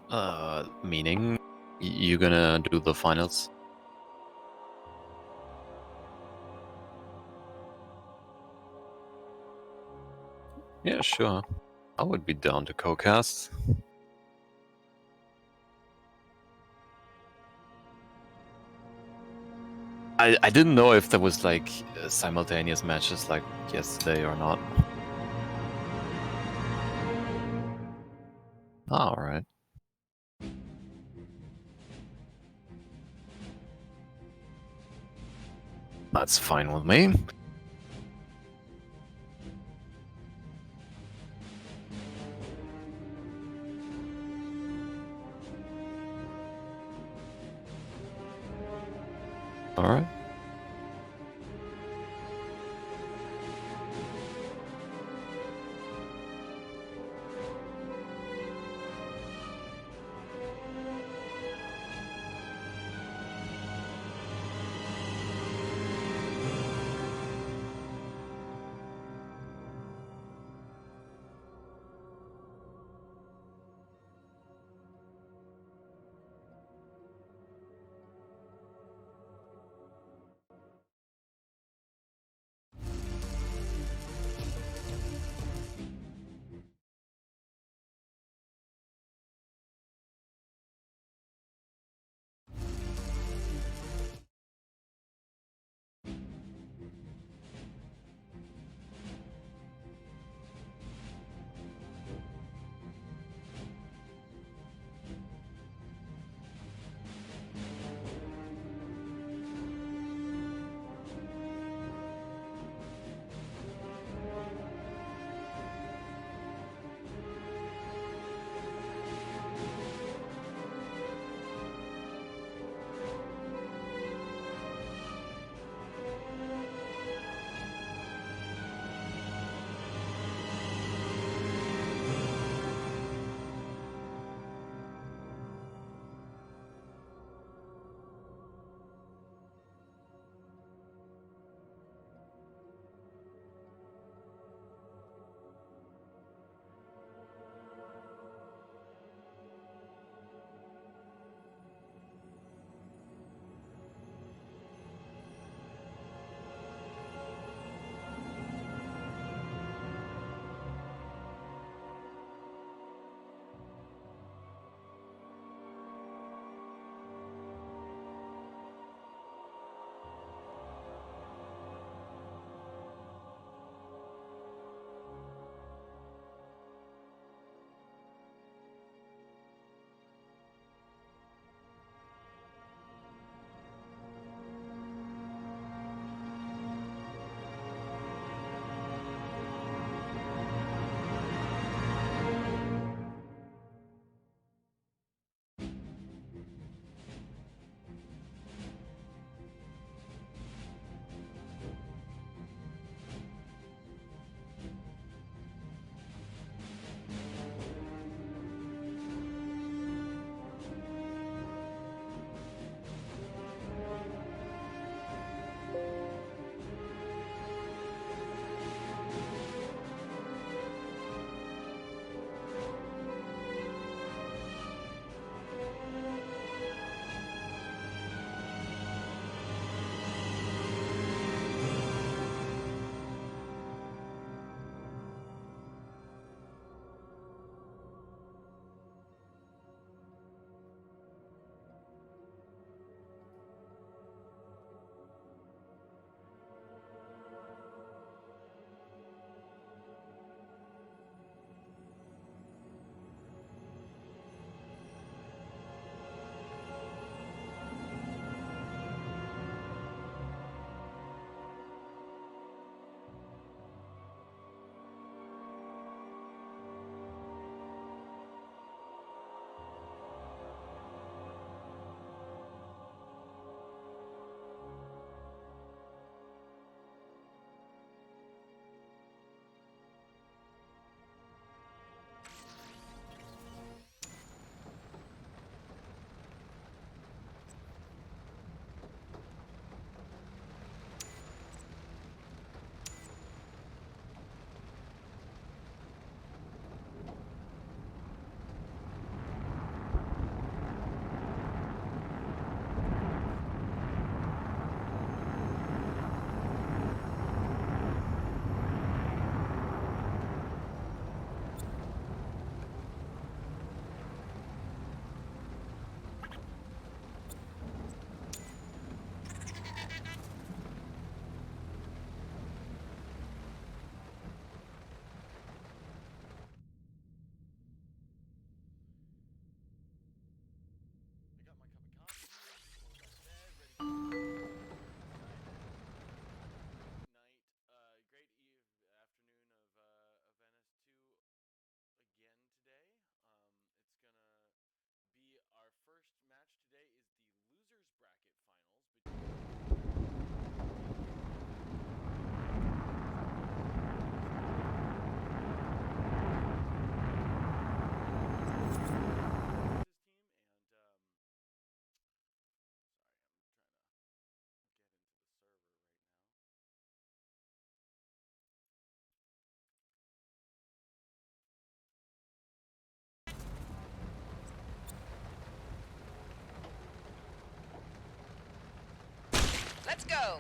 Huh? Meaning you gonna do the finals? Yeah, sure. I would be down to co-cast. I didn't know if there was like simultaneous matches like yesterday or not. All right. That's fine with me. All right. Let's go.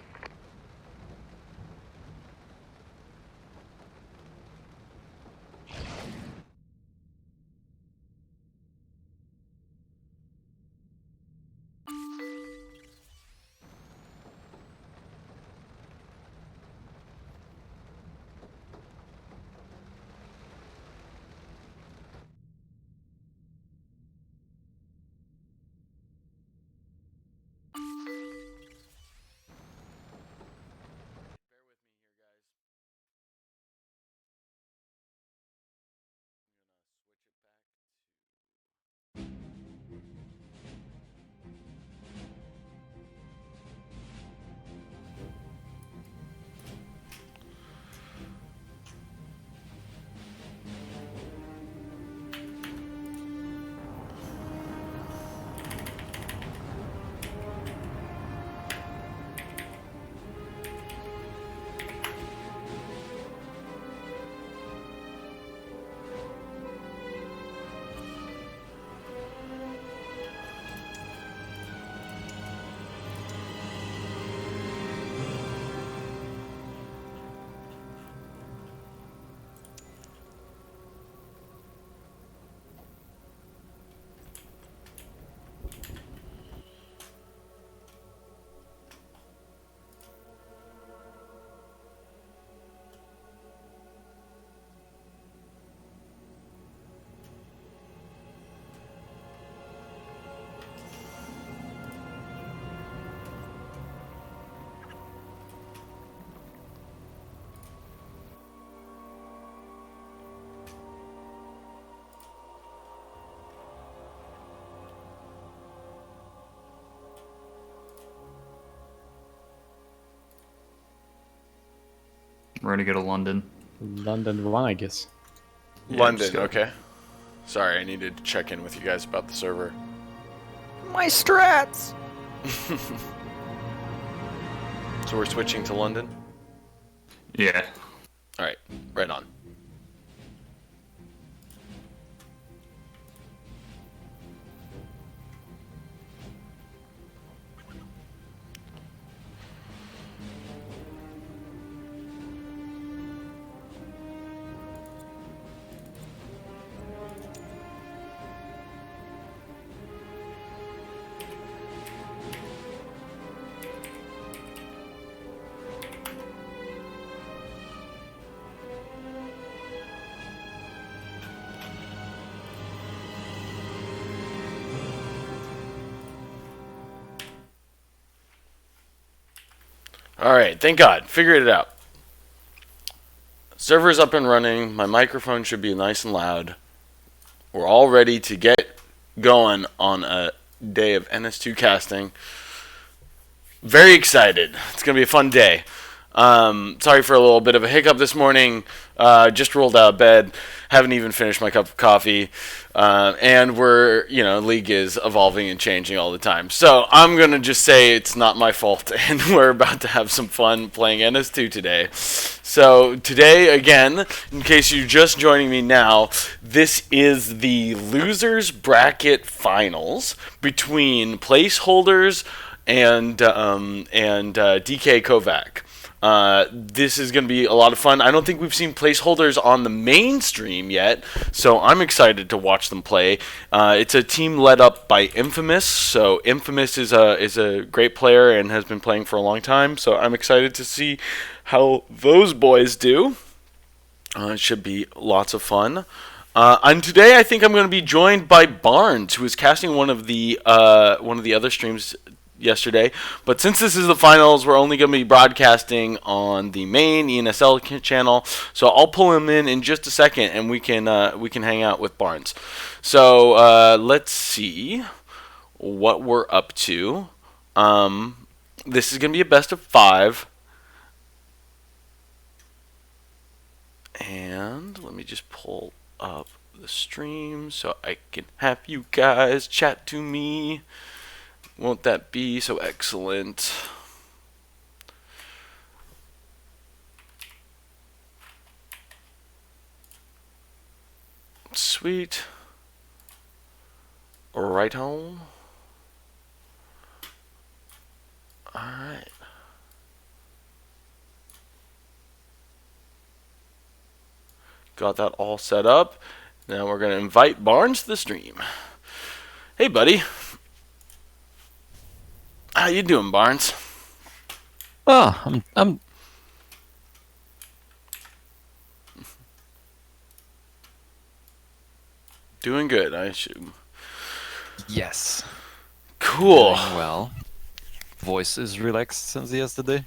We're gonna go to London. London 1, I guess. Yeah, London, just go. okay. Sorry, I needed to check in with you guys about the server. My strats! So we're switching to London? Yeah. Alright, right on. Alright, thank God. Figured it out. Server's up and running. My microphone should be nice and loud. We're all ready to get going on a day of NS2 casting. Very excited. It's going to be a fun day. Sorry for a little bit of a hiccup this morning. Just rolled out of bed. Haven't even finished my cup of coffee. And we're, league is evolving and changing all the time. So I'm going to just say it's not my fault. And we're about to have some fun playing NS2 today. So today, again, in case you're just joining me now, this is the losers bracket finals between placeholders and DK Ko-VAC'd. This is going to be a lot of fun. I don't think we've seen placeholders on the main stream yet, so I'm excited to watch them play. It's a team led up by Infamous, so Infamous is a great player and has been playing for a long time, so I'm excited to see how those boys do. It should be lots of fun. And today I think I'm going to be joined by Barnes, who is casting one of the other streams yesterday, but since this is the finals, we're only going to be broadcasting on the main NSL channel. So I'll pull him in just a second, and we can hang out with Barnes. So let's see what we're up to. This is going to be a best of 5, and let me just pull up the stream so I can have you guys chat to me. Won't that be so excellent? Sweet. Right home. Alright. Got that all set up. Now we're gonna invite Barnes to the stream. Hey, buddy. How you doing, Barnes? Oh, I'm Doing good, I assume. yes. Cool. Doing well. Voice is relaxed since yesterday.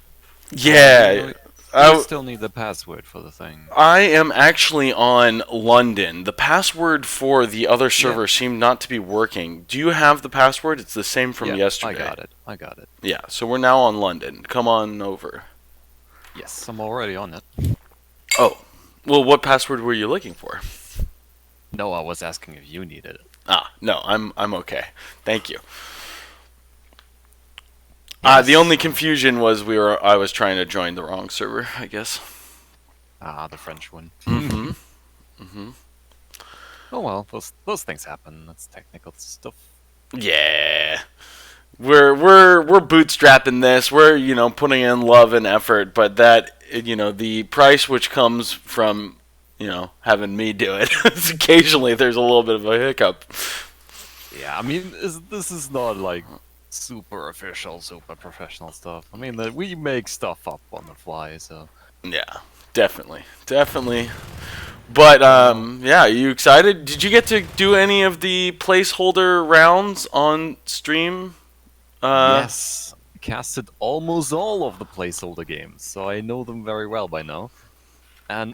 Yeah. I still need the password for the thing. I am actually on London. The password for the other server seemed not to be working. Do you have the password? It's the same from yesterday. I got it. Yeah, so we're now on London. Come on over. Yes, I'm already on it. Oh, well, what password were you looking for? No, I was asking if you needed it. Ah, no, I'm okay. Thank you. Yes. The only confusion was I was trying to join the wrong server, I guess. Ah, the French one. Mm-hmm. Mm-hmm. Oh well, those things happen. That's technical stuff. Yeah. We're bootstrapping this. We're, putting in love and effort, but that, the price which comes from, having me do it is occasionally there's a little bit of a hiccup. Yeah, I mean, this is not like super official, super professional stuff. I mean, we make stuff up on the fly, so. Yeah, definitely. But, yeah, are you excited? Did you get to do any of the placeholder rounds on stream? Yes, casted almost all of the placeholder games, so I know them very well by now. And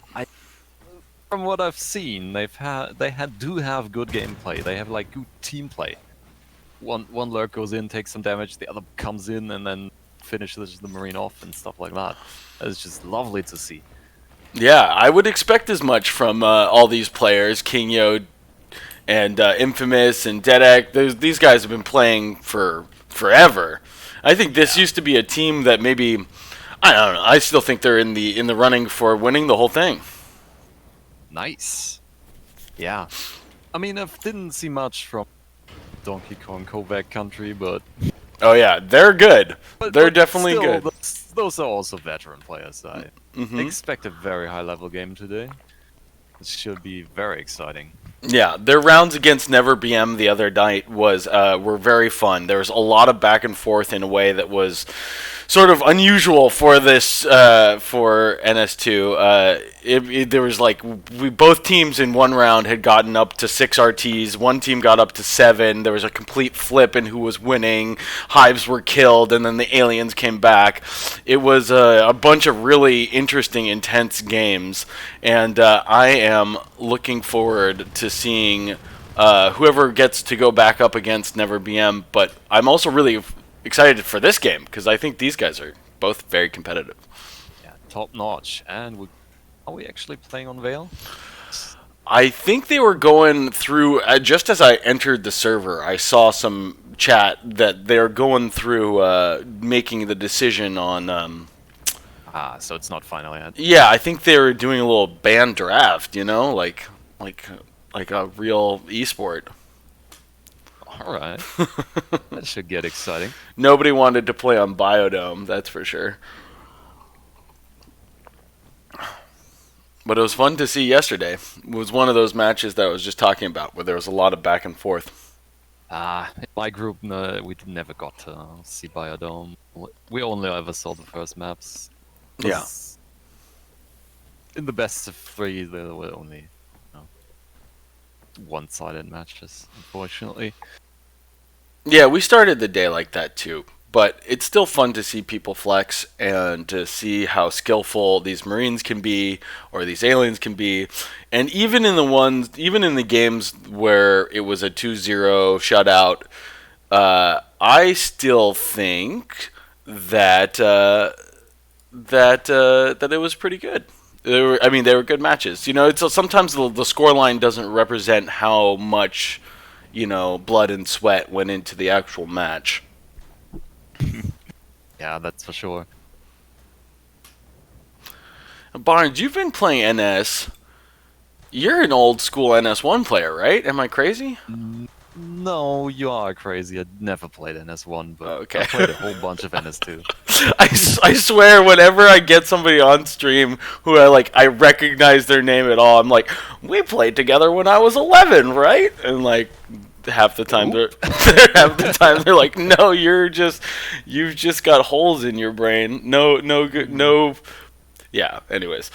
from what I've seen, they do have good gameplay. They have like good team play. One lurk goes in, takes some damage, the other comes in and then finishes the Marine off and stuff like that. It's just lovely to see. Yeah, I would expect as much from all these players, Kinyo and Infamous and Dedek. These guys have been playing for forever. I think this used to be a team that maybe, I don't know. I still think they're in the running for winning the whole thing. Nice. Yeah. I mean, I didn't see much from Donkey Kong Ko-VAC'd country, but Oh yeah, they're good. They're definitely still, good. Those are also veteran players. I Mm-hmm. expect a very high level game today. It should be very exciting. Yeah, their rounds against NeverBM the other night were very fun. There was a lot of back and forth in a way that was sort of unusual for this for NS2. There was both teams in one round had gotten up to 6 RTs. One team got up to 7. There was a complete flip in who was winning. Hives were killed, and then the aliens came back. It was a bunch of really interesting, intense games, and I am looking forward to seeing whoever gets to go back up against NeverBM. But I'm also really excited for this game because I think these guys are both very competitive. Yeah, top notch. And are we actually playing on Veil? I think they were going through, just as I entered the server, I saw some chat that they're going through making the decision on... So it's not final yet. yeah, I think they were doing a little band draft, like a real esport. Alright. That should get exciting. Nobody wanted to play on Biodome, that's for sure. But it was fun to see yesterday. It was one of those matches that I was just talking about, where there was a lot of back and forth. In my group, no, we never got to see Biodome. We only ever saw the first maps. Yeah. In the best of 3, there were only one-sided matches, unfortunately. Yeah, we started the day like that too. But it's still fun to see people flex and to see how skillful these Marines can be or these aliens can be. And even in the games where it was a 2-0 shutout, I still think that that it was pretty good. They were good matches. Sometimes the scoreline doesn't represent how much, blood and sweat went into the actual match. Yeah, that's for sure. Barnes, you've been playing NS. You're an old school NS1 player, right? Am I crazy? No, you are crazy. I never played NS1, but Okay. I played a whole bunch of NS2. I swear, whenever I get somebody on stream who I recognize their name at all, I'm like, we played together when I was 11, right? And like half the time they're like, no, you've just got holes in your brain. No good, no. Yeah. Anyways,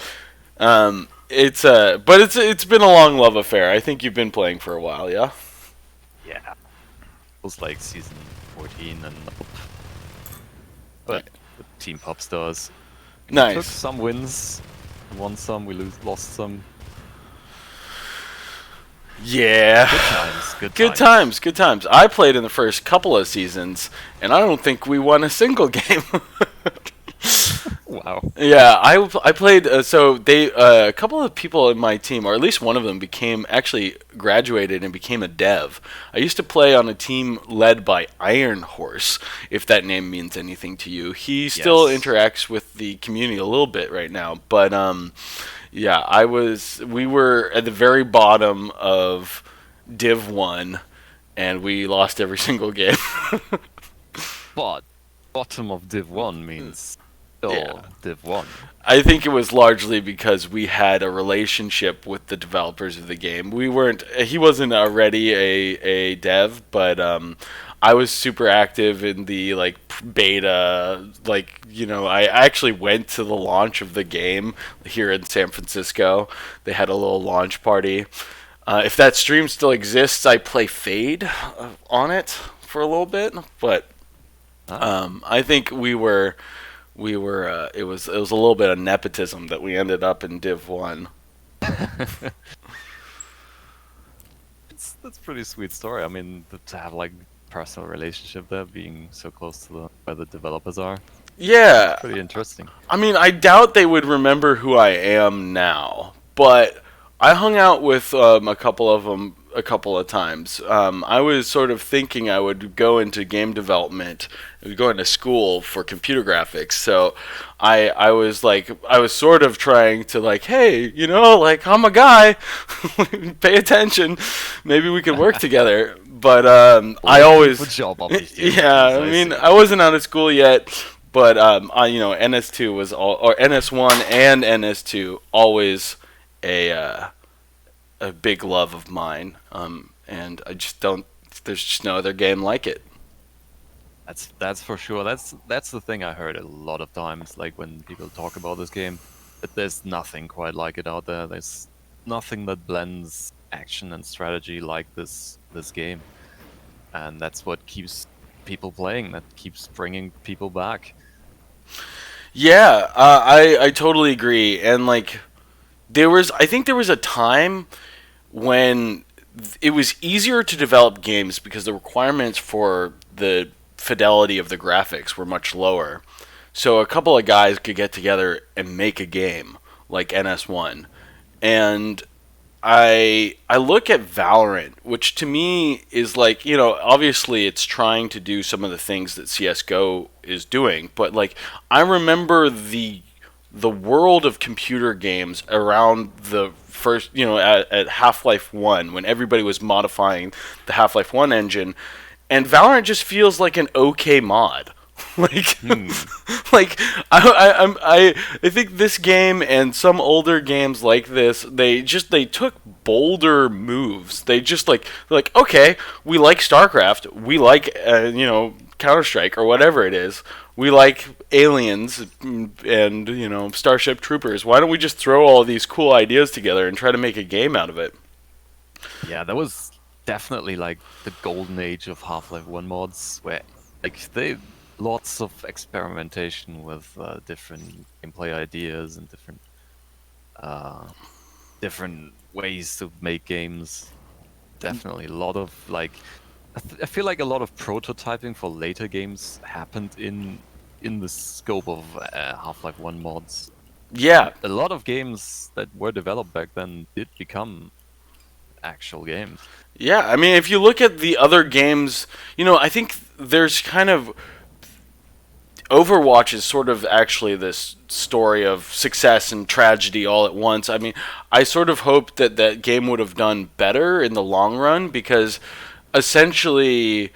but it's been a long love affair. I think you've been playing for a while, yeah. Yeah. It was like season 14 and up. But with Team Pop Stars. We took Nice. some wins, won some, we lost some. Yeah. Good times. Good times. I played in the first couple of seasons, and I don't think we won a single game. Wow. Yeah, I played. So they a couple of people in my team, or at least one of them, actually graduated and became a dev. I used to play on a team led by Iron Horse, if that name means anything to you. He still Yes. interacts with the community a little bit right now, but yeah, we were at the very bottom of Div 1, and we lost every single game. But bottom of Div 1 means still Yeah. Div 1. I think it was largely because we had a relationship with the developers of the game. He wasn't already a dev, but I was super active in the beta. I actually went to the launch of the game here in San Francisco. They had a little launch party. If that stream still exists, I play Fade on it for a little bit, but I think we were it was a little bit of nepotism that we ended up in Div 1. That's a pretty sweet story. I mean, to have personal relationship there, being so close to where the developers are, Yeah, pretty interesting. I mean, I doubt they would remember who I am now, but I hung out with a couple of them a couple of times. I was sort of thinking I would go into game development, I would go into school for computer graphics. So I was sort of trying to hey, I'm a guy, pay attention, maybe we could work together. But I always Good job, obviously. yeah, I mean, I wasn't out of school yet. But NS2 was or NS1 and NS2 always a big love of mine, and I just don't. There's just no other game like it. That's for sure. That's the thing I heard a lot of times, when people talk about this game, that there's nothing quite like it out there. There's nothing that blends action and strategy like this game, and that's what keeps people playing. That keeps bringing people back. Yeah, I totally agree. And I think there was a time when it was easier to develop games because the requirements for the fidelity of the graphics were much lower. So a couple of guys could get together and make a game like NS1. And I look at Valorant, which to me is obviously it's trying to do some of the things that CS:GO is doing, but I remember the world of computer games around the first, at Half-Life 1 when everybody was modifying the Half-Life 1 engine, and Valorant just feels like an okay mod. I think this game and some older games like this, they took bolder moves. They just okay, we like StarCraft, we like Counter-Strike or whatever it is. We like Aliens and Starship Troopers. Why don't we just throw all these cool ideas together and try to make a game out of it? Yeah, that was definitely the golden age of Half-Life 1 mods, where they lots of experimentation with different gameplay ideas and different ways to make games. Definitely a lot of I feel like a lot of prototyping for later games happened in the scope of Half-Life 1 mods. Yeah. A lot of games that were developed back then did become actual games. Yeah, I mean, if you look at the other games, I think there's kind of Overwatch is sort of actually this story of success and tragedy all at once. I mean, I sort of hoped that game would have done better in the long run because essentially,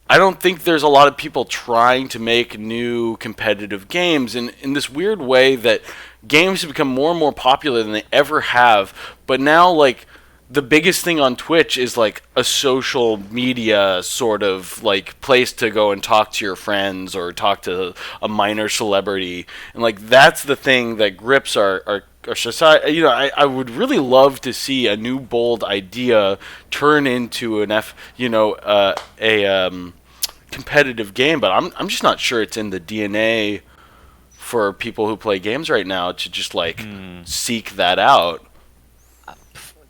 I don't think there's a lot of people trying to make new competitive games in this weird way that games have become more and more popular than they ever have. But now, like, the biggest thing on Twitch is like a social media sort of like place to go and talk to your friends or talk to a minor celebrity, and like that's the thing that grips our society. You know, I would really love to see a new bold idea turn into an competitive game, but I'm just not sure it's in the DNA for people who play games right now to just like seek that out.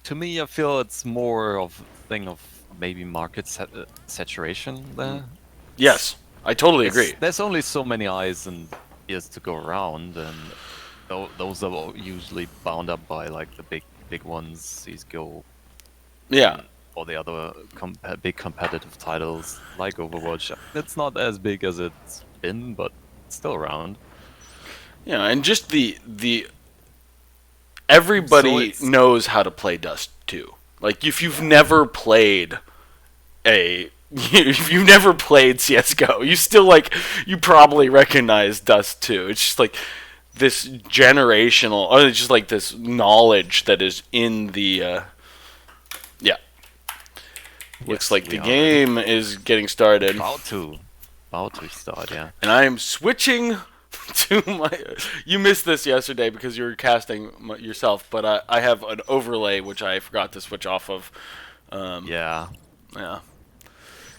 To me, I feel it's more of a thing of maybe market saturation there. Yes, I totally agree. There's only so many eyes and ears to go around, and those are usually bound up by like the big ones, CS:GO, Yeah. or the other big competitive titles like Overwatch. It's not as big as it's been, but it's still around. Yeah, and just the everybody So knows how to play Dust 2. Like if you've never played if you've never played CS:GO, you probably recognize Dust 2. It's just like this generational, or it's just like this knowledge that is in the yeah. Looks like the game is getting started. About to start, yeah. And I am switching to my. You missed this yesterday because you were casting yourself, but I have an overlay which I forgot to switch off of. Yeah. Yeah.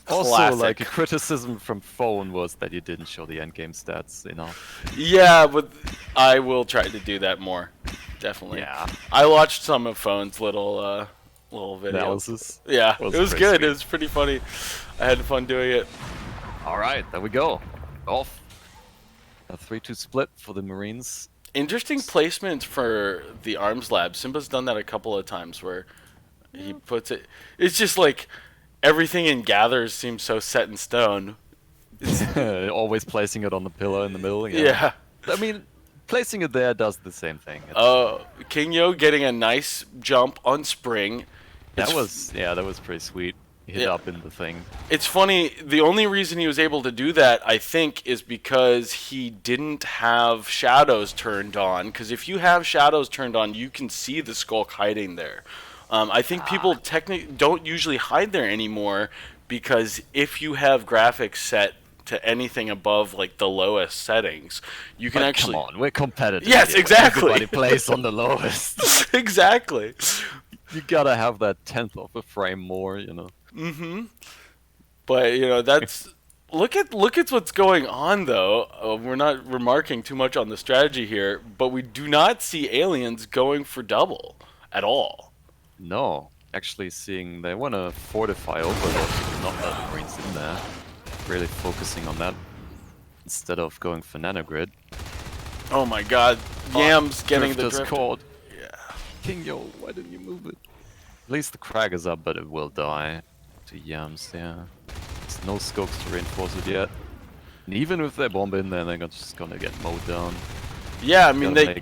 Also, Classic. like a criticism from Phone was that you didn't show the endgame stats enough. Yeah, but I will try to do that more. Definitely. Yeah. I watched some of Phone's little video. Analysis. Yeah, Was it was pretty good. sweet. It was pretty funny. I had fun doing it. All right, there we go. Off. A 3-2 split for the Marines. Interesting placement for the arms lab. Simba's done that a couple of times where he puts it. It's just like everything in gathers seems so set in stone. Always placing it on the pillar in the middle. Yeah. I mean, placing it there does the same thing. King Yo getting a nice jump on spring. That was pretty sweet. He hit Yeah. up in the thing. It's funny, the only reason he was able to do that, I think, is because he didn't have shadows turned on. Because if you have shadows turned on, you can see the skulk hiding there. I think people technically don't usually hide there anymore, because if you have graphics set to anything above like the lowest settings, you can But actually. come on, we're competitive. Yes, here. exactly. Everybody plays on the lowest. Exactly. You gotta have that 10th of a frame more, you know. But that's look at what's going on though. We're not remarking too much on the strategy here, but we do not see aliens going for double at all. No, actually seeing they want to fortify Overlord, not let the Marines in there. Really focusing on that instead of going for nanogrid. Oh my God, Yams getting the Drift is drift. caught. Yeah. King Yo, why didn't you move it? At least the Crag is up, but it will die to Yams, yeah. There's no scopes to reinforce it yet. And even if they bomb in there, they're just gonna get mowed down. Yeah, I mean Gotta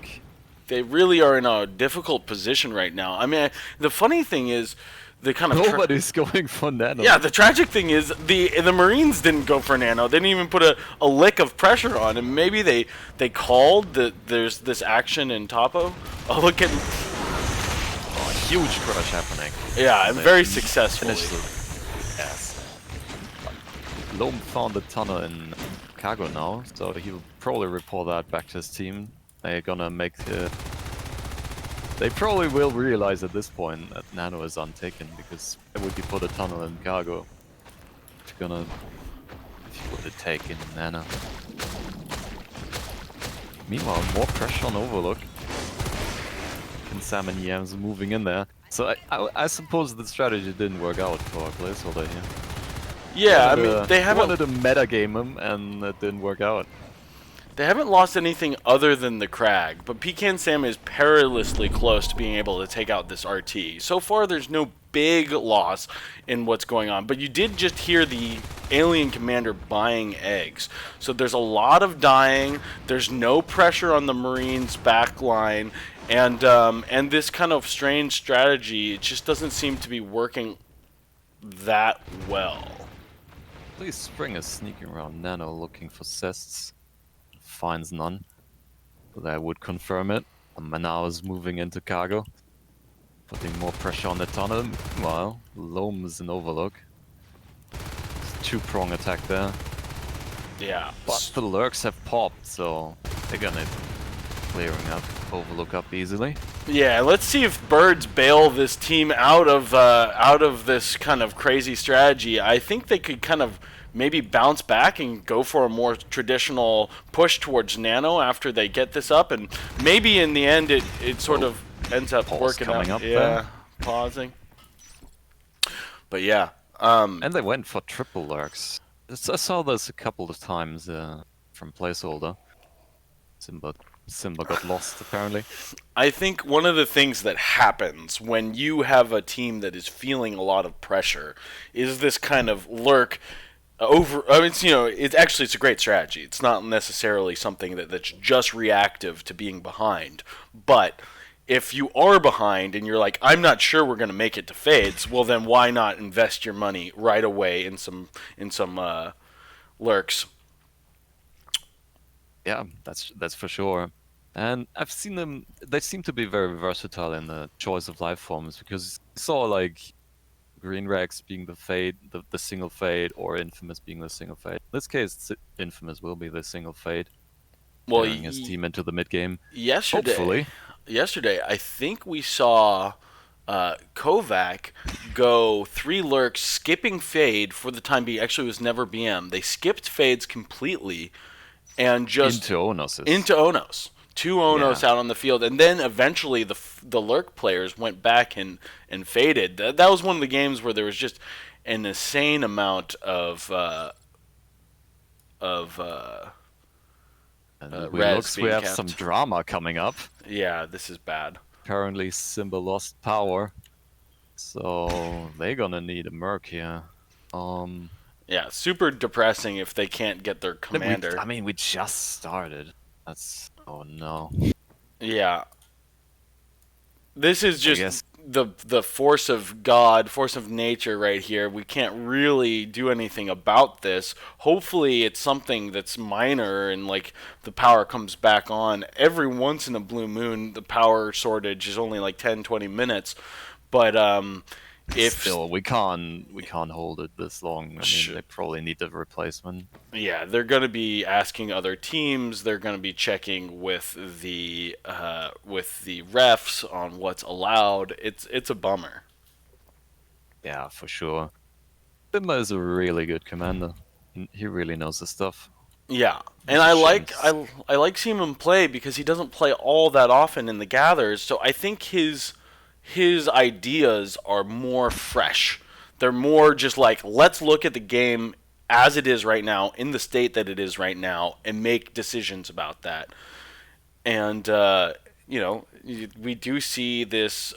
they really are in a difficult position right now. I mean, the funny thing is the kind of Nobody's going for nano. yeah, the tragic thing is the Marines didn't go for nano. They didn't even put a lick of pressure on, and maybe they called that there's this action in Topo. Oh, look at Huge crush happening. yeah, and very successfully. Finished it. Yes. Loam found a tunnel in cargo now, so he'll probably report that back to his team. They're gonna make the... They probably will realize at this point that nano is untaken, because it would be put a tunnel in cargo. If you're gonna... If you would have taken nano. Meanwhile, more pressure on Overlook. And Sam and Yams moving in there. So I suppose the strategy didn't work out for our placeholder here. Yeah, I Wanted mean to- they wanted haven't to metagame him, and it didn't work out. lost anything other than the Crag, but Pecan Sam is perilously close to being able to take out this RT. So far, there's no big loss in what's going on, but you did just hear the alien commander buying eggs. So there's a lot of dying. There's no pressure on the Marines' back line, and this kind of strange strategy, it just doesn't seem to be working that well. Please Spring is sneaking around Nano looking for cysts. Finds none. But I would confirm it. And Manao is moving into cargo. Putting more pressure on the tunnel. Meanwhile, Loam is an overlook. Two-prong attack there. Yeah. But the lurks have popped, so they're gonna clearing up overlook up easily. Yeah, let's see if Birds bail this team out of this kind of crazy strategy. I think they could kind of maybe bounce back and go for a more traditional push towards Nano after they get this up, and maybe in the end it sort of ends up Pause working coming out. up Yeah, there. pausing. But yeah, And they went for triple lurks. I saw this a couple of times from placeholder. Simba got lost apparently. I think one of the things that happens when you have a team that is feeling a lot of pressure is this kind of lurk over. I mean, it's a great strategy. It's not necessarily something that's just reactive to being behind. But if you are behind and you're like, I'm not sure we're going to make it to fades, well then why not invest your money right away in some lurks? Yeah, that's for sure. And I've seen them. They seem to be very versatile in the choice of life forms because I saw like Green Rex being the fade, the single fade, or Infamous being the single fade. In this case, Infamous will be the single fade, Well, carrying his team into the mid game. yesterday, Hopefully, I think we saw Ko-VAC'd go 3 lurks, skipping fade for the time being. Actually, it was NeverBM. They skipped fades completely and just into Onos. into Onos. 2 Onos out on the field, and then eventually the lurk players went back and faded. That was one of the games where there was just an insane amount of And res we being have kept. some drama coming up. Yeah, this is bad. Apparently, Simba lost power, so they're gonna need a merc here. Yeah, super depressing if they can't get their commander. We just started. That's oh no. Yeah. This is guess- just the force of God, force of nature right here. We can't really do anything about this. Hopefully it's something that's minor and like the power comes back on. Every once in a blue moon the power shortage is only like 10-20 minutes. But if Still, we can't hold it this long. I Sure. mean, they probably need a replacement. yeah, they're going to be asking other teams. They're going to be checking with the refs on what's allowed. It's a bummer. Yeah, for sure. Simba is a really good commander. He really knows his stuff. Yeah, and I like Shame. I like seeing him play because he doesn't play all that often in the gathers. So I think his ideas are more fresh. They're more just like, let's look at the game as it is right now, in the state that it is right now, and make decisions about that. And we do see this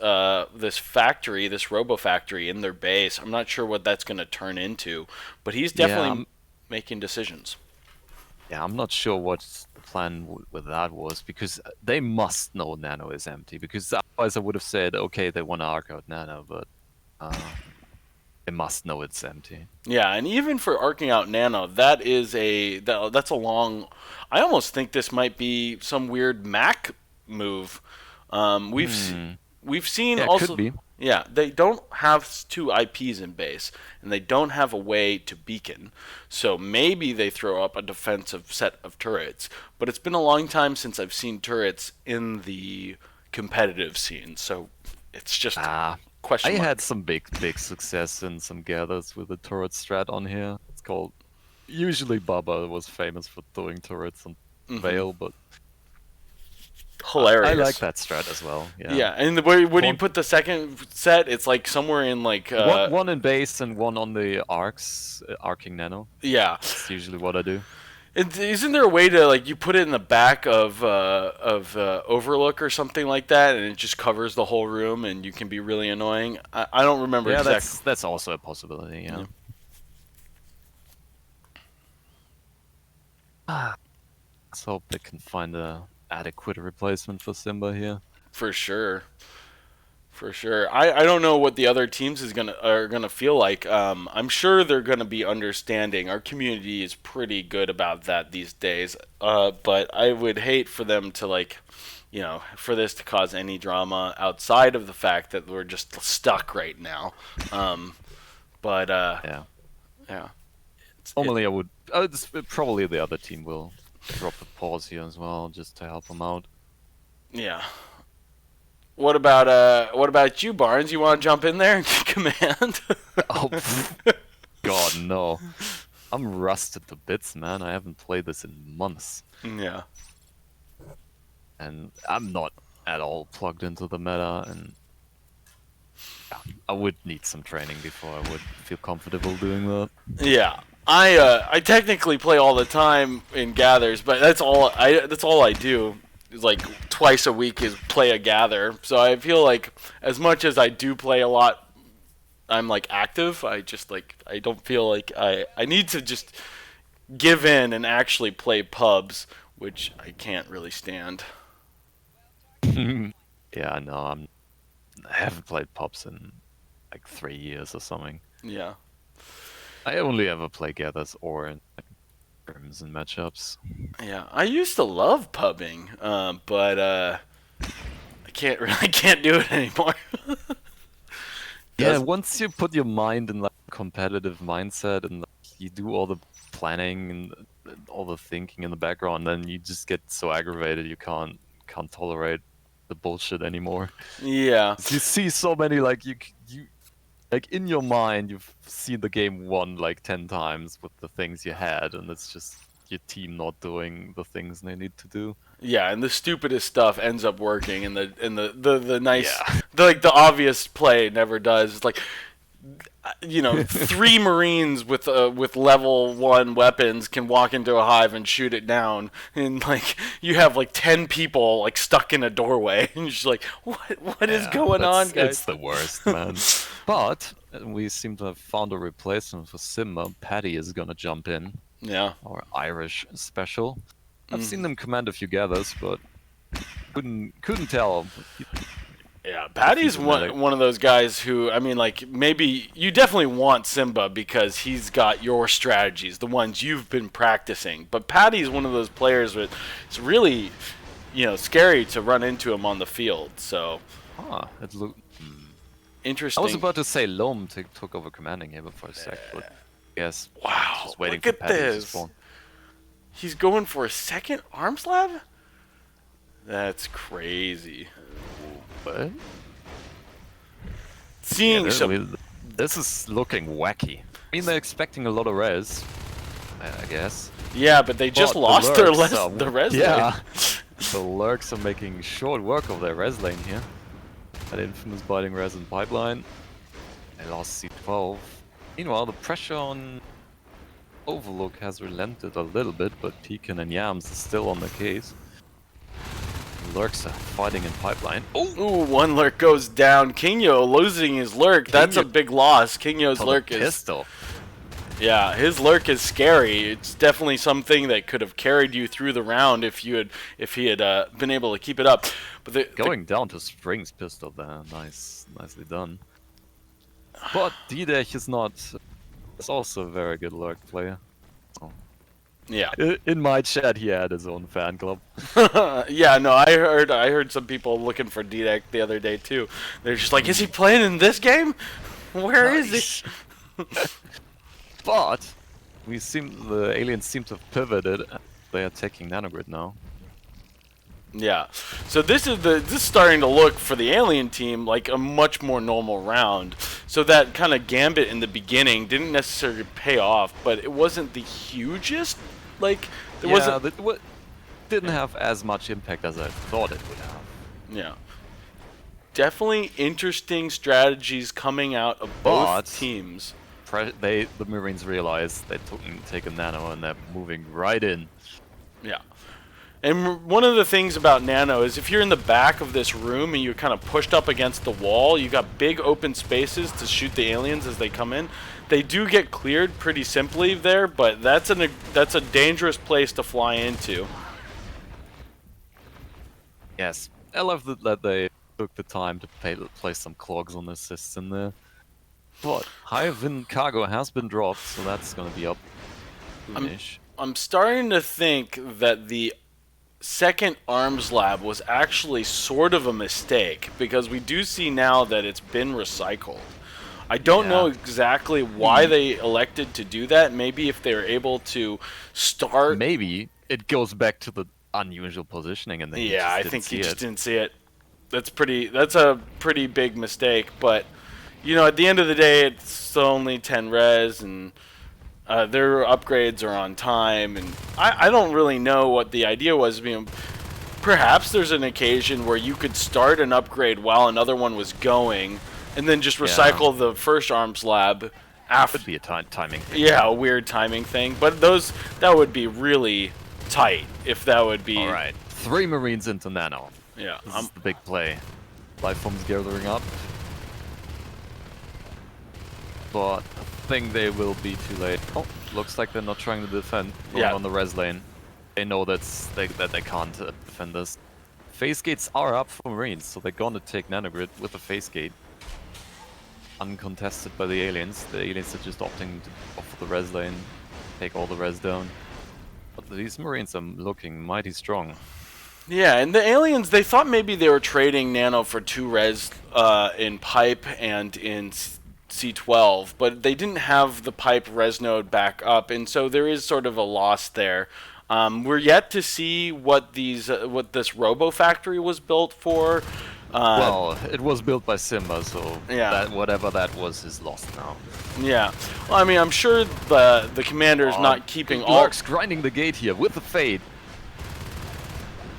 factory, this robo factory in their base. I'm not sure what that's going to turn into, but he's definitely making decisions. Yeah, I'm not sure what the plan with that was because they must know Nano is empty. Because otherwise, I would have said, okay, they want to arc out Nano, but they must know it's empty. Yeah, and even for arcing out Nano, that's a long. I almost think this might be some weird Mac move. We've seen Yeah, it also. could be. Yeah, they don't have 2 IPs in base, and they don't have a way to beacon. So maybe they throw up a defensive set of turrets. But it's been a long time since I've seen turrets in the competitive scene, so it's just question I mark. had some big success in some gathers with a turret strat on here. It's called. Usually Baba was famous for throwing turrets on Veil, but Hilarious. I like that strat as well. Yeah. Yeah, and where do you put the second set? It's like somewhere in like One in base and one on the arcs, arcing Nano. yeah. That's usually what I do. Isn't there a way to like you put it in the back of Overlook or something like that, and it just covers the whole room, and you can be really annoying? I don't remember Yeah, exactly. that's also a possibility. Yeah. Let's hope they can find a adequate replacement for Simba here. For sure. For sure. I don't know what the other teams are gonna feel like. I'm sure they're gonna be understanding. Our community is pretty good about that these days. But I would hate for them to like, for this to cause any drama outside of the fact that we're just stuck right now. Yeah. Yeah. Normally, I would. Probably the other team will drop a pause here as well, just to help them out. Yeah. What about you, Barnes? You want to jump in there and command? Oh, God, no. I'm rusted to bits, man. I haven't played this in months. Yeah. And I'm not at all plugged into the meta, and I would need some training before I would feel comfortable doing that. Yeah. I technically play all the time in gathers, but that's all I do. Is like twice a week is play a gather. So I feel like as much as I do play a lot, I'm like active. I just like I don't feel like I need to just give in and actually play pubs, which I can't really stand. Yeah, no, I haven't played Pops in like 3 years or something. Yeah. I only ever play gathers or in scrims and matchups. Yeah, I used to love pubbing, but I can't do it anymore. Yeah, once you put your mind in like competitive mindset and like, you do all the planning and all the thinking in the background, then you just get so aggravated you can't tolerate the bullshit anymore. Yeah. You see so many like you like in your mind you've seen the game won like 10 times with the things you had, and it's just your team not doing the things they need to do. Yeah, and the stupidest stuff ends up working, and the nice, the obvious play never does. It's like, 3 Marines with level 1 weapons can walk into a hive and shoot it down, and like you have like 10 people like stuck in a doorway, and you're just like, what is going on, guys? It's the worst, man. But we seem to have found a replacement for Simba. Paddy is gonna jump in. Yeah. Our Irish special. I've seen them command a few gathers, but couldn't tell. Yeah, Paddy's one of those guys who, I mean, like, maybe you definitely want Simba because he's got your strategies, the ones you've been practicing. But Paddy's one of those players that it's really, scary to run into him on the field. So, It looked interesting. I was about to say Loam took over commanding here for a sec, but yes. Wow, just waiting look for at Paddy to this. spawn. He's going for a second arm slab? That's crazy. What? Seeing this is looking wacky. I mean, they're expecting a lot of res, I guess. Yeah, but they just lost the res yeah. lane. The lurks are making short work of their res lane here. That infamous biting res in pipeline. They lost C12. Meanwhile, the pressure on Overlook has relented a little bit, but Pekin and Yams is still on the case. Lurks are fighting in pipeline. Ooh, one lurk goes down. Kinyo losing his lurk. That's a big loss. Kinyo's lurk is pistol. Yeah, his lurk is scary. It's definitely something that could have carried you through the round if he had been able to keep it up. But going down to Spring's pistol there. Nicely done. But D-Dech is not. Is also a very good lurk player. Yeah. In my chat, he had his own fan club. Yeah, no, I heard some people looking for D-Deck the other day too. They're just like, is he playing in this game? Where is he? But the aliens seem to have pivoted. They are taking Nanogrid now. Yeah. So this is starting to look for the alien team like a much more normal round. So that kind of gambit in the beginning didn't necessarily pay off, but it wasn't the hugest. Like didn't have as much impact as I thought it would have. Yeah. Definitely interesting strategies coming out of both teams. The Marines realized they take a nano and they're moving right in. Yeah. And one of the things about Nano is if you're in the back of this room and you're kind of pushed up against the wall, you got big open spaces to shoot the aliens as they come in. They do get cleared pretty simply there, but that's a dangerous place to fly into. Yes, I love that they took the time to place some clogs on assists in there. But Hive in Cargo has been dropped, so that's gonna be up. Soonish. I'm starting to think that the second arms lab was actually sort of a mistake, because we do see now that it's been recycled. I don't know exactly why they elected to do that. Maybe if they were able to start... Maybe it goes back to the unusual positioning, and then Yeah, I think he just didn't see it. That's a pretty big mistake, but you know, at the end of the day, it's only 10 res, and their upgrades are on time, and I don't really know what the idea was. I mean, perhaps there's an occasion where you could start an upgrade while another one was going, and then just recycle the first arms lab after. Could be a timing thing. Yeah, a weird timing thing, but that would be really tight if that would be. All right, 3 Marines into Nano. Yeah, This is the big play. Lifeforms gathering up. But I think they will be too late. Oh, looks like they're not trying to defend. Going on the res lane. They know that they can't defend this. Phase gates are up for Marines, so they're gonna take Nanogrid with the phase gate. Uncontested by the aliens. The aliens are just opting to offer the res lane, take all the res down. But these Marines are looking mighty strong. Yeah, and the aliens, they thought maybe they were trading Nano for 2 res in pipe and in C12, but they didn't have the pipe res node back up, and so there is sort of a loss there. We're yet to see what this Robo Factory was built for. Well, it was built by Simba, so Yeah. whatever that was is lost now. Yeah, well, I mean, I'm sure the commander is not keeping all. Lurks grinding the gate here with the fade.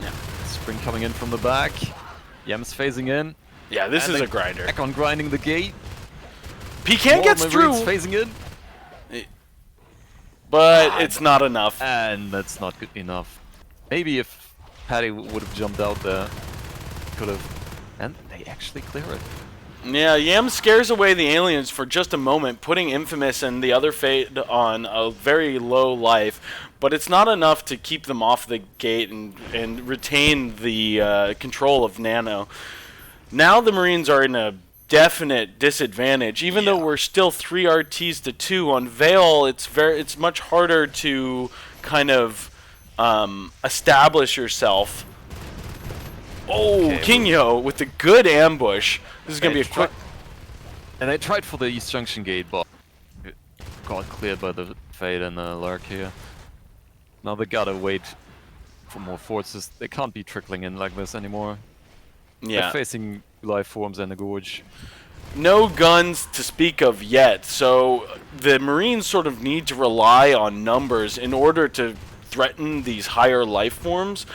Yeah. Spring coming in from the back. Yem's phasing in. Yeah, this And is they a grinder. Back on grinding the gate. Pecan More gets Marines through, phasing in. but it's not enough. And that's not good enough. Maybe if Patty would have jumped out there, could have. And they actually clear it. Yeah, Yam scares away the aliens for just a moment, putting Infamous and the other Fate on a very low life, but it's not enough to keep them off the gate and retain the control of Nano. Now the Marines are in a definite disadvantage, even though we're still 3 RTs to 2 on Veil. It's much harder to kind of establish yourself. Oh, Okay, Kinyo with the good ambush. This is going to be a quick... And they tried for the East Junction gate, but it got cleared by the Fade and the Lurk here. Now they gotta wait for more forces. They can't be trickling in like this anymore. Yeah. They're facing life forms and the Gorge. No guns to speak of yet, so the Marines sort of need to rely on numbers in order to threaten these higher life forms.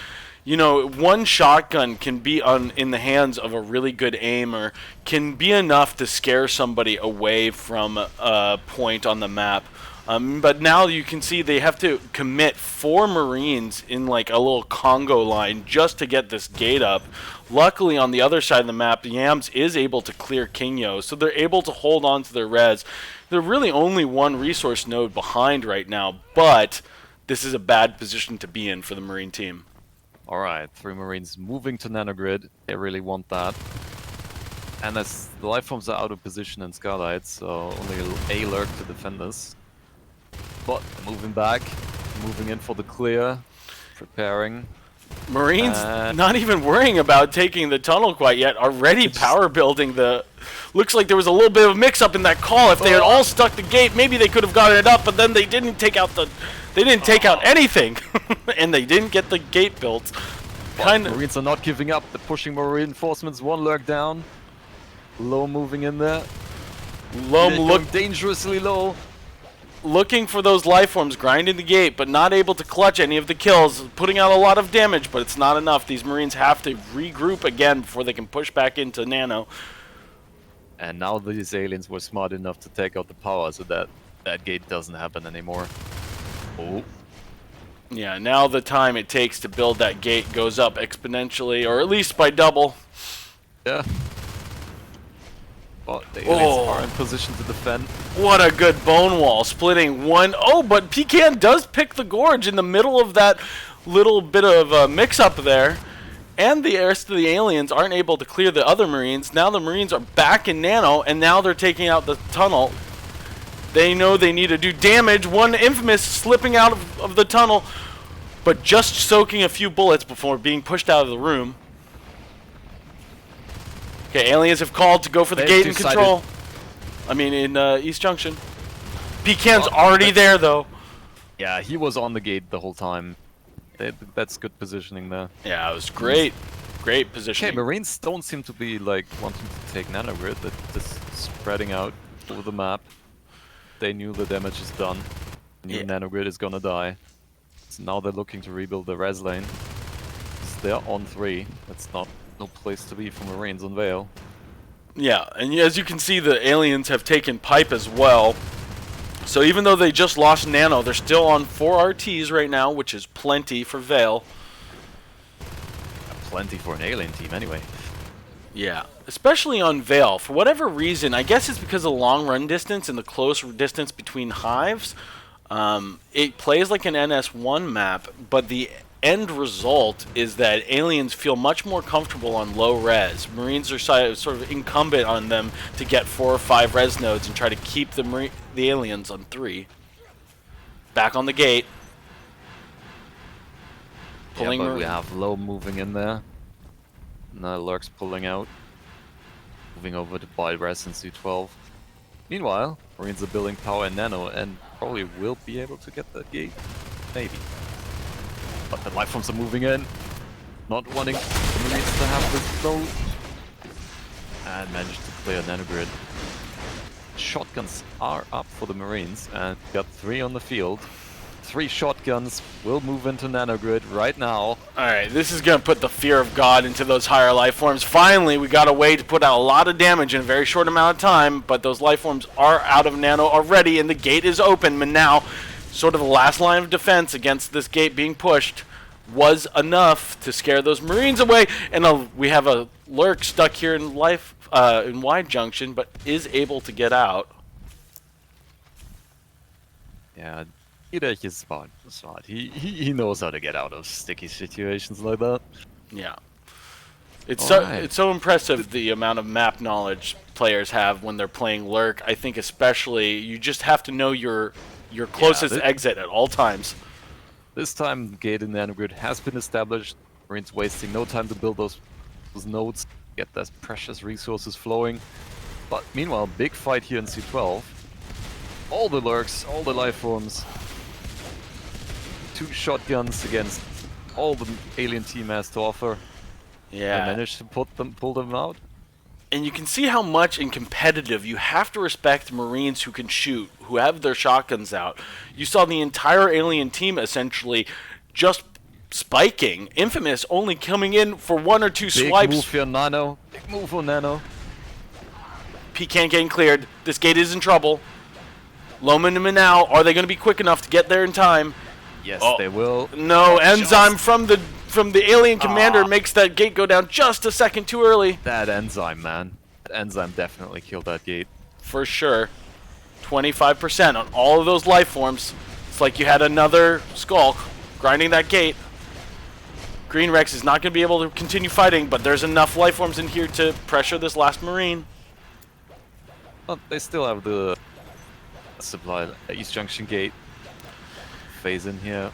You know, one shotgun can be in the hands of a really good aimer, can be enough to scare somebody away from a point on the map. But now you can see they have to commit 4 Marines in like a little Congo line just to get this gate up. Luckily, on the other side of the map, Yams is able to clear Kinyo, so they're able to hold on to their res. They're really only 1 resource node behind right now, but this is a bad position to be in for the Marine team. Alright, 3 Marines moving to Nanogrid. They really want that. And as the life forms are out of position in Skylight, so only a Lurk to defend this. But moving back, moving in for the clear, preparing. Marines not even worrying about taking the tunnel quite yet, already power building the... Looks like there was a little bit of a mix-up in that call. If they had all stuck the gate, maybe they could have gotten it up, but then they didn't take out the... They didn't take out anything, and they didn't get the gate built. Marines are not giving up. They're pushing more reinforcements. 1 Lurk down. Low moving in there. Look dangerously low. looking for those life forms, grinding the gate, but not able to clutch any of the kills, putting out a lot of damage, but it's not enough. These Marines have to regroup again before they can push back into Nano. And now these aliens were smart enough to take out the power, so that gate doesn't happen anymore. Oh. Yeah, now the time it takes to build that gate goes up exponentially, or at least by double. Yeah. But the aliens are in position to defend. What a good bone wall, splitting one. Oh, but Pecan does pick the Gorge in the middle of that little bit of mix-up there. and the rest of the aliens aren't able to clear the other Marines. Now the Marines are back in Nano, and now they're taking out the tunnel. They know they need to do damage. One Infamous slipping out of the tunnel, but just soaking a few bullets before being pushed out of the room. Okay, aliens have called to go for the gate and control. I mean, in East Junction. Pecan's already there, though. Yeah, he was on the gate the whole time. That's good positioning there. Yeah, it was great. Great positioning. Okay, Marines don't seem to be like wanting to take nanogrid. They're just spreading out over the map. They knew the damage is done. New nanogrid is gonna die. So now they're looking to rebuild the res lane. They're on 3. That's not no place to be for Marines on Vale. Yeah, and as you can see, the aliens have taken pipe as well. So even though they just lost Nano, they're still on 4 RTs right now, which is plenty for Vale. Plenty for an alien team anyway. Yeah, especially on Vale. For whatever reason, I guess it's because of the long run distance and the close distance between hives. It plays like an NS1 map, but the end result is that aliens feel much more comfortable on low res. Marines are sort of incumbent on them to get 4 or 5 res nodes and try to keep the aliens on 3. Back on the gate. Pulling but we have low moving in there. Now Lurk's pulling out. Moving over to buy res in C12. Meanwhile, Marines are building power in Nano and probably will be able to get that gate. Maybe. But the lifeforms are moving in. Not wanting the Marines to have this load. And managed to clear nanogrid. Shotguns are up for the Marines and got 3 on the field. 3 shotguns will move into nanogrid right now. Alright, this is going to put the fear of God into those higher life forms. Finally, we got a way to put out a lot of damage in a very short amount of time, but those life forms are out of Nano already, and the gate is open. And now, sort of the last line of defense against this gate being pushed was enough to scare those Marines away. And we have a Lurk stuck here in in Wide Junction, but is able to get out. Yeah. Idech is smart. He knows how to get out of sticky situations like that. Yeah. It's Alright. so impressive the amount of map knowledge players have when they're playing Lurk. I think especially you just have to know your closest exit at all times. This time gate in nanogrid has been established. Marines wasting no time to build those nodes, get those precious resources flowing. But meanwhile, big fight here in C12. All the Lurks, all the life forms. 2 shotguns against all the alien team has to offer. Yeah. They managed to pull them out. And you can see how much in competitive you have to respect Marines who can shoot, who have their shotguns out. You saw the entire alien team essentially just spiking. Infamous only coming in for 1 or 2 swipes. Big move for Nano. Big move for Nano. Pecan getting cleared. This gate is in trouble. Loman and Manau, are they going to be quick enough to get there in time? Yes, they will. No, Enzyme from the alien commander makes that gate go down just a second too early. That Enzyme, man. That Enzyme definitely killed that gate. For sure. 25% on all of those life forms. It's like you had another Skulk grinding that gate. Green Rex is not going to be able to continue fighting, but there's enough life forms in here to pressure this last Marine. But they still have the supply East Junction gate phase in here.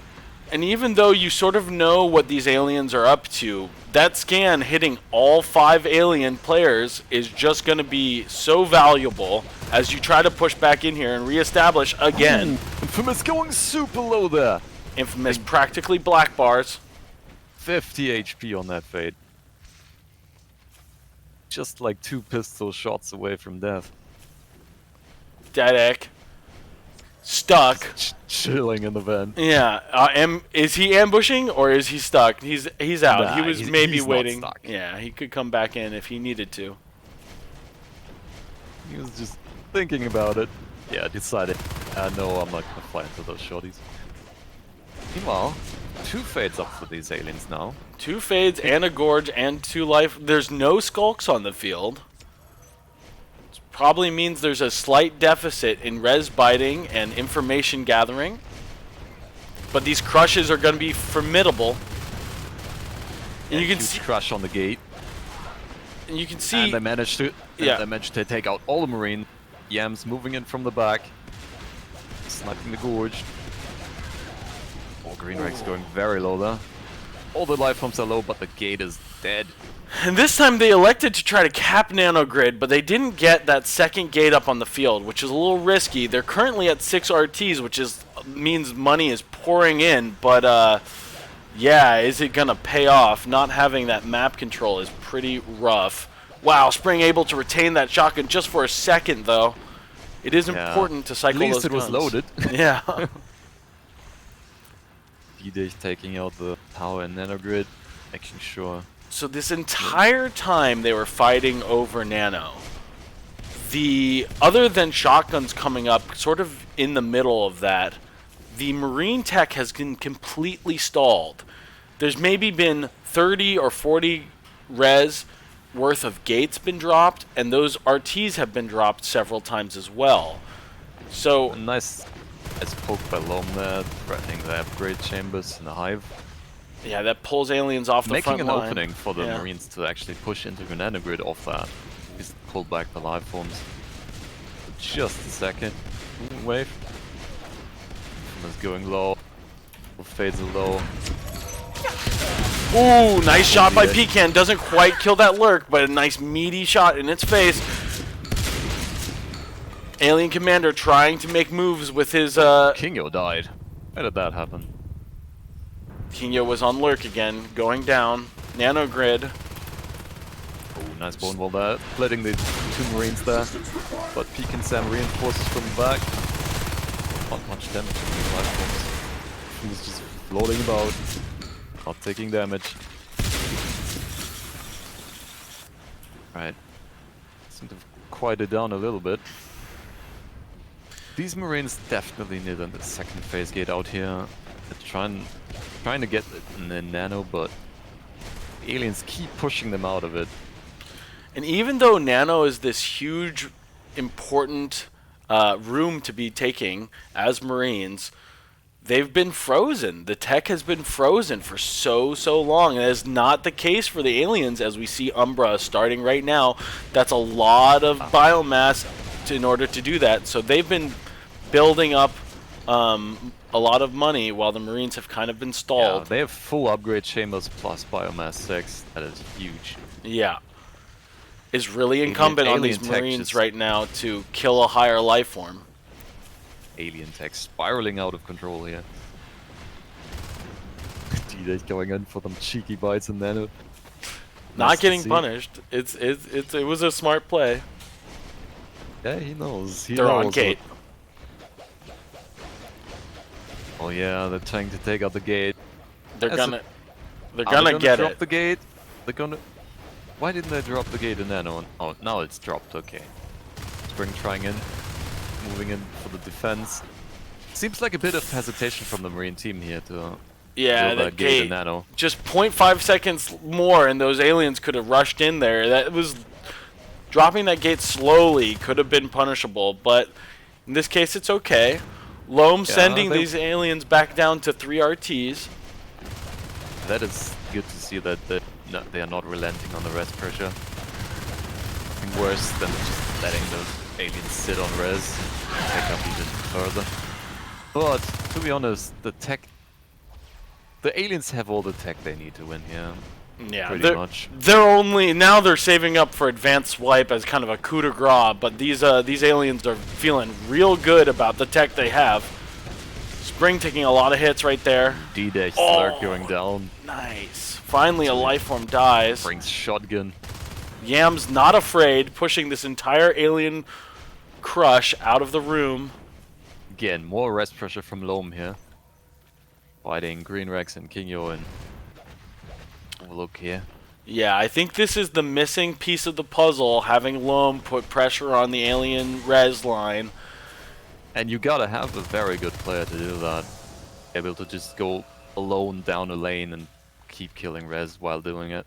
And even though you sort of know what these aliens are up to, that scan hitting all 5 alien players is just going to be so valuable as you try to push back in here and reestablish again. Infamous going super low there. Infamous practically black bars. 50 HP on that fade. Just like 2 pistol shots away from death. Dedek. Stuck. Chilling in the vent. Yeah. Is he ambushing or is he stuck? He's out. Nah, he was maybe he's waiting. not stuck. Yeah, he could come back in if he needed to. He was just thinking about it. Yeah, decided, no, I'm not gonna fly into those shorties. Meanwhile, 2 fades up for these aliens now. 2 fades and a gorge and 2 life. There's no skulks on the field. Probably means there's a slight deficit in res biting and information gathering. But these crushes are going to be formidable. And you can huge see, crush on the gate. and you can see, And they managed to take out all the Marine. Yams moving in from the back. Sniping the gorge. Oh, Green Rex going very low there. All the life forms are low, but the gate is dead. and this time they elected to try to cap Nanogrid, but they didn't get that second gate up on the field, which is a little risky. They're currently at 6 RTs, which means money is pouring in, but yeah, is it gonna pay off? Not having that map control is pretty rough. Wow, Spring able to retain that shotgun just for a second, though. It is important to cycle At least those it was guns. loaded. Yeah. D-Day taking out the power and nanogrid, making sure. So this entire time they were fighting over Nano. Other than shotguns coming up, sort of in the middle of that, the Marine tech has been completely stalled. There's maybe been 30 or 40 res worth of gates been dropped, and those RTs have been dropped several times as well. So A nice poke by Loam there, threatening the upgrade chambers in the hive. yeah, that pulls aliens off the Making front an line. opening for the Yeah. Marines to actually push into the nanogrid off that. He's pulled back the life forms. Just a second. Wave. Is going low. Fades low. Ooh, nice shot by yeah. Pecan. Doesn't quite kill that lurk, but a nice meaty shot in its face. Alien Commander trying to make moves with his Kingo died. How did that happen? Kinyo was on lurk again, going down. Nanogrid. Oh, nice bone wall there. Splitting the 2 Marines there. But Pecan Sam reinforces from the back. Not much damage from these life forms. He was just floating about. Not taking damage. Right. Seem to have quieted down a little bit. These Marines definitely need a second phase gate out here. They're trying to get the nano, but aliens keep pushing them out of it. And even though Nano is this huge, important room to be taking as Marines, they've been frozen. The tech has been frozen for so long. And that is not the case for the aliens, as we see Umbra starting right now. That's a lot of biomass in order to do that. So they've been building up a lot of money while the Marines have kind of been Yeah, stalled. they have full upgrade chambers plus biomass 6. That is huge. Yeah. Is really incumbent on these alien tech Marines just- right now to kill a higher life form. Alien tech spiraling out of control here. D-Day going in for them cheeky bites and nano. Not Nice to getting see. punished. It was a smart play. Yeah, he knows. He They're on knows gate. Oh yeah, they're trying to take out the gate. They're As gonna Are they get drop it. the gate? They're gonna. Why didn't they drop the gate in nano? Oh, now it's dropped. Okay. Spring trying in, moving in for the defense. Seems like a bit of hesitation from the Marine team here to Yeah, build that that gate in gate. nano. Just 0.5 seconds more, and those aliens could have rushed in there. That was dropping that gate slowly could have been punishable, but in this case, it's okay. Loam Yeah, sending they- these aliens back down to 3 RTs. That is good to see that they are not relenting on the res pressure. Nothing worse than just letting those aliens sit on res and take up even further. But to be honest, the aliens have all the tech they need to win here. Yeah, Pretty much. they're saving up for advanced swipe as kind of a coup de grace, but these aliens are feeling real good about the tech they have. Spring taking a lot of hits right there. D-Day Oh. Slurk going down. Nice. Finally, a life form dies. Brings shotgun. Yam's not afraid, pushing this entire alien crush out of the room. Again, more rest pressure from Loam here. Fighting Green Rex and Kingo and Overlook here. Yeah, I think this is the missing piece of the puzzle, having Loam put pressure on the alien res line. And you gotta have a very good player to do that. Able to just go alone down a lane and keep killing res while doing it.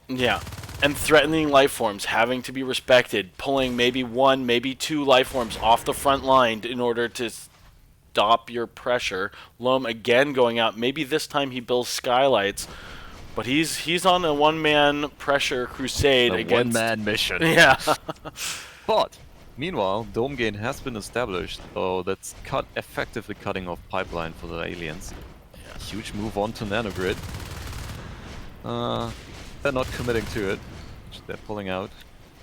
Yeah, and threatening life forms, having to be respected, pulling maybe 1, maybe 2 life forms off the front line in order to stop your pressure. Loam again going out. Maybe this time he builds skylights. But he's on a one-man pressure crusade A against... one-man mission. Yeah. But meanwhile, dome gate has been established, so that's effectively cutting off pipeline for the aliens. Huge move on to nanogrid. They're not committing to it. They're pulling out.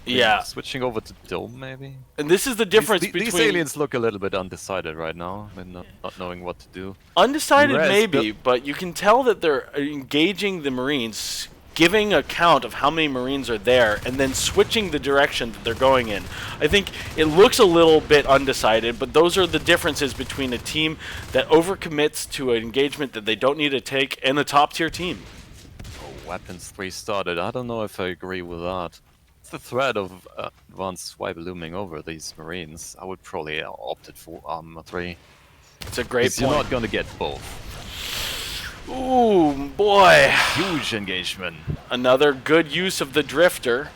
Yeah. Switching over to dome, maybe? And this is the difference between... These aliens look a little bit undecided right now, and not knowing what to do. Undecided Res, maybe, but you can tell that they're engaging the Marines, giving a count of how many Marines are there, and then switching the direction that they're going in. I think it looks a little bit undecided, but those are the differences between a team that overcommits to an engagement that they don't need to take and a top-tier team. Oh, weapons 3 started. I don't know if I agree with that. The threat of advanced swipe looming over these Marines, I would probably opted for Armor 3. It's a great point. You're not going to get both. Ooh, boy. Huge engagement. Another good use of the Drifter.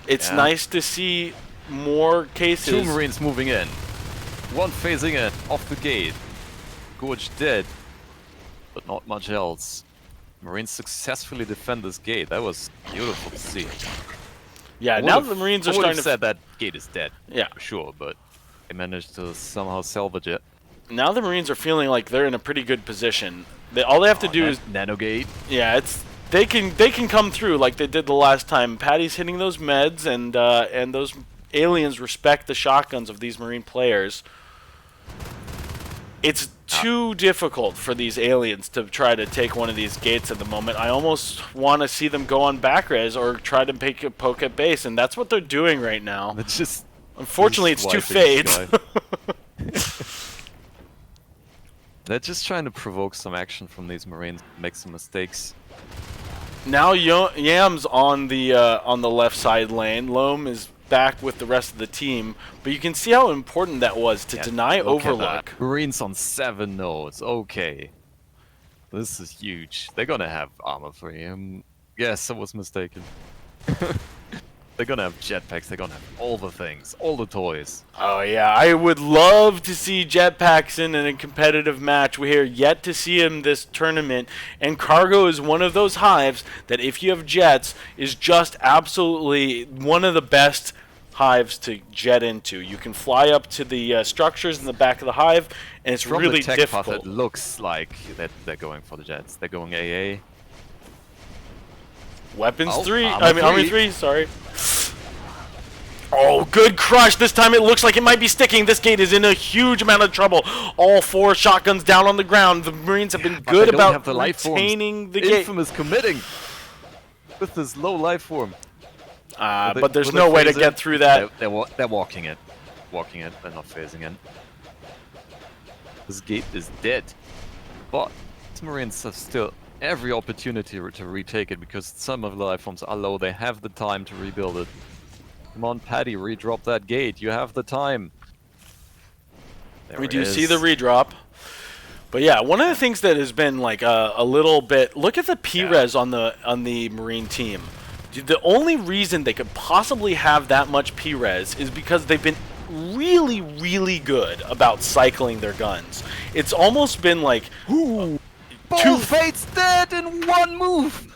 It's Yeah. nice to see more cases. 2 Marines moving in. 1 phasing in, off the gate. Gorge dead, but not much else. Marines successfully defend this gate. That was beautiful to see. Yeah, now the Marines are starting to... said that gate is dead. Yeah. For sure, but they managed to somehow salvage it. Now the Marines are feeling like they're in a pretty good position. All they have to do is... Nanogate. Yeah, they can come through like they did the last time. Patty's hitting those meds, and those aliens respect the shotguns of these Marine players. It's too difficult for these aliens to try to take one of these gates at the moment. I almost want to see them go on back res or try to poke at base, and that's what they're doing right now. It's just... Unfortunately, it's 2 fades. They're just trying to provoke some action from these Marines, make some mistakes. Now Yam's on the left side lane. Loam is back with the rest of the team, but you can see how important that was to deny Look at Overlook. that. Marines on 7 nodes. Okay, this is huge. They're gonna have armor 3. Yes, I was mistaken. They're gonna have jetpacks. They're gonna have all the things, all the toys. Oh yeah, I would love to see Jetpacks in a competitive match. We're yet to see him this tournament, and Cargo is one of those hives that if you have jets is just absolutely one of the best hives to jet into. You can fly up to the structures in the back of the hive, and it's From really the tech difficult. path, it looks like that they're going for the jets. They're going AA. Weapons Oh, 3, armor Army 3, sorry. Oh, good crush. This time it looks like it might be sticking. This gate is in a huge amount of trouble. All 4 shotguns down on the ground. The Marines have been good about retaining the gate. Infamous committing with this low life form. But there's no way to get through that. They're walking it. They're not phasing it. This gate is dead. But the Marines have still every opportunity to retake it because some of the life forms are low. They have the time to rebuild it. Come on, Paddy, redrop that gate. You have the time. We do see the redrop. But yeah, one of the things that has been like a little bit... Look at the P-res on the Marine team. The only reason they could possibly have that much P-res is because they've been really, really good about cycling their guns. It's almost been like... Both fates dead in one move!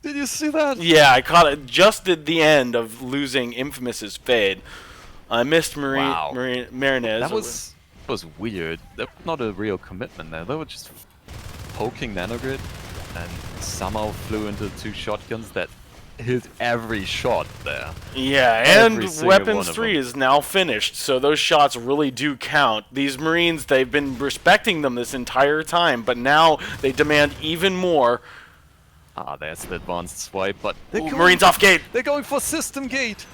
Did you see that? Yeah, I caught it just at the end of losing Infamous's fade. I missed Marinez. That was weird. That was not a real commitment there. They were just poking nanogrid and somehow flew into 2 shotguns that hit every shot there. Yeah, and Weapons 3 is now finished, so those shots really do count. These Marines, they've been respecting them this entire time, but now they demand even more. Ah, there's the advanced swipe, but Marines off gate! They're going for system gate!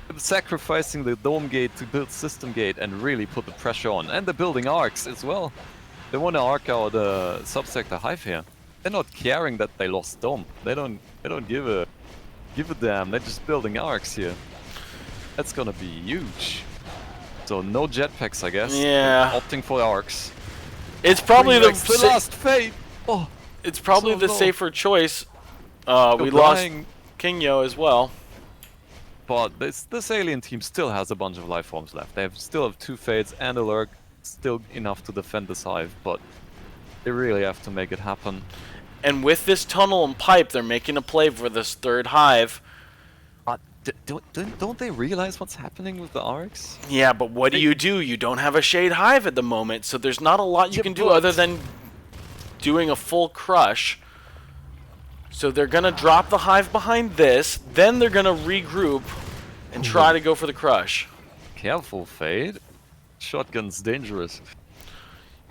They're sacrificing the dome gate to build system gate and really put the pressure on. And they're building arcs as well. They want to arc out the subsector hive here. They're not caring that they lost dome. They don't give a damn. They're just building arcs here. That's gonna be huge. So no jetpacks, I guess. Yeah. They're opting for arcs. It's probably the last fate. Oh. It's probably the safer choice. We lost Kingyo as well. But this alien team still has a bunch of life forms left. They still have 2 Fates and a Lurk. Still enough to defend this hive, but they really have to make it happen. And with this tunnel and pipe, they're making a play for this third hive. But don't they realize what's happening with the arcs? Yeah, but what do? You don't have a shade hive at the moment, so there's not a lot you can do other than doing a full crush. So they're going to drop the hive behind this, then they're going to regroup and try to go for the crush. Careful, Fade. Shotgun's dangerous.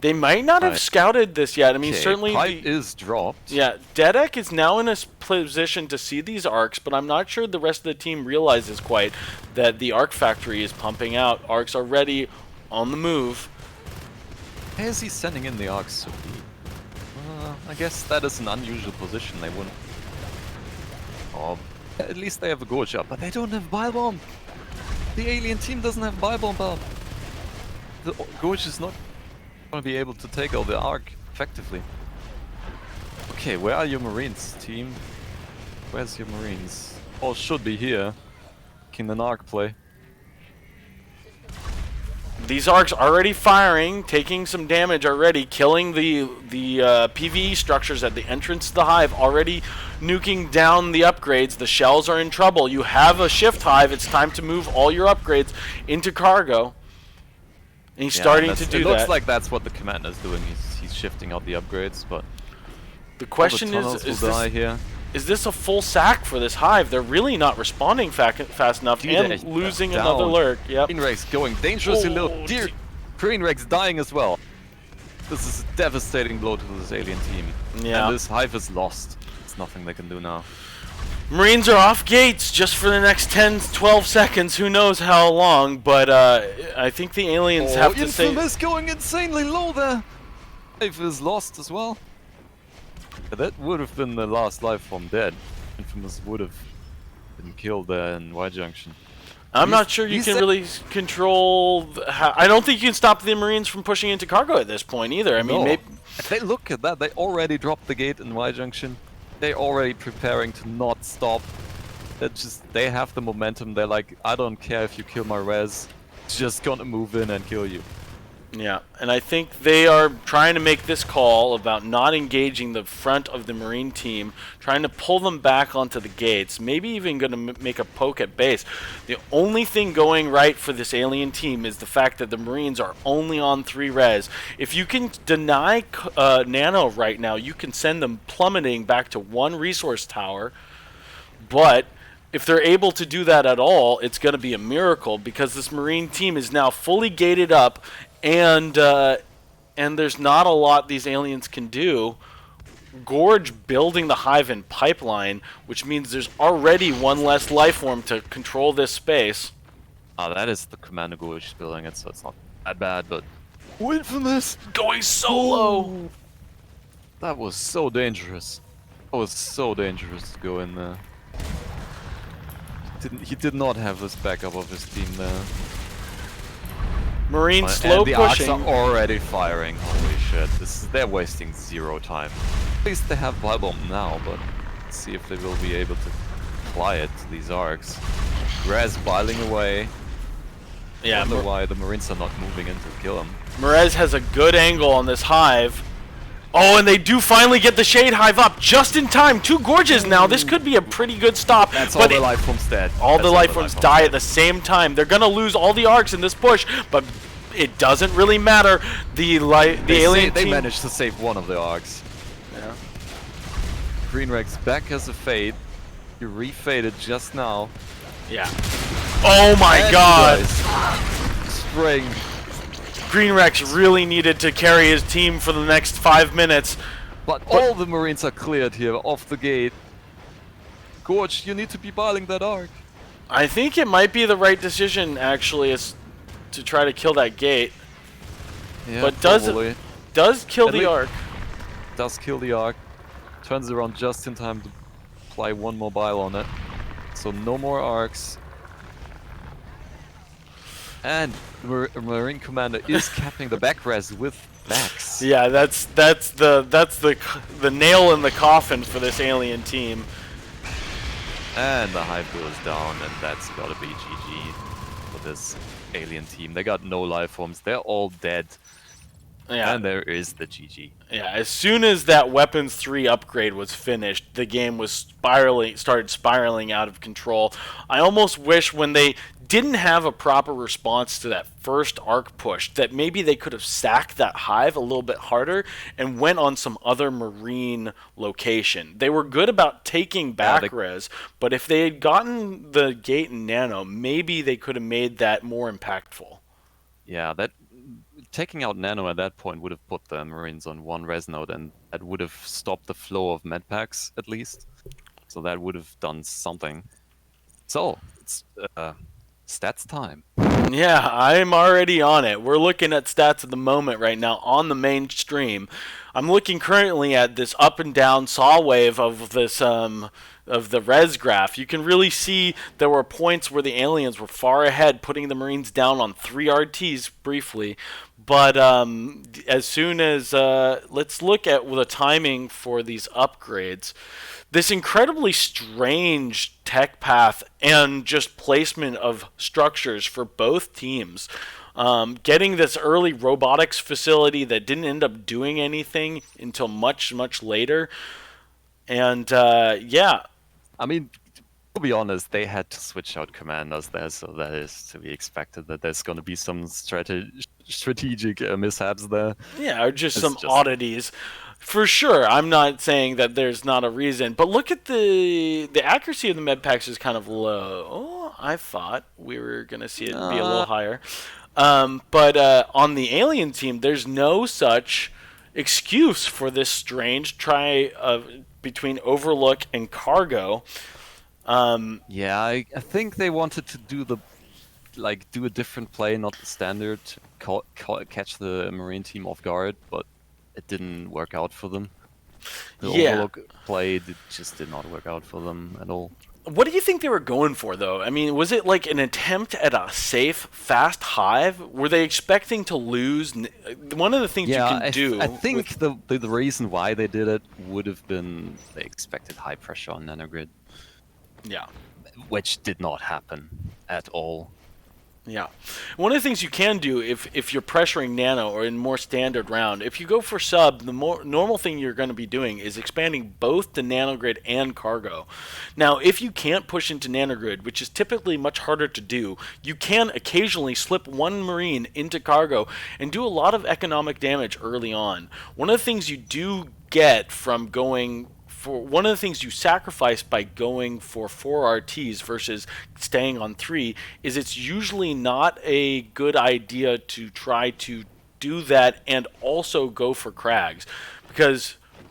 They might not have scouted this yet. I mean, Okay, certainly pipe is dropped. Yeah, Dedek is now in a position to see these arcs, but I'm not sure the rest of the team realizes quite that the arc factory is pumping out. Arcs are ready, on the move. Why is he sending in the arcs so deep? I guess that is an unusual position. They wouldn't. Oh, at least they have a gorge up, but they don't have bile bomb. The alien team doesn't have bile bomb up. The gorge is not going to be able to take out the arc effectively. Okay, where are your marines, team? Where's your marines? All should be here. Can an arc play? These arcs already firing, taking some damage already, killing the PvE structures at the entrance to the hive, already nuking down the upgrades. The shells are in trouble. You have a shift hive. It's time to move all your upgrades into cargo. And he's starting to do that. It looks like that's what the commander is doing. He's shifting out the upgrades, but the question is this a full sack for this hive? They're really not responding fast enough and losing another lurk. Yep. Green Rex going dangerously low. Dear Green Rex dying as well. This is a devastating blow to this alien team. Yeah. And this hive is lost. There's nothing they can do now. Marines are off gates just for the next 10-12 seconds. Who knows how long, but I think the aliens have to say... Infamous going insanely low there. Hive is lost as well. That would have been the last life form dead. Infamous would have been killed there in Y Junction. I'm not sure you can really control... I don't think you can stop the Marines from pushing into cargo at this point either. I mean, maybe... If they look at that, they already dropped the gate in Y Junction. They're already preparing to not stop. They have the momentum. They're like, I don't care if you kill my res. It's just gonna move in and kill you. Yeah, and I think they are trying to make this call about not engaging the front of the Marine team, trying to pull them back onto the gates, maybe even going to make a poke at base. The only thing going right for this alien team is the fact that the Marines are only on 3 res. If you can deny Nano right now, you can send them plummeting back to 1 resource tower, but if they're able to do that at all, it's going to be a miracle because this Marine team is now fully gated up. And there's not a lot these aliens can do. Gorge building the hive in pipeline, which means there's already 1 less life form to control this space. That is the Commander Gorge building it, so it's not that bad, but... Infamous! Going solo! That was so dangerous. That was so dangerous to go in there. He did not have this backup of his team there. Marine slow the pushing. arcs are already firing. Holy shit! They're wasting 0 time. At least they have bile bomb now, but let's see if they will be able to apply it to these arcs. Res biling away. Yeah. I wonder why the Marines are not moving in to kill him. Merez has a good angle on this hive. Oh, and they do finally get the Shade Hive up just in time. 2 Gorges now. This could be a pretty good stop. That's all the life forms dead. All the life forms die at the same time. They're going to lose all the arcs in this push, but it doesn't really matter. The alien they team... managed to save 1 of the arcs. Yeah. Green Rex back as a fade. You refaded just now. Yeah. Oh my god! Spring. Green Rex really needed to carry his team for the next 5 minutes. But all the Marines are cleared here, off the gate. Gorge, you need to be biling that arc. I think it might be the right decision, actually, is to try to kill that gate. Yeah, but probably. does kill the arc. Does kill the arc. Turns around just in time to apply 1 more bile on it. So no more arcs. And the Marine Commander is capping the back res with backs. Yeah, that's the nail in the coffin for this alien team. And the hive goes down, and that's gotta be GG for this alien team. They got no life forms. They're all dead. Yeah. And there is the GG. Yeah, as soon as that Weapons 3 upgrade was finished, the game was started spiraling out of control. I almost wish when they didn't have a proper response to that first arc push that maybe they could have sacked that hive a little bit harder and went on some other marine location. They were good about taking back res, but if they had gotten the gate and nano, maybe they could have made that more impactful. Yeah, that taking out Nano at that point would have put the Marines on one res node, and that would have stopped the flow of medpacks at least. So that would have done something. So it's stats time. Yeah, I'm already on it. We're looking at stats at the moment right now on the main stream. I'm looking currently at this up and down saw wave of this of the res graph. You can really see there were points where the aliens were far ahead, putting the Marines down on 3 RTs briefly. But as soon as let's look at the timing for these upgrades. This incredibly strange tech path and just placement of structures for both teams. Getting this early robotics facility that didn't end up doing anything until much, much later. And, yeah. I mean, to be honest, they had to switch out commanders there, so that is to be expected that there's going to be some strategic mishaps there. Yeah, or just some oddities. For sure, I'm not saying that there's not a reason, but look at the accuracy of the med packs is kind of low. Oh, I thought we were going to see it be a little higher. But on the alien team, there's no such excuse for this strange try between Overlook and Cargo. Yeah, I think they wanted to do do a different play, not the standard, catch the Marine team off guard, but it didn't work out for them. The Overlook play just did not work out for them at all. What do you think they were going for, though? I mean, was it like an attempt at a safe, fast hive? Were they expecting to lose? One of the things you can do... I think the reason why they did it would have been they expected high pressure on Nanogrid. Yeah. Which did not happen at all. Yeah. One of the things you can do if you're pressuring Nano or in more standard round, if you go for sub, the more normal thing you're going to be doing is expanding both the Nanogrid and Cargo. Now, if you can't push into Nanogrid, which is typically much harder to do, you can occasionally slip one Marine into Cargo and do a lot of economic damage early on. One of the things you do get from going one of the things you sacrifice by going for 4 RTs versus staying on 3 is it's usually not a good idea to try to do that and also go for Crags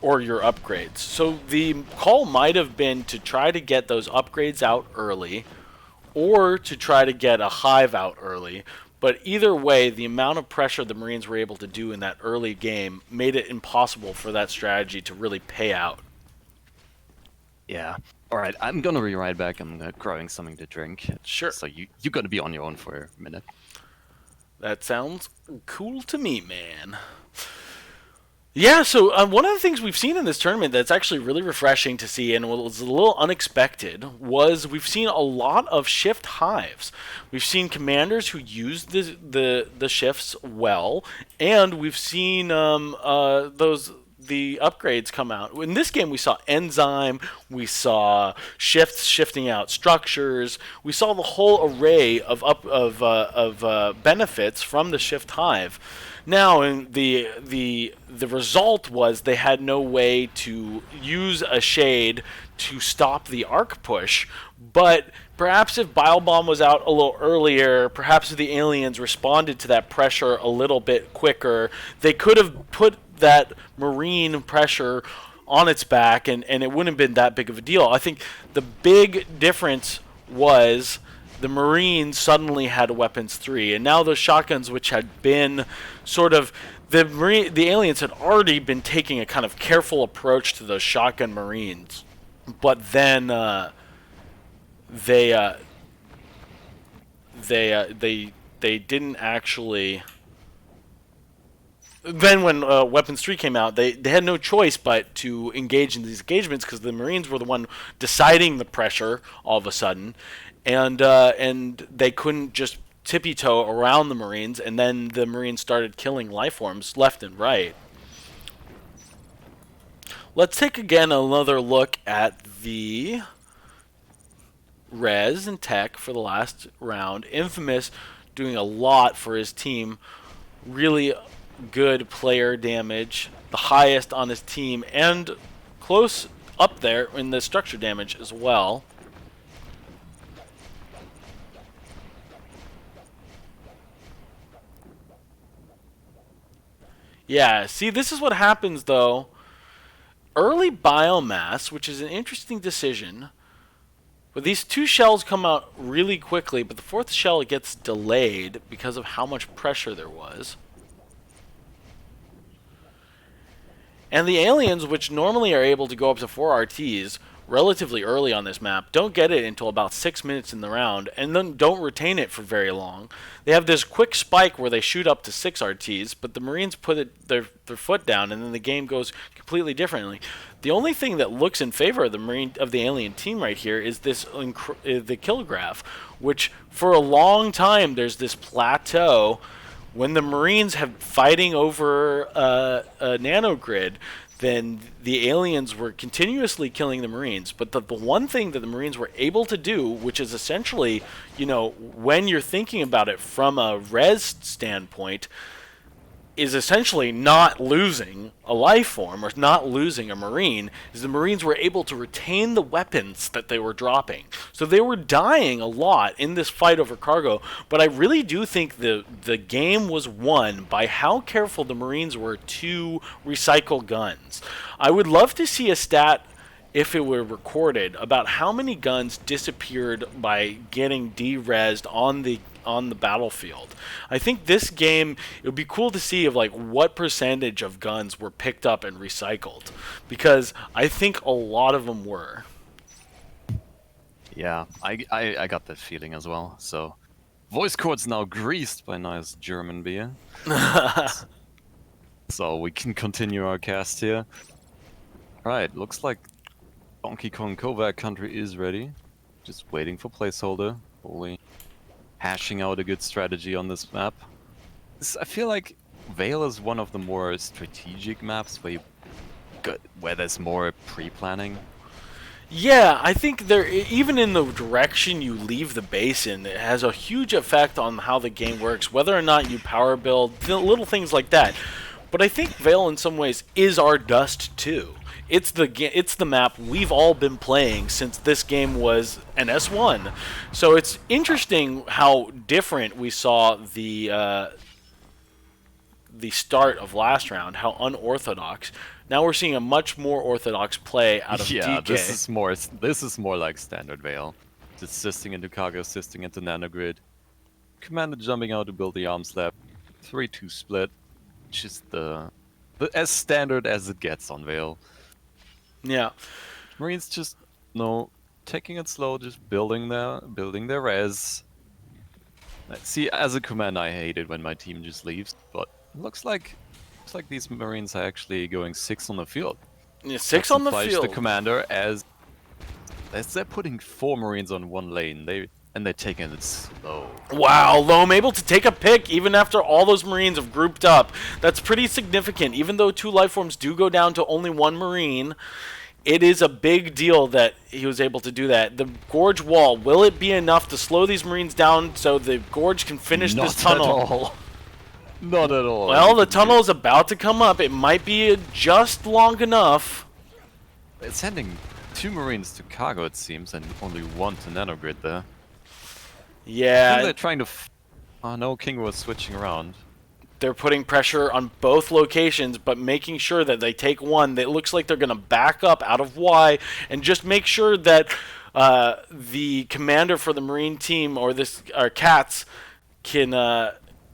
or your upgrades. So the call might have been to try to get those upgrades out early or to try to get a hive out early. But either way, the amount of pressure the Marines were able to do in that early game made it impossible for that strategy to really pay out. Yeah. All right, I'm gonna be right back. I'm grabbing something to drink. Sure. So you're gonna be on your own for a minute. That sounds cool to me, man. Yeah, so one of the things we've seen in this tournament that's actually really refreshing to see and was a little unexpected was we've seen a lot of shift hives. We've seen commanders who use the shifts well, and we've seen the upgrades come out. In this game, we saw Enzyme, we saw shifts shifting out structures, we saw the whole array of benefits from the shift hive. Now, the result was they had no way to use a shade to stop the arc push, but perhaps if Bile Bomb was out a little earlier, perhaps if the aliens responded to that pressure a little bit quicker, they could have put that Marine pressure on its back, and it wouldn't have been that big of a deal. I think the big difference was the Marines suddenly had Weapons 3, and now those shotguns, which had been sort of the aliens had already been taking a kind of careful approach to those shotgun Marines, but then they didn't actually. Then when Weapons 3 came out, they had no choice but to engage in these engagements because the Marines were the one deciding the pressure all of a sudden, and they couldn't just tippy-toe around the Marines, and then the Marines started killing life forms left and right. Let's take again another look at the res and tech for the last round. Infamous doing a lot for his team. Really good player damage, the highest on his team, and close up there in the structure damage as well. Yeah, see, this is what happens, though. Early biomass, which is an interesting decision. But these two shells come out really quickly, but the fourth shell gets delayed because of how much pressure there was. And the aliens, which normally are able to go up to 4 RTs relatively early on this map, don't get it until about 6 minutes in the round, and then don't retain it for very long. They have this quick spike where they shoot up to 6 RTs, but the Marines put their foot down, and then the game goes completely differently. The only thing that looks in favor of the alien team right here is this the kill graph, which for a long time there's this plateau. When the Marines have fighting over a nanogrid, then the aliens were continuously killing the Marines. But the one thing that the Marines were able to do, which is essentially, you know, when you're thinking about it from a res standpoint, is essentially not losing a life form or not losing a Marine, is the Marines were able to retain the weapons that they were dropping. So they were dying a lot in this fight over cargo, but I really do think the game was won by how careful the Marines were to recycle guns. I would love to see a stat, if it were recorded, about how many guns disappeared by getting de-resed on the battlefield. I think this game, it would be cool to see of like what percentage of guns were picked up and recycled, because I think a lot of them were. Yeah, I got that feeling as well. So, voice cords now greased by nice German beer. So we can continue our cast here. Right, looks like Donkey Kong Ko-VAC'd country is ready. Just waiting for placeholder. Holy. Hashing out a good strategy on this map. I feel like Vale is one of the more strategic maps where there's more pre-planning. Yeah, I think there, even in the direction you leave the base in, it has a huge effect on how the game works, whether or not you power build, little things like that. But I think Vale in some ways is our Dust too. It's the map we've all been playing since this game was NS1. So it's interesting how different we saw the start of last round, how unorthodox. Now we're seeing a much more orthodox play out of DK. Yeah, this is more like standard Vale. Just assisting into cargo, assisting into nanogrid. Commander jumping out to build the arm slab. 3-2 split. Just as standard as it gets on Vale. Yeah. Marines just taking it slow, just building their res. See, as a commander, I hate it when my team just leaves, but it looks like these Marines are actually going 6 on the field. Yeah, 6 on the field. The commander as they're putting 4 Marines on one lane. They're taking it slow. Wow, Loam able to take a pick even after all those Marines have grouped up. That's pretty significant. Even though 2 life forms do go down to only 1 Marine, it is a big deal that he was able to do that. The Gorge Wall, will it be enough to slow these Marines down so the Gorge can finish this tunnel? Not at all. Not at all. Well, the tunnel is about to come up. It might be just long enough. It's sending 2 Marines to cargo, it seems, and only 1 to nanogrid there. Yeah. I think they're trying to... Oh no, King was switching around. They're putting pressure on both locations, but making sure that they take one. It looks like they're going to back up out of Y and just make sure that the commander for the Marine team or Cats can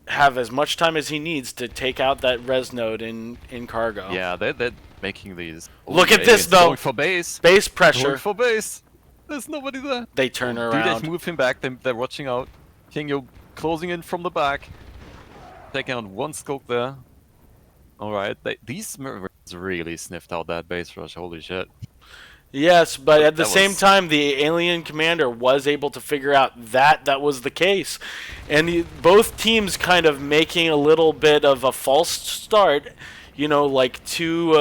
have as much time as he needs to take out that res node in cargo. Yeah, they're making these. Look at this though. Going for base. Base pressure. Going for base. There's nobody there. They turn around. They move him back. They're watching out. Kingo closing in from the back. Taking out 1 scope there. Alright, these Marines really sniffed out that base rush. Holy shit. Yes, but at the That same was- time, the alien commander was able to figure out that was the case. And both teams kind of making a little bit of a false start, you know, like two,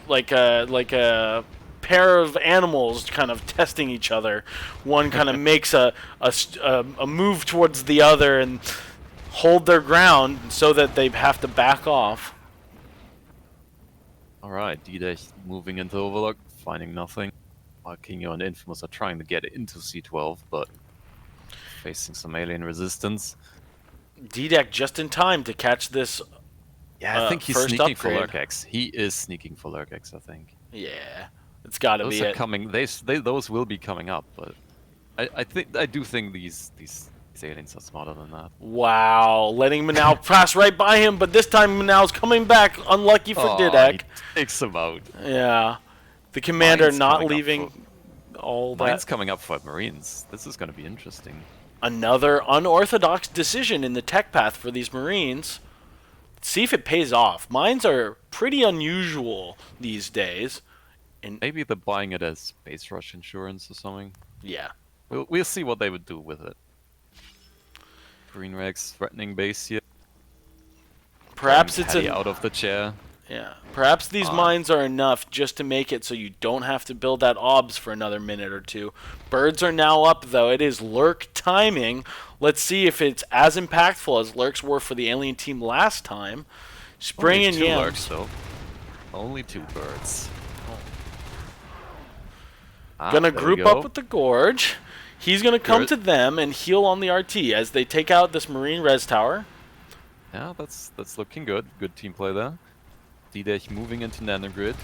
like a pair of animals kind of testing each other. One kind of makes a move towards the other and hold their ground so that they have to back off. Alright, D-Dash moving into Overlook, finding nothing. While Kingo and Infamous are trying to get into C12, but facing some alien resistance. D-Deck just in time to catch this. Yeah, I think he's first sneaking for upgrade. Lurkex. He is sneaking for Lurkex, I think. Yeah, it's got to Those be are it. coming. Those will be coming up, but I do think these aliens are smarter than that. Wow, letting Manao pass right by him, but this time Manao's coming back. Unlucky for Oh, Didac. he takes him out. Yeah, the commander Mine's not coming up leaving all Mine's that. coming up for Marines. This is going to be interesting. Another unorthodox decision in the tech path for these Marines. See if it pays off. Mines are pretty unusual these days. Maybe they're buying it as base rush insurance or something. Yeah. We'll see what they would do with it. Green Rex threatening base here. Perhaps it's Paddy a out of the chair. yeah. Perhaps these mines are enough just to make it so you don't have to build that obs for another minute or two. Birds are now up though. It is Lurk timing. Let's see if it's as impactful as Lurks were for the alien team last time. Spring Only and two yams. Lurks, though. Only 2 birds. Gonna There we group go. up with the Gorge. He's gonna come Good. to them and heal on the RT as they take out this Marine res tower. Yeah, that's looking good. Good team play there. D-Dash moving into nanogrid.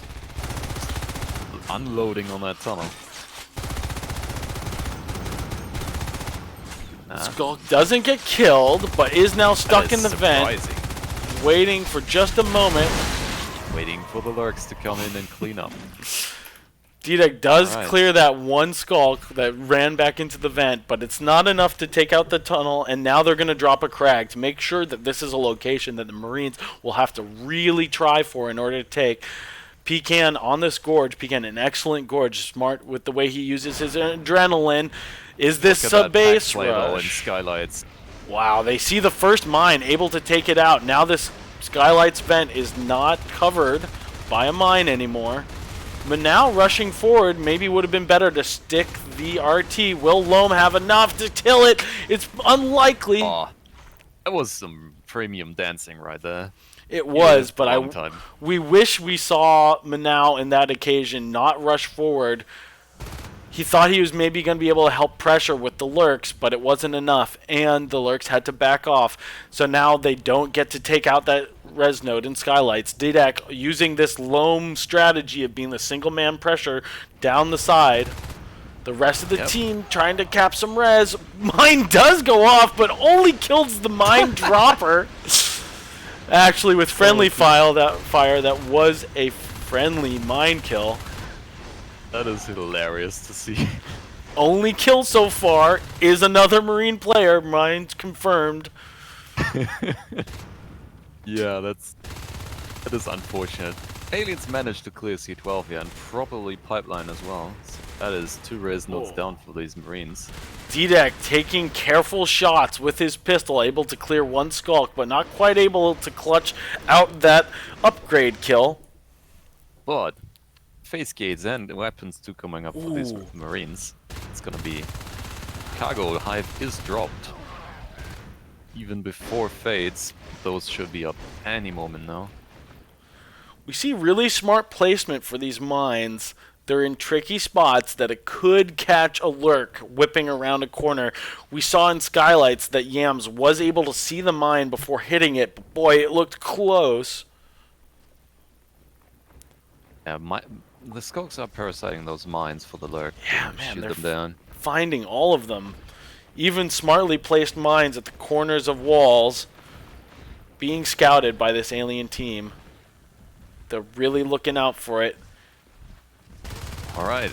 Unloading on that tunnel. Skull doesn't get killed, but is now stuck That in is the vent, surprising. waiting for just a moment. Waiting for the Lurks to come in and clean up. D-Deck does Alright. clear that one skulk that ran back into the vent, but it's not enough to take out the tunnel, and now they're going to drop a crag to make sure that this is a location that the Marines will have to really try for in order to take. Pecan on this gorge. Pecan, an excellent gorge, smart with the way he uses his adrenaline. Is this Look a at that base pack play, though, in rush? Skylights. Wow, they see the first mine, able to take it out. Now this Skylights vent is not covered by a mine anymore. But now rushing forward maybe would have been better to stick the RT. Will Loam have enough to kill it? It's unlikely. Aw, that was some premium dancing right there. It was, but Long time. we wish we saw Manao in that occasion not rush forward. He thought he was maybe going to be able to help pressure with the Lurks, but it wasn't enough, and the Lurks had to back off. So now they don't get to take out that res node in Skylights. Didac using this Loam strategy of being the single-man pressure down the side. The rest of the team trying to cap some res. Mine does go off, but only kills the mine dropper. Actually, with friendly fire, that was a friendly mine kill. That is hilarious to see. Only kill so far is another Marine player. Mine's confirmed. Yeah, that is unfortunate. Aliens managed to clear C12 here and probably pipeline as well. So that is 2 res nodes down for these Marines. D-Deck taking careful shots with his pistol, able to clear one skulk, but not quite able to clutch out that upgrade kill. But face gates and weapons too coming up for these Ooh. Marines. It's gonna be cargo hive is dropped. Even before fades, those should be up any moment now. We see really smart placement for these mines. They're in tricky spots that it could catch a Lurk whipping around a corner. We saw in Skylights that Yams was able to see the mine before hitting it, but boy, it looked close. Yeah, the skulks are parasiting those mines for the Lurk. Yeah, to man, shoot they're them down. Finding all of them. Even smartly placed mines at the corners of walls being scouted by this alien team. They're really looking out for it. Alright,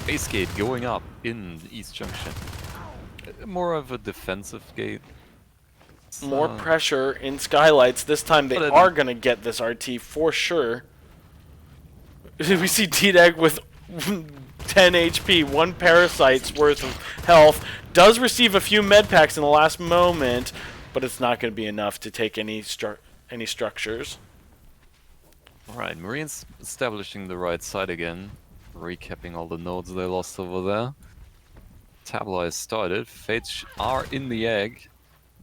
base gate going up in East Junction. More of a defensive gate. It's, More pressure in Skylights. This time they But it- are going to get this RT for sure. We see D-Deck with 10 HP, 1 parasite's worth of health. Does receive a few med packs in the last moment, but it's not going to be enough to take any structures. Alright, Marines establishing the right side again. Recapping all the nodes they lost over there. Tableau has started. Fates are in the egg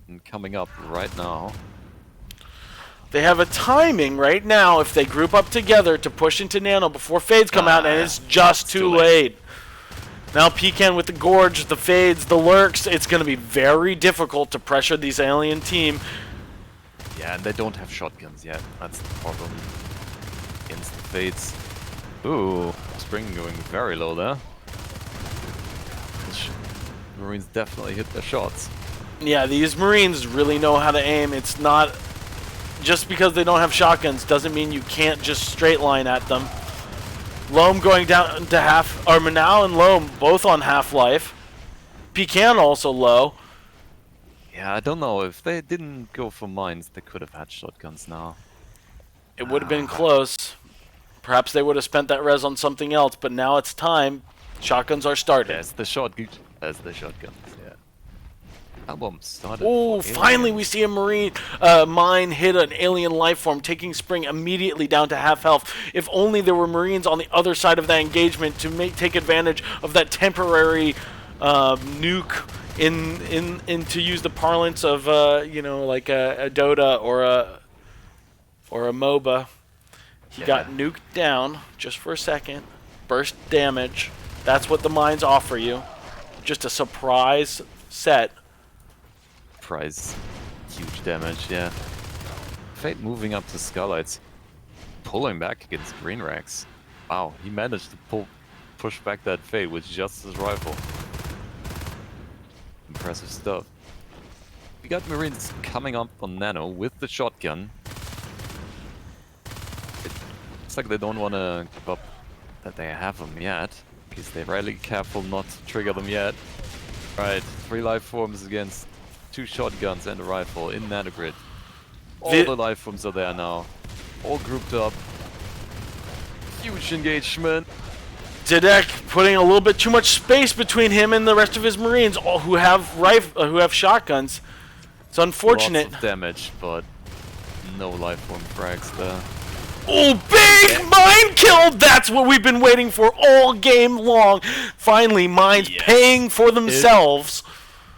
and coming up right now. They have a timing right now if they group up together to push into Nano before Fades come out, and it's just too late. Now Pecan with the Gorge, the Fades, the Lurks. It's going to be very difficult to pressure these alien team. Yeah, and they don't have shotguns yet. That's the problem. Against the Fates. Ooh, Spring going very low there. Marines definitely hit their shots. Yeah, these Marines really know how to aim. It's not just because they don't have shotguns doesn't mean you can't just straight line at them. Loam going down to half, or Manal and Loam both on half-life. Pecan also low. Yeah, I don't know. If they didn't go for mines, they could have had shotguns now. It would have been close. Perhaps they would have spent that res on something else, but now it's time. Shotguns are started. There's the shotguns, yeah. Album started. Oh, finally we see a Marine mine hit an alien life form, taking Spring immediately down to half health. If only there were Marines on the other side of that engagement to take advantage of that temporary nuke in to use the parlance of you know, like a Dota or a MOBA. He got nuked down just for a second. Burst damage. That's what the mines offer you. Just a surprise set. Price. Huge damage, yeah. Fate moving up to Skylights. Pulling back against Green Rex. Wow, he managed to push back that Fate with just his rifle. Impressive stuff. We got Marines coming up on Nano with the shotgun. It's like they don't want to give up that they have them yet, because they're really careful not to trigger them yet. Right, 3 life forms against 2 shotguns and a rifle in nanogrid. All the life forms are there now. All grouped up. Huge engagement. D-Deck putting a little bit too much space between him and the rest of his Marines, all who have shotguns. It's unfortunate. Lots of damage, but no life form frags there. Oh, big mine kill! That's what we've been waiting for all game long. Finally, mines paying for themselves.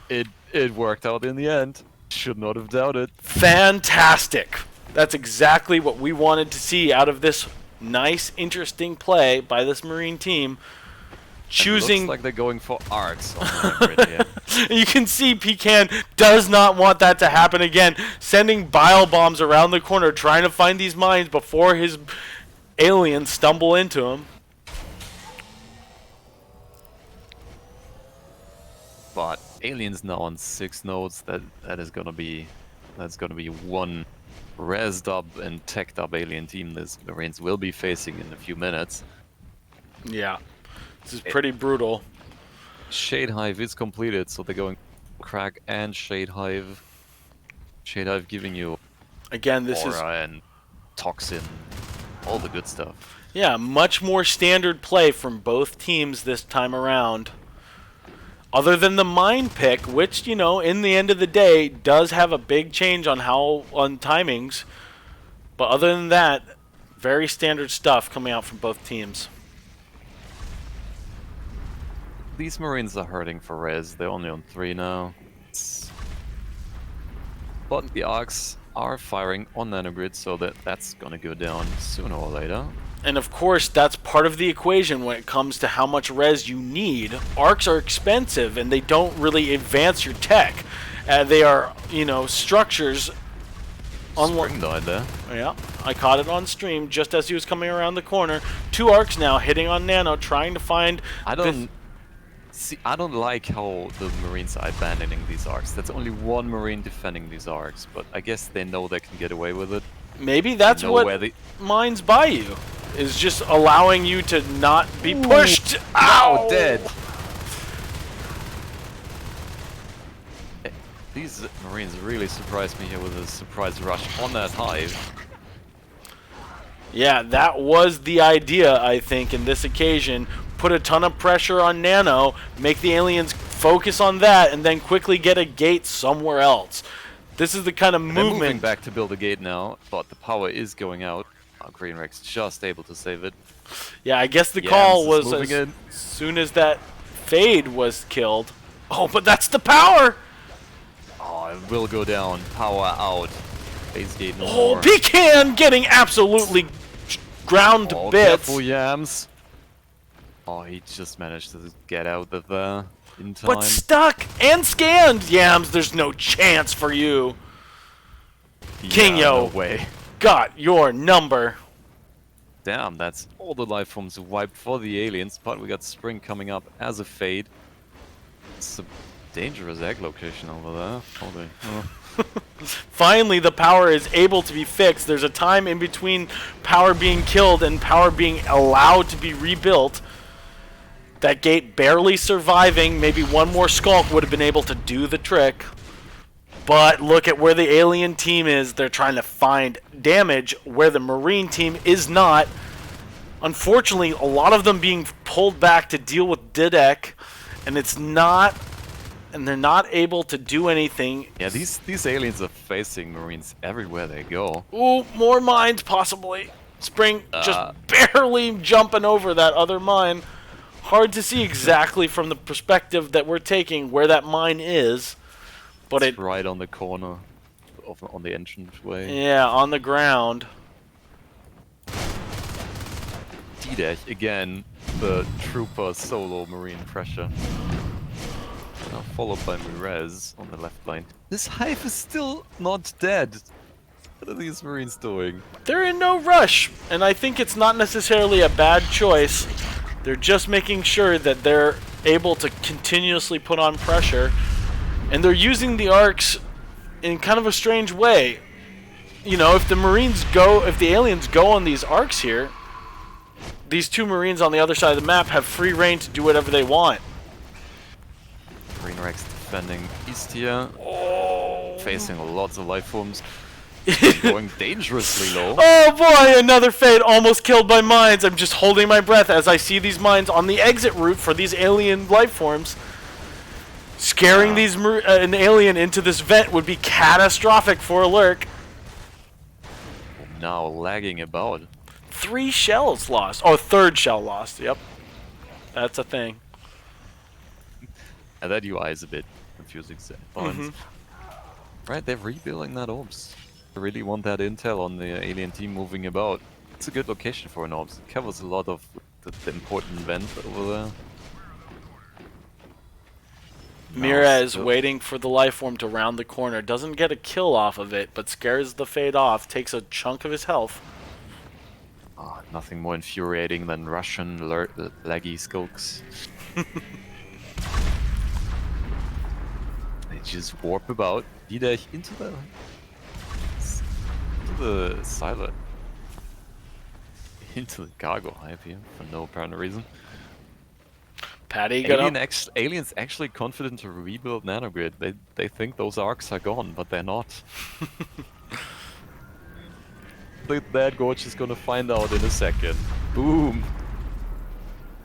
It worked out in the end. Should not have doubted. Fantastic. That's exactly what we wanted to see out of this nice, interesting play by this Marine team. Choosing. Looks like they're going for arcs on the grid here. You can see Pecan does not want that to happen again. Sending bile bombs around the corner, trying to find these mines before his aliens stumble into him. But aliens now on 6 nodes. That's gonna be one rezzed up and teched up alien team this Marines will be facing in a few minutes. Yeah, this is pretty brutal. Shade Hive is completed, so they're going Crack and Shade Hive. Shade Hive giving you again, this aura is and toxin, all the good stuff. Yeah, much more standard play from both teams this time around. Other than the mine pick, which, you know, in the end of the day does have a big change on timings. But other than that, very standard stuff coming out from both teams. These Marines are hurting for res. They're only on 3 now. But the arcs are firing on nanogrid, so that's gonna go down sooner or later. And of course, that's part of the equation when it comes to how much res you need. Arcs are expensive, and they don't really advance your tech. They are, you know, structures. Spring died there. Yeah, I caught it on stream just as he was coming around the corner. 2 arcs now hitting on Nano, trying to find. I don't like how the Marines are abandoning these arcs. That's only 1 Marine defending these arcs, but I guess they know they can get away with it. Maybe that's what mines buy you, is just allowing you to not be pushed. Ow! Dead. These Marines really surprised me here with a surprise rush on that hive. Yeah, that was the idea, I think, in this occasion. Put a ton of pressure on Nano, make the aliens focus on that, and then quickly get a gate somewhere else. This is the kind of They're moving movement. back to build a gate now, but the power is going out. Oh, Green Rex just able to save it. Yeah, I guess the Yams call is was moving in. as soon as that Fade was killed. Oh, but that's the power! Oh, it will go down. Power out. Base gate no Oh, more. Pecan getting absolutely ground to Oh, bits. careful, Yams. Oh, he just managed to get out of there in time. But stuck and scanned. Yams, there's no chance for you. Yeah, King Yo. no way. Got your number. Damn, that's all the life forms wiped for the aliens, but we got Spring coming up as a Fade. It's a dangerous egg location over there. Holy. Oh. Finally, the power is able to be fixed. There's a time in between power being killed and power being allowed to be rebuilt. That gate barely surviving. Maybe one more Skulk would have been able to do the trick. But look at where the alien team is. They're trying to find damage where the Marine team is not. Unfortunately, a lot of them being pulled back to deal with Didek. And it's not... And they're not able to do anything. Yeah, these aliens are facing Marines everywhere they go. Ooh, more mines possibly. Spring just barely jumping over that other mine. Hard to see exactly from the perspective that we're taking where that mine is. But It's right on the corner, on the entranceway. Yeah, on the ground. D-Dash, again, the trooper solo Marine pressure. Now followed by Mirez on the left line. This hive is still not dead. What are these Marines doing? They're in no rush, and I think it's not necessarily a bad choice. They're just making sure that they're able to continuously put on pressure, and they're using the arcs in kind of a strange way. You know, if the aliens go on these arcs here, these two Marines on the other side of the map have free reign to do whatever they want. Green Rex defending east here. Facing lots of life forms. Going dangerously low. Oh boy, another Fade almost killed by mines. I'm just holding my breath as I see these mines on the exit route for these alien life forms. Scaring an alien into this vent would be catastrophic for a lurk. Now lagging about. 3 shells lost. Oh, 3rd shell lost. Yep. That's a thing. And that UI is a bit confusing. Right, they're rebuilding that orbs. I really want that intel on the alien team moving about. It's a good location for an orbs. It covers a lot of the important vent over there. Mira is waiting for the life form to round the corner. Doesn't get a kill off of it, but scares the Fade off. Takes a chunk of his health. Nothing more infuriating than Russian laggy skulks. They just warp about, D-Dash into the silo. Into the cargo hive here, for no apparent reason. Patty got up. Aliens actually confident to rebuild Nanogrid. They think those arcs are gone, but they're not. That Gorge is gonna find out in a second. Boom!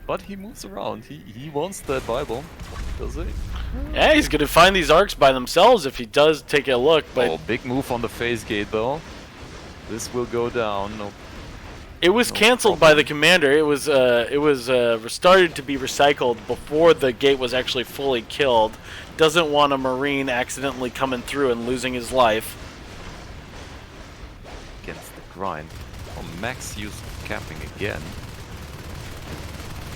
But he moves around. He wants that Bible, does he? Yeah, he's gonna find these arcs by themselves if he does take a look. But oh, big move on the phase gate though. This will go down. No. It was cancelled by the commander. It was started to be recycled before the gate was actually fully killed. Doesn't want a Marine accidentally coming through and losing his life. Against the grind. Oh, max use of capping again.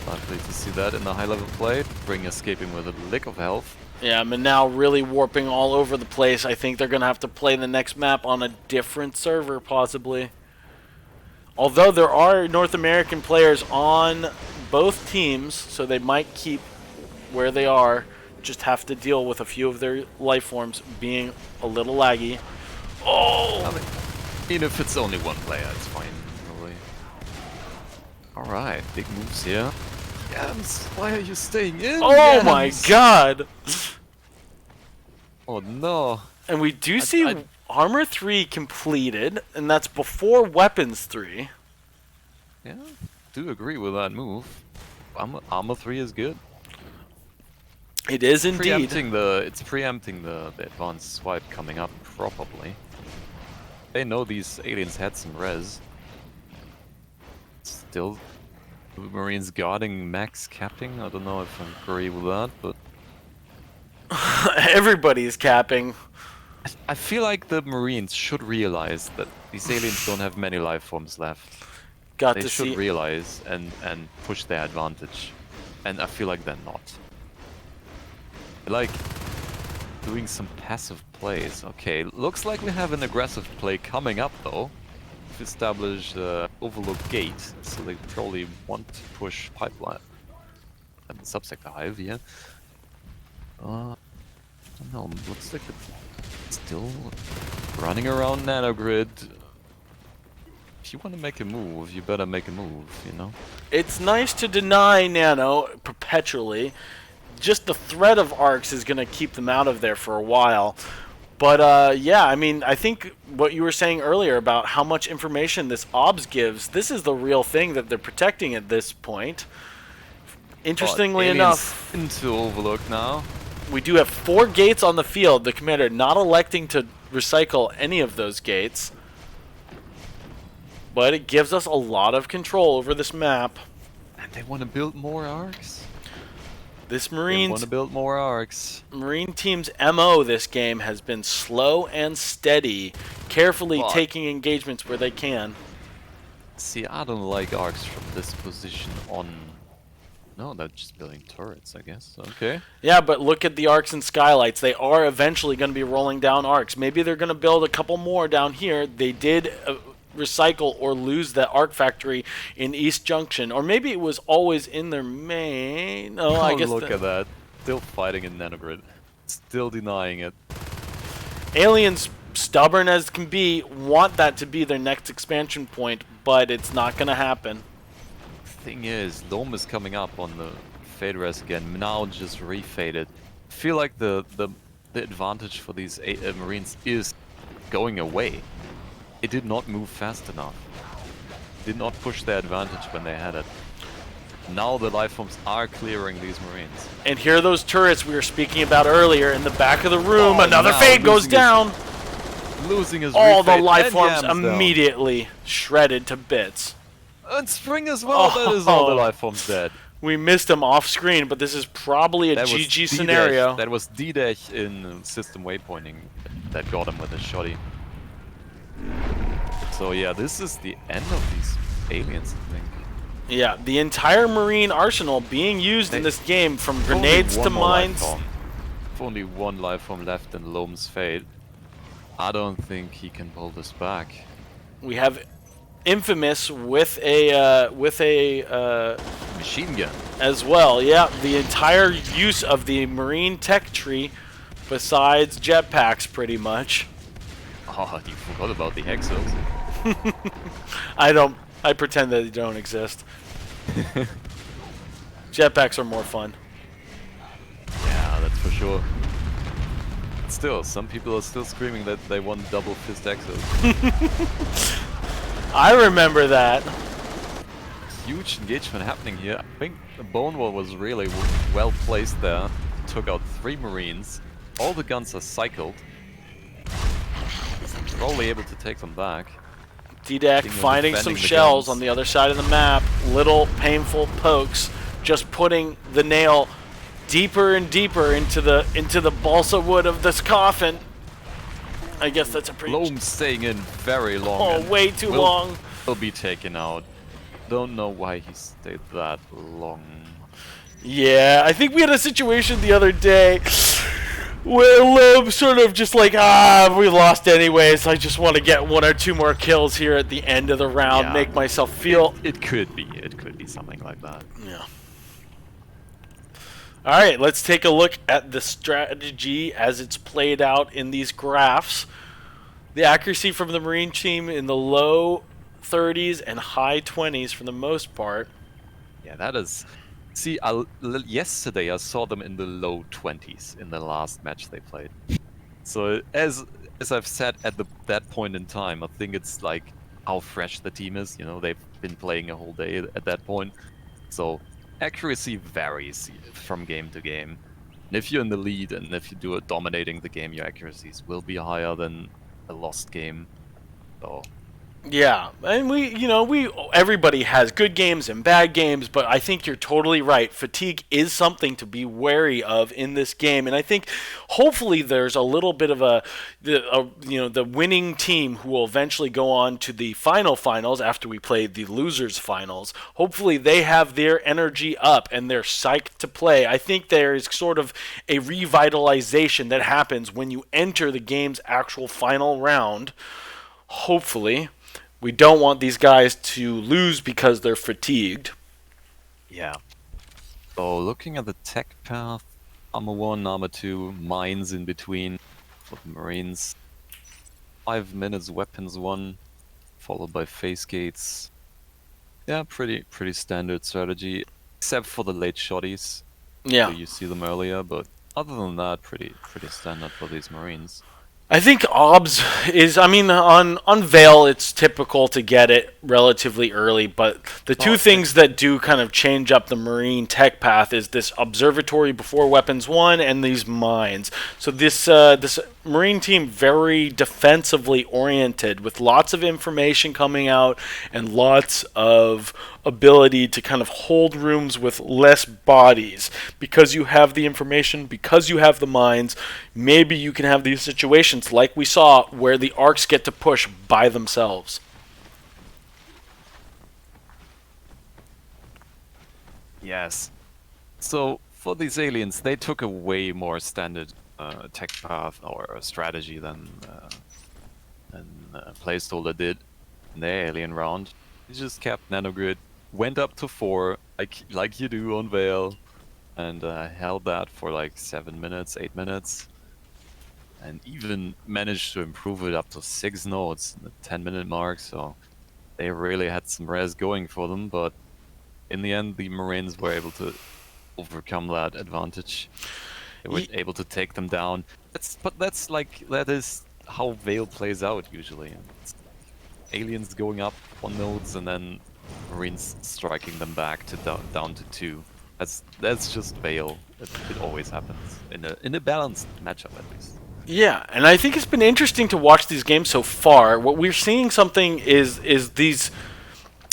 Likely to see that in the high level play. Bring escaping with a lick of health. Yeah, but now really warping all over the place. I think they're gonna have to play the next map on a different server, possibly. Although there are North American players on both teams, so they might keep where they are. Just have to deal with a few of their life forms being a little laggy. Oh! I mean, if it's only one player, it's fine, really. Alright, big moves here. Yams, why are you staying in? Oh Yams? my god! Oh no. And we do see Armor 3 completed, and that's before Weapons 3. Yeah, do agree with that move. Armor 3 is good. It is indeed. It's preempting the advanced swipe coming up, probably. They know these aliens had some res. Still, the Marines guarding max capping. I don't know if I agree with that, but Everybody's capping. I feel like the Marines should realize that these aliens don't have many life forms left. Got They to should see. realize and push their advantage. And I feel like they're not. They're like doing some passive plays. Okay, looks like we have an aggressive play coming up though. To establish Overlook Gate, so they probably want to push Pipeline. And Subsector Hive here. I don't know, looks like it's still running around Nanogrid. If you want to make a move, you better make a move, you know? It's nice to deny Nano perpetually. Just the threat of arcs is going to keep them out of there for a while. But yeah, I mean, I think what you were saying earlier about how much information this OBS gives, this is the real thing that they're protecting at this point. Interestingly enough, into Overlook now. we do have 4 gates on the field. The commander not electing to recycle any of those gates. But it gives us a lot of control over this map. And they want to build more arcs. This They Marine want to build more arcs. team's MO this game has been slow and steady, carefully But- taking engagements where they can. See, I don't like arcs from this position on... No, they're just building turrets, I guess. Okay. Yeah, but look at the arcs and skylights. They are eventually going to be rolling down arcs. Maybe they're going to build a couple more down here. They did recycle or lose that arc factory in East Junction. Or maybe it was always in their main... No, I guess look at that. Still fighting in Nanogrid. Still denying it. Aliens, stubborn as can be, want that to be their next expansion point, but it's not going to happen. Thing is, Dome is coming up on the fade res again. Now just refaded. I feel like the advantage for these Marines is going away. It did not move fast enough. Did not push their advantage when they had it. Now the life forms are clearing these Marines. And here are those turrets we were speaking about earlier in the back of the room. Oh, Another now fade goes losing his- down. Losing his All the refade life and forms yams down. immediately shredded to bits. And Spring as well, that is all the life forms dead. We missed him off screen, but this is probably a That was GG D-Dash. scenario. That was D-Dash in system waypointing that got him with a shoddy. So yeah, this is the end of these aliens, I think. Yeah, the entire Marine arsenal being used in this game, from Only grenades to one more life mines. form. If only one life form left in Loam's fate, I don't think he can pull this back. We have Infamous with a Machine gun. as well. Yeah, the entire use of the Marine tech tree, besides jetpacks, pretty much. Oh, you forgot about the Exos. I pretend that they don't exist. Jetpacks are more fun. Yeah, that's for sure. Still, some people are still screaming that they want double fist Exos. I remember that. Huge engagement happening here. I think the Bone Wall was really well placed there. Took out 3 Marines. All the guns are cycled. Probably able to take them back. D-Deck Thinking of finding some defending the shells guns. on the other side of the map. Little painful pokes, just putting the nail deeper and deeper into the balsa wood of this coffin. I guess that's a pretty... Loam staying in very long. Oh, and way too will- long. Will be taken out. Don't know why he stayed that long. Yeah, I think we had a situation the other day where Loeb sort of just like, we lost anyways. I just want to get 1 or 2 more kills here at the end of the round, Yeah. make myself feel... It could be. It could be something like that. Yeah. Alright, let's take a look at the strategy as it's played out in these graphs. The accuracy from the Marine team in the low 30s and high 20s for the most part. Yeah, that is... See, yesterday I saw them in the low 20s in the last match they played. So as I've said at that point in time, I think it's like how fresh the team is. You know, they've been playing a whole day at that point. So accuracy varies from game to game. And if you're in the lead and if you do it dominating the game, your accuracies will be higher than a lost game. So Yeah, and everybody has good games and bad games, but I think you're totally right. Fatigue is something to be wary of in this game, and I think hopefully there's a little bit of the winning team who will eventually go on to the finals after we play the losers finals. Hopefully they have their energy up and they're psyched to play. I think there is sort of a revitalization that happens when you enter the game's actual final round. Hopefully. We don't want these guys to lose because they're fatigued. yeah. So looking at the tech path, Armor 1, Armor 2, mines in between for the Marines. 5 minutes Weapons 1, followed by face gates. Yeah, pretty standard strategy, except for the late shotties. Yeah. So you see them earlier, but other than that, pretty standard for these Marines. I think OBS is, on Veil, it's typical to get it relatively early, but the two things that do kind of change up the Marine tech path is this Observatory before Weapons 1 and these mines. So this Marine team, very defensively oriented, with lots of information coming out and lots of ability to kind of hold rooms with less bodies. Because you have the information, because you have the mines, maybe you can have these situations like we saw where the arcs get to push by themselves. Yes. So for these aliens, they took a way more standard tech path or strategy than Placeholder did in their alien round. He just kept nanogrid, went up to 4 like you do on Veil, and held that for like 7 minutes, 8 minutes, and even managed to improve it up to 6 nodes in the 10-minute mark. So they really had some res going for them, but in the end, the Marines were able to overcome that advantage. They were able to take them down. That is how Veil plays out usually. It's aliens going up on nodes and then Marines striking them back to down to 2. That's just Veil. It always happens in a balanced matchup at least. Yeah, and I think it's been interesting to watch these games so far. What we're seeing something is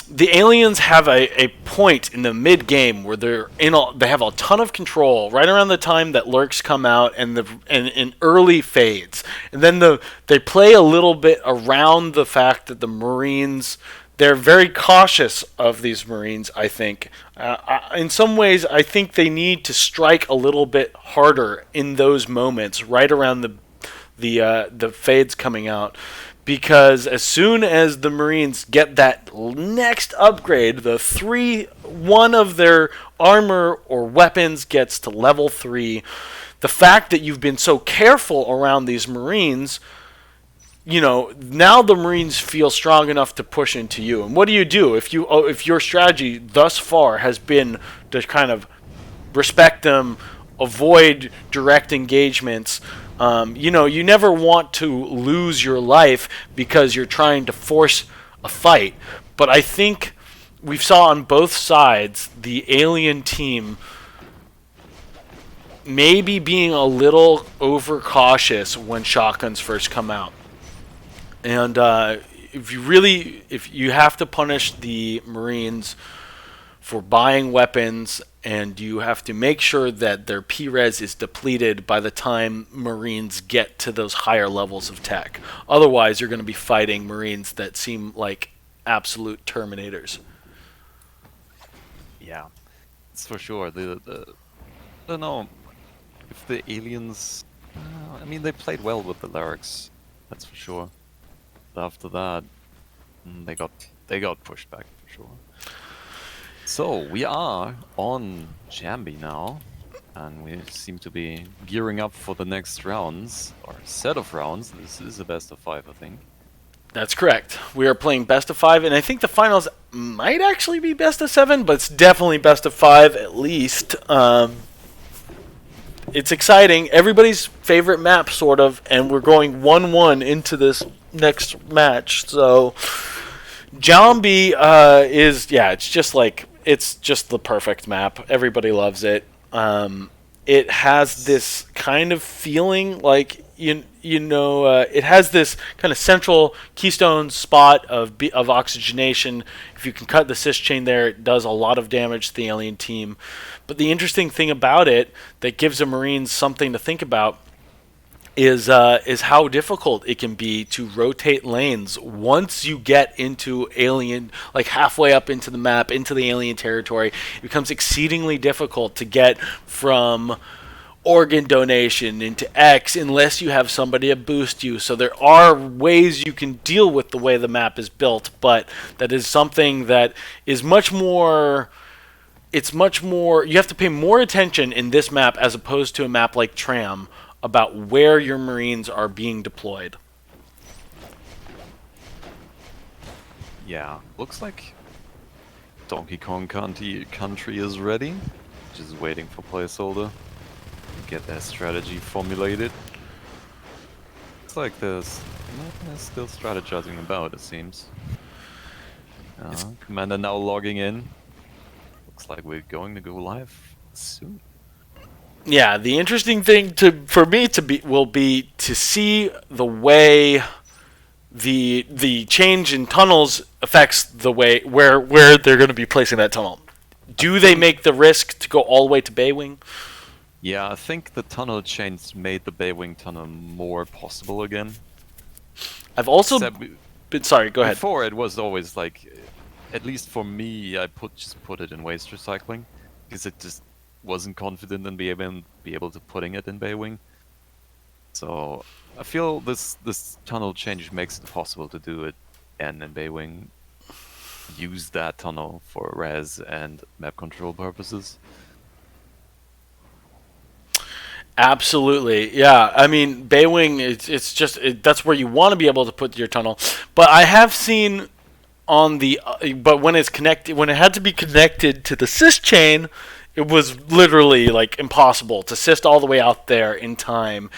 the aliens have a point in the mid game where they have a ton of control right around the time that lurks come out and in early fades, and then they play a little bit around the fact that the Marines, they're very cautious of these Marines. I think in some ways I think they need to strike a little bit harder in those moments right around the fades coming out. Because as soon as the Marines get that next upgrade, one of their armor or weapons gets to level 3, the fact that you've been so careful around these Marines, now the Marines feel strong enough to push into you. And what do you do if your strategy thus far has been to kind of respect them, avoid direct engagements? You never want to lose your life because you're trying to force a fight. But I think we saw on both sides the alien team maybe being a little overcautious when shotguns first come out. And if you have to punish the Marines for buying weapons, and you have to make sure that their P-res is depleted by the time Marines get to those higher levels of tech. Otherwise, you're going to be fighting Marines that seem like absolute Terminators. Yeah, it's for sure. I don't know if the aliens. They played well with the lyrics, that's for sure. But after that, they got pushed back for sure. So we are on Jambi now, and we seem to be gearing up for the next rounds, or set of rounds. This is a best of 5, I think. That's correct. We are playing best of 5, and I think the finals might actually be best of 7, but it's definitely best of 5 at least. It's exciting. Everybody's favorite map, sort of, and we're going 1-1 into this next match. So Jambi is, yeah, it's just the perfect map. Everybody loves it. It has this kind of feeling like it has this kind of central keystone spot of oxygenation. If you can cut the cis chain there, it does a lot of damage to the alien team. But the interesting thing about it that gives the Marines something to think about is how difficult it can be to rotate lanes once you get into alien, like halfway up into the map, into the alien territory. It becomes exceedingly difficult to get from organ donation into X unless you have somebody to boost you. So there are ways you can deal with the way the map is built, but that is something that is much more. It's much more. You have to pay more attention in this map as opposed to a map like Tram about where your Marines are being deployed. Yeah, looks like Donkey Kong country is ready. Just waiting for placeholder to get their strategy formulated. Looks like they're still strategizing about, it seems. Commander now logging in. Looks like we're going to go live soon. Yeah, the interesting thing for me will be to see the way the change in tunnels affects the way where they're going to be placing that tunnel. Do they make the risk to go all the way to Baywing? Yeah, I think the tunnel change made the Baywing tunnel more possible again. I've also been sorry. Go ahead. Before it was always like, at least for me, I just put it in waste recycling because it just wasn't confident in be able to putting it in Baywing. So I feel this tunnel change makes it possible to do it and in Baywing. Use that tunnel for res and map control purposes. Absolutely, yeah. I mean, Baywing, it's just that's where you want to be able to put your tunnel. But I have seen on the but when it had to be connected to the cis chain, it was literally like impossible to cyst all the way out there in time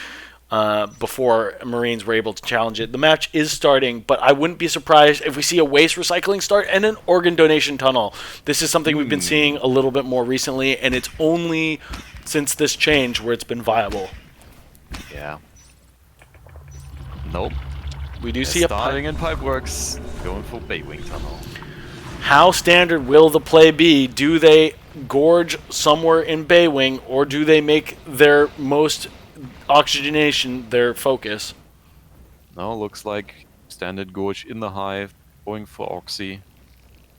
before Marines were able to challenge it. The match is starting, but I wouldn't be surprised if we see a waste recycling start and an organ donation tunnel. This is something we've been seeing a little bit more recently, and it's only since this change where it's been viable. Yeah. Nope. We do They're see a starting in Pipeworks, going for Baywing tunnel. How standard will the play be? Do they gorge somewhere in Baywing, or do they make their most oxygenation their focus? Now looks like standard gorge in the hive, going for Oxy.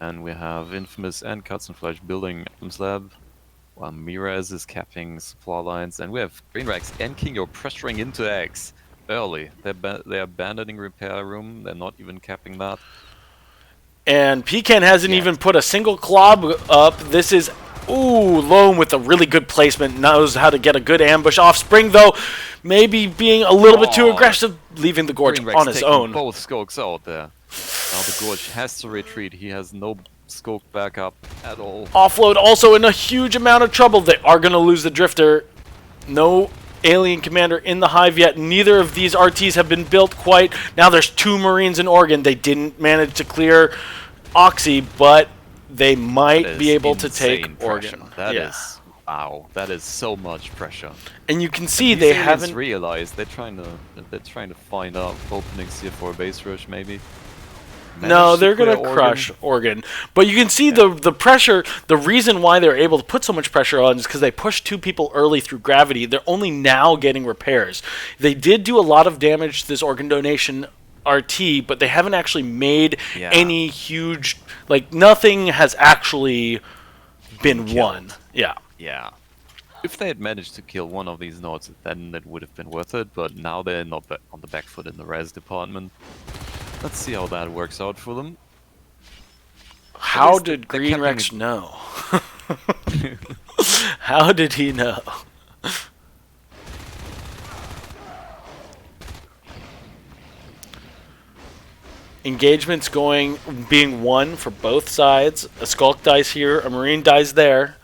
And we have Infamous and Cuts and Flesh building Atoms Lab, while Mirez is capping supply lines. And we have Greenrex and Kingo pressuring into X early. They're abandoning repair room, they're not even capping that. And Pecan hasn't even put a single clob up. This is, Loam with a really good placement, knows how to get a good ambush. Offspring, though, maybe being a little bit too aggressive, leaving the Gorge Greenrex on his own. Both Skulks out there. Now the Gorge has to retreat. He has no Skulk backup at all. Offload also in a huge amount of trouble. They are going to lose the Drifter. No alien commander in the hive yet. Neither of these RTs have been built quite. Now there's 2 Marines in Oregon. They didn't manage to clear Oxy, but they might be able to take Oregon. That is, wow, that is so much pressure. And you can see they haven't realized they're trying to find out openings here for a base rush maybe. No, they're going to crush Oregon. But you can see the pressure, the reason why they're able to put so much pressure on is because they pushed 2 people early through gravity. They're only now getting repairs. They did do a lot of damage to this organ donation RT, but they haven't actually made any huge, like, nothing has actually been won. Yeah. Yeah. If they had managed to kill one of these nodes, then it would have been worth it, but now they're not on the back foot in the res department. Let's see how that works out for them. How did Greenrex know? How did he know? Engagements being won for both sides. A Skulk dies here, a Marine dies there,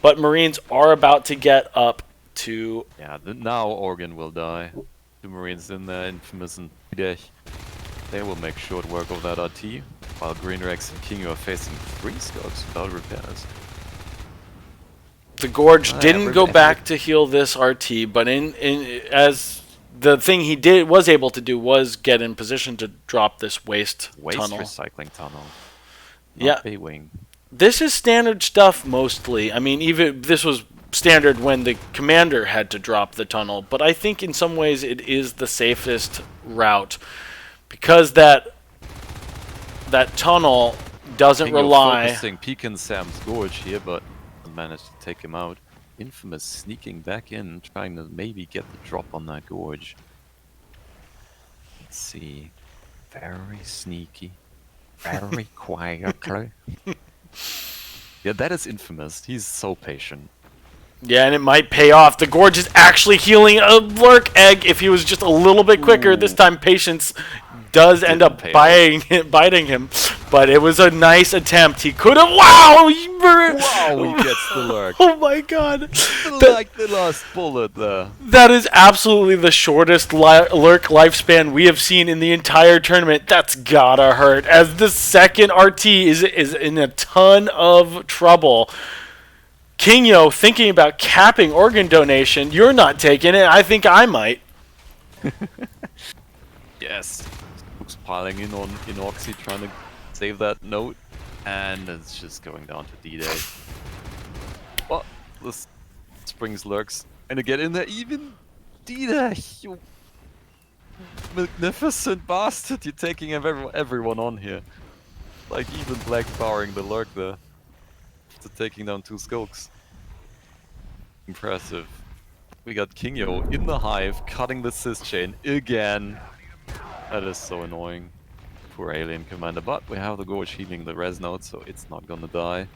but Marines are about to get up to... Yeah, now Oregon will die. 2 Marines in there, Infamous and Pidech. They will make short work of that RT. While Green Rex and Kingo are facing 3 scopes without repairs. The Gorge didn't go every- back to heal this RT, but as the thing he was able to do was get in position to drop this waste tunnel. Recycling tunnel. Yeah. Not Bay-Wing. This is standard stuff mostly. I mean, even this was standard when the commander had to drop the tunnel, but I think in some ways it is the safest route because that tunnel doesn't Kingo rely. focusing Pekin Sam's Gorge here, but managed to take him out. Infamous sneaking back in, trying to maybe get the drop on that Gorge. Let's see. Very sneaky. Very quietly. Yeah, that is Infamous. He's so patient. Yeah, and it might pay off. The Gorge is actually healing a Lurk Egg if he was just a little bit quicker. This time Patience does end up biting him, but it was a nice attempt. He could have. Wow! Wow, he gets the Lurk. Oh my god. Like the last bullet there. That is absolutely the shortest Lurk lifespan we have seen in the entire tournament. That's gotta hurt. As the second RT is in a ton of trouble. Kingo thinking about capping organ donation. You're not taking it. I think I might. Yes. Looks piling in on Inoxy, trying to save that note. And it's just going down to D-Day. Well, this Springs Lurks. And to get in there, even D-Day, you magnificent bastard. You're taking everyone on here. Like even black powering the Lurk there. After taking down 2 Skulks. Impressive. We got Kingo in the hive, cutting the cis chain again. That is so annoying. Poor alien commander, but we have the Gorge healing the res node, so it's not gonna die.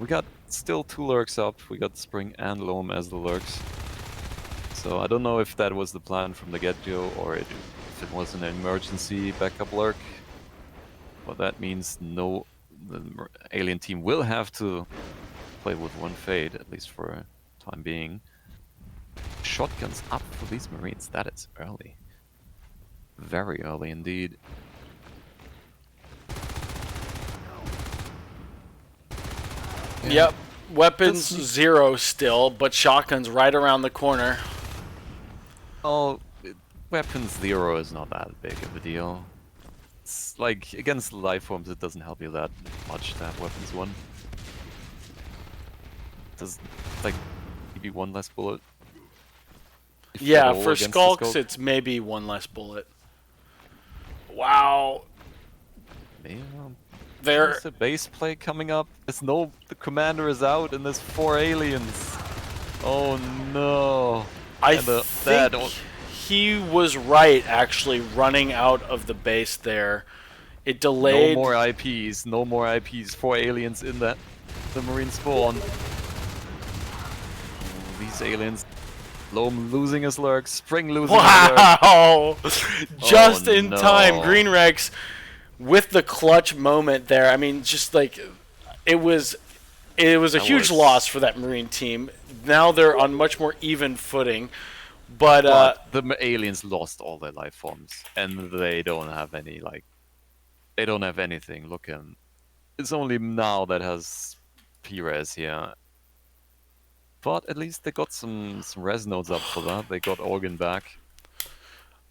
We got still 2 Lurks up. We got Spring and Loam as the Lurks. So I don't know if that was the plan from the get-go, or if it was an emergency backup Lurk. But that means the alien team will have to play with 1 Fade, at least for a time being. Shotguns up for these Marines, that is early. Very early indeed. Yep. Weapons 0 still, but shotguns right around the corner. Oh, weapons 0 is not that big of a deal. It's like, against the life forms, it doesn't help you that much to have weapons 1. Does, like, maybe 1 less bullet. Yeah, for Skulks, it's maybe 1 less bullet. Wow. Yeah. There's a base play coming up. The commander is out, and there's 4 aliens. Oh no. I think he was right, actually, running out of the base there. It delayed. No more IPs. No more IPs. 4 aliens in the Marine spawn. These aliens. Loam losing his Lurk. Spring losing his Lurk. Wow! Just in no. time. Green Rex with the clutch moment there. I mean, just like it was a huge loss for that Marine team. Now they're on much more even footing. But the aliens lost all their life forms, and they don't have any, like, they don't have anything. Look, it's only now that has P-res here. But at least they got some res nodes up for that. They got organ back.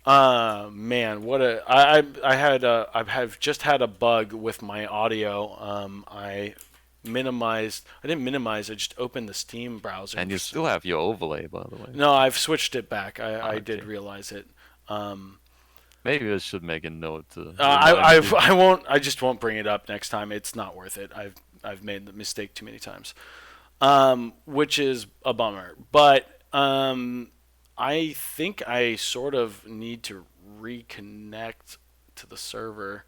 Man, what a I've just had a bug with my audio. I didn't minimize, I just opened the Steam browser. And you still have your overlay, by the way. No, I've switched it back. I Okay. did realize it. Maybe I should make a note to I won't. I just won't bring it up next time. It's not worth it. I've made the mistake too many times, which is a bummer. But I think I sort of need to reconnect to the server.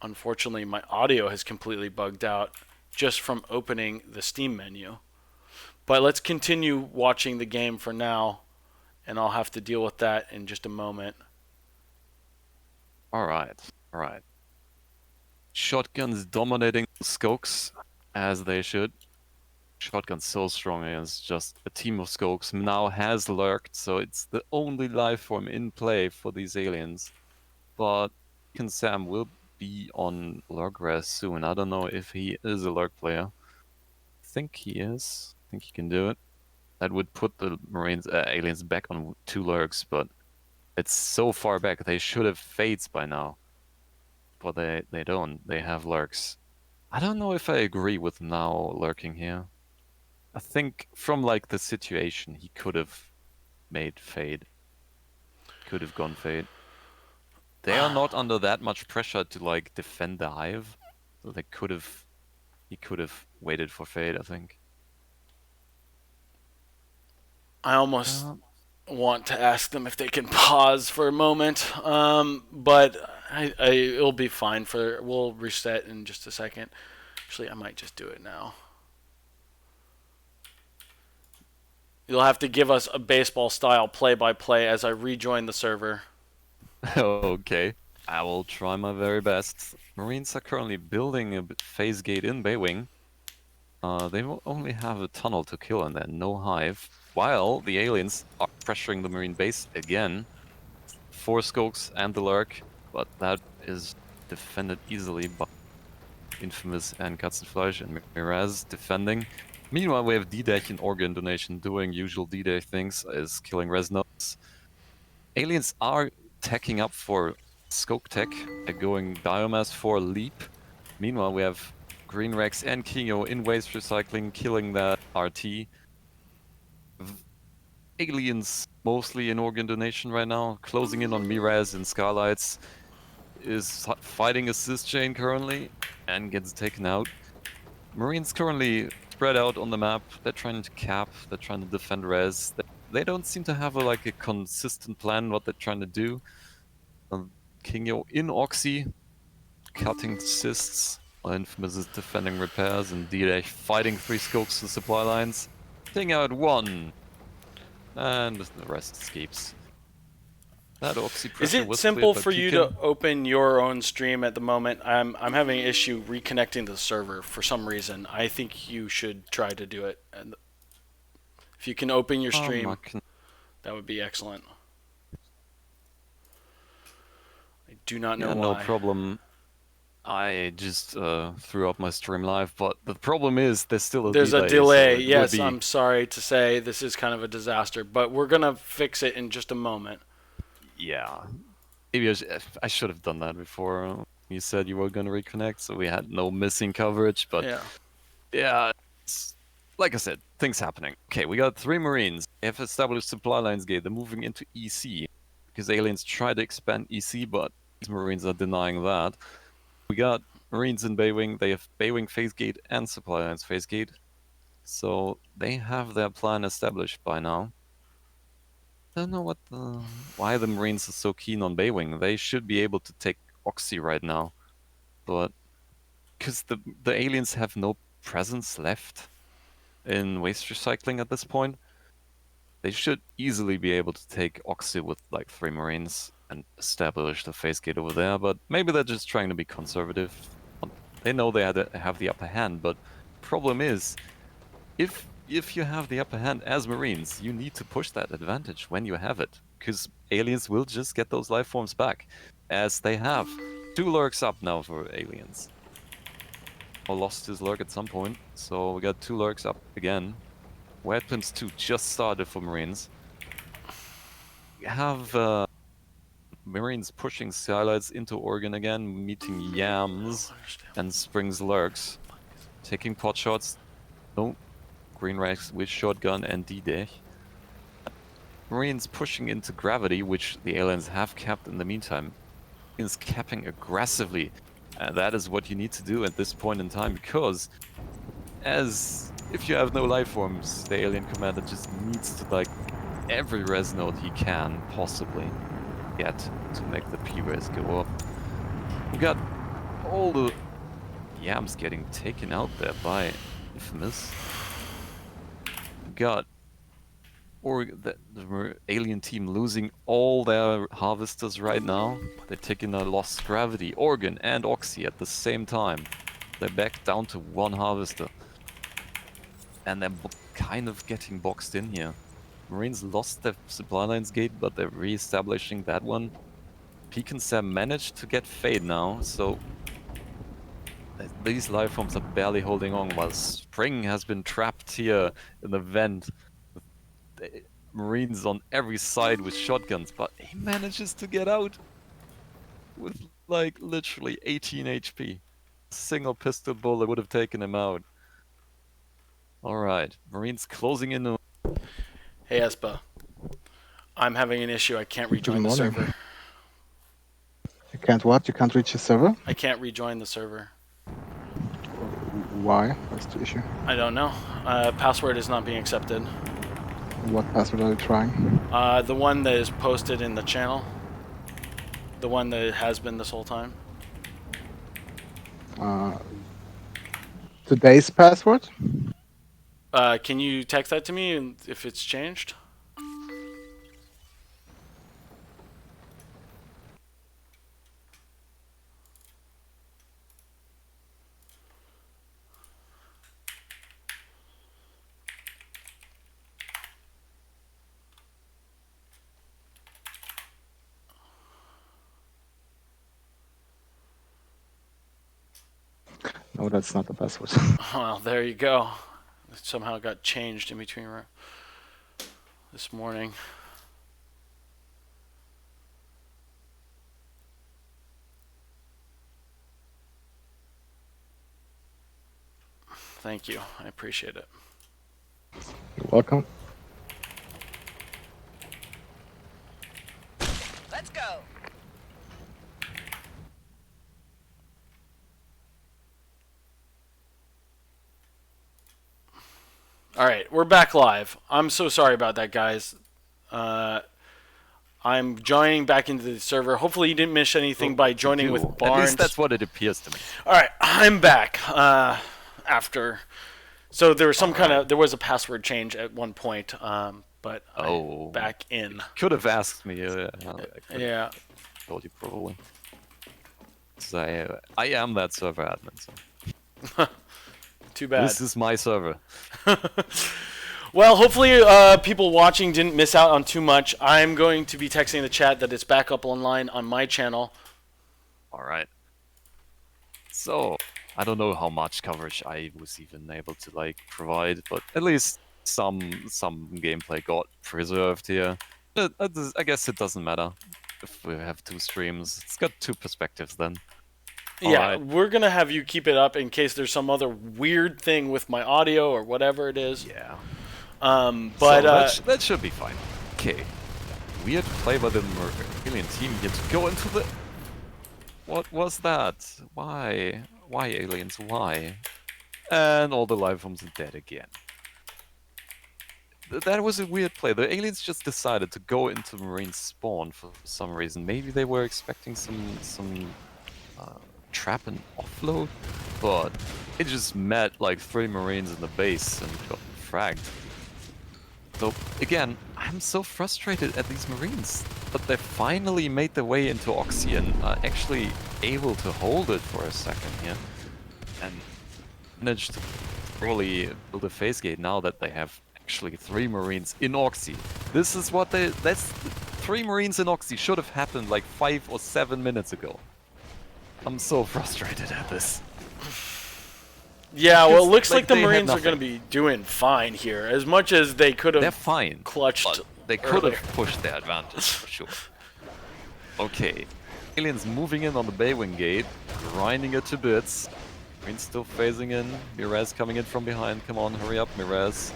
Unfortunately, my audio has completely bugged out just from opening the Steam menu. But let's continue watching the game for now, and I'll have to deal with that in just a moment. Alright. Shotguns dominating Skokes, as they should. Shotgun's so strong against just a team of Skokes. Now has lurked, so it's the only life form in play for these aliens. But Sam will be on lurk res soon. I don't know if he is a lurk player. I think he is. I think he can do it. That would put the Marines, aliens back on 2 lurks, but it's so far back. They should have fades by now. But they don't. They have lurks. I don't know if I agree with now lurking here. I think from like the situation, he could have made fade. Could have gone fade. They are not under that much pressure to like defend the hive. So they could have. He could have waited for fade, I think. I almost want to ask them if they can pause for a moment, but it'll be fine. We'll reset in just a second. Actually, I might just do it now. You'll have to give us a baseball-style play-by-play as I rejoin the server. Okay, I will try my very best. Marines are currently building a phase gate in Baywing. They will only have a tunnel to kill and then no hive, while the aliens are pressuring the Marine base again. 4 Skokes and the lurk, but that is defended easily by Infamous and Katzenfleisch and Miraz defending. Meanwhile, we have D-Dash in organ donation doing usual D-Dash things, is killing res nodes. Aliens are teching up for Skoke tech, going Biomass for Leap. Meanwhile, we have Green Rex and Kingo in waste recycling, killing that RT. Aliens mostly in organ donation right now, closing in on Miraz and Skylights. Is fighting a cis chain currently and gets taken out. Marines currently spread out on the map. They're trying to cap, they're trying to defend res. They don't seem to have a consistent plan what they're trying to do. Kingo in Oxy, cutting cysts. Infamous is defending repairs, and D-Dash fighting 3 Skokes to supply lines. Taking out 1. And the rest escapes. That Oxy Is it simple for you to open your own stream at the moment? I'm having an issue reconnecting the server for some reason. I think you should try to do it. And if you can open your stream, that would be excellent. I do not know why. No problem. I just threw up my stream live, but the problem is there's still a delay. There's a delay, so yes, I'm sorry to say this is kind of a disaster, but we're going to fix it in just a moment. Yeah. Maybe I should have done that before you said you were going to reconnect, so we had no missing coverage, but yeah, like I said, things happening. Okay, we got 3 Marines. They have established supply lines gate. They're moving into EC, because aliens try to expand EC, but these Marines are denying that. We got Marines in Baywing. They have Baywing phase gate and supply lines phase gate. So they have their plan established by now. I don't know why the Marines are so keen on Baywing. They should be able to take Oxy right now. But because the aliens have no presence left in waste recycling at this point, they should easily be able to take Oxy with like 3 Marines and establish the phase gate over there, but maybe they're just trying to be conservative. They know they have the upper hand, but problem is, if you have the upper hand as Marines, you need to push that advantage when you have it, because aliens will just get those life forms back, as they have. 2 lurks up now for aliens. Or lost his lurk at some point, so we got 2 lurks up again. Weapons 2 just started for Marines. We have Marines pushing Skylights into Oregon again, meeting Yams and Springs lurks. Taking pot shots. No. Green Rex with shotgun and D-Dash. Marines pushing into Gravity, which the aliens have capped in the meantime. Is capping aggressively. That is what you need to do at this point in time, because if you have no life forms, the alien commander just needs to every res node he can possibly get to make the P-res go up. We got all the Yams getting taken out there by Infamous. We got the alien team losing all their harvesters right now. They're taking a lost Gravity, Organ, and Oxy at the same time. They're back down to 1 harvester. And they're kind of getting boxed in here. Marines lost their supply lines gate, but they're re-establishing that one. Peek and Sam managed to get Fade now, so these life forms are barely holding on, while Spring has been trapped here in the vent. The Marines on every side with shotguns, but he manages to get out with like literally 18 HP. A single pistol bullet would have taken him out. Alright, Marines closing in on... Hey Espa, I'm having an issue. I can't rejoin the morning. server. You can't what? You can't reach the server? I can't rejoin the server. Why? What's the issue? I don't know. Password is not being accepted. What password are you trying? The one that is posted in the channel. The one that it has been this whole time. Today's password? Can you text that to me if it's changed? No, that's not the password. Well, there you go. It somehow got changed in between this morning. Thank you. I appreciate it. You're welcome. Let's go. All right, we're back live. I'm so sorry about that, guys. I'm joining back into the server. Hopefully you didn't miss anything by joining with Barnes. At least that's what it appears to me. All right, I'm back after. So there was there was a password change at one point, but I'm back in. Could have asked me. Yeah. Told you probably. So I am that server admin. So. Too bad. This is my server. Well, hopefully people watching didn't miss out on too much. I'm going to be texting the chat that it's back up online on my channel. Alright. So, I don't know how much coverage I was even able to like provide, but at least some gameplay got preserved here. I guess it doesn't matter if we have two streams. It's got two perspectives then. Yeah, we're going to have you keep it up in case there's some other weird thing with my audio or whatever it is. Yeah. But so that should be fine. Okay. Weird play by the alien team here to go into the... What was that? Why? Why aliens? Why? And all the life forms are dead again. That was a weird play. The aliens just decided to go into Marine spawn for some reason. Maybe they were expecting some trap and offload, but it just met like 3 Marines in the base and got fragged. So again, I'm so frustrated at these Marines, but they finally made their way into Oxy and are actually able to hold it for a second here, and managed to probably build a phase gate now that they have actually 3 Marines in Oxy. This is what that's 3 Marines in Oxy should have happened like 5 or 7 minutes ago. I'm so frustrated at this. Yeah, well, it looks like the Marines are going to be doing fine here. As much as they could have They're fine, clutched. They could have pushed their advantage, for sure. Okay. Aliens moving in on the Baywing gate, grinding it to bits. Marines still phasing in. Mirez coming in from behind. Come on, hurry up, Mirez.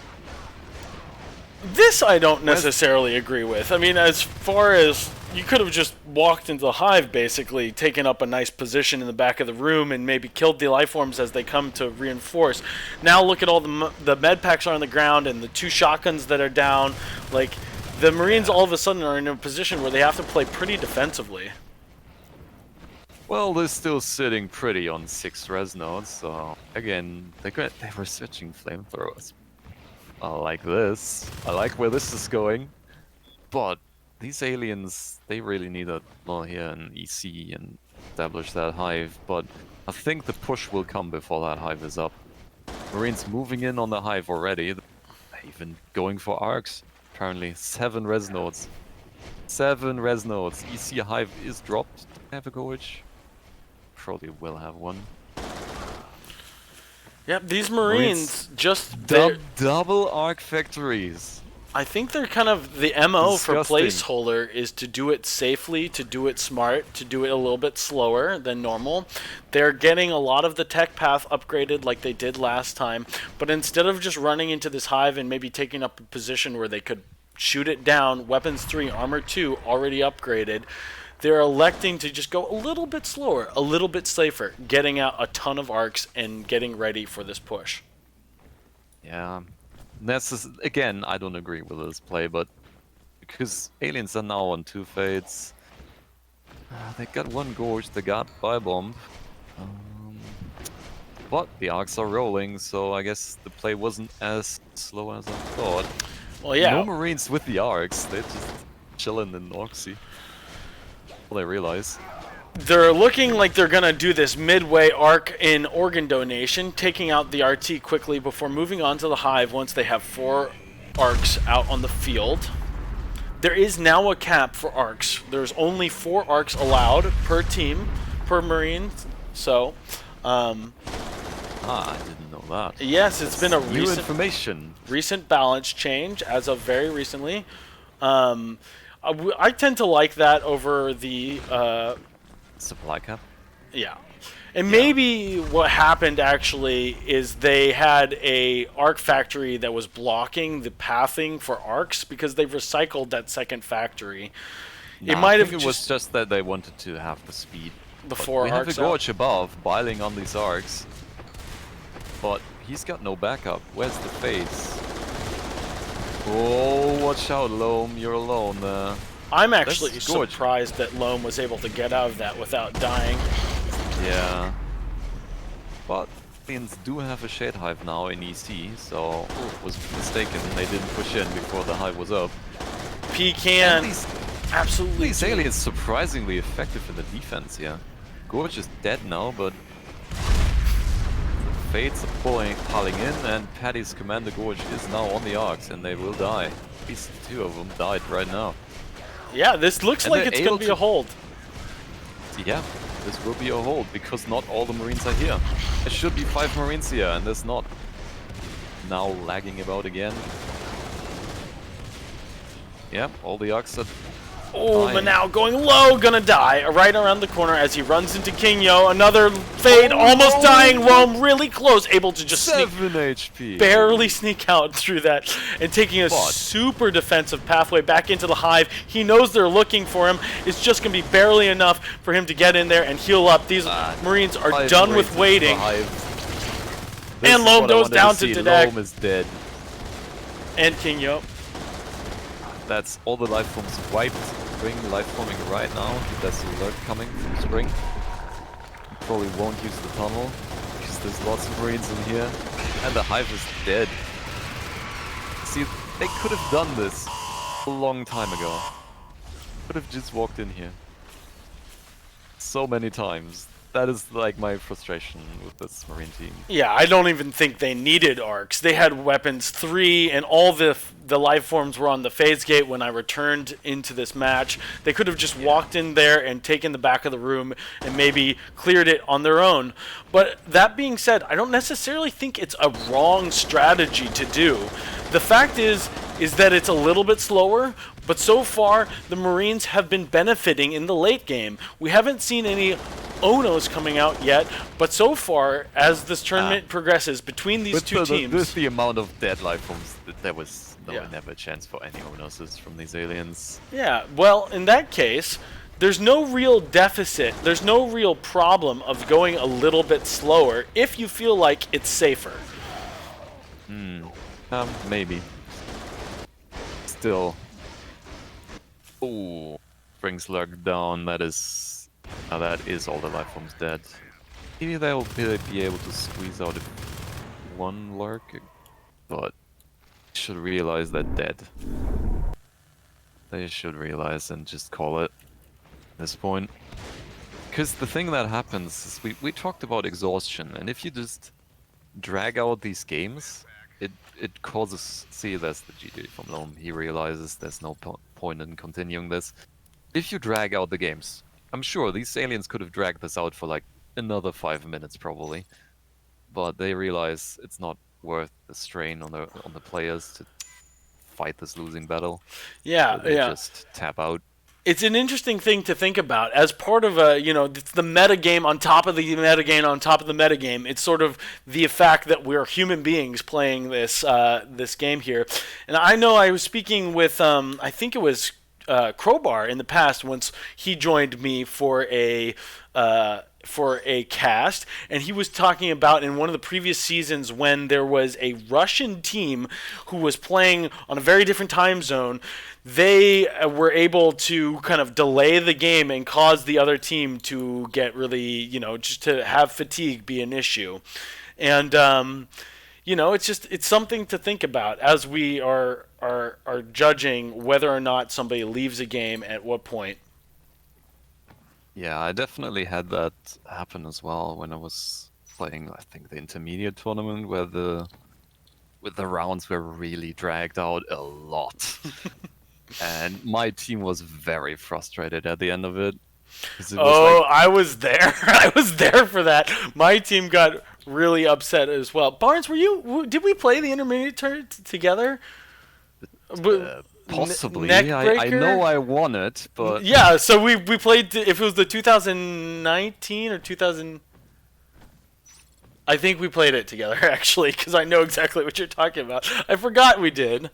This I don't necessarily agree with. I mean, as far as you could have just walked into the hive, basically, taken up a nice position in the back of the room and maybe killed the lifeforms as they come to reinforce. Now look at all the med packs are on the ground and the 2 shotguns that are down. Like, the Marines all of a sudden are in a position where they have to play pretty defensively. Well, they're still sitting pretty on 6 res nodes, so again, they were switching flamethrowers. I like this. I like where this is going. But these aliens, they really need a law here in EC and establish that hive. But I think the push will come before that hive is up. Marines moving in on the hive already. Even going for arcs. Apparently 7 res nodes. 7 res nodes. EC Hive is dropped. Have a Gorge. Probably will have one. Yep, these Marines Double arc factories. I think they're kind of the MO for Disgusting. placeholder is to do it safely, to do it smart, to do it a little bit slower than normal. They're getting a lot of the tech path upgraded like they did last time, but instead of just running into this hive and maybe taking up a position where they could shoot it down, weapons 3, armor 2 already upgraded, they're electing to just go a little bit slower, a little bit safer, getting out a ton of arcs and getting ready for this push. Yeah. Again, I don't agree with this play, but because aliens are now on 2 fates, they got 1 Gorge, they got Firebomb, but the arcs are rolling, so I guess the play wasn't as slow as I thought. Well, yeah. No Marines with the arcs, they're just chilling in Oxy. Well, they realize. They're looking like they're going to do this midway arc in organ donation, taking out the RT quickly before moving on to the hive once they have 4 arcs out on the field. There is now a cap for arcs. There's only 4 arcs allowed per team, per Marine. So, I didn't know that. yes, it's been a New information. recent balance change as of very recently. I tend to like that over the Supply cap. yeah. And maybe what happened actually is they had a arc factory that was blocking the pathing for arcs because they recycled that second factory. Nah, it might I have think it was just that they wanted to have the speed. the But 4 we have arcs a out. Gorge above, biling on these arcs. But he's got no backup. Where's the face? Oh, watch out, Loam. You're alone there. I'm actually That's Gorge. surprised that Loam was able to get out of that without dying. Yeah. But aliens do have a Shade Hive now in EC, so was mistaken. They didn't push in before the hive was up. Pecan, These absolutely. aliens surprisingly effective in the defense here. Gorge is dead now, but the Fates are piling in, and Paddy's Commander Gorge is now on the arcs, and they will die. At least 2 of them died right now. Yeah, this looks And like they're it's going able to be to- a hold. Yeah, this will be a hold, because not all the Marines are here. There should be 5 Marines here, and there's not. Now lagging about again. Yep, all the arcs are... Oh, Dying. Manao going low, gonna die right around the corner as he runs into King Yo. Another fade, almost no. dying. Loam really close, able to just sneak, 7 HP! barely sneak out through that and taking a But- super defensive pathway back into the hive. He knows they're looking for him. It's just gonna be barely enough for him to get in there and heal up. These Marines are 5 done Marines with into waiting. the hive. This And is Loam what I goes wanted down see. to Dedak. Loam is dead. And King Yo. That's all the life forms wiped. Spring life forming right now. That's the alert coming from Spring. Probably won't use the tunnel because there's lots of Marines in here. And the hive is dead. See, they could have done this a long time ago. Could have just walked in here. So many times. That is like my frustration with this Marine team. Yeah, I don't even think they needed arcs. They had weapons 3, and all the life forms were on the phase gate when I returned into this match. They could have just walked in there and taken the back of the room and maybe cleared it on their own. But that being said, I don't necessarily think it's a wrong strategy to do. The fact is that it's a little bit slower, but so far the Marines have been benefiting in the late game. We haven't seen any Onos coming out yet, but so far as this tournament progresses between these two teams, With the amount of dead life forms, there was Yeah. never a chance for any Onoses from these aliens. yeah, well, in that case, there's no real deficit, there's no real problem of going a little bit slower if you feel like it's safer. Maybe. Still. Oh, brings Lurk down. That is all the life forms dead. Maybe they'll be able to squeeze out one Lurk, but should realize they're dead. They should realize and just call it at this point. Because the thing that happens is we talked about exhaustion, and if you just drag out these games, it causes... See, that's the GG from Loam. He realizes there's no point in continuing this. If you drag out the games, I'm sure these aliens could have dragged this out for like another 5 minutes probably, but they realize it's not worth the strain on the players to fight this losing battle. Yeah, So they yeah. just tap out. It's an interesting thing to think about as part of a, it's the meta game on top of the meta game on top of the meta game. It's sort of the fact that we're human beings playing this this game here. And I know I was speaking with, I think it was Crowbar in the past once he joined me for a cast, and he was talking about in one of the previous seasons when there was a Russian team who was playing on a very different time zone. They were able to kind of delay the game and cause the other team to get really, just to have fatigue be an issue. And it's something to think about as we are judging whether or not somebody leaves a game at what point. Yeah, I definitely had that happen as well when I was playing, I think, the intermediate tournament where the rounds were really dragged out a lot. And my team was very frustrated at the end of it. 'Cause it was I was there. I was there for that. My team got really upset as well. Barnes, did we play the intermediate tournament together? Possibly. I know I won it, but... Yeah, so we played, if it was the 2019 or 2000... I think we played it together, actually, because I know exactly what you're talking about. I forgot we did.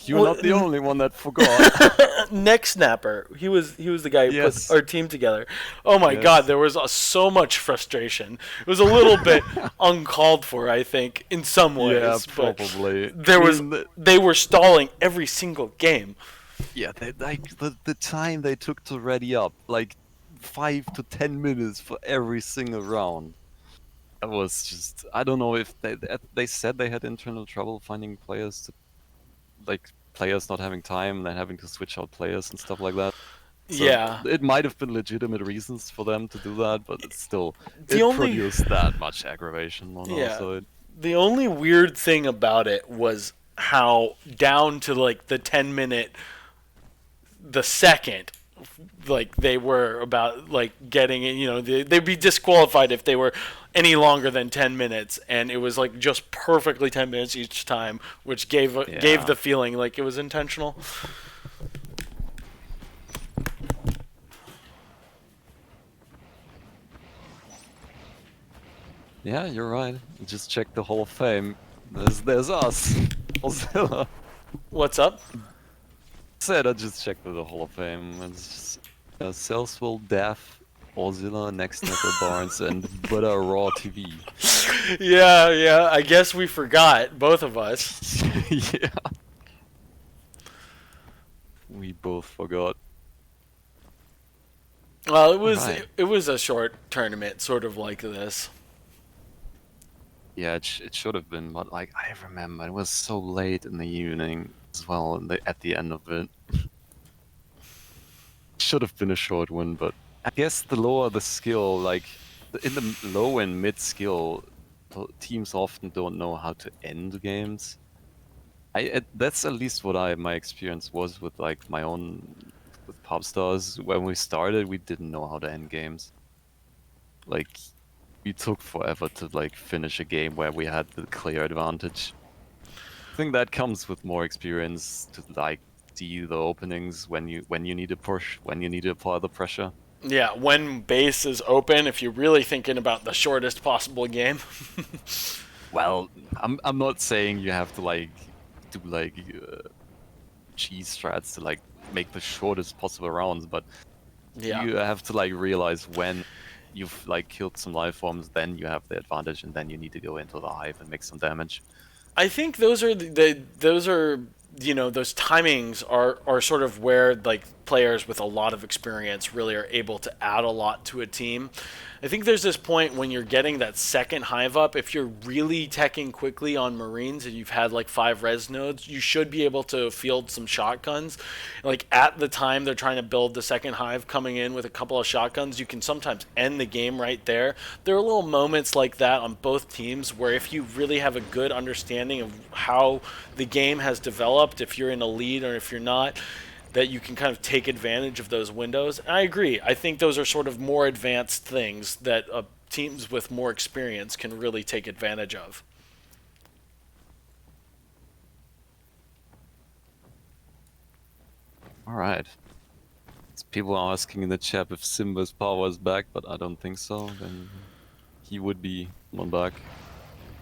You're not the only one that forgot. Neck Snapper. He was the guy who put our team together. Oh my God, there was so much frustration. It was a little bit uncalled for, I think, in some ways. Yeah, probably. They were stalling every single game. Yeah, the time they took to ready up, like 5 to 10 minutes for every single round. That was just, I don't know if they said they had internal trouble finding players to, like, players not having time and then having to switch out players and stuff like that. So yeah. It might have been legitimate reasons for them to do that, but it's still, produced that much aggravation on our side. The only weird thing about it was how down to, like, the 10-minute, the second, like, they were about, like, getting it, they'd be disqualified if they were any longer than 10 minutes, and it was like just perfectly 10 minutes each time, which gave the feeling like it was intentional. Yeah, you're right. Just check the Hall of Fame. There's us. Ozilla. What's up? I just checked the Hall of Fame. It's just Cellswell, Daff, Ozilla, Next Snapper, Barnes, and Butter Raw TV. Yeah, I guess we forgot, both of us. Yeah. We both forgot. Well, it was a short tournament, sort of like this. Yeah, it should have been, but like I remember it was so late in the evening as well, and at the end of it. Should have been a short one, but I guess the lower the skill, like in the low and mid skill, teams often don't know how to end games. That's at least what my experience was with like my own with Popstars. When we started, we didn't know how to end games. Like we took forever to like finish a game where we had the clear advantage. I think that comes with more experience to like see the openings when you need to push, when you need to apply the pressure. Yeah, when base is open, if you're really thinking about the shortest possible game. Well, I'm not saying you have to like do like cheese strats to like make the shortest possible rounds, but you have to like realize when you've like killed some life forms, then you have the advantage, and then you need to go into the hive and make some damage. I think those are those timings are sort of where like players with a lot of experience really are able to add a lot to a team. I think there's this point when you're getting that second hive up, if you're really teching quickly on Marines and you've had like 5 res nodes, you should be able to field some shotguns. Like at the time they're trying to build the second hive, coming in with a couple of shotguns, you can sometimes end the game right there. There are little moments like that on both teams where if you really have a good understanding of how the game has developed, if you're in a lead or if you're not, that you can kind of take advantage of those windows. And I agree. I think those are sort of more advanced things that teams with more experience can really take advantage of. All right. People are asking in the chat if Simba's power is back, but I don't think so. Then he would be one back.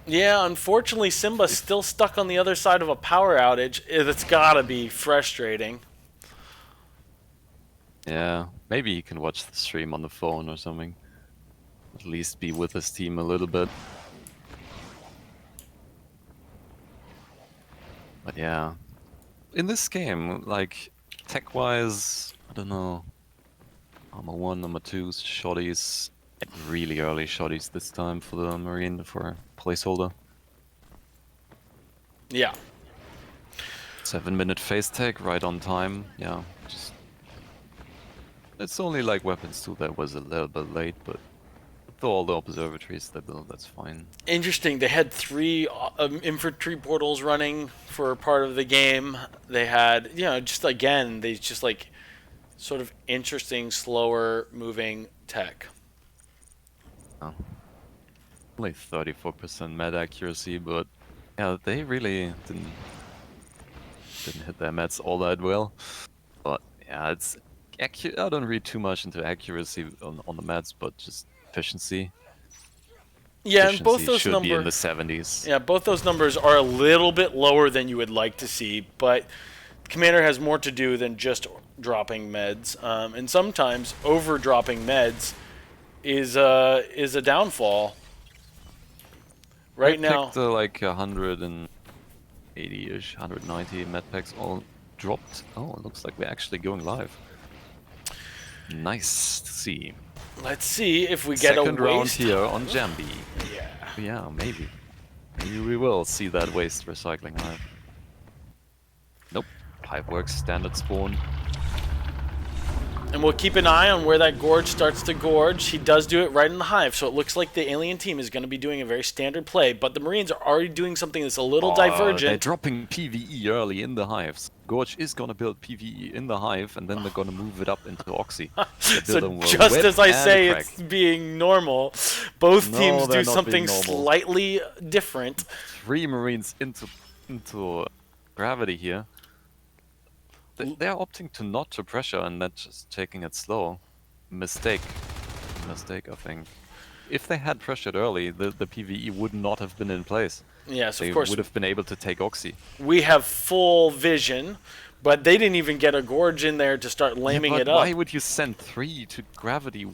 Yeah, unfortunately, Simba's still stuck on the other side of a power outage. It's gotta be frustrating. Yeah, maybe he can watch the stream on the phone or something. At least be with his team a little bit. But yeah, in this game, like, tech-wise, I don't know. Armor 1, Armor 2, shotties, really early shotties this time for the Marine, for placeholder. Yeah. 7-minute phase tech, right on time. Yeah, just... It's only like weapons too that was a little bit late, but with all the observatories they built, that's fine. Interesting. They had 3 infantry portals running for part of the game. They had, you know, just again, they just like sort of interesting, slower moving tech. Oh. Only 34% med accuracy, but yeah, they really didn't hit their meds all that well. But yeah, it's I don't read too much into accuracy on the meds, but just efficiency. Yeah, and both Efficiency those should be in the numbers. 70s. Yeah, both those numbers are a little bit lower than you would like to see, but Commander has more to do than just dropping meds, and sometimes over dropping meds is a downfall. Right now, picked, like 180-ish, 190 med packs all dropped. Oh, it looks like we're actually going live. Nice to see. let's see if we get Second a round waste. here on Jambi. Yeah. Yeah, maybe. Maybe we will see that waste recycling hive. Nope. Hive works, standard spawn. And we'll keep an eye on where that gorge starts to gorge. He does do it right in the hive, so it looks like the alien team is going to be doing a very standard play, but the Marines are already doing something that's a little They're divergent. dropping PvE early in the hives. Gorge is going to build PvE in the hive, and then they're going to move it up into Oxy. So just as I say it's being normal, both No, teams they're do not something being normal. slightly different. 3 Marines into gravity here. They're opting to not to pressure and not just taking it slow. Mistake, I think. If they had pressured early, the PvE would not have been in place. Yes, They of course. would have been able to take Oxy. We have full vision, but they didn't even get a gorge in there to start laming but it up. why would you send 3 to gravity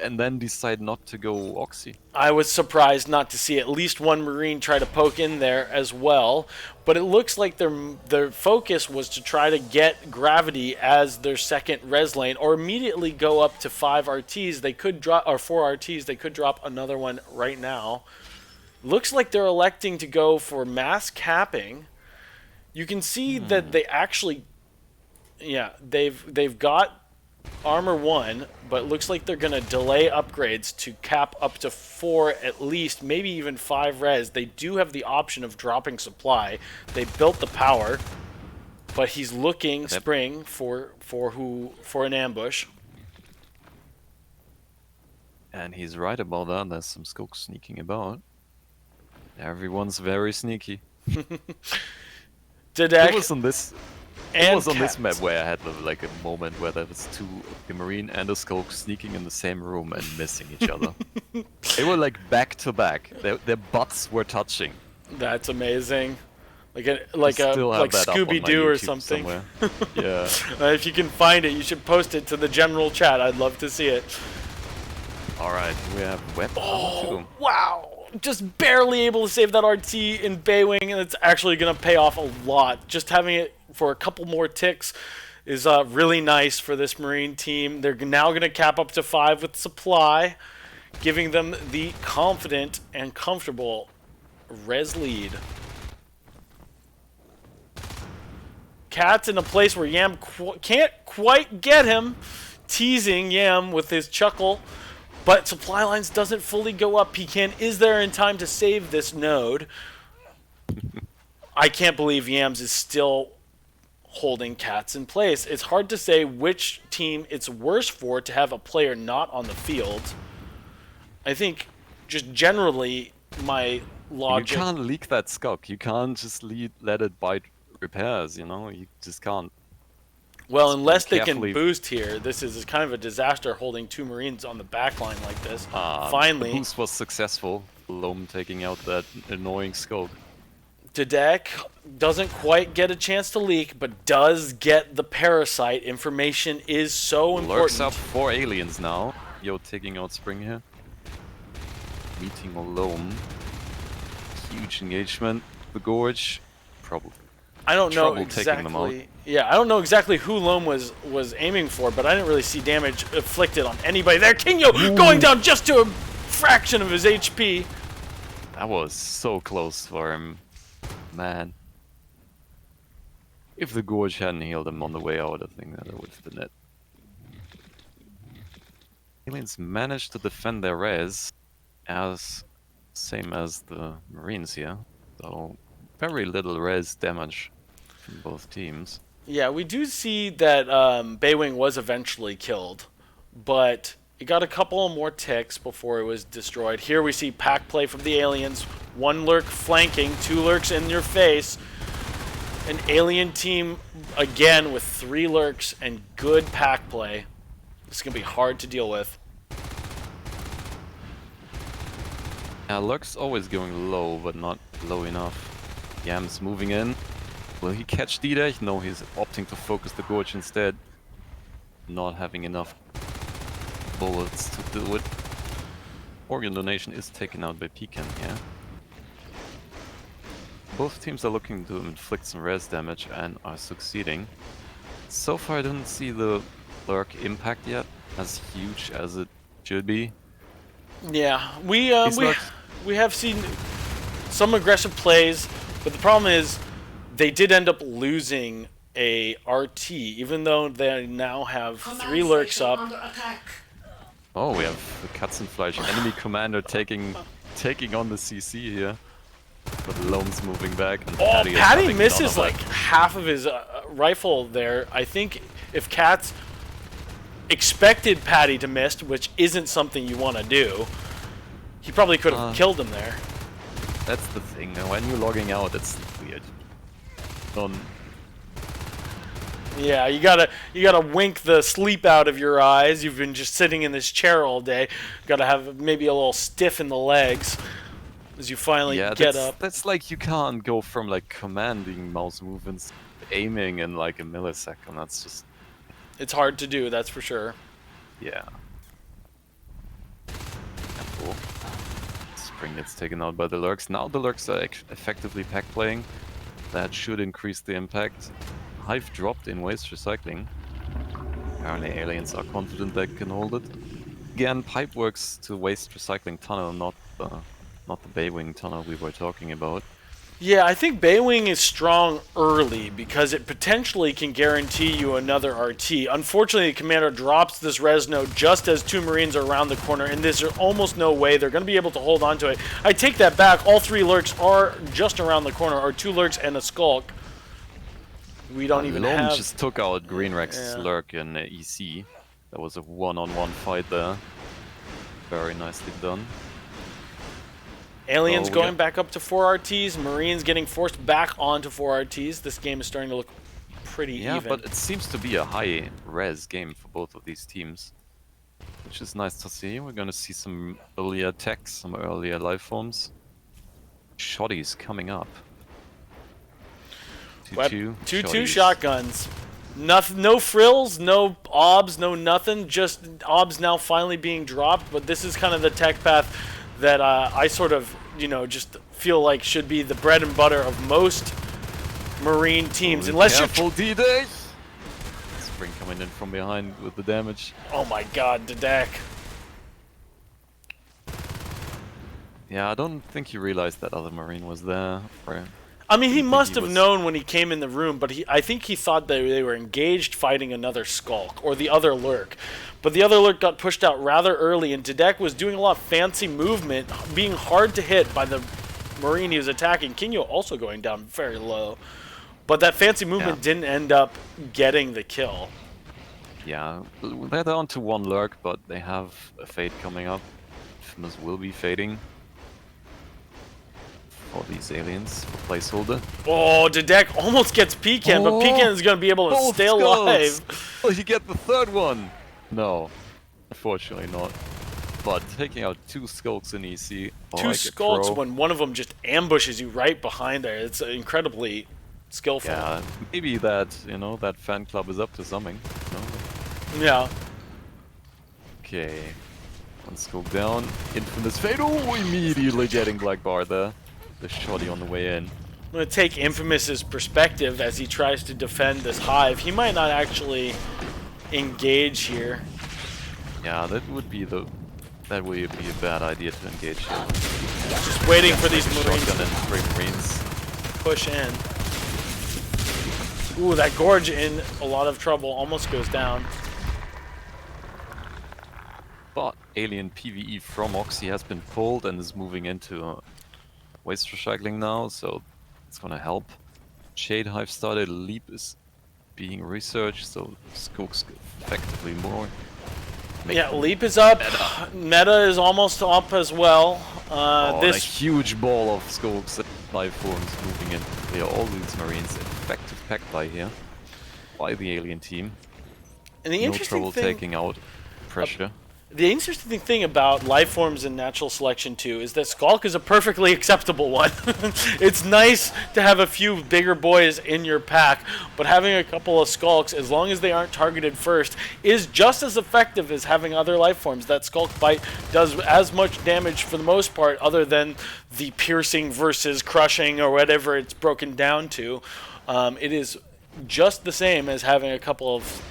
and then decide not to go Oxy? I was surprised not to see at least one Marine try to poke in there as well, but it looks like their focus was to try to get gravity as their second res lane, or immediately go up to 5 RTs. They could drop, or 4 RTs. They could drop another one right now. Looks like they're electing to go for mass capping. You can see that they actually, yeah, they've got armor 1, but it looks like they're going to delay upgrades to cap up to 4 at least, maybe even 5 res. They do have the option of dropping supply. They built the power, but he's looking, Spring, for an ambush. And he's right about that. There's some Skog sneaking about. Everyone's very sneaky. Didek It was on this. It and was on this Cat. map where I had like a moment where there was 2, a Marine and a Skog sneaking in the same room and missing each other. They were like back to back. Their butts were touching. That's amazing. Like Still have that up on my Scooby-Doo or YouTube something. somewhere. Yeah. If you can find it, you should post it to the general chat. I'd love to see it. All right, we have weapon Oh, wow. Just barely able to save that RT in Baywing, and it's actually going to pay off a lot. Just having it for a couple more ticks. is really nice for this Marine team. They're now going to cap up to 5 with supply, giving them the confident and comfortable res lead. Cat's in a place where Yam can't quite get him, teasing Yam with his chuckle, but supply lines doesn't fully go up. Pecan is there in time to save this node. I can't believe Yams is still holding Cats in place. It's hard to say which team it's worse for to have a player not on the field. I think just generally my logic... You can't leak that Skok. You can't just let it bite repairs, you know? You just can't. Well, unless they carefully. can boost here, this is kind of a disaster holding 2 Marines on the back line like this. The Finally, boost was successful. Loam taking out that annoying Skok. Dedek doesn't quite get a chance to leak, but does get the parasite. Information is so important. Lurks up 4 aliens now. Yo, taking out Spring here. Meeting Loam. Huge engagement. The Gorge. Probably. I don't know trouble taking them out. exactly. Yeah, I don't know exactly who Loam was aiming for, but I didn't really see damage inflicted on anybody there. Kingyo going down just to a fraction of his HP. That was so close for him. Man. If the Gorge hadn't healed him on the way out, I think that would have been it. Aliens managed to defend their res as same as the Marines here. So very little res damage from both teams. Yeah, we do see that Baywing was eventually killed, but it got a couple more ticks before it was destroyed. Here we see pack play from the aliens. 1 lurk flanking, 2 lurks in your face. An alien team again with 3 lurks and good pack play. This is going to be hard to deal with. Yeah, Lurk's always going low, but not low enough. Yam's moving in. Will he catch D-Dash? No, he's opting to focus the Gorge instead. Not having enough bullets to do it. Organ donation is taken out by Pecan here. Both teams are looking to inflict some res damage and are succeeding. So far I didn't see the Lurk impact yet, as huge as it should be. Yeah, we have seen some aggressive plays, but the problem is they did end up losing a RT, even though they now have 3 lurks up. Oh, we have the Katzenfleisch enemy commander taking on the CC here. But Loam's moving back. And Patty misses like half of his rifle there. I think if Cats expected Patty to miss, which isn't something you want to do, he probably could have killed him there. That's the thing. When you're logging out, it's weird. Yeah, you gotta wink the sleep out of your eyes. You've been just sitting in this chair all day. Gotta have maybe a little stiff in the legs as you finally get up. That's like you can't go from like commanding mouse movements to aiming in like a millisecond. That's just... It's hard to do, that's for sure. Yeah. Cool. Spring gets taken out by the Lurks. Now the Lurks are effectively pack playing. That should increase the impact. Hive dropped in waste recycling. Apparently aliens are confident they can hold it. Again, pipe works to waste recycling tunnel, not the Baywing tunnel we were talking about. Yeah, I think Baywing is strong early because it potentially can guarantee you another RT. Unfortunately, the commander drops this res node just as 2 Marines are around the corner, and there's almost no way they're going to be able to hold on to it. I take that back. All 3 lurks are just around the corner, or 2 lurks and a skulk. We don't even Loam have... just took out Green Rex's lurk in EC. That was a one-on-one fight there. Very nicely done. Aliens going back up to 4 RTs, Marines getting forced back onto 4 RTs. This game is starting to look pretty even. Yeah, but it seems to be a high res game for both of these teams, which is nice to see. We're gonna see some earlier attacks, some earlier life forms. Shotties coming up. 2-2 shotguns. No frills, no obs, no nothing. Just obs now finally being dropped, but this is kind of the tech path that I sort of, just feel like should be the bread and butter of most Marine teams. Unless careful, D-Day! Spring coming in from behind with the damage. Oh my god, the deck. Yeah, I don't think he realized that other Marine was there. Or I mean, he think must he have was- known when he came in the room, but I think he thought that they were engaged fighting another Skulk, or the other Lurk. But the other Lurk got pushed out rather early, and Dedek was doing a lot of fancy movement, being hard to hit by the Marine he was attacking. Kinyo also going down very low. But that fancy movement didn't end up getting the kill. Yeah, they're down to one Lurk, but they have a fade coming up. Infamous will be fading for these aliens for placeholder. Oh, Dedek almost gets Pecan, but Pecan is going to be able to Both stay skulls! alive. Will he get the third one? No, unfortunately not. But taking out 2 Skulks in EC. Two Skulks pro. when one of them just ambushes you right behind there. It's incredibly skillful. Yeah, maybe that, you know, that fan club is up to something. No? Yeah. Okay. One Skulk down. Infamous fade. Oh, immediately getting Black Bar there. The shoddy on the way in. I'm going to take Infamous's perspective as he tries to defend this hive. He might not actually engage here. Yeah, that would be a bad idea to engage here. Just waiting for these Marines Shotgun to and 3 Marines. push in. Ooh, that Gorge in a lot of trouble. Almost goes down. But alien PvE from Oxy has been pulled and is moving into waste recycling now, so it's gonna help. Shade Hive started, Leap is being researched, so Skook's effectively more. Yeah, Leap is up. Meta is almost up as well. A This huge ball of Skooks and life forms moving in. Yeah, all these Marines, effective pack by here by the alien team. and the No interesting trouble thing. taking out pressure. The interesting thing about life forms in Natural Selection 2 is that Skulk is a perfectly acceptable one. It's nice to have a few bigger boys in your pack, but having a couple of Skulks, as long as they aren't targeted first, is just as effective as having other life forms. That Skulk bite does as much damage for the most part, other than the piercing versus crushing or whatever it's broken down to. It is just the same as having a couple of...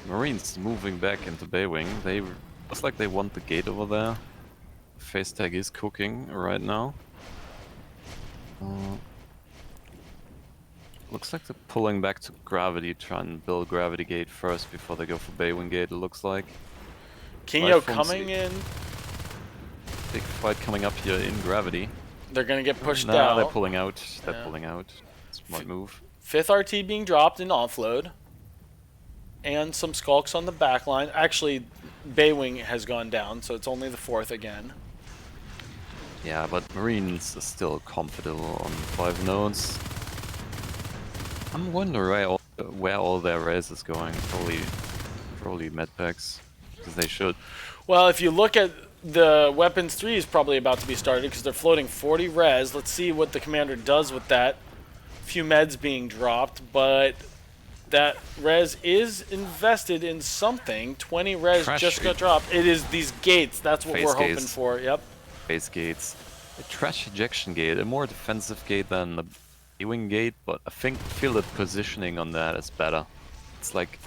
Marines moving back into Baywing. They looks like they want the gate over there. Face tag is cooking right now. Looks like they're pulling back to Gravity, trying to build Gravity Gate first before they go for Baywing Gate, it looks like. Kinyo Life forms- coming in. Big fight coming up here in Gravity. They're going to get pushed Nah, out. they're pulling out. They're Yeah. pulling out. Smart move. 5th RT being dropped in offload. And some Skulks on the back line. Actually, Baywing has gone down, so it's only the 4th again. Yeah, but Marines are still comfortable on 5 nodes. I'm wondering where all their res is going. Probably medpacks, because they should. Well, if you look at the Weapons 3 is probably about to be started because they're floating 40 res. Let's see what the commander does with that. Few meds being dropped, but that res is invested in something. 20 res Trash just got it. dropped. It is these gates. That's what Phase we're hoping gates. for. Yep. Base gates. A trash ejection gate, a more defensive gate than the Ewing gate, but I feel the positioning on that is better. It's like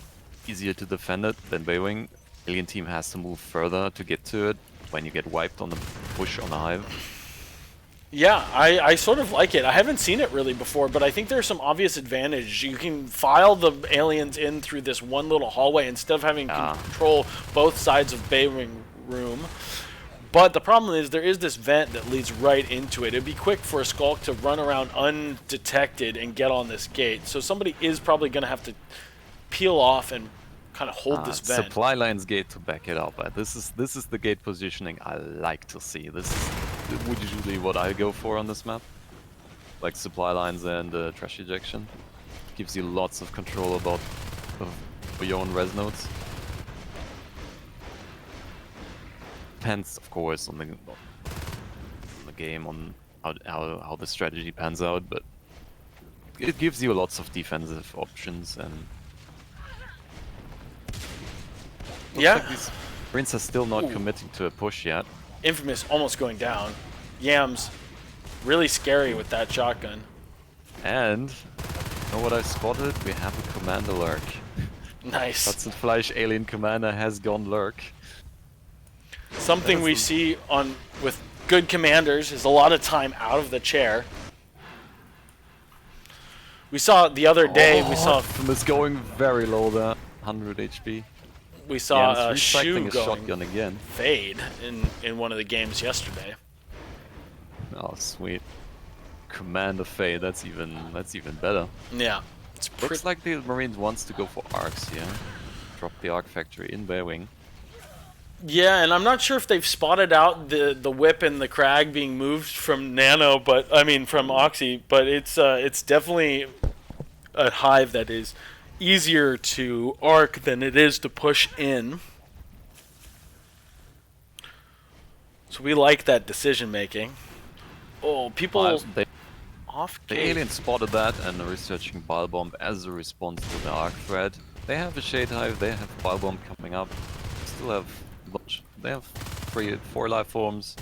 easier to defend it than Baywing. Alien team has to move further to get to it when you get wiped on the push on the hive. Yeah, I sort of like it. I haven't seen it really before, but I think there's some obvious advantage. You can file the aliens in through this one little hallway instead of having to control both sides of Baywing room. But the problem is there is this vent that leads right into it. It'd be quick for a Skulk to run around undetected and get on this gate. So somebody is probably going to have to peel off and kind of hold this vent. Supply lines gate to back it up. This is the gate positioning I like to see. This is usually what I go for on this map. Like supply lines and trash ejection. Gives you lots of control of your own res nodes. Depends, of course, on the game, on how the strategy pans out, but it gives you lots of defensive options. And Yeah. like these Marines are still not committing to a push yet. Infamous almost going down. Yams really scary with that shotgun. And you know what I spotted? We have a commander lurk. Nice. Katzenfleisch Alien Commander has gone lurk. Something we see on with good commanders is a lot of time out of the chair. We saw the other day. We saw It's going very low there, 100 HP. we saw Yeah, a it's shoe recycling a going shotgun again. fade in one of the games yesterday. Oh, sweet. Commander fade. That's even better. Yeah, it's Looks pretty. like the Marines wants to go for arcs here. Drop the arc factory in their wing. Yeah, and I'm not sure if they've spotted out the whip and the crag being moved from Nano, but I mean from Oxy, but it's definitely a hive that is easier to arc than it is to push in. So we like that decision making. Oh, people They off The gate. aliens spotted that and are researching Bile Bomb as a response to the arc threat. They have a Shade Hive, they have Bile Bomb coming up. Still have they have 4 life forms,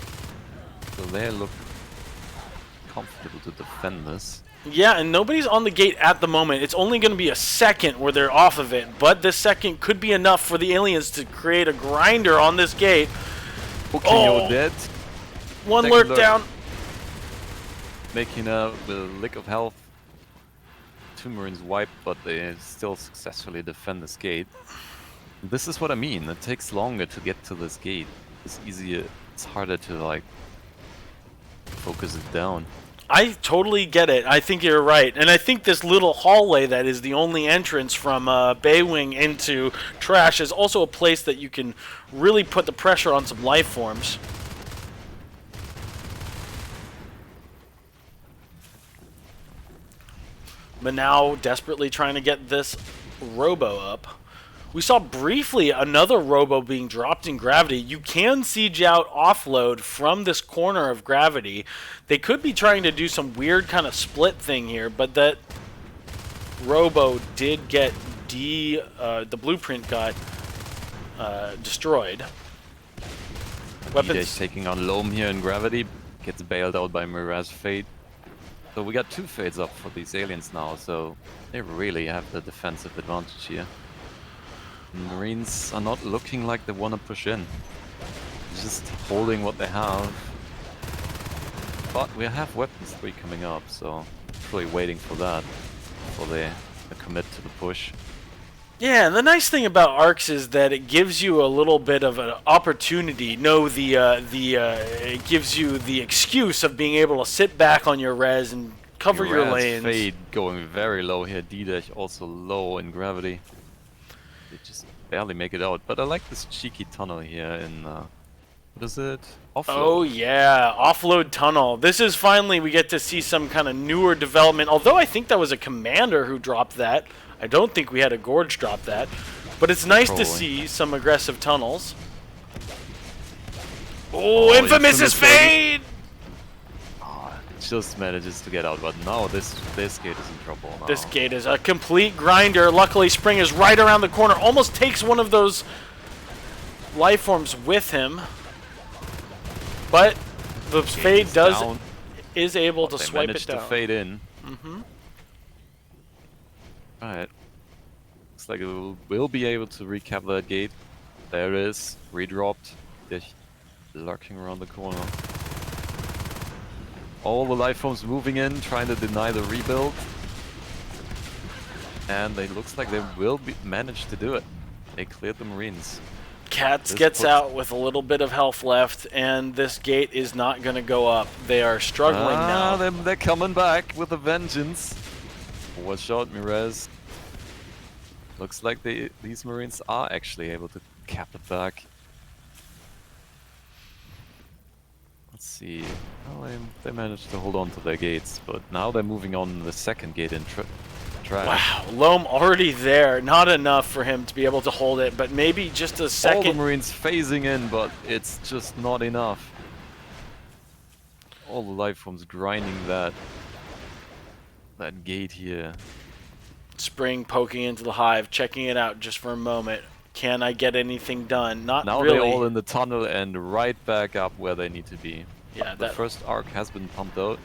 so they look comfortable to defend this. Yeah, and nobody's on the gate at the moment. It's only going to be a second where they're off of it, but this second could be enough for the aliens to create a grinder on this gate. Okinyo dead, One Second lurk lurk. down. making a lick of health. 2 Marines wiped, but they still successfully defend this gate. This is what I mean. It takes longer to get to this gate. It's easier. It's harder to like focus it down. I totally get it. I think you're right. And I think this little hallway that is the only entrance from Baywing into Trash is also a place that you can really put the pressure on some life forms. But now desperately trying to get this Robo up. We saw briefly another Robo being dropped in Gravity. You can siege out offload from this corner of Gravity. They could be trying to do some weird kind of split thing here, but that Robo did get the blueprint got destroyed. Weapons taking on Loam here in Gravity, gets bailed out by Miraz Fade. So we got 2 fades up for these aliens now, so they really have the defensive advantage here. Marines are not looking like they want to push in. They're just holding what they have. But we have weapons 3 coming up, so probably waiting for that before they commit to the push. Yeah, and the nice thing about arcs is that it gives you a little bit of an opportunity. It gives you the excuse of being able to sit back on your res and cover your Miraz lanes. Fade going very low here. D-Dash also low in Gravity. They just barely make it out. But I like this cheeky tunnel here in what is it? Offload. Oh yeah, offload tunnel. This is finally we get to see some kind of newer development. Although I think that was a commander who dropped that. I don't think we had a Gorge drop that. But it's nice to see some aggressive tunnels. Oh, Infamous is fade! Just manages to get out, but now this gate is in trouble now. This gate is a complete grinder. Luckily, Spring is right around the corner. Almost takes one of those life forms with him. But the fade is able to swipe it down. To fade in. Mm-hmm. Alright. Looks like it will be able to recap that gate. There it is. Redropped. They're lurking around the corner. All the life forms moving in, trying to deny the rebuild. And it looks like they will manage to do it. They cleared the Marines. Cats gets out with a little bit of health left, and this gate is not going to go up. They are struggling now. They're coming back with a vengeance. Watch out, Mirez. Looks like these Marines are actually able to cap it back. Let's see. Well, they managed to hold on to their gates, but now they're moving on the second gate in trash. Wow, Loam already there. Not enough for him to be able to hold it, but maybe just a second. All the Marines phasing in, but it's just not enough. All the life forms grinding that gate here. Spring poking into the hive, checking it out just for a moment. Can I get anything done? Not now really. Now they're all in the tunnel and right back up where they need to be. Yeah, the first arc has been pumped out.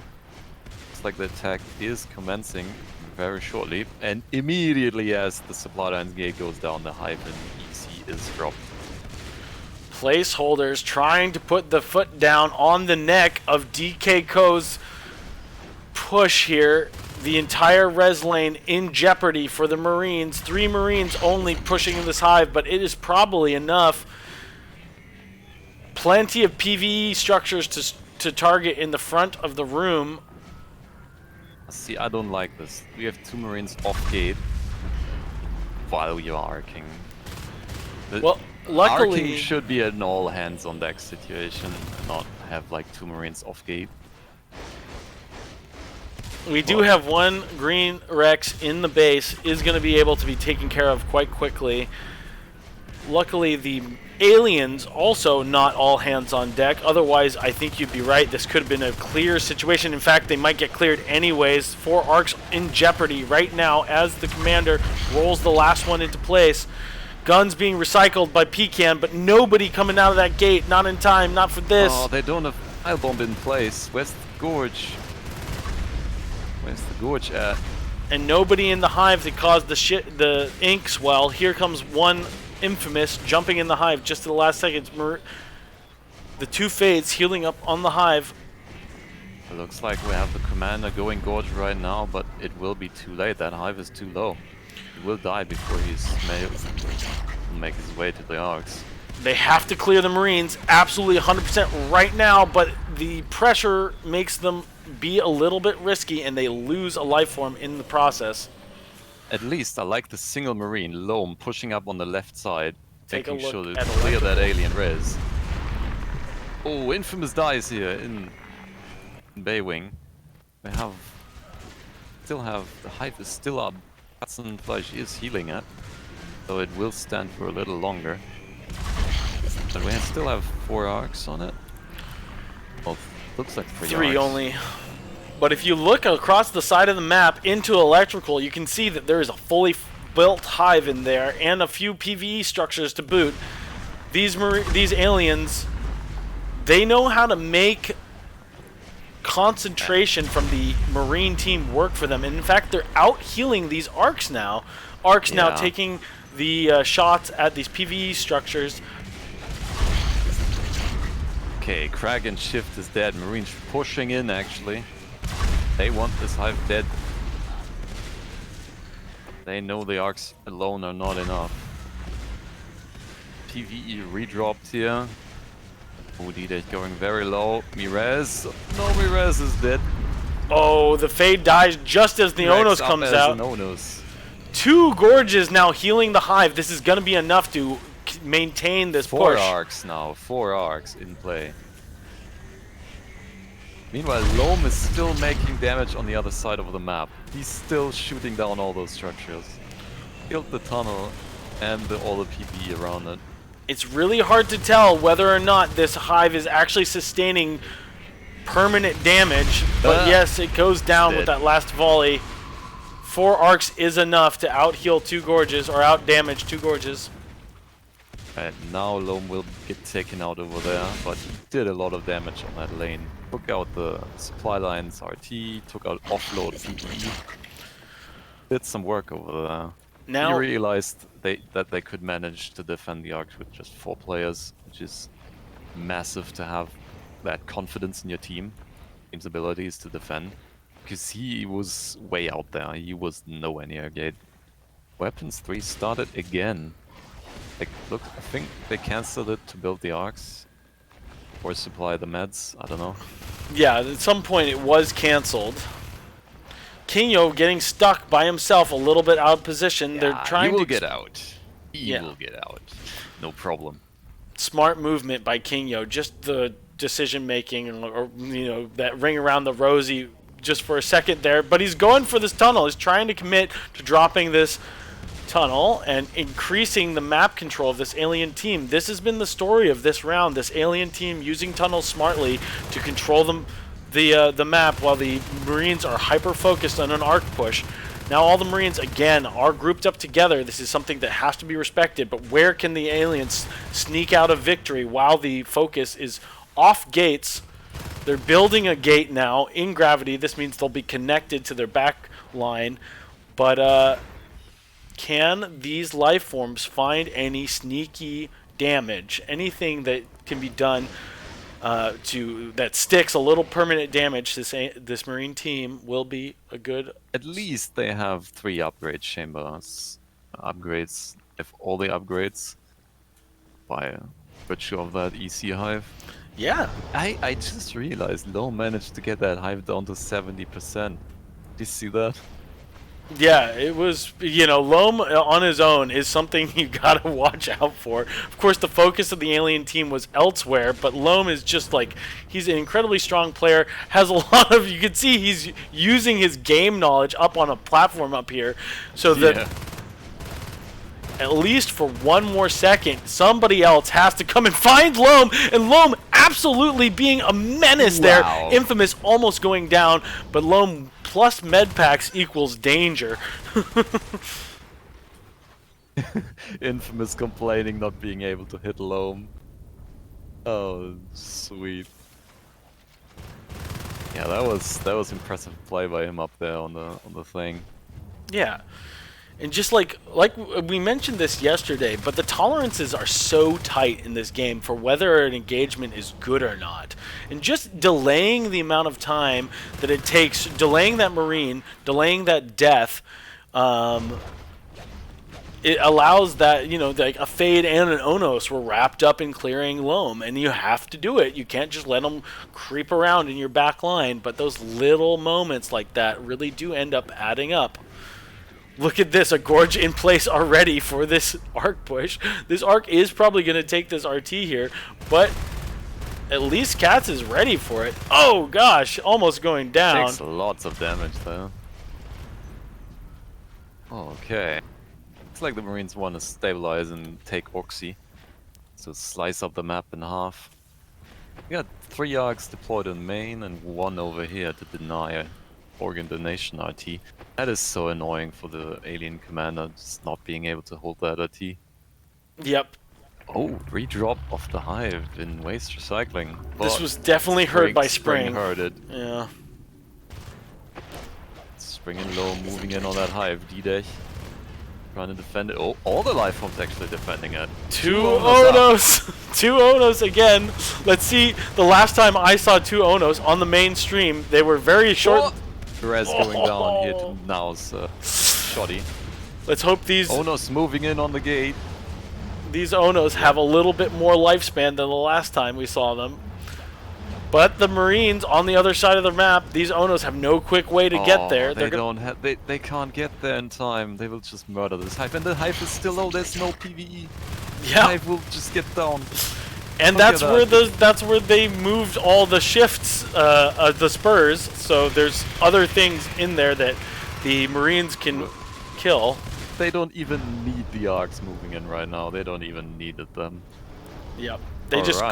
Looks like the attack is commencing very shortly. And immediately as the supply lines gate goes down, the Hive and EC is dropped. Placeholders trying to put the foot down on the neck of DK Ko's push here. The entire res lane in jeopardy for the Marines. 3 Marines only pushing in this Hive, but it is probably enough. Plenty of PvE structures to target in the front of the room. See, I don't like this. We have 2 Marines off gate while you're arcing. Well, luckily Arcing should be an all hands on deck situation, not have like 2 Marines off gate. we do have 1 green Rex in the base, is going to be able to be taken care of quite quickly. Luckily, the aliens also not all hands on deck. Otherwise, I think you'd be right. This could have been a clear situation. In fact, they might get cleared anyways. 4 arcs in jeopardy right now as the commander rolls the last one into place. Guns being recycled by Pecan, but nobody coming out of that gate. Not in time, not for this. Oh, they don't have pile bomb in place. Where's the Gorge? Where's the Gorge at? And nobody in the Hive that caused the ink swell. Here comes one Infamous jumping in the Hive just at the last seconds. The 2 Fades healing up on the Hive. It looks like we have the commander going Gorge right now, but it will be too late. That Hive is too low. He will die before he's make his way to the arcs. They have to clear the Marines absolutely 100% right now, but the pressure makes them be a little bit risky, and they lose a life form in the process. At least I like the single Marine, Loam, pushing up on the left side, Take a making look sure to at clear that electrical. alien res. Oh, Infamous dies here in Baywing. We still have the Hive is still up. Katzenfleisch is healing it, so it will stand for a little longer. But we still have 4 arcs on it. Well, looks like 3 arcs. only. But if you look across the side of the map into electrical, you can see that there is a fully built Hive in there and a few PvE structures to boot. These aliens, they know how to make concentration from the Marine team work for them. And in fact, they're out healing these arcs now. Arcs now taking the shots at these PvE structures. Okay, Crag and Shift is dead. Marines pushing in actually. They want this Hive dead. They know the arcs alone are not enough. PvE redropped here. OD is going very low. Mirez. No, Mirez is dead. Oh, the Fade dies just as the Rex Onos up comes as out. an Onos. 2 Gorges now healing the Hive. This is going to be enough to maintain this 4 push. arcs now. 4 arcs in play. Meanwhile, Loam is still making damage on the other side of the map. He's still shooting down all those structures. Killed the tunnel and all the PvE around it. It's really hard to tell whether or not this Hive is actually sustaining permanent damage. But yes, it goes down with that last volley. 4 arcs is enough to out-heal 2 Gorges, or out-damage 2 Gorges. And now Loam will get taken out over there, but he did a lot of damage on that lane. Took out the supply lines, RT, took out offload PvE. Did some work over there. Now He realized that they could manage to defend the arcs with just 4 players, which is massive to have that confidence in your team's abilities to defend. Because he was way out there, he was nowhere near gate. Weapons 3 started again. Like, look, I think they cancelled it to build the arcs. Or supply the meds, I don't know. Yeah, at some point it was cancelled. Kinyo getting stuck by himself a little bit out of position. They're trying he will to get out. He will get out. No problem. Smart movement by Kinyo. Just the decision making, or you know, that ring around the rosy just for a second there. But he's going for this tunnel. He's trying to commit to dropping this tunnel and increasing the map control of this alien team. This has been the story of this round. This alien team using tunnels smartly to control the map, while the Marines are hyper focused on an arc push. Now all the Marines again are grouped up together. This is something that has to be respected, but where can the aliens sneak out of victory while the focus is off gates? They're building a gate now in gravity. This means they'll be connected to their back line. But can these life forms find any sneaky damage? Anything that can be done that sticks a little permanent damage? This Marine team will be a good. At least they have 3 upgrade chambers. Upgrades. If all the upgrades. By virtue of that EC hive. Yeah. I just realized Low managed to get that hive down to 70%. Did you see that? Yeah, it was, Loam on his own is something you gotta watch out for. Of course, the focus of the alien team was elsewhere, but Loam is just like, he's an incredibly strong player, has a lot of, you can see he's using his game knowledge up on a platform up here, so that at least for one more second, somebody else has to come and find Loam, and Loam absolutely being a menace there. Infamous almost going down, but Loam plus med packs equals danger. Infamous complaining not being able to hit Loam. Oh, sweet. Yeah, that was impressive play by him up there on the thing. Yeah. And just like we mentioned this yesterday, but the tolerances are so tight in this game for whether an engagement is good or not. And just delaying the amount of time that it takes, delaying that Marine, delaying that death, it allows that, like a Fade and an Onos were wrapped up in clearing Loam, and you have to do it. You can't just let them creep around in your back line, but those little moments like that really do end up adding up. Look at this, a Gorge in place already for this arc push. This arc is probably going to take this RT here, but at least Cats is ready for it. Oh gosh, almost going down. Takes lots of damage though. Okay. Looks like the Marines want to stabilize and take Oxy. So slice up the map in half. We got 3 arcs deployed in main and 1 over here to deny organ donation RT. That is so annoying for the alien commander, just not being able to hold that RT. Yep. Oh, redrop of the hive in waste recycling. This was definitely heard by Spring. Heard it. Yeah. Spring and Low moving in on that hive. D-Dash trying to defend it. Oh, all the life forms actually defending it. 2 Onos! 2 Onos again. Let's see, the last time I saw 2 Onos on the main stream, they were very short. Perez going down here to Now's shoddy. Let's hope these Onos moving in on the gate. These Onos have a little bit more lifespan than the last time we saw them. But the Marines on the other side of the map, these Onos have no quick way to get there. They can't get there in time. They will just murder this hive, and the hive is still low. There's no PvE. Yeah. The hive will just get down. And that's where they moved all the shifts, the spurs. So there's other things in there that the Marines can kill. They don't even need the arcs moving in right now. They don't even need them. Yep. They just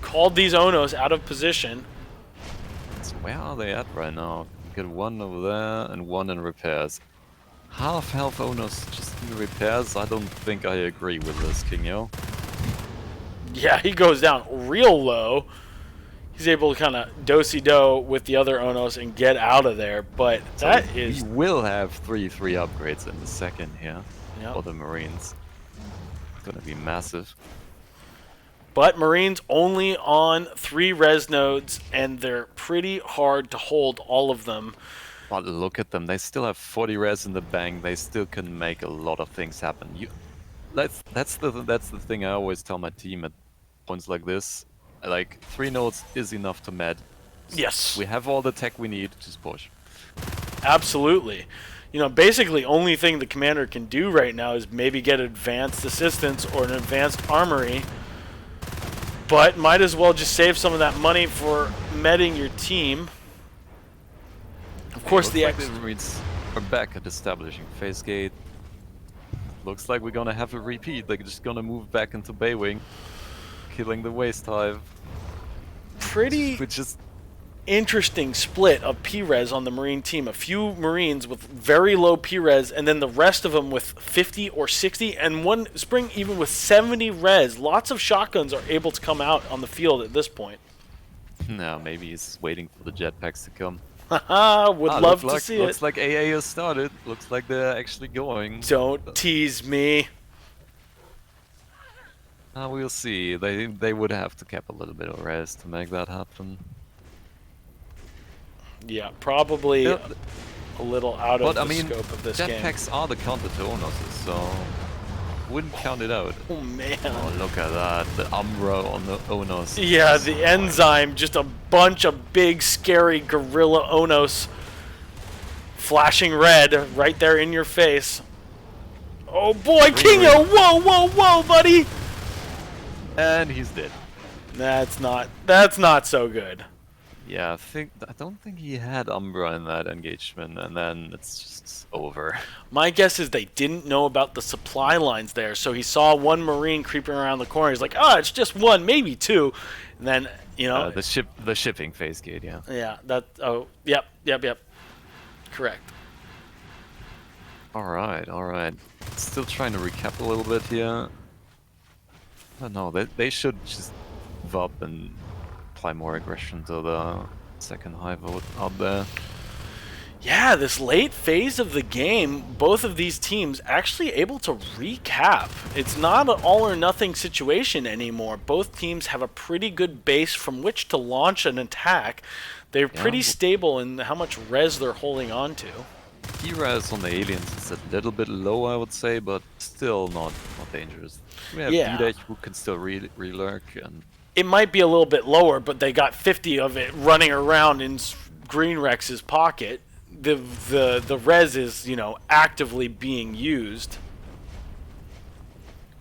called these Onos out of position. So where are they at right now? You get 1 over there and 1 in repairs. Half health Onos just in repairs? I don't think I agree with this, Kingo. Yeah, he goes down real low. He's able to kind of do-si-do with the other Onos and get out of there, but so that is... We will have 3 upgrades in the second here Yep. for the Marines. It's going to be massive. But Marines only on 3 res nodes, and they're pretty hard to hold all of them. But look at them. They still have 40 res in the bank. They still can make a lot of things happen. That's the thing I always tell my team at points like this. Like 3 nodes is enough to med. Yes. We have all the tech we need. Just push. Absolutely. Basically only thing the commander can do right now is maybe get advanced assistance or an advanced armory. But might as well just save some of that money for medding your team. Of course, the Marines are back at establishing phase gate. Looks like we're gonna have a repeat. They're just gonna move back into Baywing, killing the waste hive. Pretty interesting split of P-res on the Marine team. A few Marines with very low P-res, and then the rest of them with 50 or 60, and one Spring even with 70 res. Lots of shotguns are able to come out on the field at this point. No, maybe he's waiting for the jetpacks to come. Haha, would love to see Looks it. like AA has started. Looks like they're actually going. Don't tease me. We'll see. They would have to cap a little bit of res to make that happen. Yeah, probably Yeah, a little out of But I the mean, scope of this game. jetpacks are the counter to Onosis, so wouldn't count it out. Oh man. Oh, look at that. The Umbra on the Onos. Yeah, the enzyme, just a bunch of big, scary gorilla Onos flashing red right there in your face. Oh boy, Kingo! Whoa, whoa, whoa, buddy! And he's dead. That's not so good. Yeah, I don't think he had Umbra in that engagement, and then it's just over. My guess is they didn't know about the supply lines there, so he saw one Marine creeping around the corner. He's like, oh, it's just one, maybe two. And then, you know... The shipping phase gate, yeah. Yeah, yep. Correct. Alright. Still trying to recap a little bit here. I don't know, they should just give up and apply more aggression to the second high vote out there. Yeah, this late phase of the game, both of these teams actually able to recap. It's not an all or nothing situation anymore. Both teams have a pretty good base from which to launch an attack. They're pretty stable in how much res they're holding on to. T-res on the aliens is a little bit low, I would say, but still not dangerous. We have D-Dash who can still re-lurk, and it might be a little bit lower, but they got 50 of it running around in Green Rex's pocket. The res is, you know, actively being used.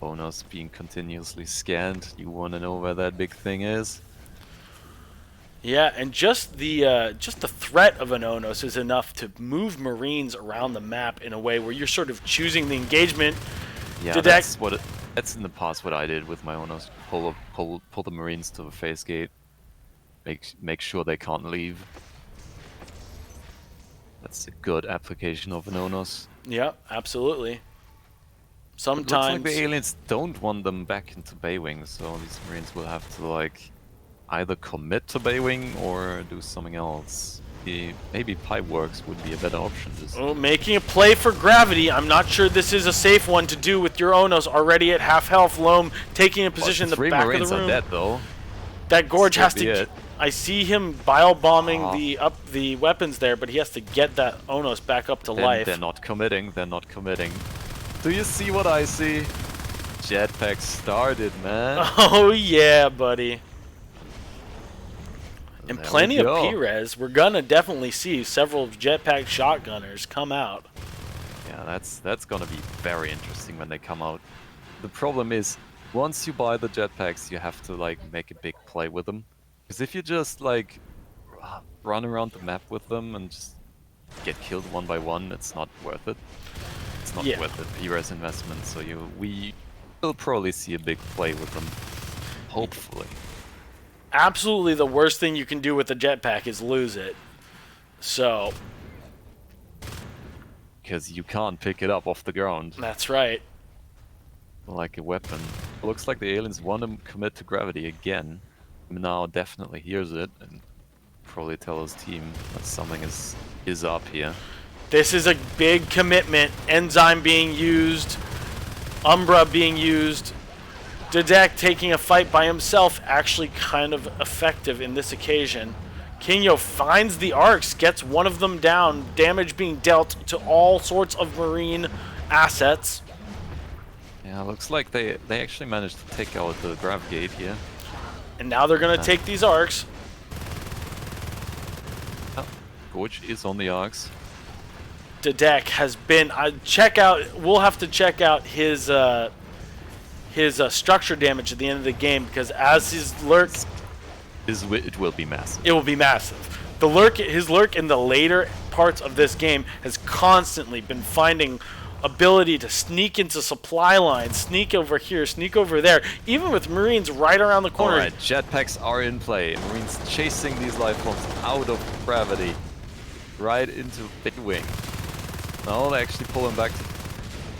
Bonus being continuously scanned. You want to know where that big thing is? Yeah, and just the threat of an Onos is enough to move Marines around the map in a way where you're sort of choosing the engagement. Yeah, that's in the past what I did with my Onos. Pull the Marines to the phase gate. Make sure they can't leave. That's a good application of an Onos. Yeah, absolutely. Sometimes It looks like the aliens don't want them back into Baywing, so these Marines will have to like either commit to Baywing or do something else. Maybe Pipeworks would be a better option. Making a play for gravity. I'm not sure this is a safe one to do with your Onos already at half health. Loam taking a position in the back Marines of the room. Are dead, though. That Gorge has to. It. I see him bile bombing the weapons there, but he has to get that Onos back up to life. They're not committing. Do you see what I see? Jetpack started, man. Oh yeah, buddy. And There plenty we of go. P-res. We're gonna definitely see several jetpack shotgunners come out. Yeah, that's gonna be very interesting when they come out. The problem is, once you buy the jetpacks, you have to like make a big play with them. Because if you just like run around the map with them and just get killed one by one, it's not worth it. It's not worth the P-res investment. So we will probably see a big play with them. Hopefully. Absolutely, the worst thing you can do with the jetpack is lose it. So. Because you can't pick it up off the ground. That's right. Like a weapon. Looks like the aliens want to commit to gravity again. Now definitely hears it and probably tell his team that something is up here. This is a big commitment. Enzyme being used. Umbra being used. Didek taking a fight by himself, actually kind of effective in this occasion. Kinyo finds the arcs, gets one of them down, damage being dealt to all sorts of Marine assets. Yeah, looks like they actually managed to take out the grav gate here. And now they're going to take these arcs. Oh, Gorge is on the arcs. Didek has been... we'll have to check out his structure damage at the end of the game, because as his lurk... It will be massive. It will be massive. His lurk in the later parts of this game has constantly been finding ability to sneak into supply lines, sneak over here, sneak over there, even with Marines right around the corner. Alright, jetpacks are in play. Marines chasing these life forms out of gravity, right into big wing. Now they actually pull him back to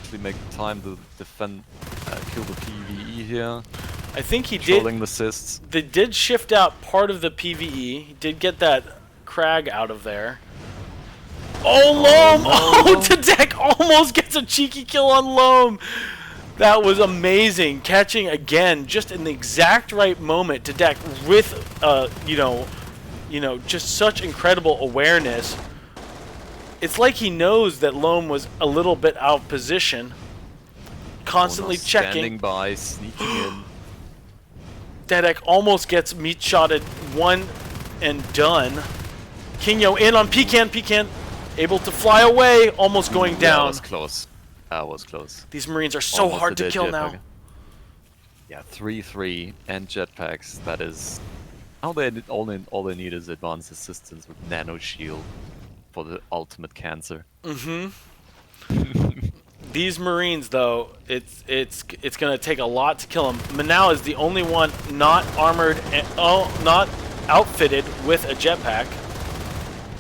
actually make time to defend, kill the PvE here. I think he did. Controlling the cysts. They did shift out part of the PvE. He did get that crag out of there. Oh, Loam! Oh, Tadek almost gets a cheeky kill on Loam. That was amazing. Catching again, just in the exact right moment. Tadek with, just such incredible awareness. It's like he knows that Loam was a little bit out of position. Constantly checking. Standing by, sneaking in. Dedek almost gets meat shotted, one and done. Kinyo in on Pecan, able to fly away, almost going That down. was close. That was close. These Marines are so Almost hard a to dead kill jetpack. now. Yeah, 3-3 and jetpacks. That is all they need is advanced assistance with nano shield for the ultimate cancer. These Marines, though, it's gonna take a lot to kill them. Manao is the only one not armored and not outfitted with a jetpack.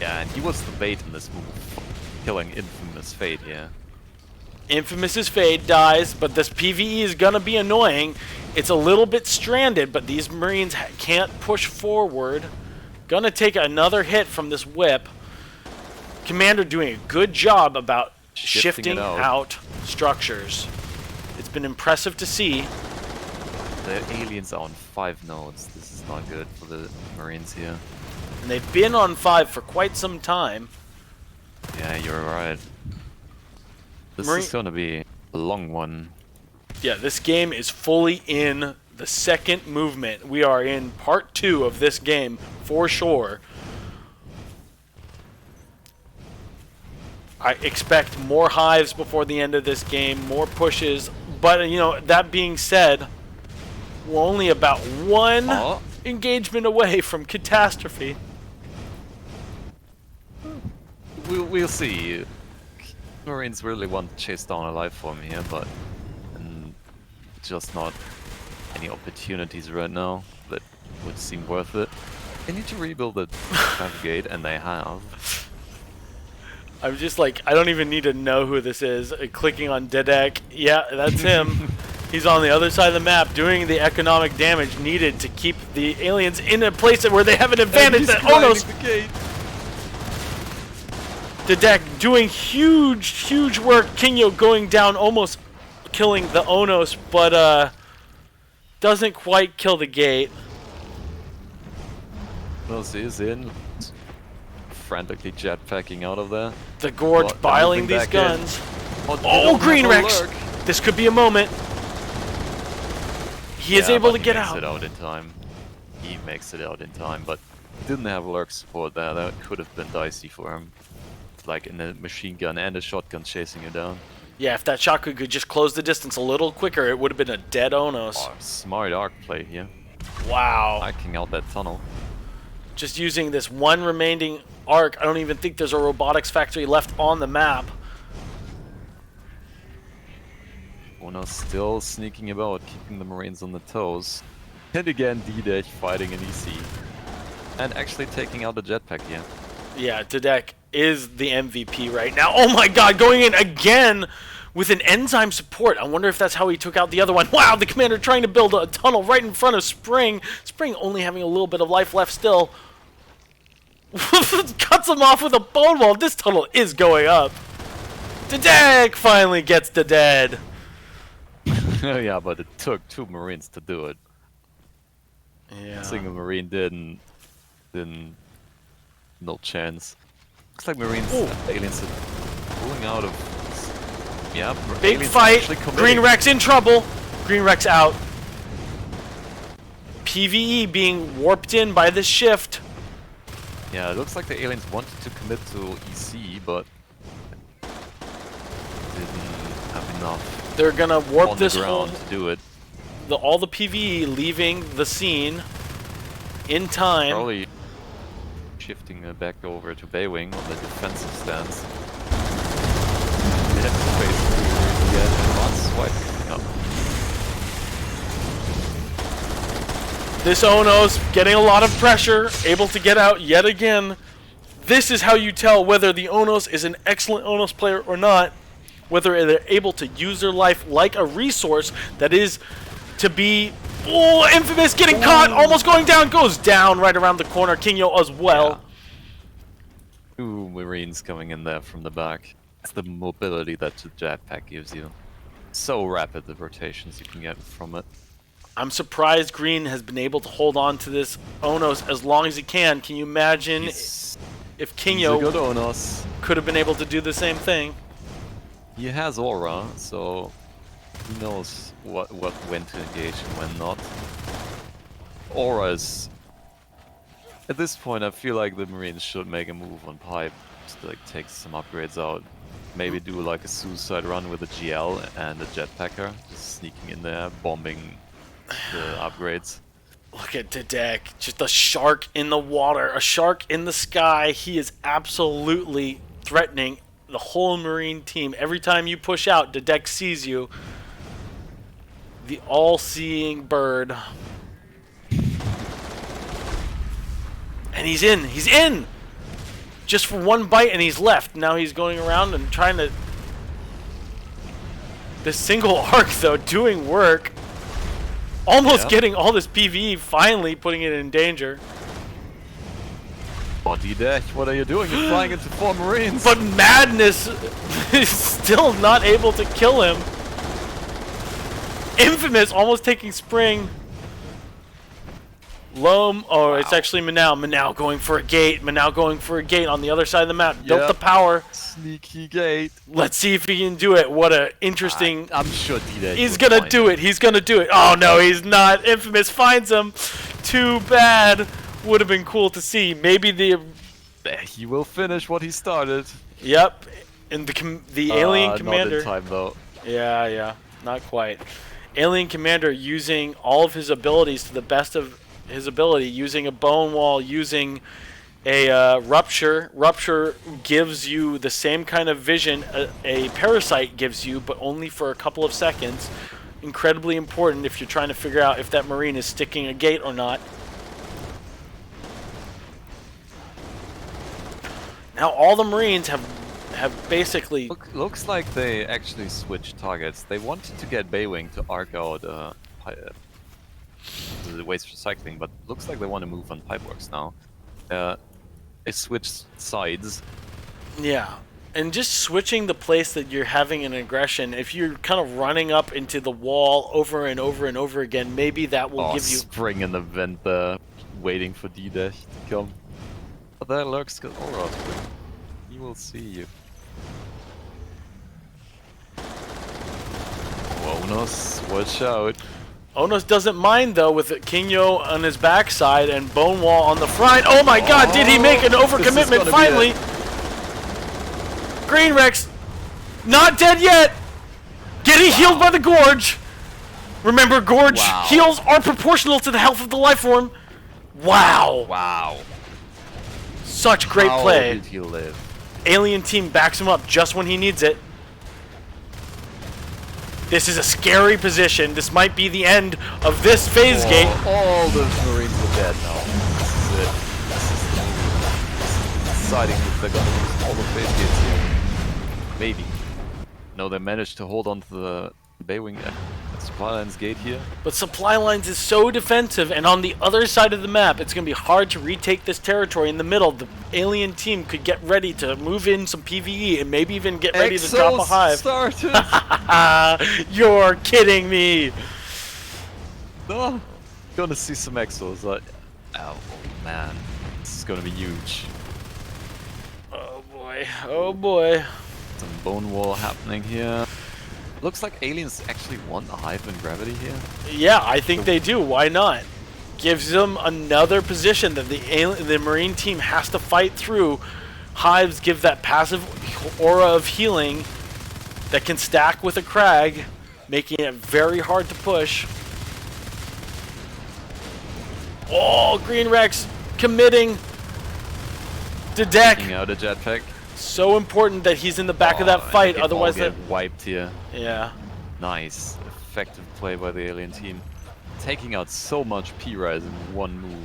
Yeah, and he was the bait in this move, killing Infamous Fate. Yeah. Infamous's Fade dies, but this PvE is gonna be annoying. It's a little bit stranded, but these Marines can't push forward. Gonna take another hit from this whip. Commander doing a good job about shifting out structures. It's been impressive to see. The aliens are on 5 nodes. This is not good for the Marines here. And they've been on 5 for quite some time. Yeah, you're right. This Marine- is gonna be a long one. Yeah, this game is fully in the second movement. We are in part 2 of this game for sure. I expect more hives before the end of this game, more pushes. But, that being said, we're only about one engagement away from catastrophe. We'll see. Marines really want to chase down a life form here, but just not any opportunities right now that would seem worth it. They need to rebuild the navigate, and they have. I'm just like, I don't even need to know who this is. Clicking on Dedek, yeah, that's him. He's on the other side of the map doing the economic damage needed to keep the aliens in a place where they have an advantage. That Onos, Dedek doing huge work. Kinyo going down, almost killing the Onos, but doesn't quite kill the gate. Onos is in. Frantically jetpacking out of there. The Gorge Well, biling moving these back in. guns. Oh, Oh, Green Rex! This could be a moment. He is able to get He makes out. it out in time. He makes it out in time, but he didn't have lurk support there. That could have been dicey for him. Like in a machine gun and a shotgun chasing you down. Yeah, if that shotgun could just close the distance a little quicker, it would have been a dead Onos. Oh, smart arc play here. Wow. Hacking out that tunnel. Just using this one remaining arc, I don't even think there's a robotics factory left on the map. Onos still sneaking about, keeping the Marines on the toes. And again, D-Dash fighting an EC. And actually taking out the jetpack here. Yeah, Dedek is the MVP right now. Oh my god, going in again with an enzyme support. I wonder if that's how he took out the other one. Wow, the commander trying to build a tunnel right in front of Spring. Spring only having a little bit of life left still. Cuts him off with a bone wall. This tunnel is going up. Dedek finally gets the dead. Yeah, but it took 2 Marines to do it. Yeah. A single Marine didn't. No chance. Looks like Marines, aliens are pulling out of. Yeah, Big aliens fight. actually committing. Green Rex in trouble. Green Rex out. PvE being warped in by this shift. Yeah, it looks like the aliens wanted to commit to EC, but didn't have enough They're gonna warp on this the whole ground to do it. all the PvE leaving the scene in time. Probably shifting back over to Baywing on the defensive stance. They have to face the advanced swipe coming up. This Onos getting a lot of pressure, able to get out yet again. This is how you tell whether the Onos is an excellent Onos player or not. Whether they're able to use their life like a resource that is to be... Oh, Infamous getting caught, almost going down, goes down right around the corner. Kinyo as well. Two Marines coming in there from the back. It's the mobility that the jetpack gives you. So rapid the rotations you can get from it. I'm surprised Green has been able to hold on to this Onos as long as he can. Can you imagine if He's a Kinyo good Onos. could have been able to do the same thing? He has aura, so he knows when to engage and when not. Aura is... At this point, I feel like the Marines should make a move on pipe. Just like take some upgrades out. Maybe do like a suicide run with a GL and a jetpacker. Just sneaking in there, bombing the upgrades. Look at Dedek, just a shark in the water, a shark in the sky. He is absolutely threatening the whole Marine team. Every time you push out, Dedek sees you. The all-seeing bird. And he's in! He's in! Just for one bite and he's left. Now he's going around and trying to... This single arc, though, doing work. Almost getting all this PvE, finally putting it in danger. Body dash, what are you doing? You're flying into 4 Marines! But Madness is still not able to kill him. Infamous almost taking Spring. Loam, oh, it's actually Manau. Manau going for a gate. Manau going for a gate on the other side of the map. Built the power. Sneaky gate. Let's see if he can do it. What a interesting... I'm sure D-Dash He's gonna do it. He's gonna do it. Oh no, he's not. Infamous finds him. Too bad. Would have been cool to see. Maybe the... He will finish what he started. Yep. And the alien commander... Not in time, though. Yeah, not quite. Alien commander using all of his abilities to the best of his ability, using a bone wall, using a rupture. Rupture gives you the same kind of vision a parasite gives you, but only for a couple of seconds. Incredibly important if you're trying to figure out if that Marine is sticking a gate or not. Now all the Marines have basically... Looks like they actually switched targets. They wanted to get Baywing to arc out the waste recycling, but looks like they want to move on Pipeworks now. They switched sides. Yeah, and just switching the place that you're having an aggression, if you're kind of running up into the wall over and over and over again, maybe that will give you... Spring in the vent there, waiting for D-Dash to come. But there lurks Aura Spring. He will see you. Onos, watch out. Onos doesn't mind though with Kinyo on his backside and Bonewall on the front. Oh my god, did he make an overcommitment finally? Green Rex, not dead yet. Getting healed by the Gorge. Remember, Gorge heals are proportional to the health of the life form. Wow. Wow. Such great How play. did he live? Alien team backs him up just when he needs it. This is a scary position. This might be the end of this phase gate. All the Marines are dead now. This is it. This is deciding if they're gonna lose all the phase gates here. Maybe. No, they managed to hold on to the Baywing supply lines gate here. But supply lines is so defensive, and on the other side of the map, it's going to be hard to retake this territory. In the middle, the alien team could get ready to move in some PvE and maybe even get ready to drop a hive. Started. You're kidding me. No, gonna see some exos. Like, oh man, this is gonna be huge. Oh boy, oh boy. Some bone wall happening here. Looks like aliens actually want a hive in gravity here. Yeah, I think they do. Why not? Gives them another position that the Marine team has to fight through. Hives give that passive aura of healing that can stack with a Crag, making it very hard to push. Oh, Green Rex committing to deck. Taking out a jetpack. So important that he's in the back of that fight, otherwise they get wiped here. Yeah. Nice, effective play by the alien team. Taking out so much P-Rise in one move.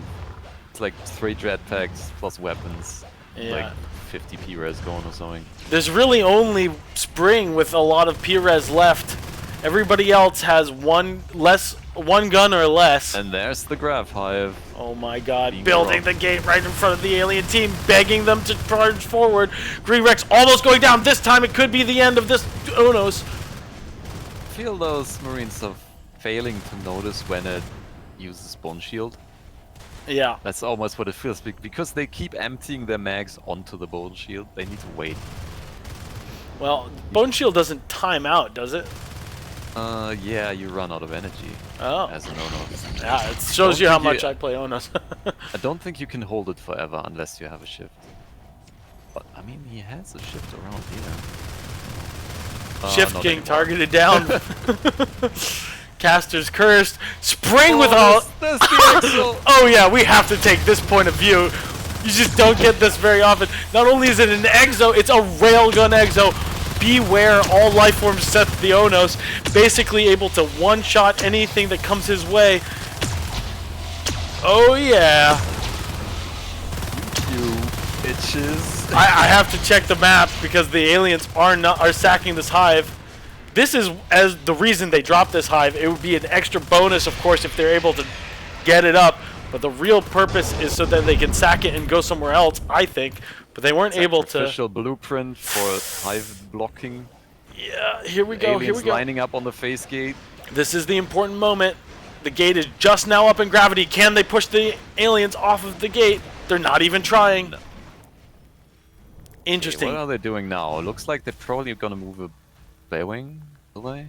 It's like 3 jetpacks plus weapons. Yeah. Like 50 P-Res going or something. There's really only Spring with a lot of P-Res left. Everybody else has one less one gun or less. And there's the Graph Hive. Oh my god, Being building wrong. the gate right in front of the alien team, begging them to charge forward. Green Rex almost going down. This time it could be the end of this Onos. I feel those Marines are failing to notice when it uses Bone Shield. Yeah. That's almost what it feels because they keep emptying their mags onto the Bone Shield. They need to wait. Well, Bone Shield doesn't time out, does it? Yeah, you run out of energy Oh. as an Ono. Yeah, it shows you how much I play Onos. I don't think you can hold it forever unless you have a shift. But I mean, he has a shift around here. Shift not getting anymore. targeted down. Caster's cursed. Spring with all. That's the Axel. Oh yeah, we have to take this point of view. You just don't get this very often. Not only is it an exo, it's a railgun exo. Beware all life forms except the Onos. Basically able to one-shot anything that comes his way. Oh yeah. You bitches. I have to check the map because the aliens are sacking this hive. This is as the reason they dropped this hive. It would be an extra bonus, of course, if they're able to get it up. But the real purpose is so that they can sack it and go somewhere else, I think. But they weren't able to. Official blueprint for hive blocking. Yeah, here we go. Aliens Here we go. lining up on the face gate. This is the important moment. The gate is just now up in gravity. Can they push the aliens off of the gate? They're not even trying. No. Interesting. What are they doing now? Looks like they're probably gonna move a Baywing, will they?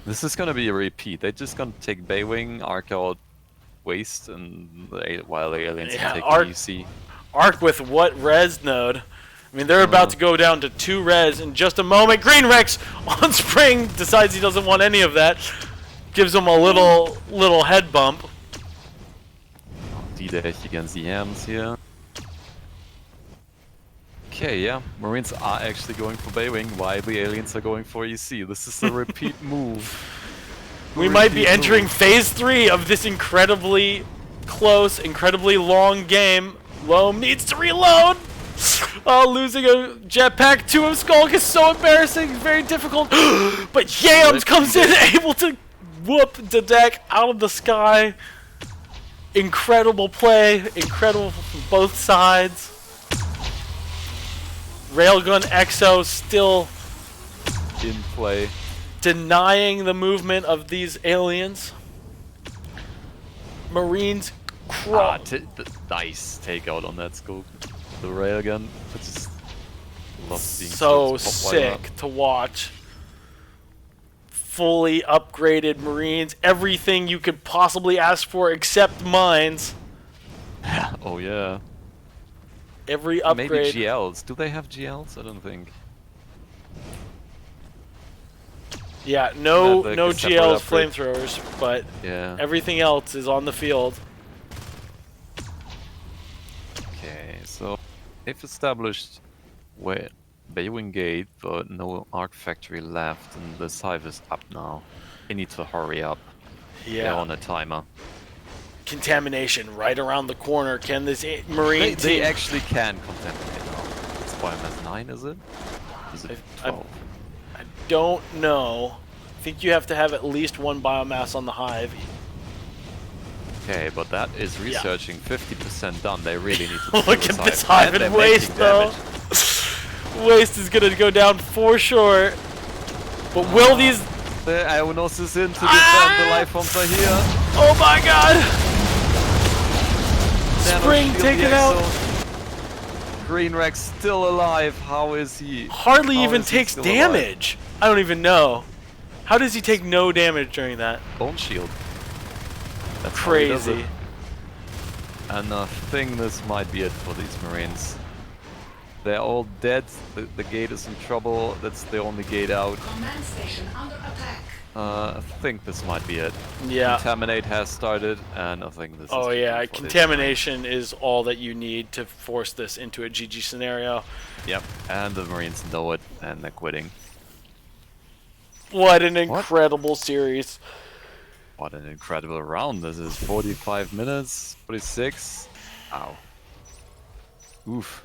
This is gonna be a repeat. They're just gonna take Baywing, arc out Waste, and while the aliens Yeah, are taking arc- EC. Arc with what res node? I mean, they're about to go down to 2 res in just a moment. Green Rex on spring decides he doesn't want any of that. Gives him a little head bump. D-dash against the Yams here. Okay, yeah, Marines are actually going for Baywing while the aliens are going for EC. This is a repeat move. We might be entering phase 3 of this incredibly close, incredibly long game. Loam needs to reload. Oh, losing a jetpack to a Skulk is so embarrassing. Very difficult. But Yams comes in, able to whoop the deck out of the sky. Incredible play. Incredible from both sides. Railgun Exo still In play. denying the movement of these aliens. Marines crawl. Nice takeout on that scope. The railgun. I just love seeing So scopes pop right sick to watch. Fully upgraded Marines. Everything you could possibly ask for except mines. up. Oh yeah. Every Maybe upgrade. GLs. Do they have GLs? I don't think. Yeah, no Like no a separate GLs upgrade. flamethrowers, but Yeah. everything else is on the field. Okay, so they've established where Baywing Gate, but no Arc Factory left, and this hive is up now. They need to hurry up. They're Yeah. on a timer. Contamination right around the corner. Can this Marine They team... actually can contaminate now. It's biomass 9, is it? Is it I- 12? I don't know. I think you have to have at least one biomass on the hive. Okay, but that is researching 50% done. They really need to Look do at this hive. hive And and they're waste, making though. damage. Waste is gonna go down for sure. But will these... The Ionos is in to defend. The life forms are here. Oh my god! Nano Spring shield taken the out. Exo. Green Rex still alive. How is he? Hardly How even is he takes still damage. I don't even know. How does he take no damage during that? Bone shield. That's how he does Crazy. it. And I think this might be it for these Marines. They're all dead. The gate is in trouble. That's the only gate out. Command station under attack. I think this might be it. Yeah. Contaminate has started, and I think this Oh is yeah, GG for these contamination is all that you need to force this into a GG scenario. Marines. Yep, and the Marines know it, and they're quitting. What an incredible series. What an incredible round. This is 45 minutes, 46. Ow. Oof.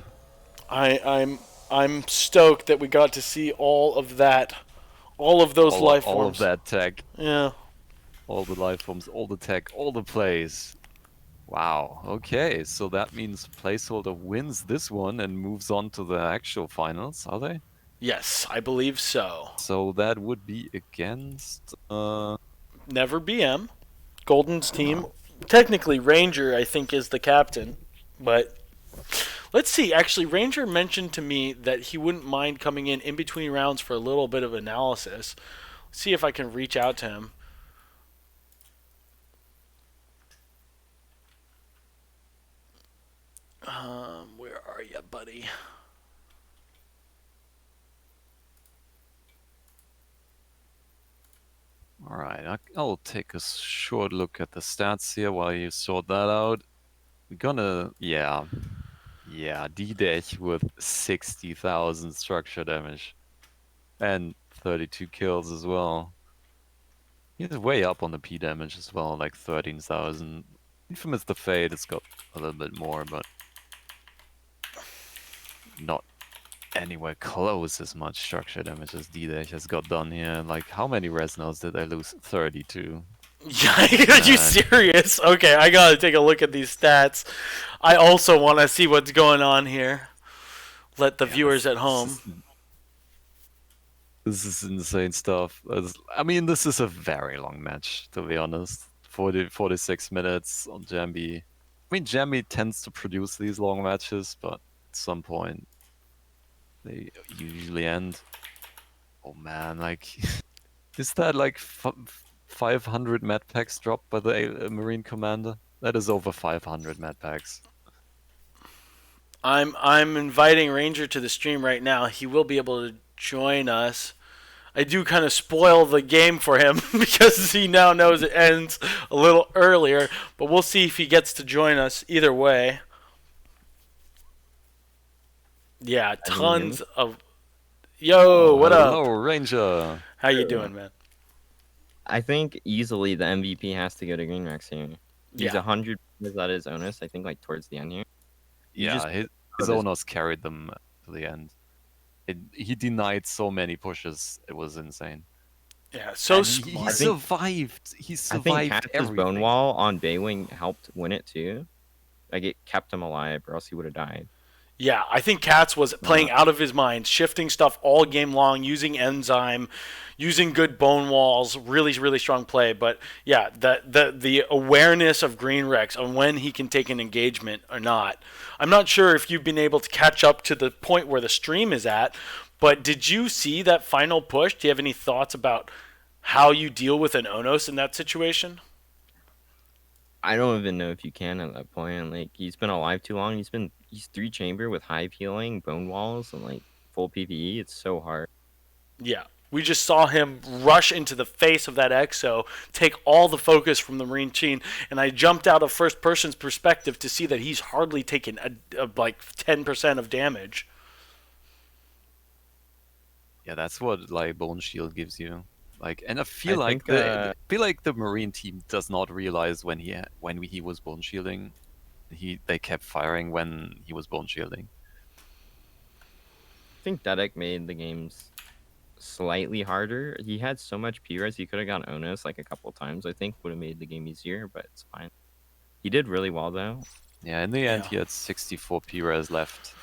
I'm stoked that we got to see all of that. All of those life all forms. of that tech. Yeah. All the life forms, all the tech, all the plays. Wow, okay, so that means placeholder wins this one and moves on to the actual finals, are they? Yes, I believe so. So that would be against NeverBM, Golden's team. Technically, Ranger, I think, is the captain. But let's see. Actually, Ranger mentioned to me that he wouldn't mind coming in between rounds for a little bit of analysis. Let's see if I can reach out to him. Where are you, buddy? Alright, I'll take a short look at the stats here while you sort that out. We're gonna, yeah, D-Dash with 60,000 structure damage. And 32 kills as well. He's way up on the P damage as well, like 13,000. Infamous the Fade has got a little bit more, but not anywhere close as much structure damage as D-Dash has got done here. Like, how many Resnals did I lose? 32. Yeah, are you serious? Okay, I gotta take a look at these stats. I also want to see what's going on here. Let the viewers at home. This is insane stuff. I mean, this is a very long match, to be honest. 46 minutes on Jambi. I mean, Jambi tends to produce these long matches, but at some point, they usually end. Oh man, like, is that like 500 med packs dropped by the Marine Commander? That is over 500 med packs. I'm inviting Ranger to the stream right now. He will be able to join us. I do kind of spoil the game for him because he now knows it ends a little earlier, but we'll see if he gets to join us either way. Yeah, tons of... Yo, what up? Hello, Ranger. How you doing, man? I think easily the MVP has to go to Green Rex here. He's Yeah. 100 at his onus, I think, like towards the end here. Yeah, his owners carried them to the end. He denied so many pushes, it was insane. Yeah, so And smart. he survived. He I survived think Katz's everything. Bone Wall on Baywing helped win it too. Like it kept him alive, or else he would have died. Yeah, I think Katz was playing out of his mind, shifting stuff all game long, using enzyme, using good bone walls, really, really strong play. But yeah, the awareness of Green Rex on when he can take an engagement or not. I'm not sure if you've been able to catch up to the point where the stream is at, but did you see that final push? Do you have any thoughts about how you deal with an Onos in that situation? I don't even know if you can at that point. Like he's been alive too long. He's 3-chamber with hive healing, bone walls, and like full PvE. It's so hard. Yeah. We just saw him rush into the face of that Exo, take all the focus from the Marine team, and I jumped out of first person's perspective to see that he's hardly taken like 10% of damage. Yeah, that's what like Bone Shield gives you. Like, and I feel I like think, the Marine team does not realize when he was bone shielding. They kept firing when he was bone shielding. I think Dedek made the games slightly harder. He had so much P-res, he could have gone Onus like a couple times. I think would have made the game easier, but it's fine. He did really well though. Yeah, in the end, he had 64 P-res left.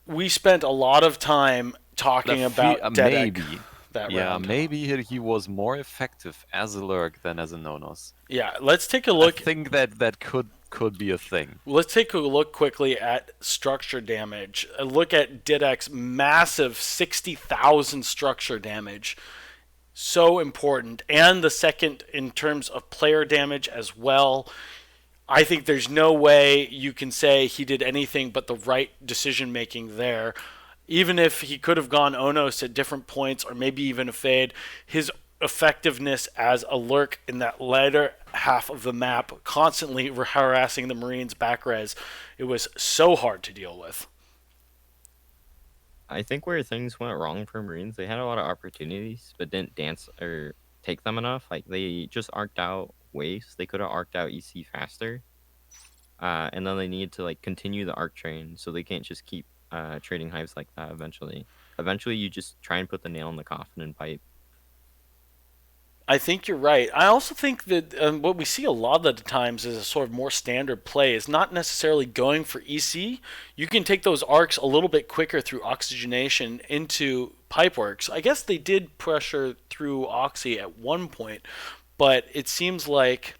We spent a lot of time talking about Dedek maybe. that Yeah, round. maybe he was more effective as a lurk than as a Nonos. Yeah, let's take a look. I think that could be a thing. Let's take a look quickly at structure damage. A look at Didek's massive 60,000 structure damage. So important. And the second in terms of player damage as well. I think there's no way you can say he did anything but the right decision making there. Even if he could have gone Onos at different points or maybe even a fade, his effectiveness as a lurk in that latter half of the map, constantly harassing the Marines back res, it was so hard to deal with. I think where things went wrong for Marines, they had a lot of opportunities, but didn't dance or take them enough. Like they just arced out waste. They could have arced out EC faster. And then they need to like continue the arc train, so they can't just keep trading hives like that eventually. Eventually you just try and put the nail in the coffin and pipe. I think you're right. I also think that what we see a lot of the times is a sort of more standard play is not necessarily going for EC. You can take those arcs a little bit quicker through oxygenation into Pipeworks. I guess they did pressure through Oxy at one point, but it seems like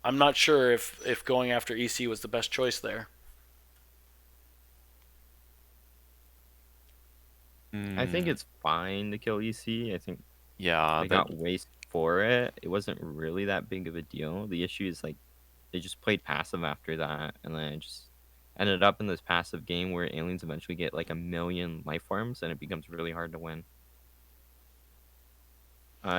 I'm not sure if going after EC was the best choice there. I think it's fine to kill EC. I think Yeah, they got waste for it. It wasn't really that big of a deal. The issue is like they just played passive after that, and then it just ended up in this passive game where aliens eventually get like 1,000,000 life forms, and it becomes really hard to win.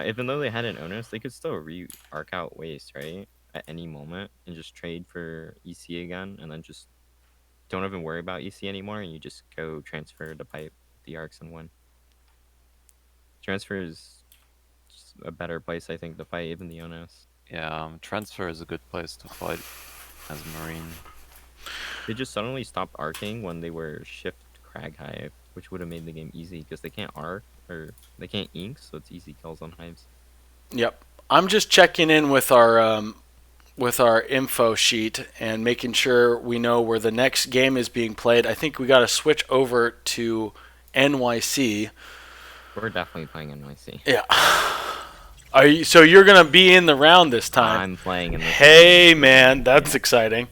Even though they had an onus, they could still re-arc out waste, right? At any moment, and just trade for EC again, and then just don't even worry about EC anymore, and you just go transfer to pipe the arcs and win. Transfer is just a better place, I think, to fight even the onus. yeah, transfer is a good place to fight as a Marine. They just suddenly stopped arcing when they were shift crag hive, which would have made the game easy because they can't arc or they can't ink, so it's easy kills on hives. Yep. I'm just checking in with our info sheet and making sure we know where the next game is being played. I think we got to switch over to NYC. We're definitely playing NYC. Yeah. So you're gonna be in the round this time? I'm playing in this. Hey man, that's exciting.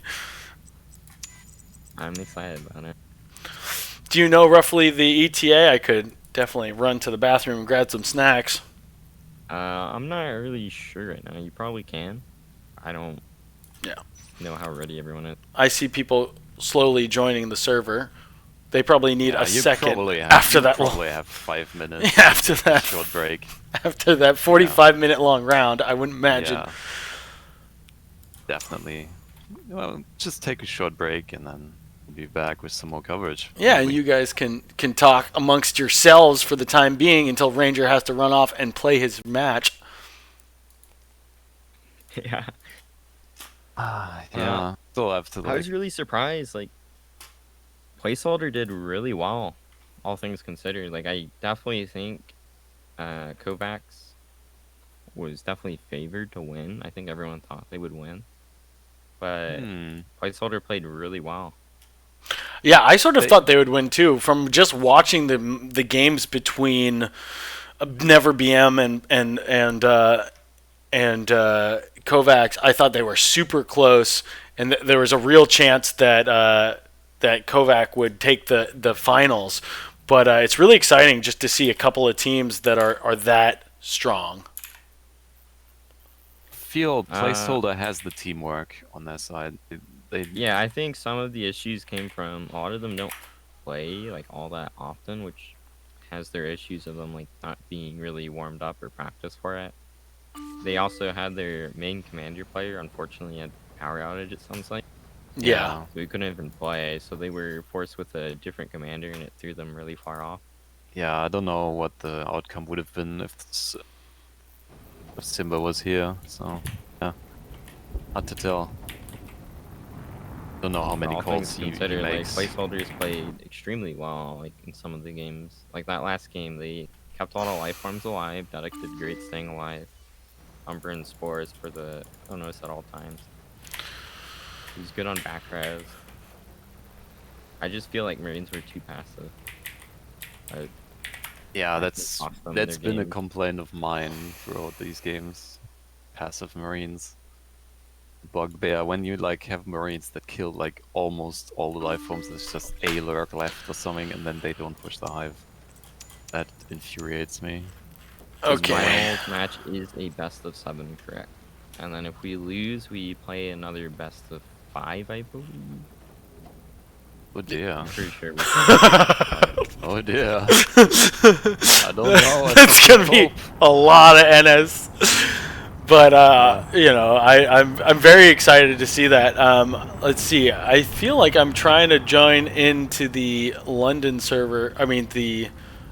I'm excited about it. Do you know roughly the ETA? I could definitely run to the bathroom and grab some snacks. I'm not really sure right now. You probably can. I don't know how ready everyone is. I see people slowly joining the server. They probably need a You second probably have, after you that. probably have 5 minutes. After that short break. After that 45-minute long round, I wouldn't imagine. Yeah. Definitely. Well, just take a short break and then we'll be back with some more coverage. Yeah, and you guys can talk amongst yourselves for the time being until Ranger has to run off and play his match. Yeah. Yeah. Still have to I was really surprised. Like, Placeholder did really well, all things considered. Like, I definitely think Ko-VAC'd was definitely favored to win. I think everyone thought they would win. But Placeholder played really well. Yeah, I sort of thought they would win too. From just watching the games between NeverBM and Ko-VAC'd, I thought they were super close, and there was a real chance that that Ko-VAC'd would take the finals. But it's really exciting just to see a couple of teams that are that strong. Feel Placeholder has the teamwork on their side. Yeah, I think some of the issues came from a lot of them don't play like all that often, which has their issues of them like not being really warmed up or practiced for it. They also had their main commander player unfortunately had power outage, it sounds like. Yeah. So we couldn't even play, so they were forced with a different commander and it threw them really far off. Yeah, I don't know what the outcome would have been if Simba was here, so yeah. Hard to tell. Don't know how many All calls things he considered, like makes. Placeholders played extremely well, like in some of the games. Like that last game, they kept a lot of life forms alive. Dedic did great staying alive. Umbra and Spores for the Onos at all times. He was good on back res. I just feel like Marines were too passive. Yeah, that's that's been a complaint of mine throughout these games. Passive Marines. Bugbear, when you like have Marines that kill like almost all the life forms, there's just a lurk left or something, and then they don't push the hive. That infuriates me. Okay. Finals match is a best of 7, correct? And then if we lose, we play another best of 5, I believe. Oh dear. I'm pretty sure. Oh dear. I don't know. It's gonna be a lot of NS. But you know, I'm very excited to see that. Let's see. I feel like I'm trying to join into the London server. I mean the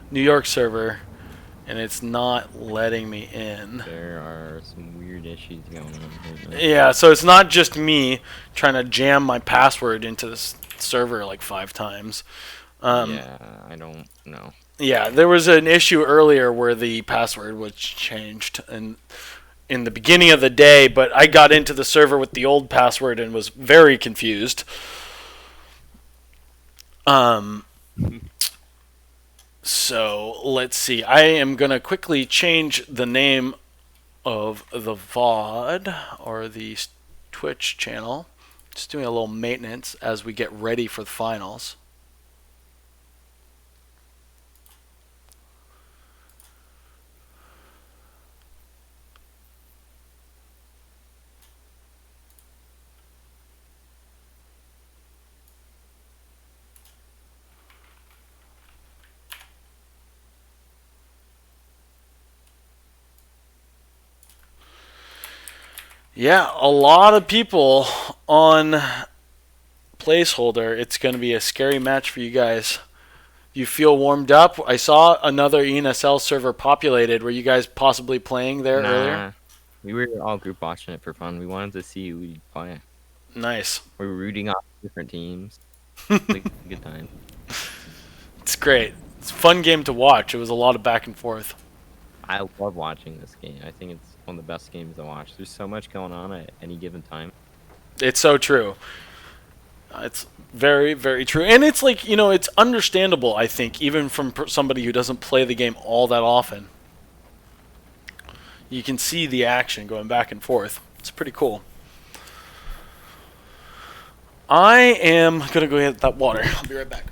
New York server, and it's not letting me in. There are some weird issues going on here. Yeah, so it's not just me trying to jam my password into this server like 5 times. Yeah, I don't know. Yeah, there was an issue earlier where the password was changed in the beginning of the day, but I got into the server with the old password and was very confused. So let's see. I am gonna quickly change the name of the VOD or the Twitch channel. Just doing a little maintenance as we get ready for the finals. Yeah, a lot of people on placeholder. It's going to be a scary match for you guys. You feel warmed up? I saw another NSL server populated. Were you guys possibly playing there earlier? We were all group watching it for fun. We wanted to see who we'd play. Nice. We were rooting on different teams. It's a good time. It's great. It's a fun game to watch. It was a lot of back and forth. I love watching this game. I think it's one of the best games to watch. There's so much going on at any given time. It's so true. It's very, very true. And it's like, you know, it's understandable, I think, even from somebody who doesn't play the game all that often. You can see the action going back and forth. It's pretty cool. I am going to go get that water. I'll be right back.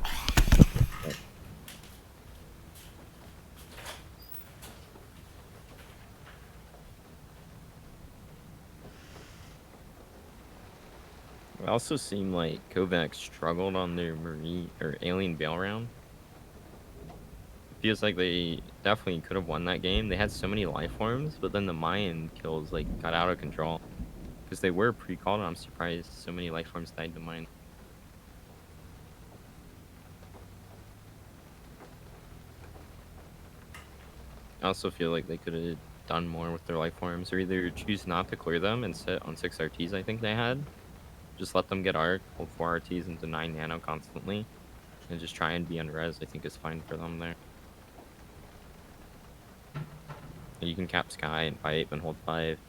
It also seemed like Ko-VAC'd struggled on their Marine or Alien Bail round. It feels like they definitely could have won that game. They had so many life forms, but then the Mayan kills like got out of control. Because they were pre-called, and I'm surprised so many life forms died to mine. I also feel like they could have done more with their life forms, or either choose not to clear them and sit on 6 RTs I think they had. Just let them get arc, hold 4 RTs into 9 nano constantly, and just try and be unres, I think is fine for them there. And you can cap Sky and fight and hold 5.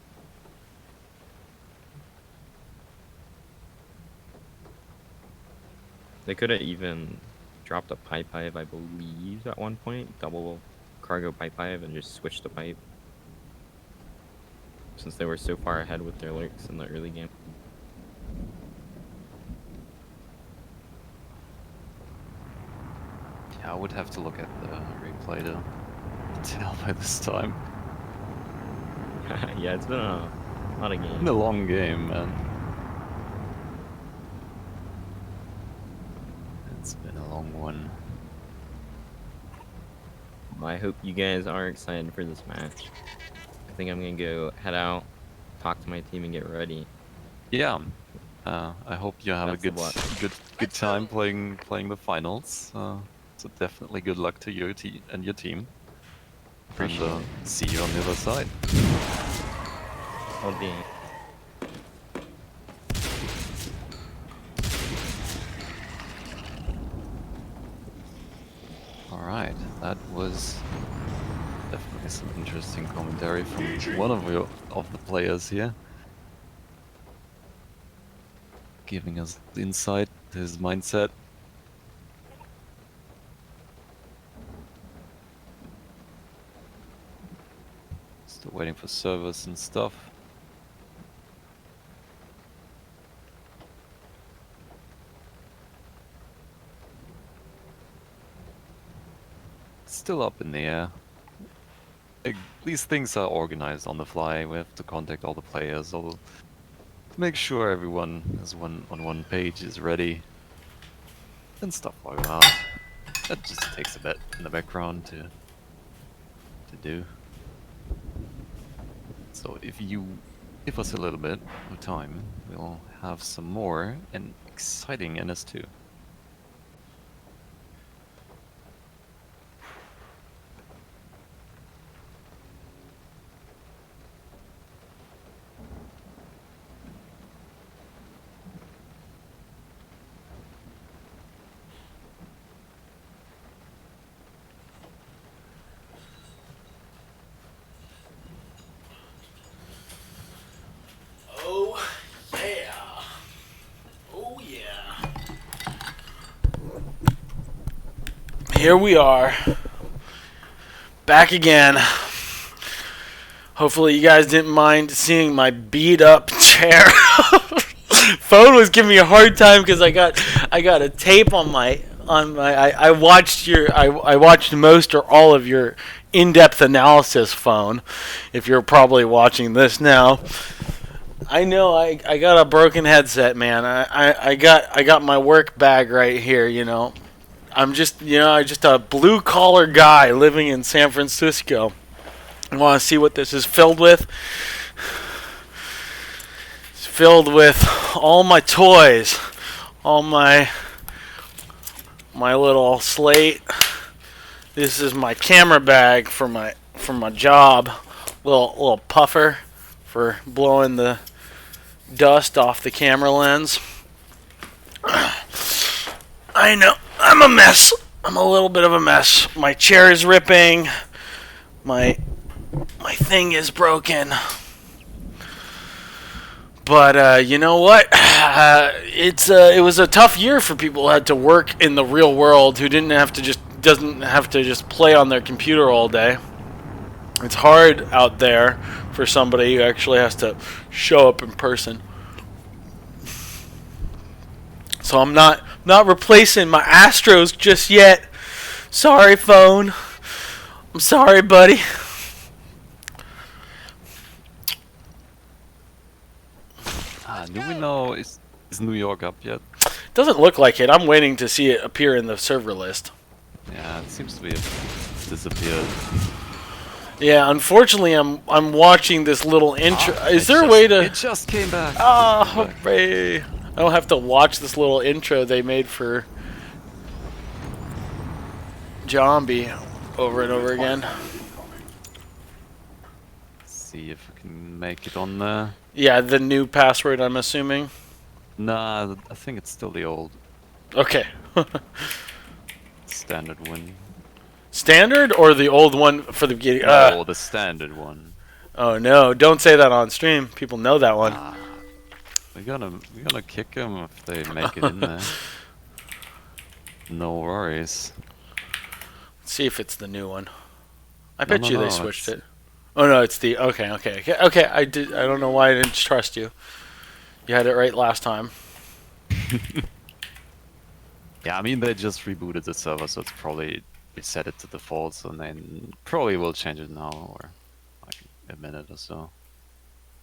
They could have even dropped a pipe, I believe, at one point. Double cargo pipe, and just switched to pipe. Since they were so far ahead with their lurks in the early game. Yeah, I would have to look at the replay to tell by this time. Yeah, it's been a lot of games. Been a long game, man. It's been a long one. Well, I hope you guys are excited for this match. I think I'm gonna go head out, talk to my team, and get ready. Yeah. I hope you have Best of luck. good time playing the finals. So definitely good luck to you and your team. Appreciate and, it. See you on the other side. Oh, dang. Alright, that was definitely some interesting commentary from one of the players here. Giving us insight to his mindset. Still waiting for servers and stuff. Still up in the air. These things are organized on the fly. We have to contact all the players, to make sure everyone is on one page, is ready, and stuff like that. That just takes a bit in the background to do. So if you give us a little bit of time, we'll have some more and exciting NS2. here we are. Back again. Hopefully you guys didn't mind seeing my beat up chair. Phone was giving me a hard time because I got a tape on my I watched most or all of your in-depth analysis, Phone. If you're probably watching this now. I know I got a broken headset, man. I got my work bag right here, you know. I'm just a blue collar guy living in San Francisco. I want to see what this is filled with. It's filled with all my toys, all my little slate. This is my camera bag for my job. Little puffer for blowing the dust off the camera lens. I know, I'm a mess. I'm a little bit of a mess. My chair is ripping. My thing is broken. But you know what? It was a tough year for people who had to work in the real world, who doesn't have to just play on their computer all day. It's hard out there for somebody who actually has to show up in person. So I'm not replacing my Astros just yet. Sorry, Phone. I'm sorry, buddy. Do we know, is New York up yet? Doesn't look like it. I'm waiting to see it appear in the server list. Yeah, it seems to be disappeared. Yeah, unfortunately, I'm watching this little intro. Is there a way to? It just came back. Oh, hooray! I don't have to watch this little intro they made for Zombie over and over again. See if we can make it on there. Yeah, the new password, I'm assuming. Nah, I think it's still the old Okay. standard one. Standard or the old one for the beginning? Oh, the standard one. Oh no! Don't say that on stream. People know that one. We're gonna kick them if they make it in there. No worries. Let's see if it's the new one. I No, bet no, you they no, switched it's- it. Oh no, it's the okay. I don't know why I didn't trust you. You had it right last time. Yeah, I mean they just rebooted the server, so it's probably reset it to defaults, and then probably will change it now or like a minute or so.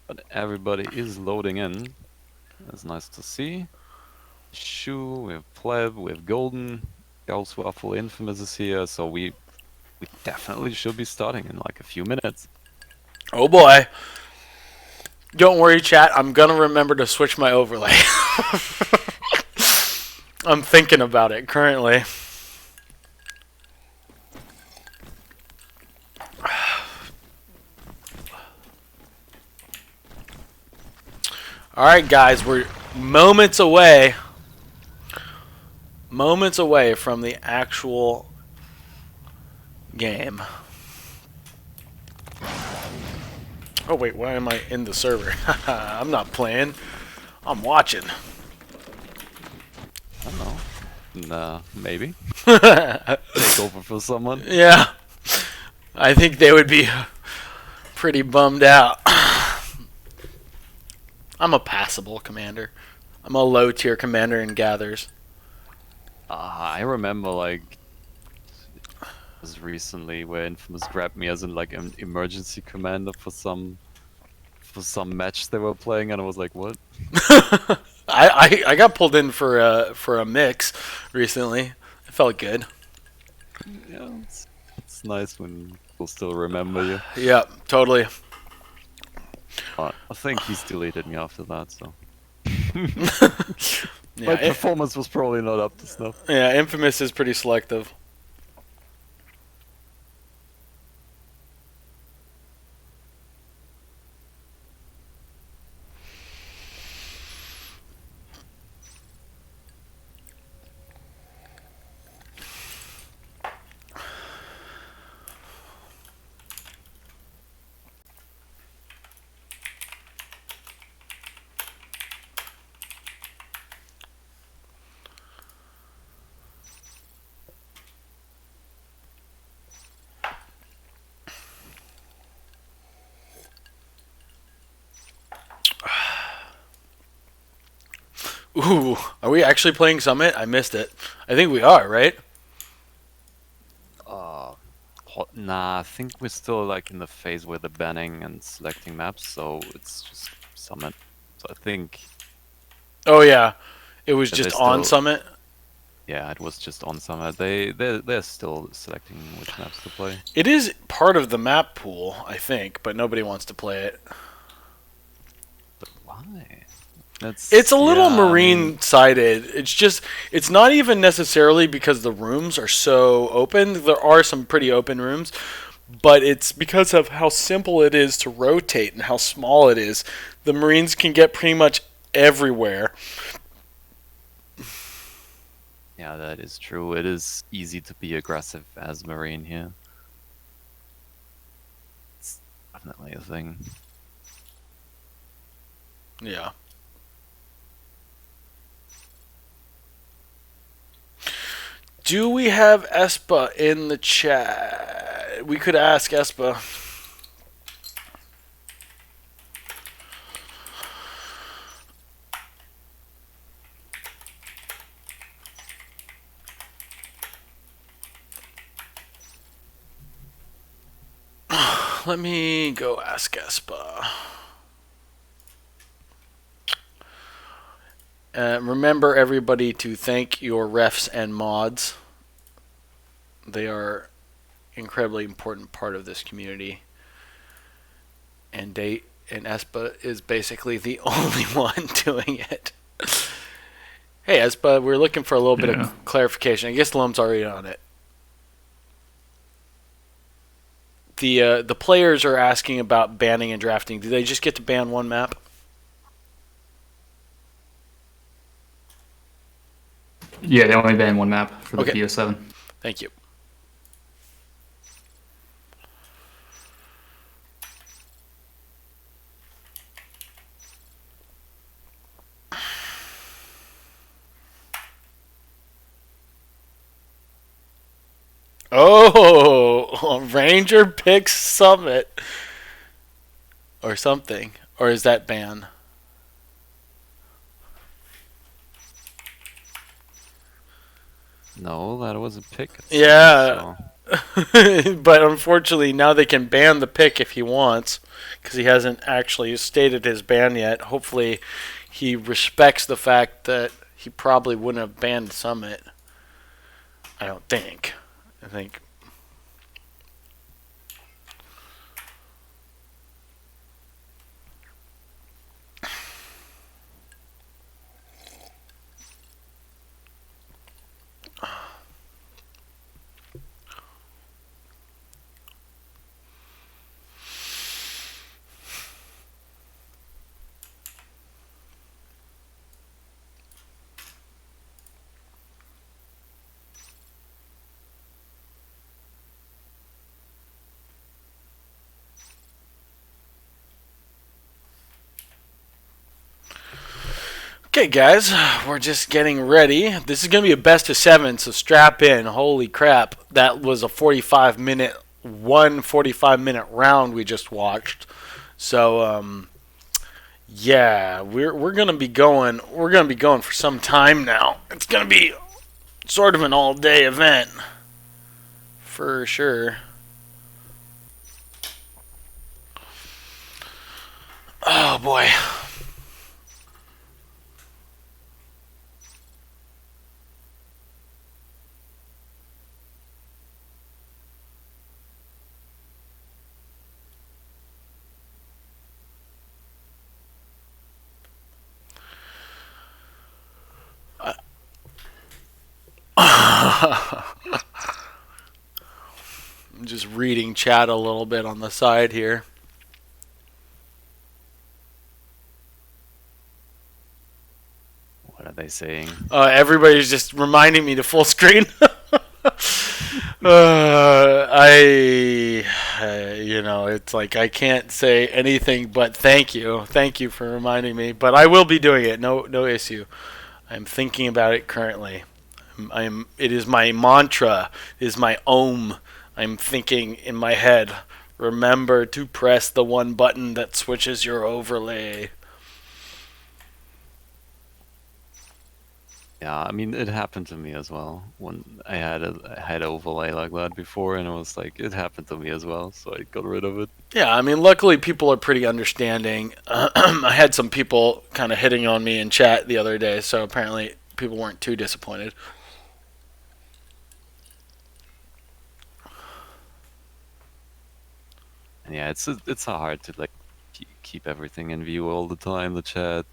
But everybody is loading in. That's nice to see. Shu, we have Pleb, we have Golden. Gals Waffle Infamous is here, so we definitely should be starting in like a few minutes. Oh boy. Don't worry, chat. I'm gonna remember to switch my overlay. I'm thinking about it currently. Alright guys, we're moments away from the actual game. Oh wait, why am I in the server? I'm not playing. I'm watching. I don't know. Nah, maybe. Take over for someone. Yeah. I think they would be pretty bummed out. I'm a passable commander. I'm a low tier commander in gathers. I remember like it was recently where Infamous grabbed me as in like an emergency commander for some match they were playing, and I was like, what? I got pulled in for a mix recently. It felt good. Yeah, it's nice when people still remember you. Yeah, totally. I think he's deleted me after that, so Yeah, my performance was probably not up to snuff. yeah, Infamous is pretty selective. Ooh, are we actually playing Summit? I missed it. I think we are, right? Nah, I think we're still like in the phase where they're banning and selecting maps, so it's just Summit. So I think, Oh yeah, it was Yeah, just they on still- Summit. yeah, it was just on Summit. They're still selecting which maps to play. It is part of the map pool, I think, but nobody wants to play it. But why? It's a little yeah, I mean, marine-sided. It's not even necessarily because the rooms are so open. There are some pretty open rooms, but it's because of how simple it is to rotate and how small it is. The Marines can get pretty much everywhere. yeah, that is true. It is easy to be aggressive as Marine here. It's definitely a thing. Yeah. Do we have Espa in the chat? We could ask Espa. Let me go ask Espa. Remember, everybody, to thank your refs and mods. They are incredibly important part of this community. And Espa is basically the only one doing it. Hey, Espa, we're looking for a little bit Yeah. of clarification. I guess Lum's already on it. The players are asking about banning and drafting. Do they just get to ban one map? Yeah, they only ban one map for the Okay. PO7. Thank you. Oh, Ranger picks Summit. Or something. Or is that ban? No, that was a pick. Yeah. So. But unfortunately, now they can ban the pick if he wants, because he hasn't actually stated his ban yet. Hopefully, he respects the fact that he probably wouldn't have banned Summit. I don't think. I think. Okay, guys, we're just getting ready. This is going to be a best of 7, so strap in. Holy crap. That was a 45-minute, 45-minute round we just watched. So, yeah, we're going to be going. We're going to be going for some time now. It's going to be sort of an all-day event. For sure. Oh, boy. I'm just reading chat a little bit on the side here. What are they saying? Everybody's just reminding me to full screen. You know, it's like I can't say anything but thank you. Thank you for reminding me. But I will be doing it. No issue. I'm thinking about it currently. It is my mantra. It is my Om. I'm thinking in my head. Remember to press the one button that switches your overlay. Yeah, I mean, it happened to me as well when I had overlay like that before, and it was like it happened to me as well, so I got rid of it. Yeah, I mean, luckily people are pretty understanding. I had some people kind of hitting on me in chat the other day, so apparently people weren't too disappointed. And yeah, it's hard to like keep everything in view all the time, the chat,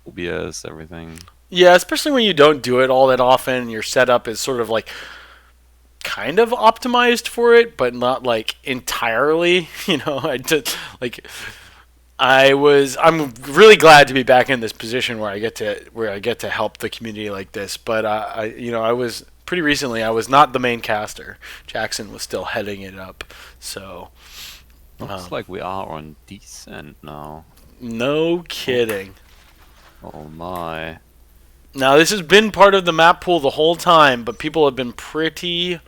OBS, everything. Yeah, especially when you don't do it all that often, and your setup is sort of like kind of optimized for it, but not like entirely. You know, I'm really glad to be back in this position where I get to help the community like this. But I was pretty recently I was not the main caster. Jackson was still heading it up. So Looks like we are on decent now. no kidding. Oh my. Now this has been part of the map pool the whole time, but people have been pretty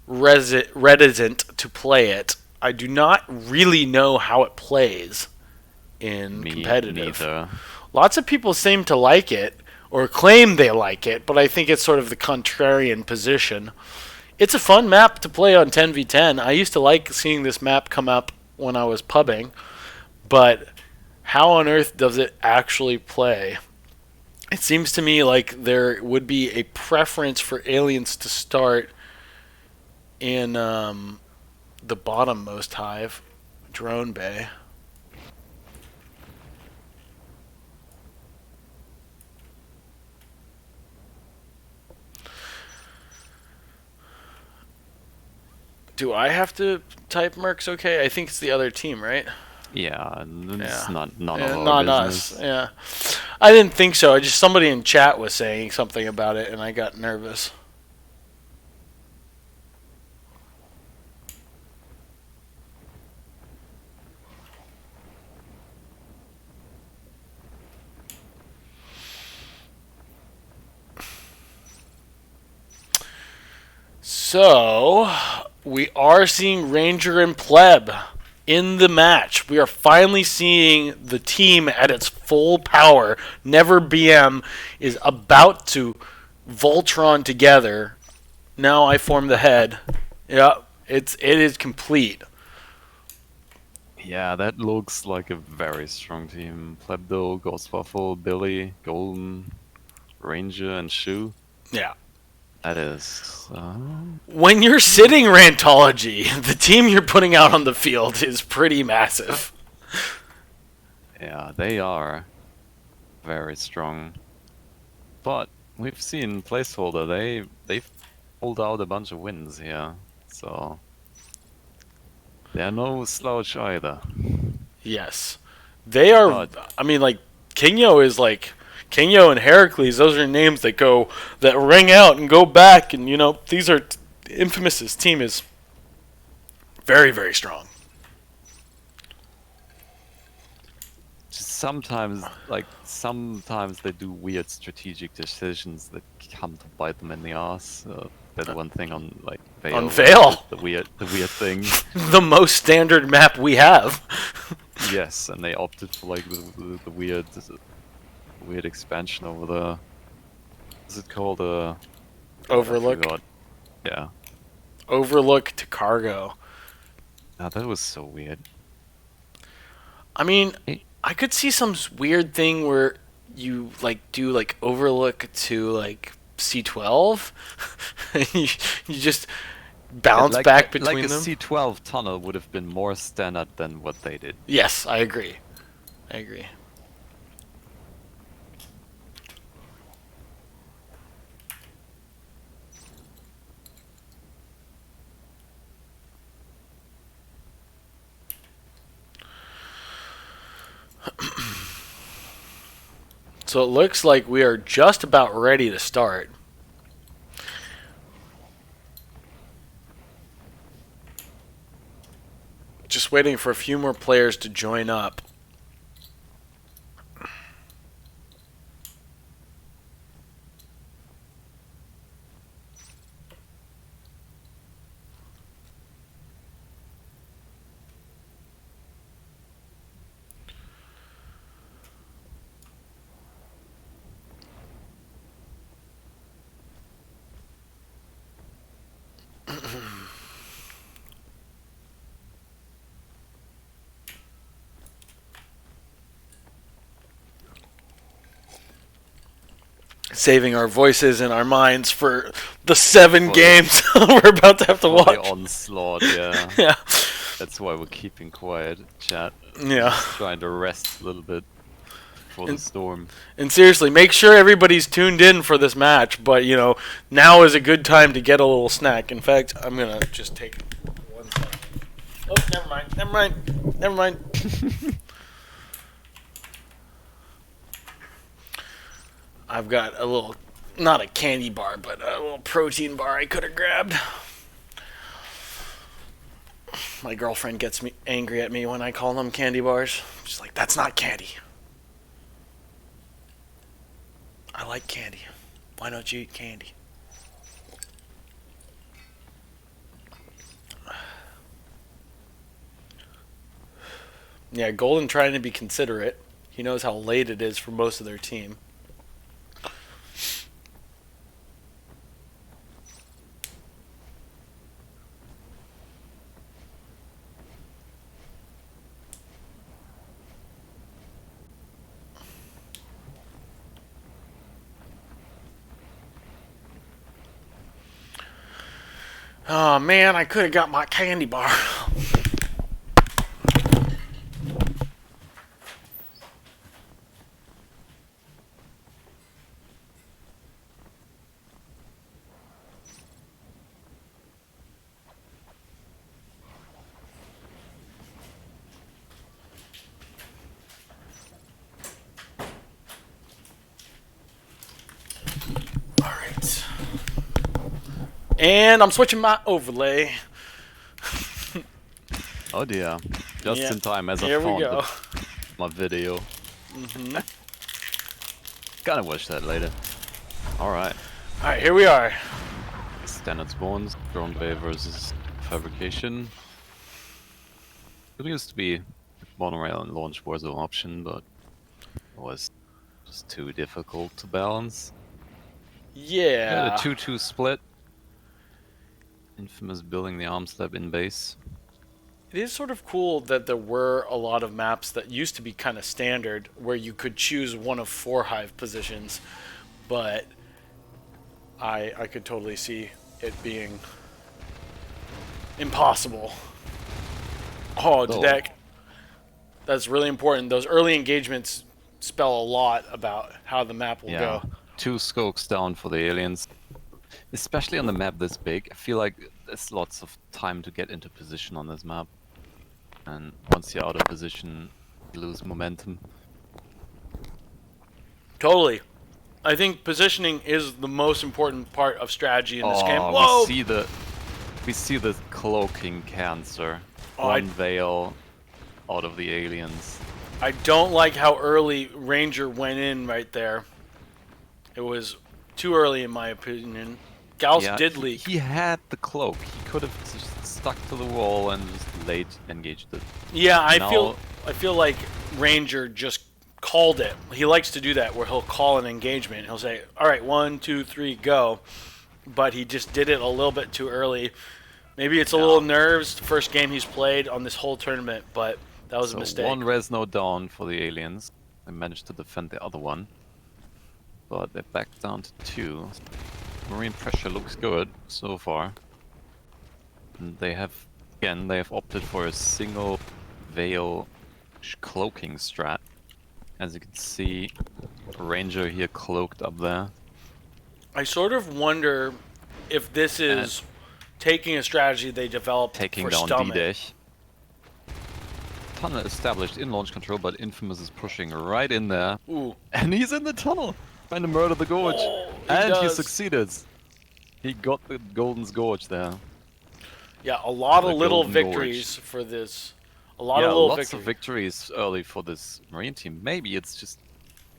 reticent to play it. I do not really know how it plays in competitive. Neither. Lots of people seem to like it or claim they like it, but I think it's sort of the contrarian position. It's a fun map to play on 10v10. I used to like seeing this map come up when I was pubbing, but how on earth does it actually play? It seems to me like there would be a preference for aliens to start in the bottommost hive, drone bay. Do I have to type Mercs okay? I think it's the other team, right? Yeah, it's Yeah. none Yeah, of our not business. us. Yeah. I didn't think so. I just somebody in chat was saying something about it and I got nervous. So, we are seeing Ranger and Pleb in the match. We are finally seeing the team at its full power. NeverBM is about to Voltron together. Now I form the head. Yeah, it is complete. Yeah, that looks like a very strong team. Plebdo, Ghostwaffle, Billy, Golden, Ranger, and Shu. Yeah. That is. When you're sitting Rantology, the team you're putting out on the field is pretty massive. Yeah, they are very strong. But we've seen Placeholder, they've pulled out a bunch of wins here. So they're no slouch either. Yes. They are. But I mean, like, Kingyo and Heracles, those are names that ring out and go back. And, these are. Infamous's team is very, very strong. sometimes they do weird strategic decisions that come to bite them in the ass. That one thing on like Veil. On Veil. The weird thing. The most standard map we have. Yes, and they opted for like the weird expansion over the. Is it called Overlook. Yeah. Overlook to cargo. Now that was so weird. I mean, I could see some weird thing where you do Overlook to C12. you just bounce back between like a them. C12 tunnel would have been more standard than what they did. Yes, I agree. So it looks like we are just about ready to start. Just waiting for a few more players to join up. saving our voices and our minds for the 7 games we're about to have to For the watch. onslaught, yeah. Yeah. That's why we're keeping quiet, chat. Yeah. Just trying to rest a little bit for the storm. And seriously, make sure everybody's tuned in for this match. But, you know, now is a good time to get a little snack. In fact, I'm going to just take one second. Oh, never mind. I've got a little, not a candy bar, but a little protein bar I could have grabbed. My girlfriend gets me angry at me when I call them candy bars. She's like, that's not candy. I like candy. Why don't you eat candy? Yeah, Golden trying to be considerate. He knows how late it is for most of their team. Oh man, I could have got my candy bar. Alright. And I'm switching my overlay. Oh dear. Just Yeah. in time as I Here we found go. my video. Gotta watch that later. Alright. Alright, here we are. Standard spawns, drone bay versus fabrication. It used to be monorail and launch was an option, but it was just too difficult to balance. Yeah. A 2-2 split. Infamous building the arms lab in base. It is sort of cool that there were a lot of maps that used to be kind of standard where you could choose one of 4 hive positions, but I could totally see it being impossible. Oh, Dedek. That's really important. Those early engagements spell a lot about how the map will go. 2 scopes down for the aliens. Especially on the map this big, I feel like there's lots of time to get into position on this map. And once you're out of position, you lose momentum. Totally. I think positioning is the most important part of strategy in this game. Oh, Whoa! we see the cloaking cancer. Oh, One veil out of the aliens. I don't like how early Ranger went in right there. It was too early in my opinion. Gauss did leak. He had the cloak. He could have just stuck to the wall and just late engaged it. Yeah, I feel like Ranger just called it. He likes to do that where he'll call an engagement. He'll say, all right, 1, 2, 3, go. But he just did it a little bit too early. Maybe it's a little nerves, the first game he's played on this whole tournament, but that was a mistake. 1 Resno down for the aliens. They managed to defend the other one. But they're back down to 2. Marine pressure looks good so far. And they have opted for a single veil cloaking strat. As you can see, Ranger here cloaked up there. I sort of wonder if this is taking a strategy they developed taking for down Stomach. D-Dash. Tunnel established in launch control, but Infamous is pushing right in there. Ooh. And he's in the tunnel! Trying to murder the Gorge. He succeeded. He got the Golden's Gorge there. Yeah, a lot of The little Golden victories for this. A lot of little lots victories. of victories early for this Marine team. Maybe it's just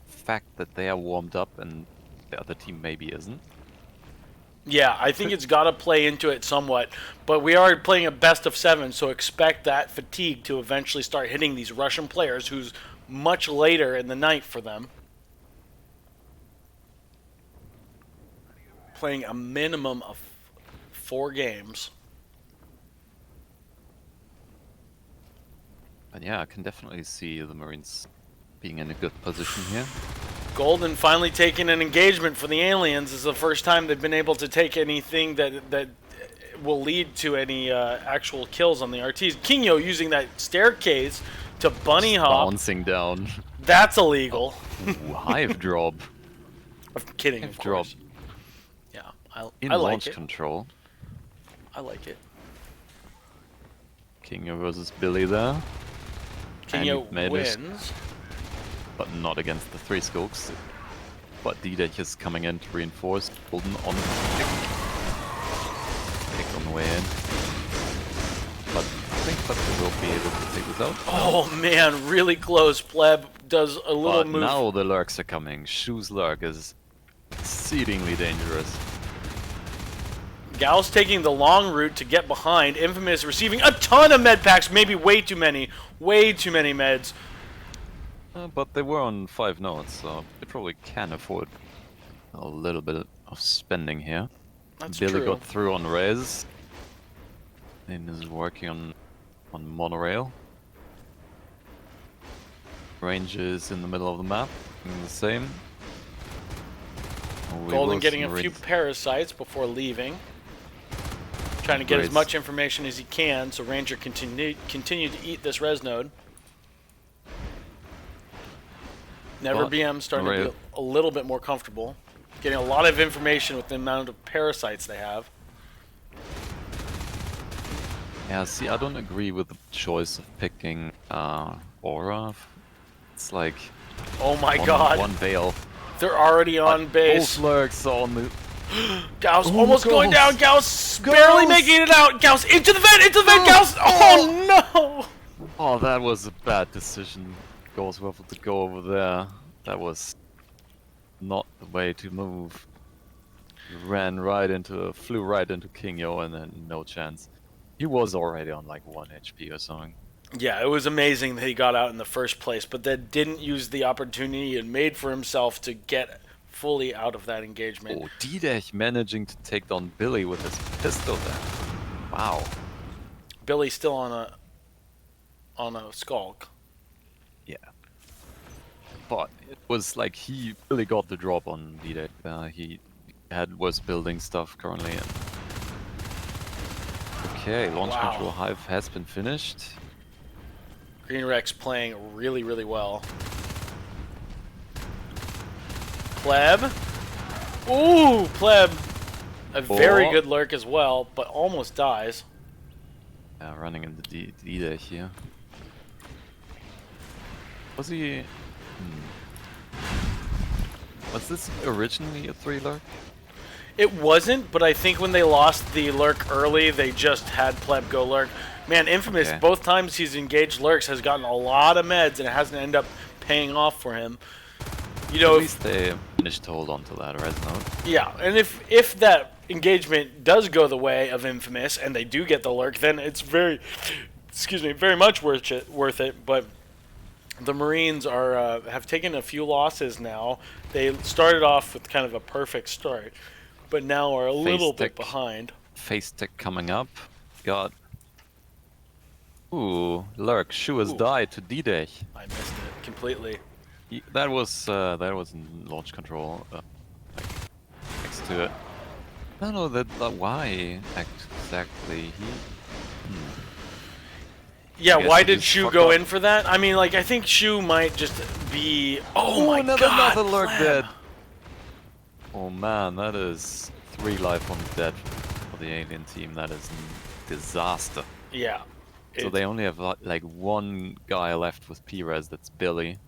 the fact that they are warmed up and the other team maybe isn't. Yeah, I think it's got to play into it somewhat. But we are playing a best of 7, so expect that fatigue to eventually start hitting these Russian players who's much later in the night for them. Playing a minimum of 4 games. But yeah, I can definitely see the Marines being in a good position here. Golden finally taking an engagement for the aliens. This is the first time they've been able to take anything that will lead to any actual kills on the RTs. Kinyo using that staircase to bunny hop. Bouncing down. That's illegal. Ooh, hive drop. I'm kidding, of course. Yeah, In I like launch it. control. I like it. Kinyo versus Billy there. Kinyo And managed- wins. But not against the 3 Skulks. But D-Deck is coming in to reinforce. Golden on the pick. Pick on the way in. But I think Pleb will be able to take this out. Oh man, really close. Pleb does a little But move. now the lurks are coming. Shu's lurk is exceedingly dangerous. Gauss taking the long route to get behind. Infamous receiving a ton of med packs, maybe way too many. Way too many meds. But they were on 5 nodes, so they probably can afford a little bit of spending here. That's Billy true. got through on res. And is working on monorail. Range is in the middle of the map, doing the same. We Golden will getting see a few Range- parasites before leaving. Trying to get as Raise. much information as he can so Ranger continue to eat this res node. NeverBM starting to be a little bit more comfortable. Getting a lot of information with the amount of parasites they have. Yeah, see, I don't agree with the choice of picking Aura. It's like Oh my one, god. one Veil. They're already on base. Both lurks are on the. Gauss Oh, almost going Gauss. down. Gauss barely making it out. Gauss into the vent. Gauss. Oh no. Oh, that was a bad decision. Gauss Waffle to go over there. That was not the way to move. Flew right into Kinyo and then no chance. He was already on like 1 HP or something. Yeah, it was amazing that he got out in the first place, but then didn't use the opportunity and made for himself to get fully out of that engagement. Oh, D-Deck managing to take down Billy with his pistol there. Wow. Billy's still on a skulk. Yeah. But it was like he really got the drop on D-Deck. He was building stuff currently. And... Okay, launch Wow. control hive has been finished. Green Rex playing really, really well. Pleb. Ooh, Pleb. A very Oh. good lurk as well, but almost dies. Running into D-Deck here. Was he... Was this originally a 3 lurk? It wasn't, but I think when they lost the lurk early, they just had Pleb go lurk. Man, Infamous, Okay. both times he's engaged lurks, has gotten a lot of meds, and it hasn't ended up paying off for him. You know, At least they managed to hold on to that res node. yeah, and if that engagement does go the way of Infamous, and they do get the lurk, then it's very much worth it. But the Marines are have taken a few losses now. They started off with kind of a perfect start, but now are a little bit tick. behind. Face tick coming up. Got... Ooh, lurk. Shu has died to D-Deck. I missed it completely. That was in launch control, like, next to it. I don't know why exactly he. Yeah, I guess why he did just Shu fucked go up. in for that? I mean, like, I think Shu might just be... Oh my another, god, another lurk Pleb. dead. Oh man, that is 3 life on dead for the alien team. That is a disaster. Yeah. So they only have like 1 guy left with P-Res. That's Billy.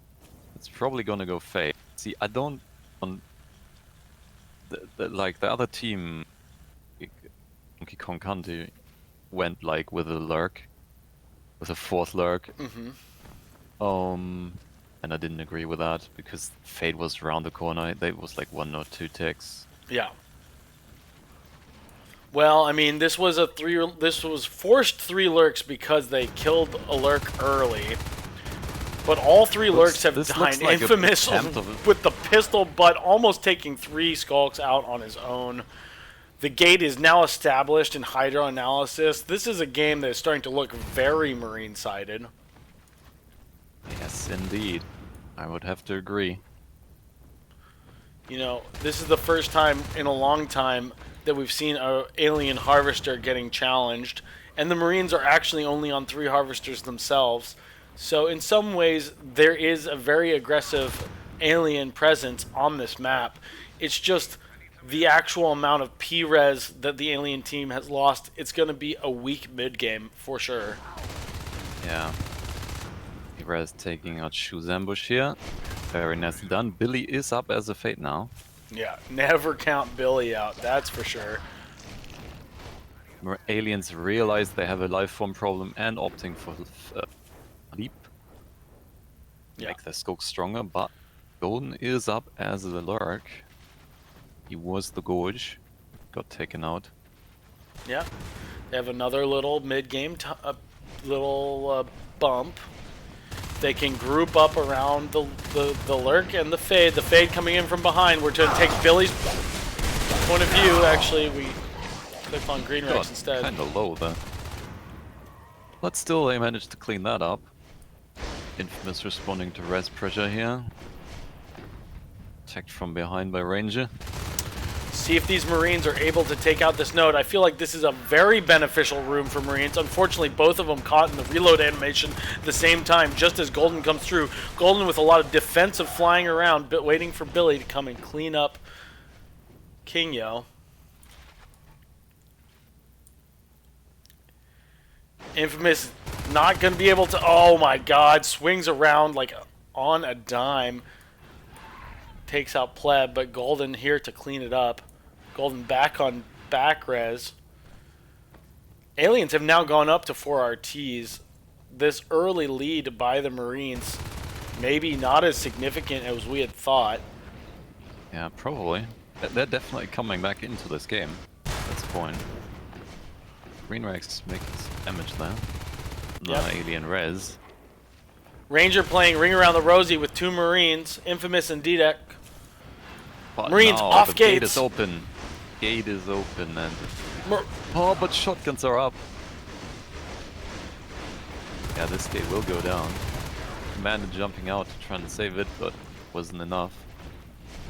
It's probably gonna go Fade. See, I don't... like, the other team, Donkey Kong Country, went like with a lurk. With a 4th lurk. And I didn't agree with that, because Fade was around the corner. They was like 1 or 2 ticks. Yeah. Well, I mean, this was forced 3 lurks because they killed a lurk early. But all 3 lurks have this died. looks like a Infamous attempt of with the pistol butt, almost taking 3 skulks out on his own. The gate is now established in Hydro Analysis. This is a game that is starting to look very Marine-sided. Yes, indeed. I would have to agree. You know, this is the first time in a long time that we've seen a alien harvester getting challenged, and the Marines are actually only on 3 harvesters themselves. So in some ways, there is a very aggressive alien presence on this map. It's just the actual amount of P-res that the alien team has lost. It's going to be a weak mid-game for sure. Yeah. Res taking out Shoe's ambush here. Very nicely done. Billy is up as a Fate now. Yeah, never count Billy out, that's for sure. Aliens realize they have a life form problem and opting for leap. Yeah. Make their Skog stronger, but Golden is up as a lurk. He was the Gorge. Got taken out. Yeah, they have another little mid-game little bump. They can group up around the lurk and the fade. The fade coming in from behind. We're going to take Billy's point of view. Actually, we clicked on Green Rex instead. Kind of low there. But still, they managed to clean that up. Infamous responding to res pressure here. Attacked from behind by Ranger. See if these Marines are able to take out this node. I feel like this is a very beneficial room for Marines. Unfortunately, both of them caught in the reload animation at the same time, just as Golden comes through. Golden with a lot of defensive flying around, but waiting for Billy to come and clean up Kingyo. Infamous not going to be able to... Oh my god, swings around like on a dime. Takes out Pleb, but Golden here to clean it up. Golden back on back res. Aliens have now gone up to 4 RTs. This early lead by the Marines, maybe not as significant as we had thought. Yeah, probably. They're definitely coming back into this game. That's the point. Green Rex making some damage there. Yep. Alien res. Ranger playing Ring Around the Rosie with 2 Marines, Infamous and D-Deck. But Marines now off the gates. Gate is open. Gate is open and... oh, but shotguns are up. Yeah, this gate will go down. Commander jumping out, trying to save it, but wasn't enough.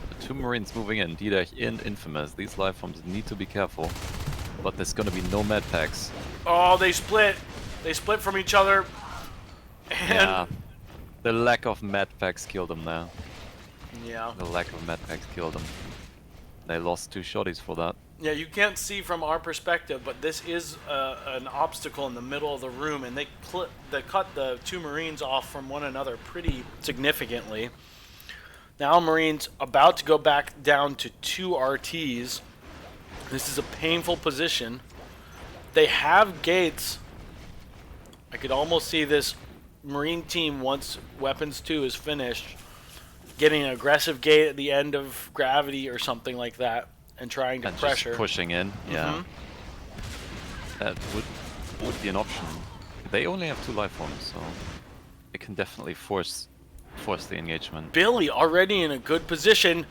The 2 Marines moving in, D-Deck and Infamous. These life forms need to be careful. But there's gonna be no med packs. Oh, they split. They split from each other. And Yeah. The lack of med packs killed them now. yeah. The lack of med packs killed them. They lost 2 shotties for that. Yeah, you can't see from our perspective, but this is an obstacle in the middle of the room, and they cut the 2 Marines off from one another pretty significantly. Now Marines about to go back down to 2 RTs. This is a painful position. They have gates. I could almost see this Marine team, once Weapons 2 is finished, getting an aggressive gate at the end of Gravity or something like that, and trying to And pressure. just pushing in, yeah. That would be an option. They only have 2 life forms, so they can definitely force the engagement. Billy already in a good position.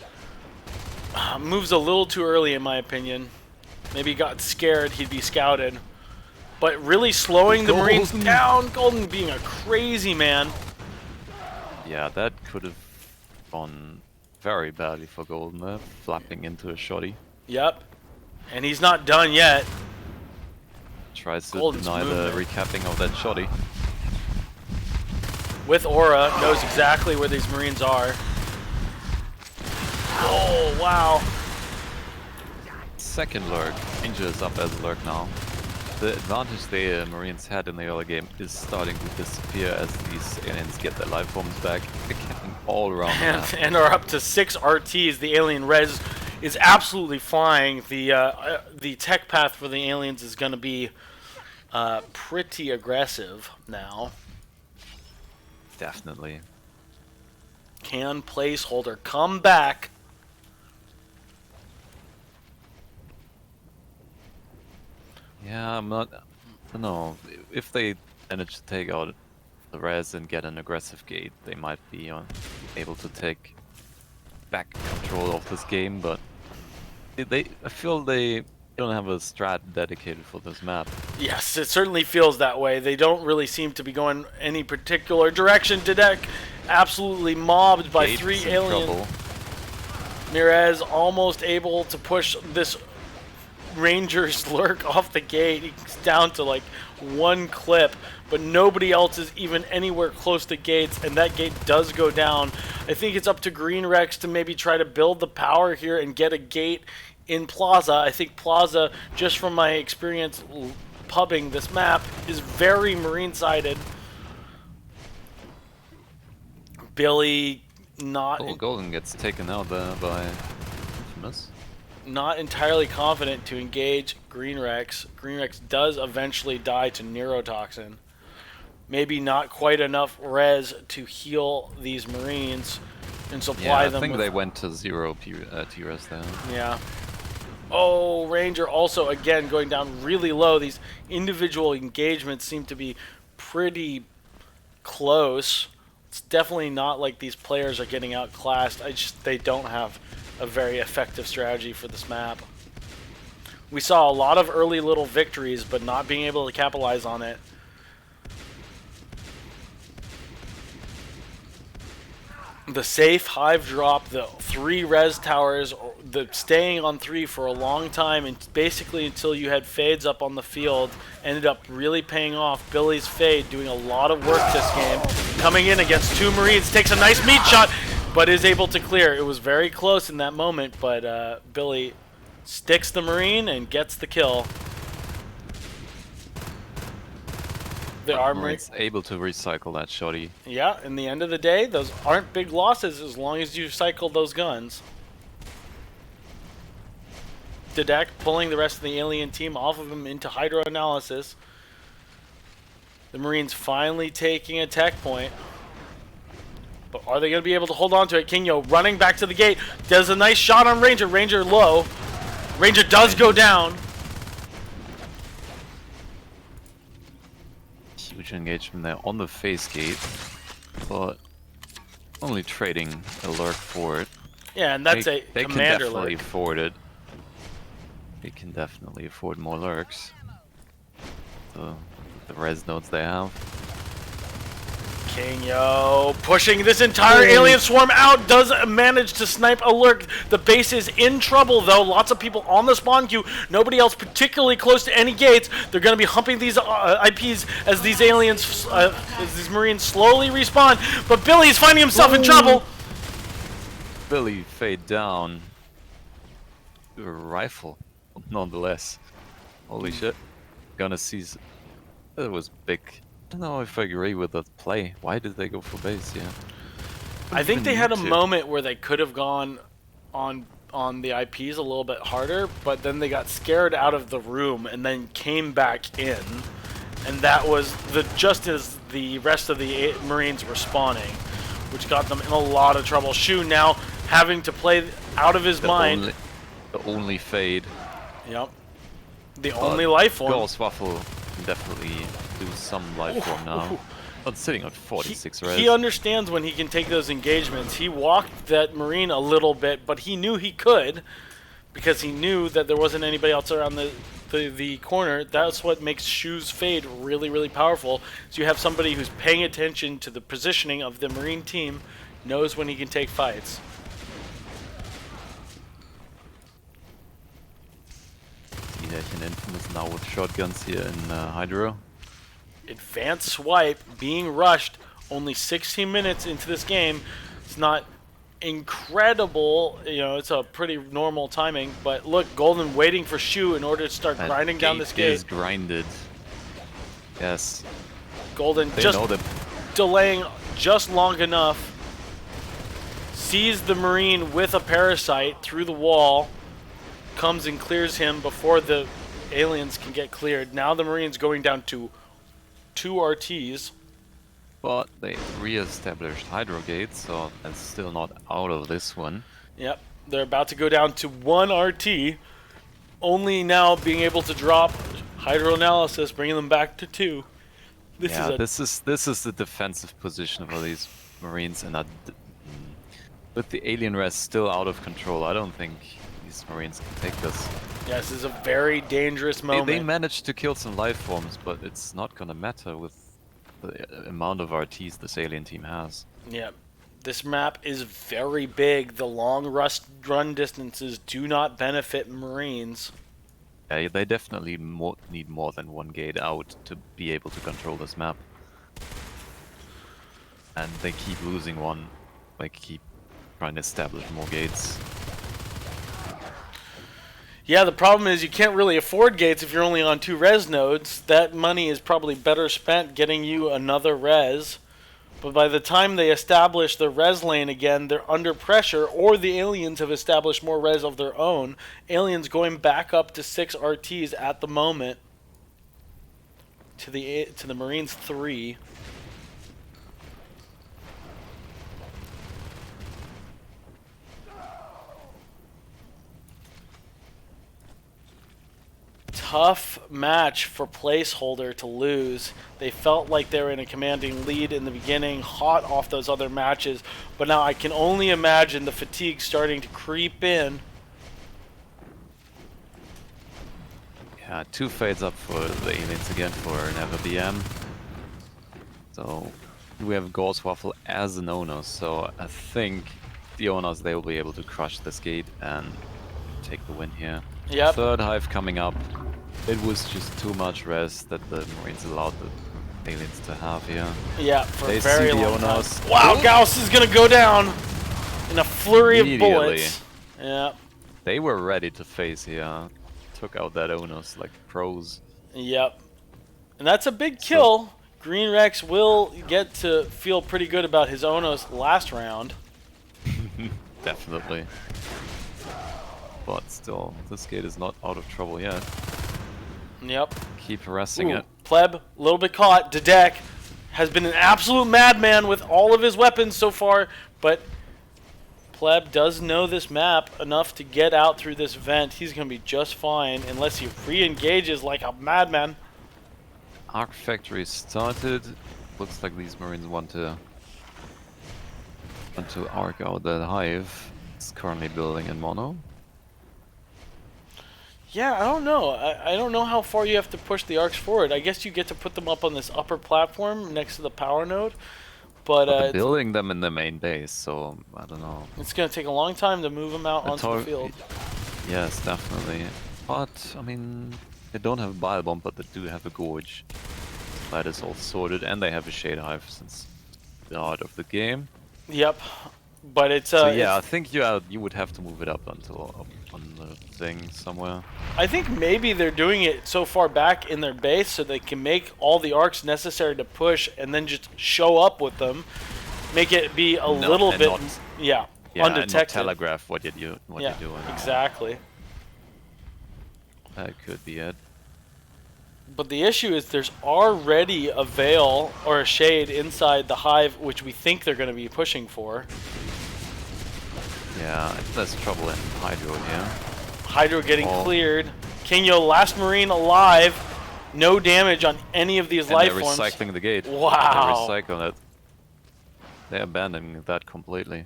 Moves a little too early in my opinion. Maybe he got scared, he'd be scouted. But really slowing the Marines down. Golden being a crazy man. Yeah, that could have gone very badly for Golden there, flapping into a shoddy. Yep. And he's not done yet. Tries to Golden's deny the movement. recapping of that shoddy. With Aura, knows exactly where these Marines are. Oh, wow. Second lurk. Ranger is up as a lurk now. The advantage the Marines had in the early game is starting to disappear as these aliens get their life forms back. They're camping all around the map. And are up to 6 RTs. The alien res is absolutely flying. The tech path for the aliens is going to be pretty aggressive now. Definitely. Can placeholder come back? Yeah, I'm not... I don't know. If they manage to take out the res and get an aggressive gate, they might be able to take back control of this game, but I feel they don't have a strat dedicated for this map. Yes, it certainly feels that way. They don't really seem to be going any particular direction. Didek absolutely mobbed by Gate's 3 in aliens. trouble. Mirez almost able to push this Ranger's lurk off the gate. He's down to like one clip, but nobody else is even anywhere close to gates, and that gate does go down. I think it's up to Green Rex to maybe try to build the power here and get a gate in Plaza. I think Plaza, just from my experience pubbing this map, is very Marine-sided. Billy not... Oh, Golden gets taken out there by Infamous. Not entirely confident to engage Green Rex. Green Rex does eventually die to Neurotoxin. Maybe not quite enough res to heal these Marines and supply them. I think with... they went to 0 T-res there. Yeah. Oh, Ranger also again going down really low. These individual engagements seem to be pretty close. It's definitely not like these players are getting outclassed. They don't have a very effective strategy for this map. We saw a lot of early little victories, but not being able to capitalize on it. The safe hive drop, the 3 res towers, the staying on 3 for a long time, and basically until you had fades up on the field, ended up really paying off. Billy's fade doing a lot of work this game. Coming in against 2 Marines, takes a nice meat shot, but is able to clear. It was very close in that moment, but Billy sticks the Marine and gets the kill. The Marines able to recycle that shoddy. Yeah, in the end of the day, those aren't big losses as long as you cycle those guns. Didek pulling the rest of the alien team off of him into hydro analysis. The Marines finally taking a tech point. But are they going to be able to hold on to it? Kinyo running back to the gate. Does a nice shot on Ranger. Ranger low. Ranger does go down. Huge engagement there on the face gate, but only trading a lurk for it. Yeah, and that's they a can commander definitely lurk. afford it. They can definitely afford more lurks. The res nodes they have. Kinyo pushing this entire alien swarm out, does manage to snipe a lurk. The base is in trouble though. Lots of people on the spawn queue. Nobody else particularly close to any gates. They're going to be humping these IPs as these aliens, as these Marines slowly respawn. But Billy's finding himself in trouble. Billy fade down. A rifle, nonetheless. Holy shit. Gonna seize. That was big. I don't know if I agree with that play. Why did they go for base? Yeah. I think they had a moment where they could have gone on the IPs a little bit harder, but then they got scared out of the room and then came back in, and that was just as the rest of the Marines were spawning, which got them in a lot of trouble. Shu now having to play out of his mind. The only fade. Yep. The only life form. Ghost Waffle can definitely do some life form now. But sitting at 46 res. He understands when he can take those engagements. He walked that Marine a little bit, but he knew he could because he knew that there wasn't anybody else around the corner. That's what makes Shu's fade really, really powerful. So you have somebody who's paying attention to the positioning of the Marine team, knows when he can take fights. An Infamous now with shotguns here in Hydro. Advanced swipe being rushed only 16 minutes into this game. It's not incredible, you know, it's a pretty normal timing, but look, Golden waiting for Shu in order to start grinding down this gate. Is grinded. Yes. Golden They just know that. delaying just long enough. Sees the Marine with a parasite through the wall. Comes and clears him before the aliens can get cleared. Now the Marine's going down to 2 RTs. But they re-established Hydro Gate, so that's still not out of this one. Yep, they're about to go down to 1 RT. Only now being able to drop Hydro Analysis, bringing them back to 2. This is the defensive position for these Marines, and with the alien res still out of control, I don't think these Marines can take this. Yes, this is a very dangerous moment. They managed to kill some life forms, but it's not gonna matter with the amount of RTs this alien team has. Yeah, This map is very big. The long run distances do not benefit Marines. Yeah, they definitely need more than one gate out to be able to control this map. And they keep losing one. They keep trying to establish more gates. Yeah, the problem is you can't really afford gates if you're only on 2 res nodes. That money is probably better spent getting you another res. But by the time they establish the res lane again, they're under pressure, or the aliens have established more res of their own. Aliens going back up to 6 RTs at the moment. To the Marines 3. Tough match for Placeholder to lose. They felt like they were in a commanding lead in the beginning, hot off those other matches, but now I can only imagine the fatigue starting to creep in. Yeah, 2 fades up for the aliens again for NeverBM. So we have Gorswaffle as an owner, so I think the owners, they will be able to crush this gate and take the win here. Yep. 3rd hive coming up. It was just too much res that the Marines allowed the aliens to have here. Yeah, for They a very see the long time. owners. Wow, Gauss is going to go down in a flurry of Immediately. bullets. Yeah. They were ready to face here. Took out that owners like pros. Yep. And that's a big kill. Green Rex will get to feel pretty good about his Onos last round. Definitely. But still, this gate is not out of trouble yet. Yep. Keep harassing Ooh, it. Pleb, a little bit caught. Dedek has been an absolute madman with all of his weapons so far, but Pleb does know this map enough to get out through this vent. He's going to be just fine unless he re-engages like a madman. Arc Factory started. Looks like these Marines want to arc out that hive. It's currently building in mono. Yeah, I don't know. I don't know how far you have to push the arcs forward. I guess you get to put them up on this upper platform next to the power node. But they're building them in the main base, so I don't know. it's going to take a long time to move them out onto the field. Yes, definitely. But, I mean, they don't have a bile bomb, but they do have a gorge. That is all sorted, and they have a shade hive since the start of the game. Yep. But it's So yeah, I think you would have to move it up until up on the thing somewhere. I think maybe they're doing it so far back in their base so they can make all the arcs necessary to push and then just show up with them, make it be a little bit yeah, undetected. and not telegraph what you're doing. Exactly. That could be it. But the issue is there's already a veil or a shade inside the hive, which we think they're going to be pushing for. Yeah, there's trouble in Hydro here. Hydro getting cleared. Kinyo, last Marine alive. No damage on any of these life they're forms. recycling the gate. Wow. They recycle it. They're abandoning that completely.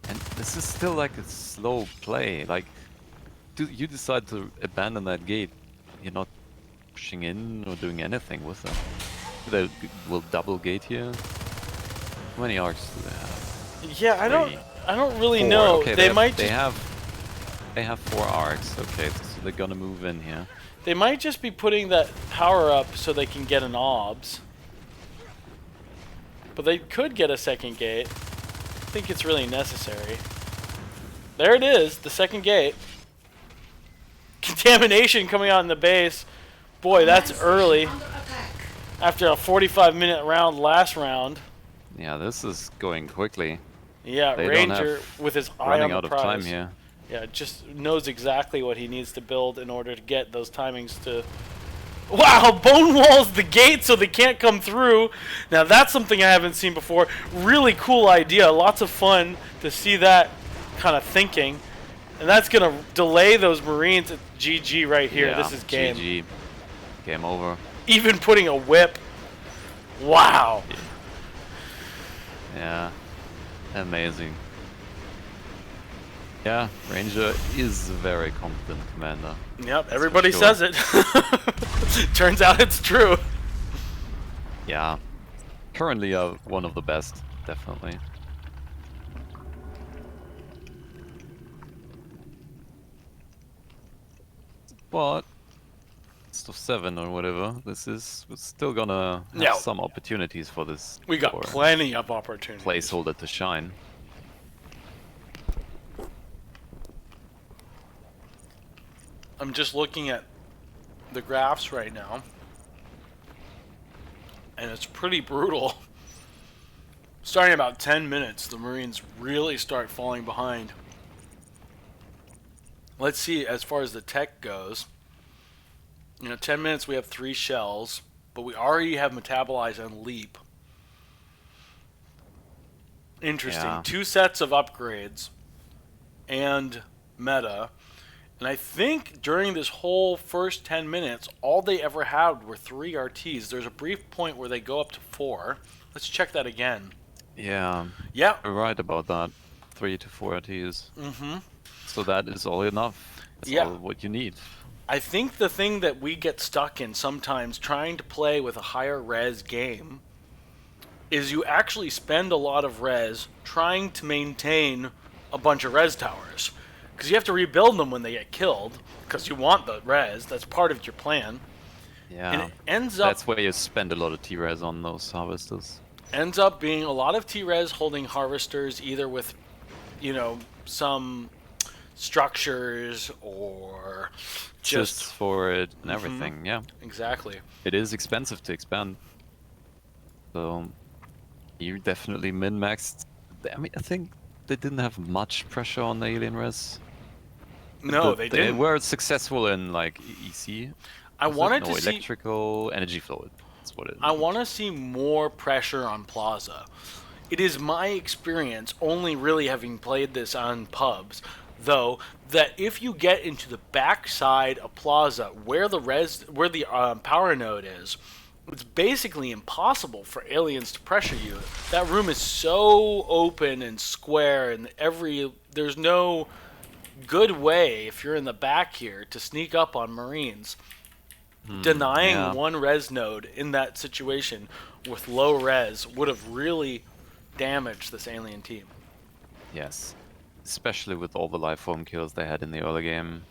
And this is still like a slow play. Like, you decide to abandon that gate. You're not pushing in or doing anything with them. They will double gate here. How many arcs do they have? Yeah, I don't really 4. know. Okay, they have 4 arcs. Okay, so they're gonna move in here. They might just be putting that power up so they can get an OBS. But they could get a second gate. I think it's really necessary. There it is, the second gate. Contamination coming out in the base. Boy, that's early. After a 45-minute round last round. Yeah, this is going quickly. Yeah, They Ranger with his eye on running the out of prize. time here. Yeah, just knows exactly what he needs to build in order to get those timings to... Wow, Bone Wall's the gate so they can't come through. Now that's something I haven't seen before. Really cool idea. Lots of fun to see that kind of thinking. And that's going to delay those Marines at GG right here. Yeah, This is game. GG. Game over. Even putting a whip. Wow. Yeah. Amazing. Yeah, Ranger is a very competent commander. Yep, everybody sure. says it. Turns out it's true. Yeah. Currently one of the best, definitely. but best of 7 or whatever. We're still gonna have Yeah. some opportunities for this. We got for plenty of opportunities. placeholder to shine. I'm just looking at the graphs right now, and it's pretty brutal. Starting about 10 minutes, the Marines really start falling behind. Let's see, as far as the tech goes, 10 minutes we have 3 shells, but we already have Metabolize and Leap. Interesting. Yeah. 2 sets of upgrades and meta. And I think during this whole first 10 minutes, all they ever had were 3 RTs. There's a brief point where they go up to 4. Let's check that again. Yeah, Yeah. you're right about that. 3 to 4 RTs. Mm-hmm. So that is all enough. That's Yeah. all what you need. I think the thing that we get stuck in sometimes trying to play with a higher res game is you actually spend a lot of res trying to maintain a bunch of res towers. Because you have to rebuild them when they get killed, because you want the res. That's part of your plan. Yeah. And it ends up That's where you spend a lot of T-res on those harvesters. being a lot of T-res holding harvesters, either with, some structures or just for it and everything, yeah. exactly. It is expensive to expand. So you definitely min-maxed. I mean, I think they didn't have much pressure on the alien res. No, But they they didn't. were successful in like EC. I wanted no to see. electrical energy fluid. That's what it. I want to see more pressure on Plaza. It is my experience, only really having played this on pubs, though, that if you get into the backside of Plaza, where the power node is, it's basically impossible for aliens to pressure you. That room is so open and square, and there's no good way if you're in the back here to sneak up on Marines. Denying yeah. one res node in that situation with low res would have really damaged this alien team. Yes, especially with all the life form kills they had in the early game.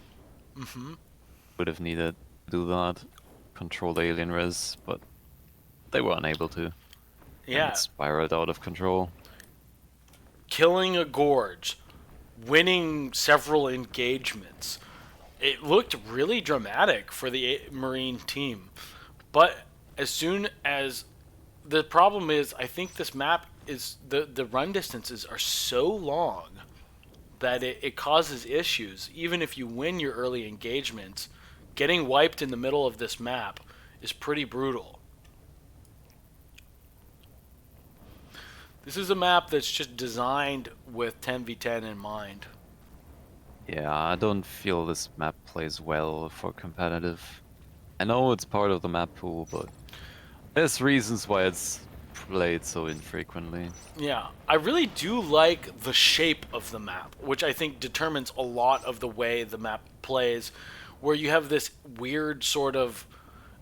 Would have needed to do that, control the alien res, but they were unable to. And Yeah, it spiraled out of control. killing a gorge, winning several engagements. It looked really dramatic for the Marine team. But as soon as the problem is, I think this map is the run distances are so long that it causes issues. Even if you win your early engagements, getting wiped in the middle of this map is pretty brutal. This is a map that's just designed with 10v10 in mind. Yeah, I don't feel this map plays well for competitive. I know it's part of the map pool, but there's reasons why it's played so infrequently. Yeah, I really do like the shape of the map, which I think determines a lot of the way the map plays, where you have this weird sort of,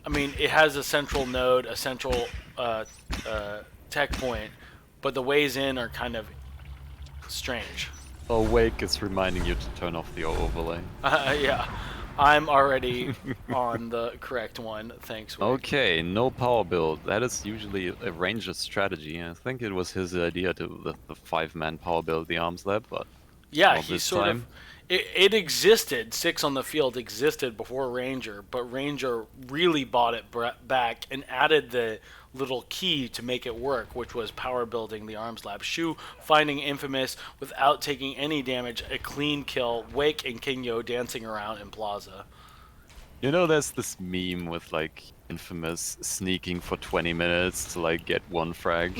I mean, it has a central node, a central tech point, but the ways in are kind of strange. Awake is reminding you to turn off the overlay. Yeah, I'm already on the correct one, thanks. Wade. Okay, no power build. That is usually a ranger's strategy. I think it was his idea to let the 5-man power build the arms lab, but Yeah, not he this sort time. of. It existed. 6 on the field existed before Ranger, but Ranger really bought it back and added the little key to make it work, which was power building the arms lab. Shu finding Infamous without taking any damage, a clean kill. Wake and Kinyo dancing around in Plaza. You know, there's this meme with like Infamous sneaking for 20 minutes to like get one frag.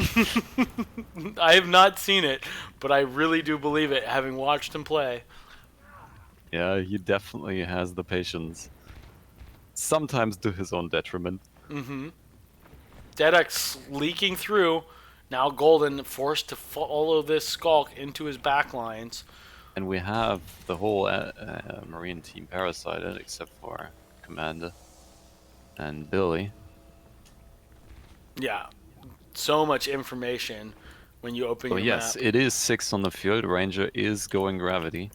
I have not seen it, but I really do believe it, having watched him play. Yeah, he definitely has the patience. Sometimes to his own detriment. Mm-hmm. Dedex leaking through. Now Golden forced to follow this Skulk into his backlines. And we have the whole Marine team parasited, except for Commander and Billy. Yeah, so much information when you open So your yes, map. it is 6 on the field. Ranger is going gravity.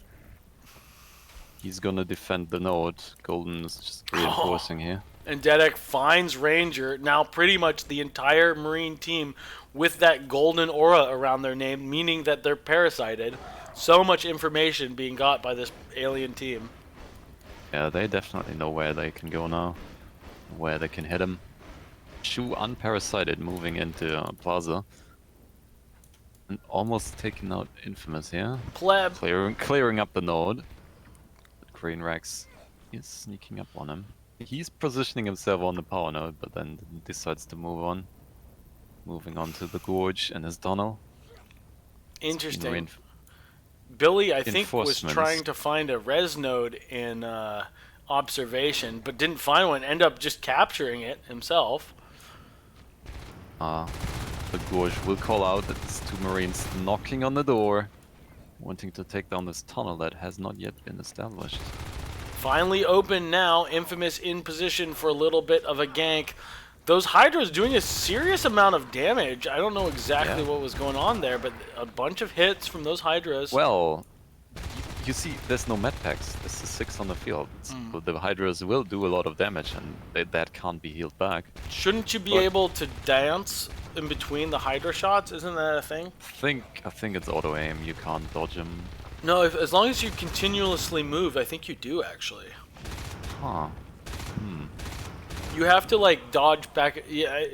he's gonna defend the node. Golden is just reinforcing here. And Dedek finds Ranger, now pretty much the entire Marine team with that golden aura around their name, meaning that they're parasited. So much information being got by this alien team. Yeah, they definitely know where they can go now, where they can hit him. Shu unparasited, moving into Plaza. And almost taking out Infamous here. Pleb. Clearing up the node. But Green Rex is sneaking up on him. He's positioning himself on the power node, but then decides to move on. Moving on to the gorge and his tunnel. Interesting. Billy, I think, was Reinforcements. trying to find a res node in observation, but didn't find one. Ended up just capturing it himself. The gorge will call out that there's 2 Marines knocking on the door, wanting to take down this tunnel that has not yet been established. Finally open now. Infamous in position for a little bit of a gank. Those Hydras doing a serious amount of damage. I don't know exactly what was going on there, but a bunch of hits from those Hydras. Well, you see, there's no med packs. This is 6 on the field. So the Hydras will do a lot of damage, and that can't be healed back. Shouldn't you be able to dance in between the Hydra shots? Isn't that a thing? I think it's auto aim. You can't dodge him. No, as long as you continuously move, I think you do actually. Huh. You have to like dodge back. Yeah.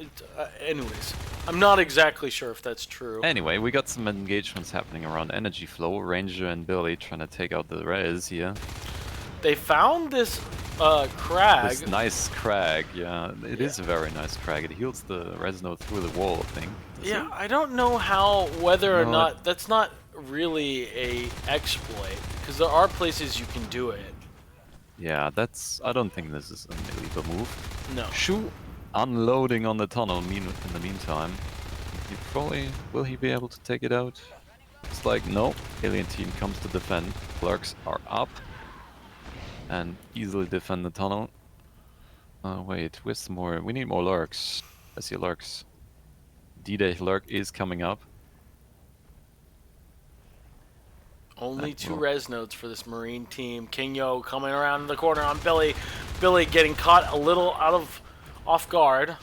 Anyways, I'm not exactly sure if that's true. Anyway, we got some engagements happening around energy flow. Ranger and Billy trying to take out the res here. They found this crag. This nice crag, yeah. It is a very nice crag. It heals the res node through the wall, I think. Yeah, I don't know whether or not that's not really a exploit, because there are places you can do it. Yeah, I don't think this is an illegal move. No. Shu unloading on the tunnel in the meantime. Will he be able to take it out? It's like, no. Alien team comes to defend. Lurks are up. And easily defend the tunnel. Wait, where's more? We need more lurks. I see lurks. D-Day lurk is coming up. Only 2 res nodes for this Marine team. King Yo coming around the corner on Billy. Billy getting caught a little off guard.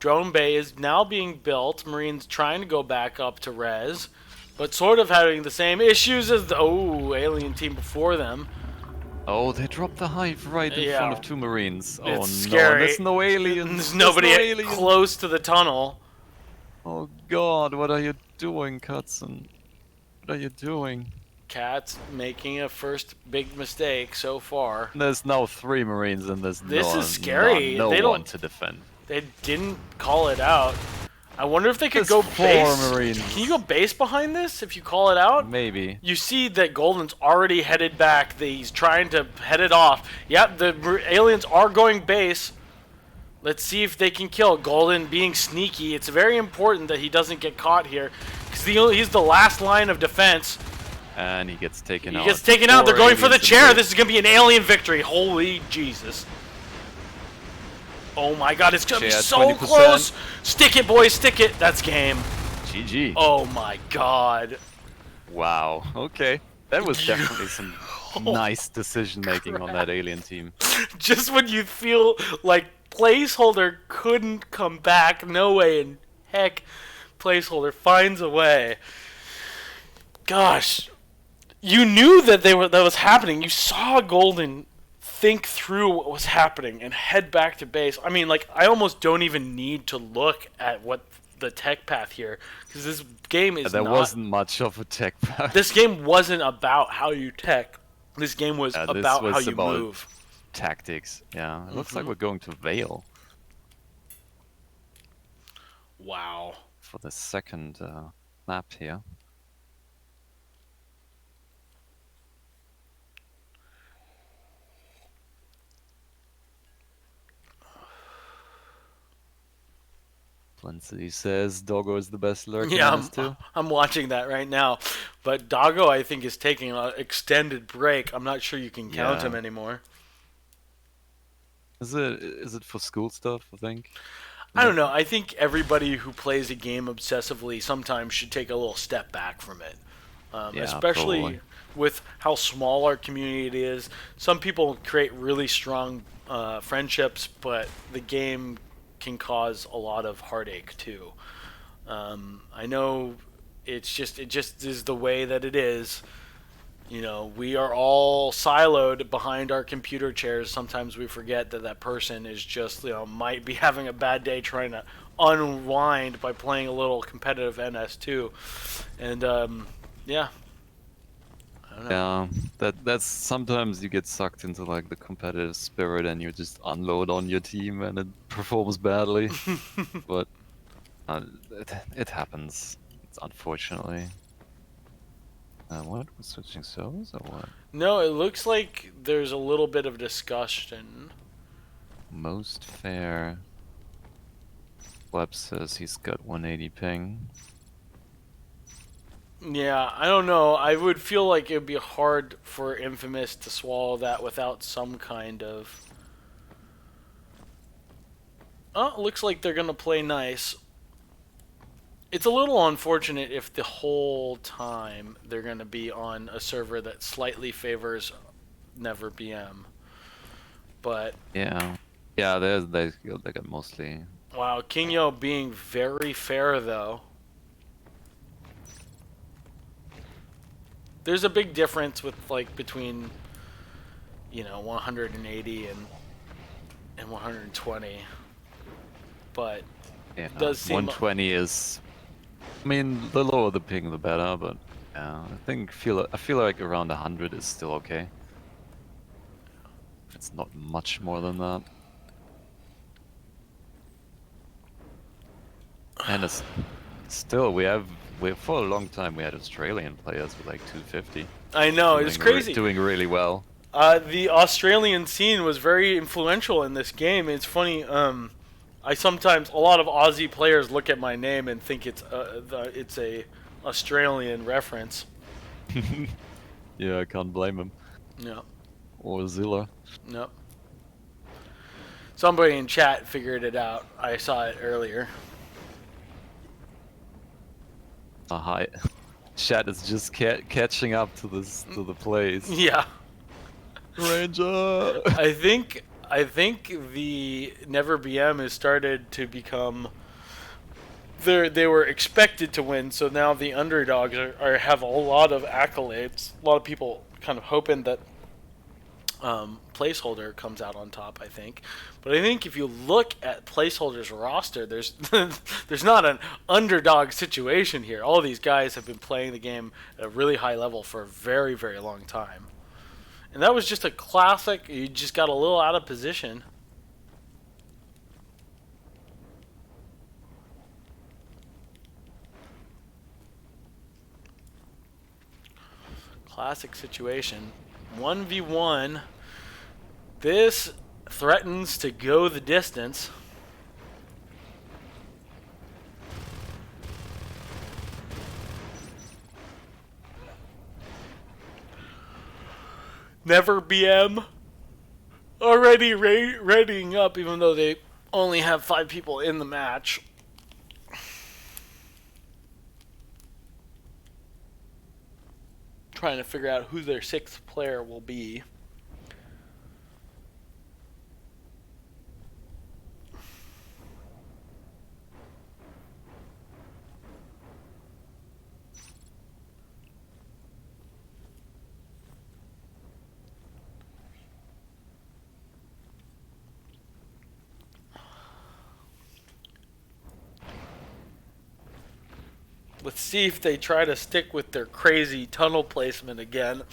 Drone Bay is now being built. Marines trying to go back up to res, but sort of having the same issues as the alien team before them. Oh, they dropped the hive right in front of 2 Marines. Oh no, scary. there's no aliens. There's nobody close to the tunnel. Oh god, what are you doing, Cutson? What are you doing? Cat's making a first big mistake so far. There's now 3 Marines and there's This is scary. no They don't- one to defend. They didn't call it out. I wonder if they could There's go 4 base. Marines. Can you go base behind this if you call it out? Maybe. You see that Golden's already headed back. He's trying to head it off. Yep, the aliens are going base. Let's see if they can kill Golden being sneaky. It's very important that he doesn't get caught here, because he's the last line of defense. And he gets taken out. He gets taken out. They're 4 going for the aliens in chair. base. This is going to be an alien victory. Holy Jesus. Oh my god, it's going to be Chair, so 20%. close. Stick it, boys, stick it. That's game. GG. Oh my god. Wow. Okay. That was definitely some nice decision making on that alien team. Just when you feel like placeholder couldn't come back, no way in heck placeholder finds a way. Gosh, you knew that that was happening. You saw Golden think through what was happening and head back to base. I mean, like, I almost don't even need to look at what the tech path here, because this game is There not. wasn't much of a tech path. This game wasn't about how you tech. This game was about how you move. Tactics. Yeah. It looks like we're going to Vale Wow. for the second map here. Lindsay says Doggo is the best lurk in NS2. I'm watching that right now. But Doggo, I think, is taking an extended break. I'm not sure you can count him anymore. Is it for school stuff, I think? I don't know. I think everybody who plays a game obsessively sometimes should take a little step back from it. Especially probably. with how small our community is. Some people create really strong friendships, but the game can cause a lot of heartache too. I know it just is the way that it is. You know, we are all siloed behind our computer chairs. Sometimes we forget that that person is just, might be having a bad day trying to unwind by playing a little competitive NS2. And, yeah. I don't know. Yeah, that's sometimes you get sucked into like the competitive spirit and you just unload on your team and it performs badly. But it happens. It's unfortunately. What? We're switching servers or what? No, it looks like there's a little bit of discussion. Most fair. Web says he's got 180 ping. Yeah, I don't know. I would feel like it would be hard for Infamous to swallow that without some kind of... Oh, it looks like they're going to play nice. It's a little unfortunate if the whole time they're going to be on a server that slightly favors NeverBM. But... Yeah. Yeah, they got mostly... Wow, Kinyo being very fair, though. There's a big difference with, like, between, 180 and 120. But Yeah, it does seem... 120 is... I mean, the lower the ping, the better, but yeah, I feel like around 100 is still okay. It's not much more than that. And it's still, for a long time we had Australian players with like 250. I know, it's crazy. Doing really well. The Australian scene was very influential in this game. It's funny, a lot of Aussie players look at my name and think it's a Australian reference. Yeah, I can't blame him. No. Or Zilla. No. Somebody in chat figured it out. I saw it earlier. Hi. Chat is just catching up to the plays. Yeah. Ranger. I think the NeverBM has started to become. They were expected to win, so now the underdogs have a lot of accolades. A lot of people kind of hoping that Placeholder comes out on top, I think. But I think if you look at Placeholder's roster, there's there's not an underdog situation here. All these guys have been playing the game at a really high level for a very, very long time. And that was just a classic, you just got a little out of position. Classic situation. 1v1. This threatens to go the distance. NeverBM already readying up, even though they only have 5 people in the match. Trying to figure out who their 6th player will be. Let's see if they try to stick with their crazy tunnel placement again.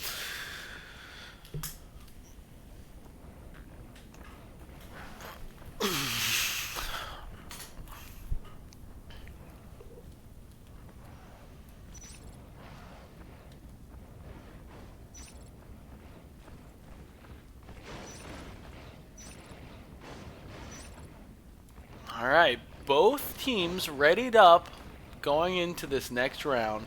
All right, both teams readied up going into this next round.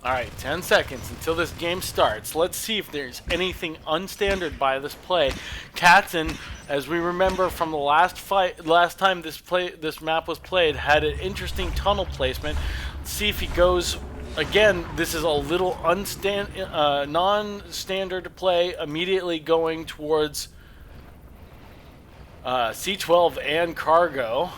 All right, 10 seconds until this game starts. Let's see if there's anything unstandard by this play. Katzen, as we remember from the last time this map was played, had an interesting tunnel placement. Let's see if he goes. Again, this is a little non-standard play. Immediately going towards C12 and Cargo,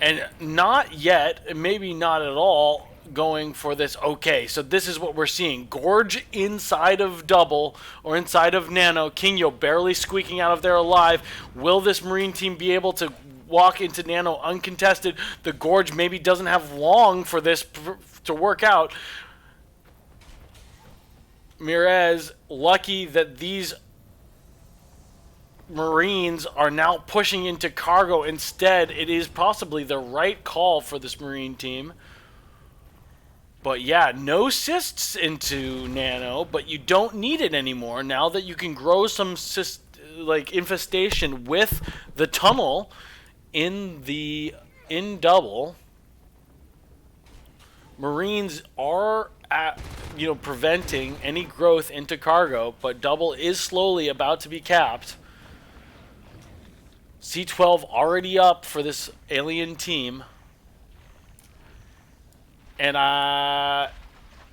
and not yet, maybe not at all, going for this. Okay, so this is what we're seeing. Gorge inside of Double, or inside of Nano. Kinyo barely squeaking out of there alive. Will this Marine team be able to walk into Nano uncontested? The Gorge maybe doesn't have long for this to work out. Mirez, lucky that these Marines are now pushing into Cargo instead. It is possibly the right call for this Marine team. But yeah, no cysts into Nano, but you don't need it anymore now that you can grow some infestation with the tunnel in Double. Marines are preventing any growth into Cargo, but Double is slowly about to be capped. C12 already up for this alien team. And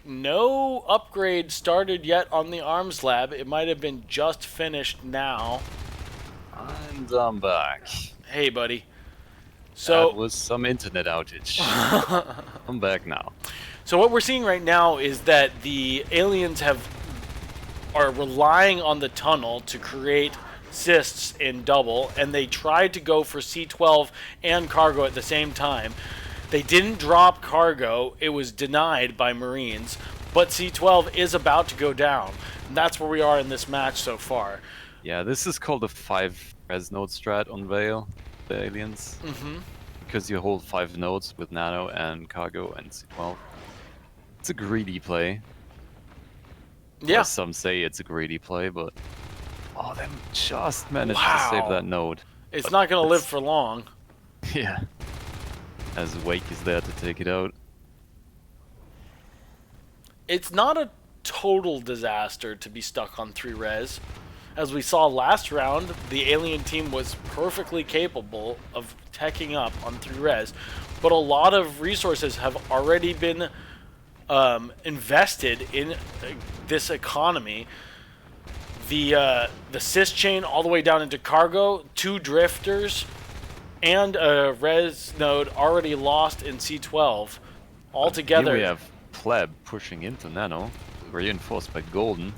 no upgrade started yet on the arms lab. It might have been just finished now. And I'm back. Hey, buddy. So that was some internet outage. I'm back now. So what we're seeing right now is that the aliens are relying on the tunnel to create cysts in Double, and they tried to go for C12 and Cargo at the same time. They didn't drop Cargo. It was denied by Marines. But C12 is about to go down. And that's where we are in this match so far. Yeah, this is called a 5 res node strat on Vale, the aliens. Mm-hmm. Because you hold 5 nodes with Nano and Cargo and C12. It's a greedy play. Yeah. Or some say it's a greedy play, but... Oh, they just managed to save that node. It's not going to live for long. Yeah. As Wake is there to take it out. It's not a total disaster to be stuck on 3 res. As we saw last round, the alien team was perfectly capable of teching up on 3 res. But a lot of resources have already been invested in this economy. The cyst chain all the way down into Cargo, 2 drifters, and a res node already lost in C12. Altogether, here we have Pleb pushing into Nano, reinforced by Golden,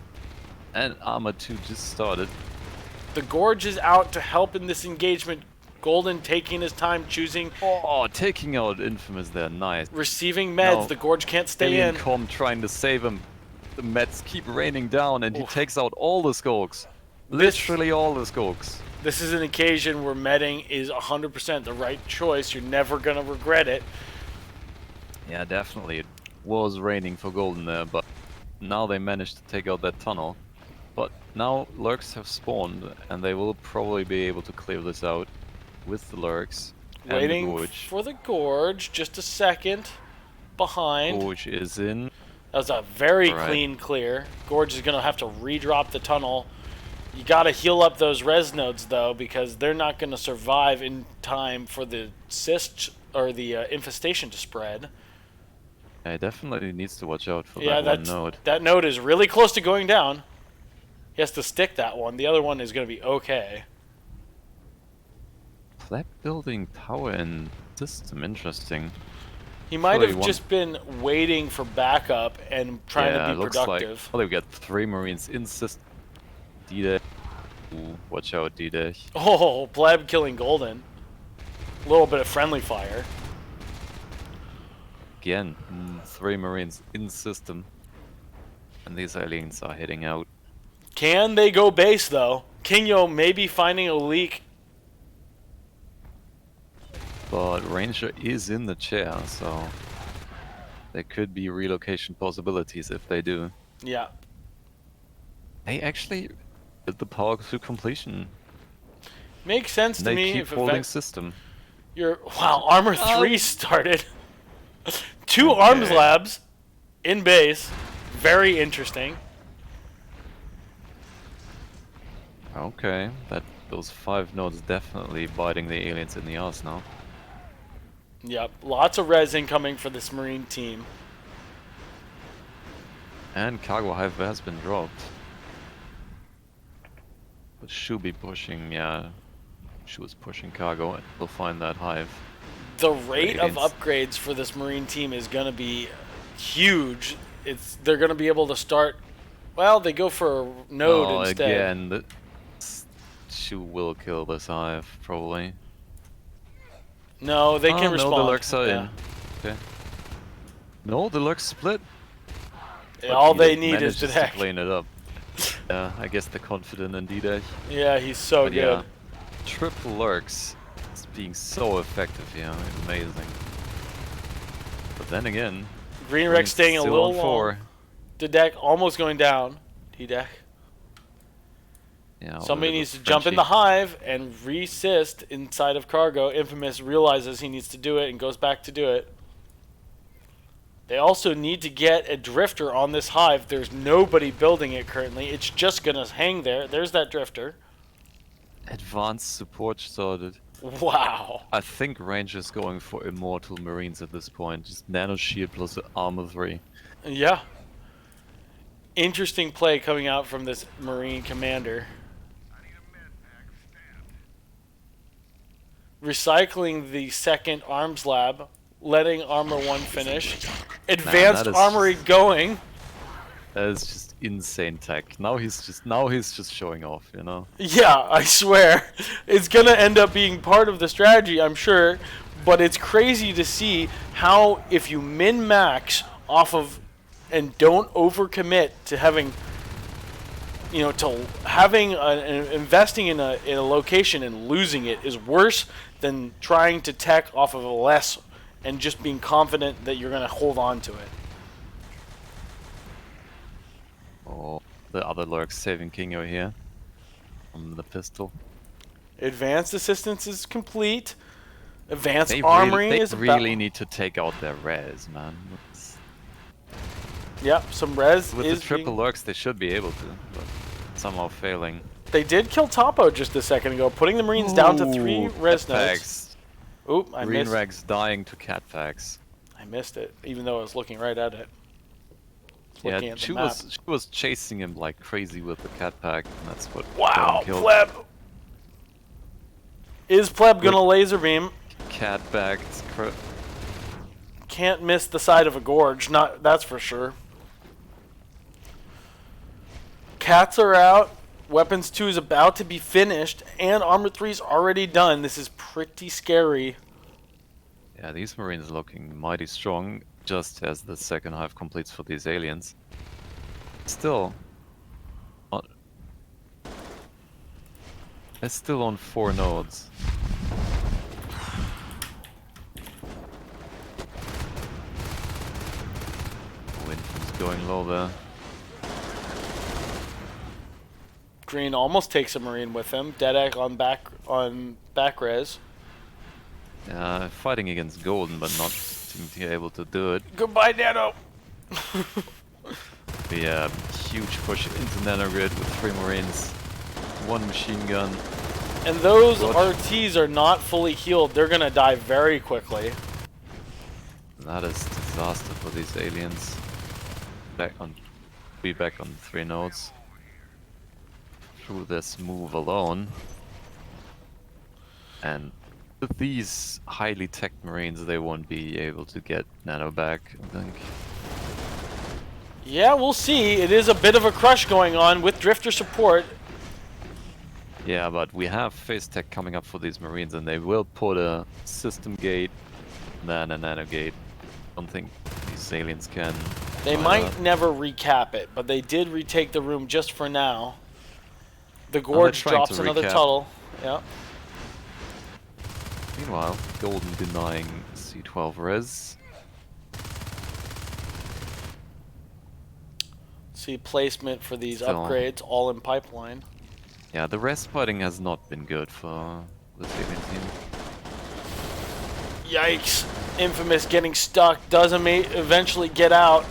and Armor 2 just started. The Gorge is out to help in this engagement. Golden taking his time, choosing. Oh, taking out Infamous there, nice. Receiving meds, No. the Gorge can't stay Alien in. Com trying to save him. The meds keep raining down, and he takes out all the skulks. Literally all the skulks. This is an occasion where medding is 100% the right choice. You're never going to regret it. Yeah, definitely. It was raining for Golden there, but now they managed to take out that tunnel. But now Lurks have spawned, and they will probably be able to clear this out with the Lurks. Waiting and the Gorge. for the Gorge. Just a second. Behind. Gorge is in. That was a very Right. clean clear. Gorge is going to have to redrop the tunnel. You got to heal up those res nodes, though, because they're not going to survive in time for the cyst or the infestation to spread. Yeah, he definitely needs to watch out for Yeah, that one node. that node is really close to going down. He has to stick that one. The other one is going to be okay. Pleb building tower and system, interesting. He might Probably have one- just been waiting for backup and trying yeah, to be looks productive. like. Oh, they've got 3 Marines in system. D-Dash. Ooh, watch out, D-Dash. Oh, Pleb killing Golden. A little bit of friendly fire. Again, 3 Marines in system. And these aliens are heading out. Can they go base, though? Kinyo may be finding a leak. But Ranger is in the chair, so there could be relocation possibilities if they do. Yeah. They actually did the power to completion. Makes sense to They me keep if holding event- system. Wow, Armor 3 started. 2 arms labs in base. Very interesting. Okay, those 5 nodes definitely biting the aliens in the ass now. Yep, lots of res incoming for this Marine team. And cargo hive has been dropped. But should be pushing, yeah. She was pushing cargo and we'll find that hive. The rate of Aliens. upgrades for this Marine team is going to be huge. They're going to be able to start. Well, they go for a node instead. Again, she will kill this hive probably. No, they can respond. No, the lurks are Yeah. in. Okay. No, the lurks split. All But they D-Deck need is manages to Didek. clean it up. Yeah, I guess they're confident in D-Deck. Yeah, he's so But good. yeah, triple lurks is being so effective here. Amazing. But then again, Green Rex staying a still little on long. 4. Didek almost going down. Didek. Yeah, Somebody although needs to the jump in Frenchie- the hive and resist inside of cargo. Infamous realizes he needs to do it and goes back to do it. They also need to get a drifter on this hive. There's nobody building it currently. It's just going to hang there. There's that drifter. Advanced support started. Wow. I think Ranger's going for Immortal Marines at this point. Just Nano Shield plus Armor 3. Yeah. Interesting play coming out from this Marine commander. Recycling the second arms lab, letting Armor 1 finish. Advanced that is- armory going. That is just insane tech. Now he's just showing off, you know? Yeah, I swear. It's going to end up being part of the strategy, I'm sure. But it's crazy to see how if you min-max off of and don't overcommit to having, you know, to having investing in a location and losing it is worse than trying to tech off of a less and just being confident that you're going to hold on to it. Oh, the other lurks saving Kingo here. On the pistol. Advanced assistance is complete. Advanced They armoring really, is they about. really need to take out their res, man. Yep, some res With is the triple being- lurks, they should be able to, but somehow failing. They did kill Topo just a second ago, putting the Marines down to 3 res nodes. Catfags. Oop, I Green missed. Rex dying to catfags. I missed it, even though I was looking right at it. Looking Yeah, at the she map. was chasing him like crazy with the cat pack, and that's what got Wow, him killed. Pleb! Is Pleb gonna laser beam? Cat back. Can't miss the side of a gorge, not that's for sure. Cats are out. Weapons 2 is about to be finished, and Armor 3 is already done. This is pretty scary. Yeah, these marines are looking mighty strong, just as the second hive completes for these aliens. Still, it's still on 4 nodes. Wind is going low there. Green almost takes a Marine with him. Dedak on back res. Yeah, fighting against Golden, but not seeming to be able to do it. Goodbye, Nano. The huge push into Nanogrid with 3 marines, 1 machine gun. And those Good. RTs are not fully healed. They're gonna die very quickly. That is disaster for these aliens. Be back on 3 nodes. Through this move alone. And with these highly tech marines, they won't be able to get Nano back, I think. Yeah, we'll see. It is a bit of a crush going on with Drifter support. Yeah, but we have phase tech coming up for these marines, and they will put a system gate, then a nano gate. Don't think these aliens can. They either. might never recap it, but they did retake the room just for now. The Gorge trying drops to another recap. tunnel. Yeah. Meanwhile, Golden denying C12 res. See placement for these Still. upgrades all in pipeline. Yeah, the res fighting has not been good for this alien team. Yikes. Infamous getting stuck. Doesn't eventually get out.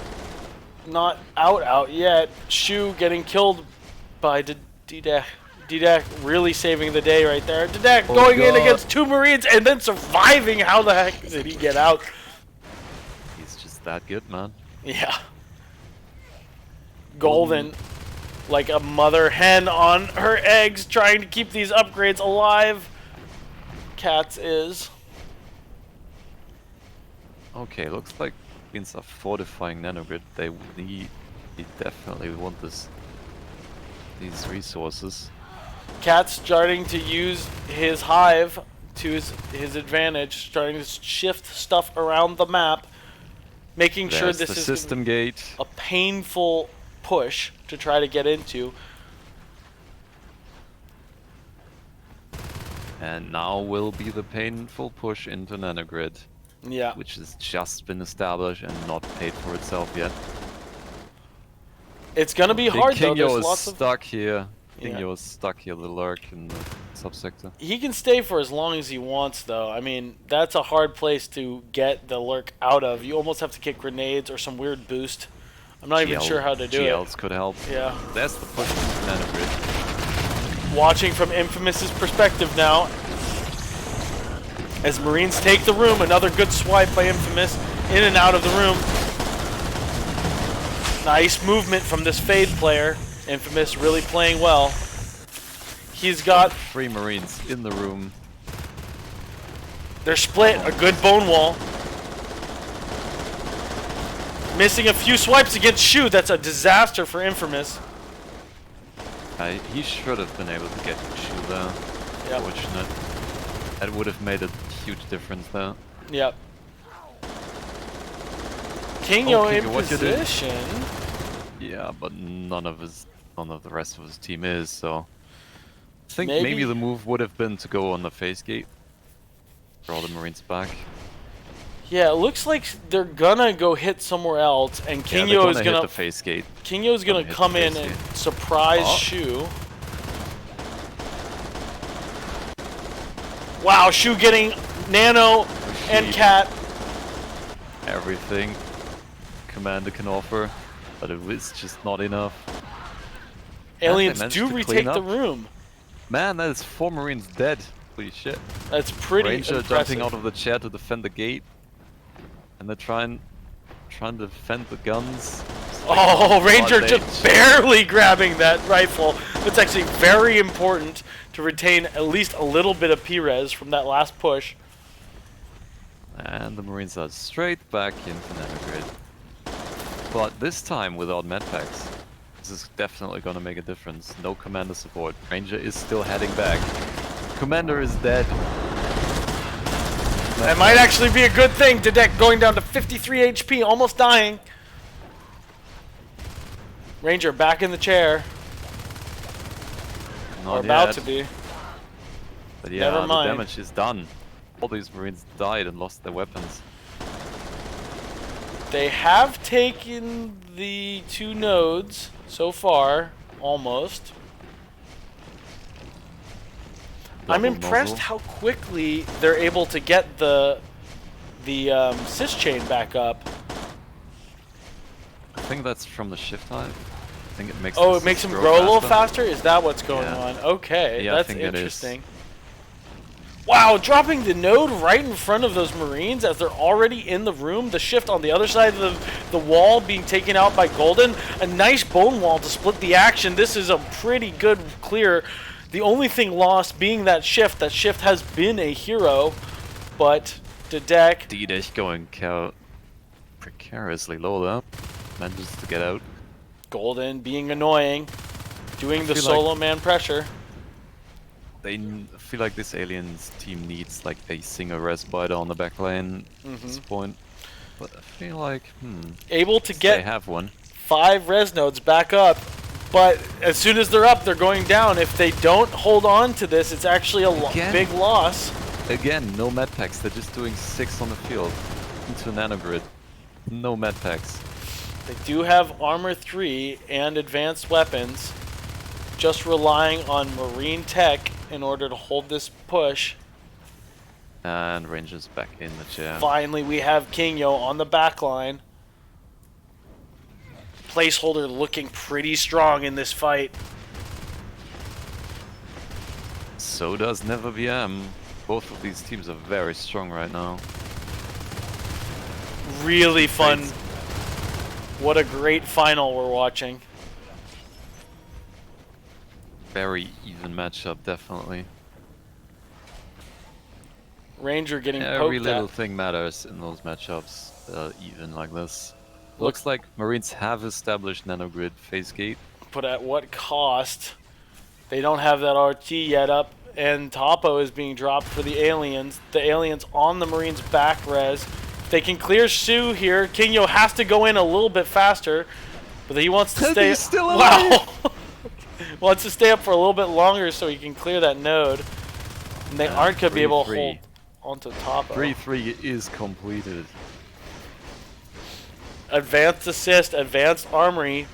not out yet. Shu getting killed by Didek. Didek really saving the day right there. Didek going in against 2 Marines and then surviving. How the heck did he get out? He's just that good, man. Yeah. Golden, like a mother hen on her eggs, trying to keep these upgrades alive. Cats is. Okay, looks like Marines are fortifying nanogrid. They definitely want these resources. Cat's starting to use his hive to his advantage, starting to shift stuff around the map, making sure There's this the is system gate. a painful push to try to get into. And now will be the painful push into nanogrid, Yeah. which has just been established and not paid for itself yet. It's gonna be hard though. Kinyo There's is lots of. stuck here. Yeah. Kinyo is stuck here, the lurk in the subsector. He can stay for as long as he wants, though. I mean, that's a hard place to get the lurk out of. You almost have to get grenades or some weird boost. I'm not even sure how to do GLs could help. Yeah. That's the push into nanogrid. Watching from Infamous's perspective now. As Marines take the room, another good swipe by Infamous in and out of the room. Nice movement from this Fade player. Infamous really playing well. He's got 3 Marines in the room. They're split. A good bone wall. Missing a few swipes against Shu. That's a disaster for Infamous. He should have been able to get Shu there. Yep. Fortunate. That would have made a huge difference there. Yep. Kinyo in Kinyo, what you doing? position. Yeah, but none of the rest of his team is, so I think Maybe- maybe the move would have been to go on the face gate. Draw the Marines back. Yeah, it looks like they're gonna go hit somewhere else, and Yeah, they're Kinyo is hit gonna the face gate. Kinyo's gonna hit the come in face and gate. surprise Oh. Shu. Wow, Shu getting Nano and Sheep. Cat. Everything Commander can offer, but it was just not enough. Aliens managed do to retake clean the up. room. Man, that is 4 Marines dead. Holy shit. That's pretty Ranger impressive. jumping out of the chair to defend the gate. And they're trying to defend the guns. It's like, Oh, Ranger they- just barely grabbing that rifle. That's actually very important to retain at least a little bit of P-res from that last push. And the Marines are straight back into nanogrid. But this time without medpacks. This is definitely gonna make a difference. No commander support. Ranger is still heading back. Commander is dead. That might actually be a good thing. Didek going down to 53 HP, almost dying. Ranger back in the chair. Not or about yet. to be. But yeah, Never mind. the damage is done. All these Marines died and lost their weapons. They have taken the 2 nodes so far, almost. I'm Double impressed muzzle. how quickly they're able to get the sys chain back up. I think that's from the shift hive. I think it makes Oh, the it makes sys them grow a little faster. faster? Is that what's going Yeah. on? Okay, Yeah, I that's think it is. interesting. Wow, dropping the node right in front of those Marines as they're already in the room. The shift on the other side of the wall being taken out by Golden. A nice bone wall to split the action. This is a pretty good clear. The only thing lost being that shift. That shift has been a hero, but Didek. D-Dash going precariously low there. Manages to get out. Golden being annoying. Doing the feel solo man pressure. I feel like this aliens team needs like a single res biter on the back lane at this point. But I feel like, Able to they get have one. 5 res nodes back up, but as soon as they're up, they're going down. If they don't hold on to this, it's actually a Again? big loss. Again, no med packs. They're just doing 6 on the field into nanogrid. No med packs. They do have armor 3 and advanced weapons, just relying on marine tech in order to hold this push. And Ranger's back in the chair. Finally, we have Kinyo on the back line. placeholder looking pretty strong in this fight. So does NeverBM. Both of these teams are very strong right now. Really fun. What a great final we're watching. Very even matchup, definitely. Ranger getting Every poked little at. thing matters in those matchups, even like this. Looks like Marines have established nanogrid phase gate. But at what cost? They don't have that RT yet up, and Topo is being dropped for the aliens. The aliens on the Marines' back res. If they can clear Shu here, Kinyo has to go in a little bit faster, but he wants to stay. He's still alive. Wow! Wants to stay up for a little bit longer so he can clear that node. And they aren't going to be able to hold onto Topo. 3-3 is completed. Advanced assist, advanced armory.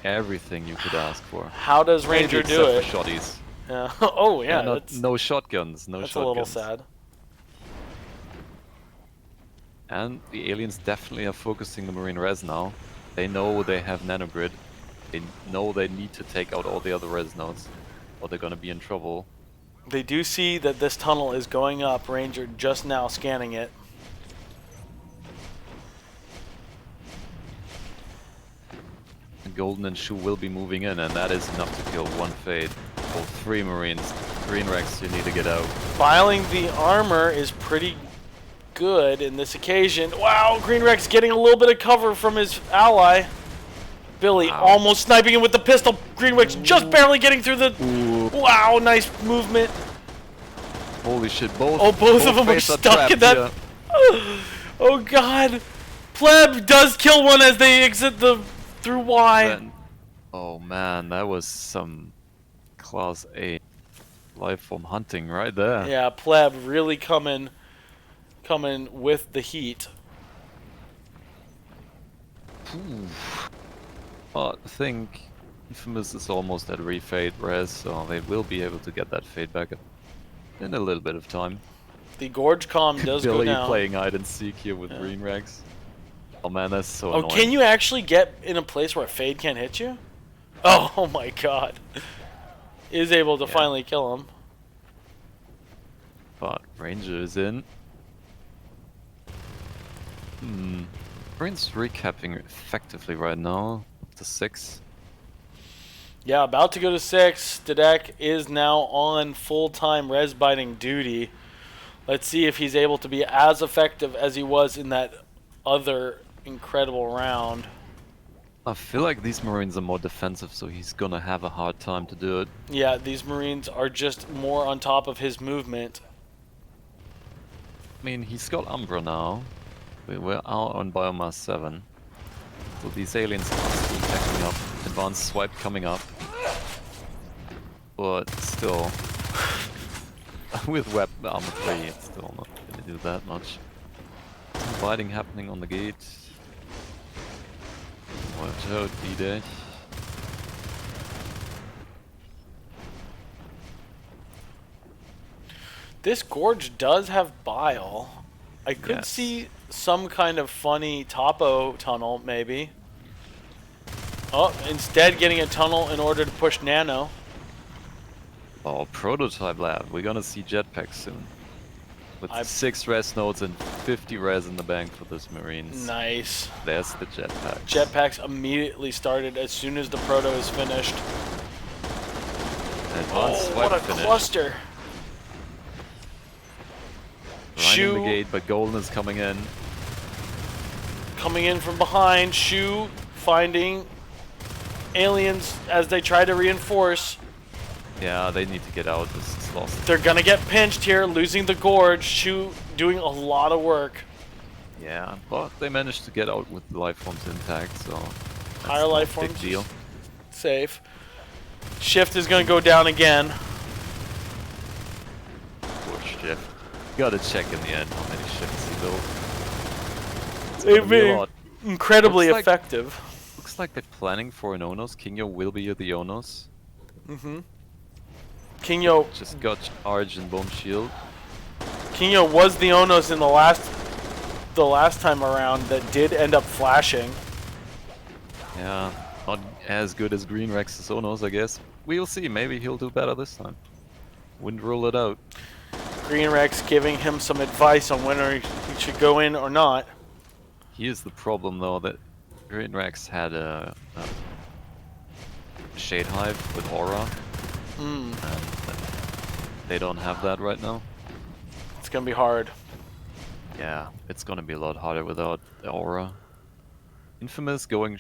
Everything you could ask for. How does Ranger Maybe do it? except for shotties. Yeah. Oh yeah, And that's, no shotguns. No that's a shotguns. little sad. And the aliens definitely are focusing the Marine res now. They know they have nanogrid. They know they need to take out all the other res nodes, or they're gonna be in trouble. They do see that this tunnel is going up. Ranger just now scanning it. And Golden and Shu will be moving in, and that is enough to kill one Fade. All 3 Marines. Green Rex, you need to get out. Filing the armor is pretty good in this occasion. Wow, Green Rex getting a little bit of cover from his ally. Billy almost sniping him with the pistol. Green Rex just barely getting through the... Ooh. Wow, nice movement. Holy shit, both Both of them are Fades stuck in trapped that... here. Oh god. Pleb does kill one as they exit the... through Y. Then- oh man, that was some Class A lifeform hunting right there. Yeah, Pleb really coming with the heat. I think Infamous is almost at refade res, so they will be able to get that fade back in a little bit of time. The Gorge Comm does Billy go down. playing hide and seek here with Green Rex. Oh man, that's so Oh, annoying. can you actually get in a place where a fade can't hit you? Oh my god. Is able to finally kill him. But Ranger is in. Marines recapping effectively right now. Up to 6. Yeah, about to go to 6. Dedek is now on full-time res biting duty. Let's see if he's able to be as effective as he was in that other incredible round. I feel like these Marines are more defensive, so he's gonna have a hard time to do it. Yeah, these Marines are just more on top of his movement. I mean, he's got Umbra now. We're out on Biomass 7. So these aliens are still attacking up. Advanced swipe coming up. But still, with weapon armor 3, it's still not gonna do that much. Some fighting happening on the gate. Watch out, D-Day. This Gorge does have bile. I could Yes. see some kind of funny Topo tunnel, maybe. Oh, instead getting a tunnel in order to push Nano. Oh, prototype lab. We're gonna see jetpacks soon. With 6 res nodes and 50 res in the bank for this Marines. Nice. There's the jetpack. Jetpacks immediately started as soon as the proto is finished. Advanced Oh, swipe what a finish. cluster. Lining the gate, but Golden is coming in. Coming in from behind. Shu finding aliens as they try to reinforce. Yeah, they need to get out. This is lost. They're gonna get pinched here, losing the Gorge. Shu doing a lot of work. Yeah, but they managed to get out with the life forms intact, so that's Higher not life a big forms deal. Safe. Shift is gonna go down again. Poor Shift. Gotta check in the end how many shifts he built. It's They've gonna be a been lot. incredibly Looks like- effective. Looks like they're planning for an Onos. Kinyo will be the Onos. Kinyo Just got charged and bone shield. Kinyo was the Onos in the last time around that did end up flashing. Yeah, not as good as Green Rex's Onos, I guess. We'll see. Maybe he'll do better this time. Wouldn't rule it out. Green Rex giving him some advice on whether he should go in or not. Here's the problem, though, that Green Rex had a Shade Hive with Aura, and they don't have that right now. It's gonna be hard. Yeah, it's gonna be a lot harder without the Aura. Infamous going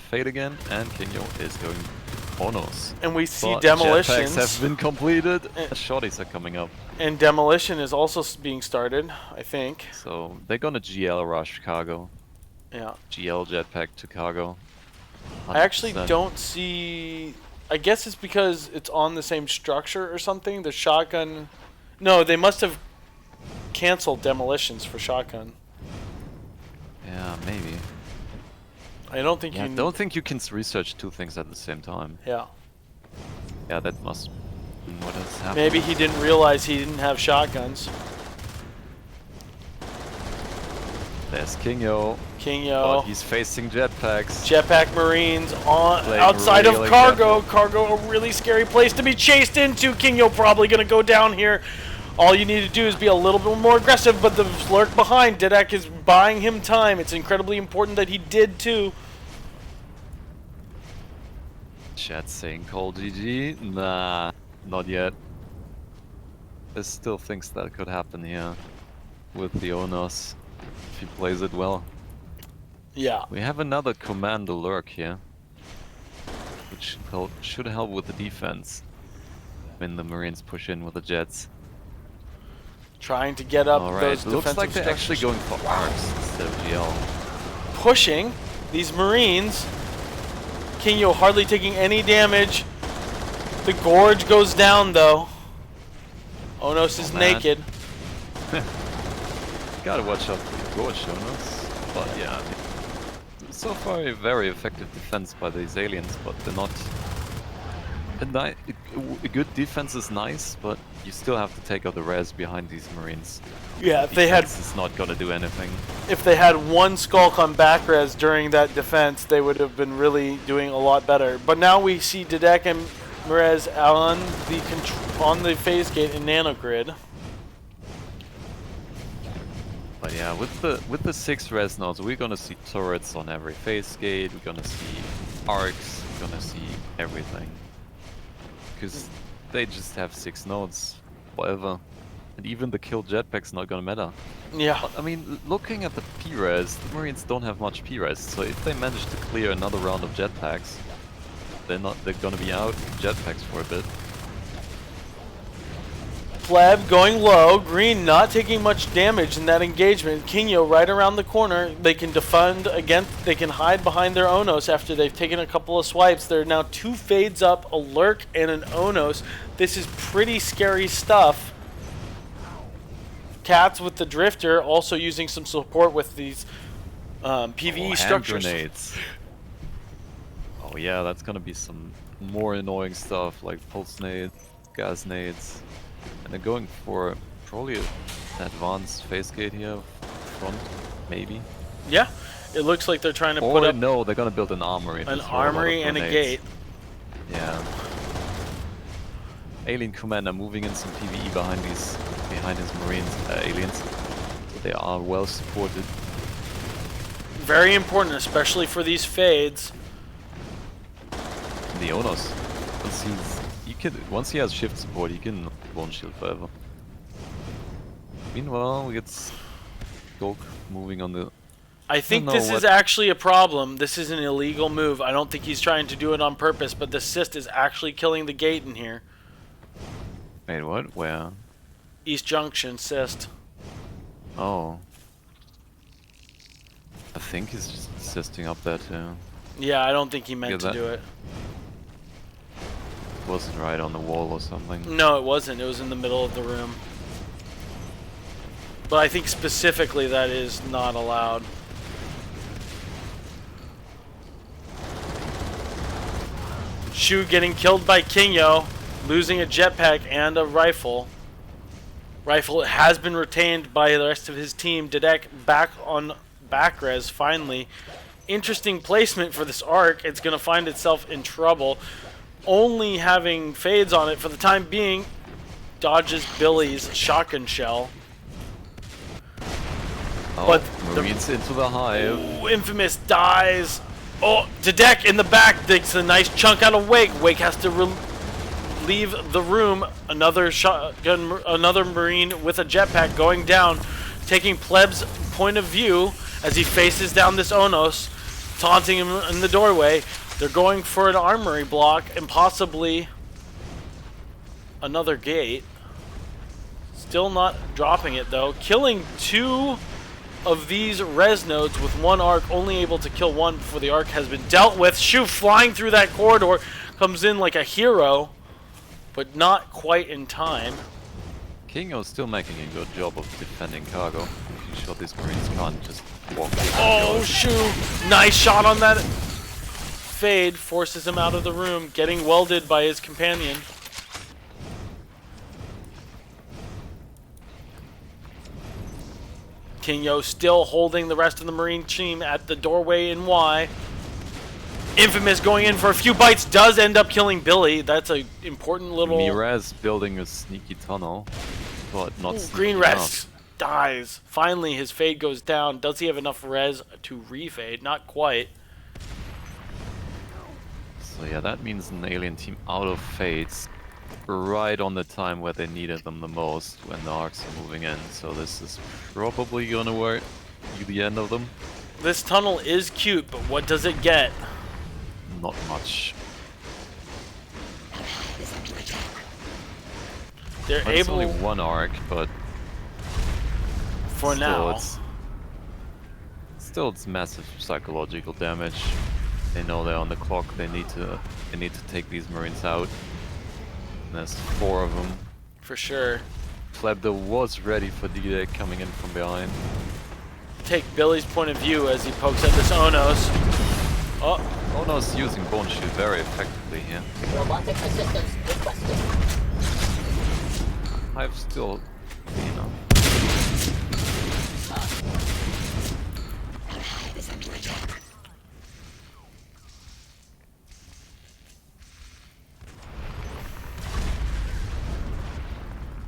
Fade again, and Kinyo is going Onos. And we see But demolitions. jetpacks have been completed. Shorties are coming up. And demolition is also being started, I think. So they're gonna GL rush Cargo. Yeah. GL jetpack to Cargo. I actually 100%. don't see. I guess it's because it's on the same structure or something. The shotgun. No, they must have canceled demolitions for shotgun. Yeah, maybe. I don't think Yeah, I you. don't think you can research two things at the same time. Yeah. Yeah, that must be what has happened. Maybe he didn't realize he didn't have shotguns. There's Kinyo. Kinyo. But he's facing jetpacks. Jetpack Marines on Playing outside of really Cargo. careful. Cargo, a really scary place to be chased into. Kinyo probably going to go down here. All you need to do is be a little bit more aggressive, but the lurk behind, Didek is buying him time. It's incredibly important that he did too. Chat saying call GG. Nah, not yet. There's still things that could happen here with the Onos if he plays it well. Yeah. We have another Commando lurk here, which should help with the defense when the Marines push in with the jets. Trying to get up Alright, those looks defensive like they're actually structures. going for arcs instead of GL. Pushing these Marines. Kinyo hardly taking any damage. The gorge goes down though. Onos is man. naked. Gotta watch out for your gorge, Jonas. But yeah, so far a very effective defense by these aliens, but they're not... A good defense is nice, but you still have to take out the res behind these Marines. Yeah, if they had Defense is not gonna do anything. if they had one skulk on back res during that defense, they would have been really doing a lot better. But now we see Didek and Merez on the phase gate in nanogrid. But yeah, with the 6 res nodes, we're gonna see turrets on every phase gate. We're gonna see arcs. We're gonna see everything. Because they just have 6 nodes, whatever. And even the kill jetpack's not gonna matter. Yeah. But, I mean, looking at the P-res, the Marines don't have much P-res, so if they manage to clear another round of jetpacks, they're gonna be out of jetpacks for a bit. Pleb going low, Green not taking much damage in that engagement. Kinyo right around the corner. They can defend against, they can hide behind their Onos after they've taken a couple of swipes. There are now 2 fades up, a lurk and an Onos. This is pretty scary stuff. Cats with the Drifter also using some support with these PvE hand structures. grenades. Oh yeah, that's gonna be some more annoying stuff like pulse nades, gas nades. And they're going for probably an advanced phase gate here front, maybe. Yeah, it looks like they're trying to Or put up no, they're gonna build an armory. an to throw a lot of armory and a grenades. gate. Yeah. Alien Commander moving in some PvE behind his Marines, aliens. So they are well supported. Very important, especially for these fades. The Onos, once he has shift support, he can one shield forever. Meanwhile, we get Skulk moving on the... I think know this is what- actually a problem. This is an illegal move. I don't think he's trying to do it on purpose, but the cyst is actually killing the gate in here. Wait, what? Where? East Junction cyst. Oh. I think he's just assisting up there too. Yeah, I don't think he meant Get to that. do it. Wasn't right on the wall or something. No, it wasn't. It was in the middle of the room. But I think specifically that is not allowed. Shu getting killed by Kinyo, losing a jetpack and a rifle. Rifle has been retained by the rest of his team. Didek back on back res finally interesting placement for this arc. It's going to find itself in trouble. Only having fades on it for the time being. Dodges Billy's shotgun shell. Oh, But Marines into the hive. Ooh, Infamous dies. Oh, Dedek in the back takes a nice chunk out of Wake. Wake has to leave the room. Another shotgun, another Marine with a jetpack going down, taking Pleb's point of view as he faces down this Onos, taunting him in the doorway. They're going for an armory block and possibly another gate. Still not dropping it though. Killing 2 of these res nodes with 1 arc, only able to kill 1 before the arc has been dealt with. Shu flying through that corridor, comes in like a hero, but not quite in time. Kingo's still making a good job of defending cargo. Making sure these Marines can't just walk in. Oh, Shu! Nice shot on that fade, forces him out of the room, getting welded by his companion. Kinyo still holding the rest of the Marine team at the doorway in Y. Infamous going in for a few bites, does end up killing Billy. That's an important little... Mirez building a sneaky tunnel, but not sneaky Green enough. Res dies. Finally, his fade goes down. Does he have enough res to refade? Not quite. So yeah, that means an alien team out of fades right on the time where they needed them the most, when the arcs are moving in. So this is probably gonna work. Be the end of them. This tunnel is cute, but what does it get? Not much. They're But it's able, only 1 arc, but for now. Still, it's massive psychological damage. They know they're on the clock. They need to take these Marines out. And there's 4 of them. For sure. Plebdo was ready for D-Day coming in from behind. Take Billy's point of view as he pokes at this Onos. Oh, Ono's using Bone Shield very effectively here. Robotic assistance requested. I've still, you know.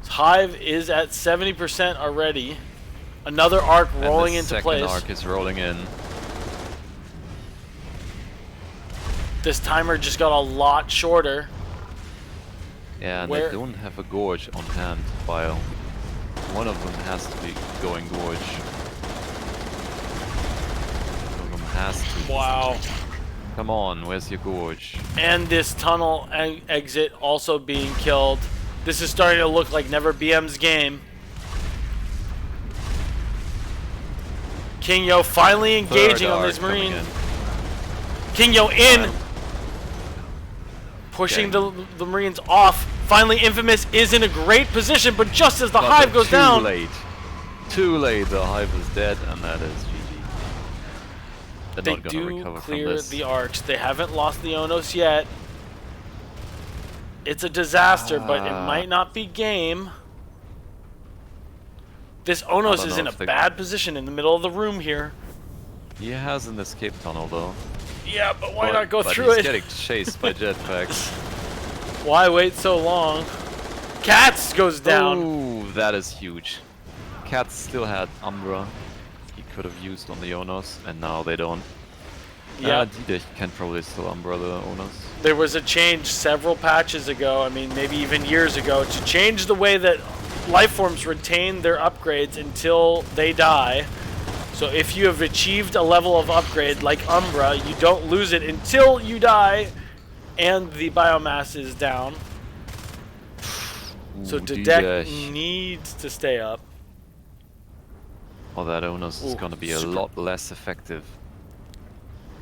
Hive is at 70% already. Another arc rolling And the into place. second arc is rolling in. This timer just got a lot shorter. Yeah, and Where- they don't have a Gorge on hand while one of them has to be going Gorge. One of them has to. Wow. Come on, where's your Gorge? And this tunnel exit also being killed. This is starting to look like NeverBM's game. Kingyo finally engaging on this Third arc coming Marine. in. Kingyo in! Pushing the Marines off. Finally, Infamous is in a great position, but just as the But Hive they're goes down... Too late, the Hive is dead, and that is GG. They're They not gonna do recover from clear this. the arcs. They haven't lost the Onos yet. It's a disaster, but it might not be game. This Onos don't is know in a if they- bad position in the middle of the room here. He has an escape tunnel though. Yeah, but why not go but through he's it? getting chased by jetpacks. Why wait so long? Cats goes down. Ooh, that is huge. Cat still had Umbra. He could have used on the Onos, and now they don't. Yeah, He can probably still Umbra the Onos. there was a change several patches ago, I mean maybe even years ago, to change the way that lifeforms retain their upgrades until they die. So if you have achieved a level of upgrade like Umbra, you don't lose it until you die and the biomass is down. So Ooh, Dedek D-Dash. needs to stay up. Oh, that Onos is Ooh, gonna be a super- lot less effective.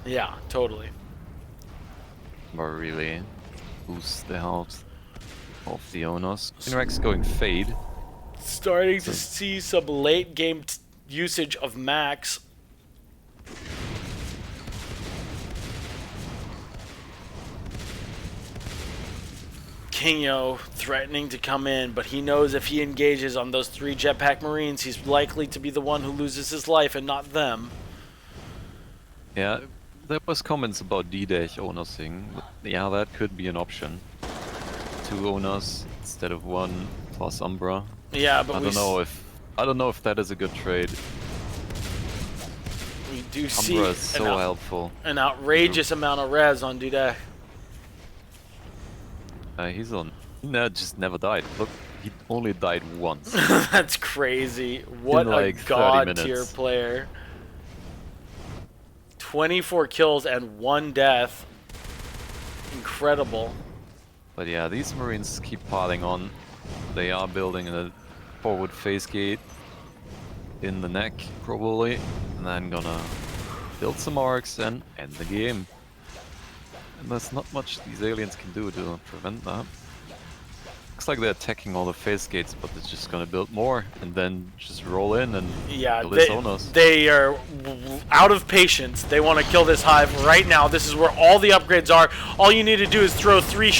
Yeah, totally. But really boost the health of the Onos. Inrex going Fade. Starting to see some late game usage of Max. Kingyo threatening to come in, but he knows if he engages on those 3 jetpack Marines, he's likely to be the one who loses his life and not them. Yeah, there was comments about D-Dash owners thing. Yeah, that could be an option. 2 owners instead of 1 plus Umbra. Yeah, but I don't know if that is a good trade. we do see Umbra is so helpful. an outrageous amount of res on D-Dash. He's on. No, just never died. Look, he only died once. That's crazy. What like, a 30 god tier minutes. player. 24 kills and 1 death. Incredible. But yeah, these Marines keep piling on. They are building a forward face gate in the neck, probably. And then gonna build some arcs and end the game. And there's not much these aliens can do to prevent that. Looks like they're attacking all the face gates, but they're just gonna build more and then just roll in and Yeah, kill his owners. they are out of patience. They want to kill this hive right now. This is where all the upgrades are. All you need to do is throw 3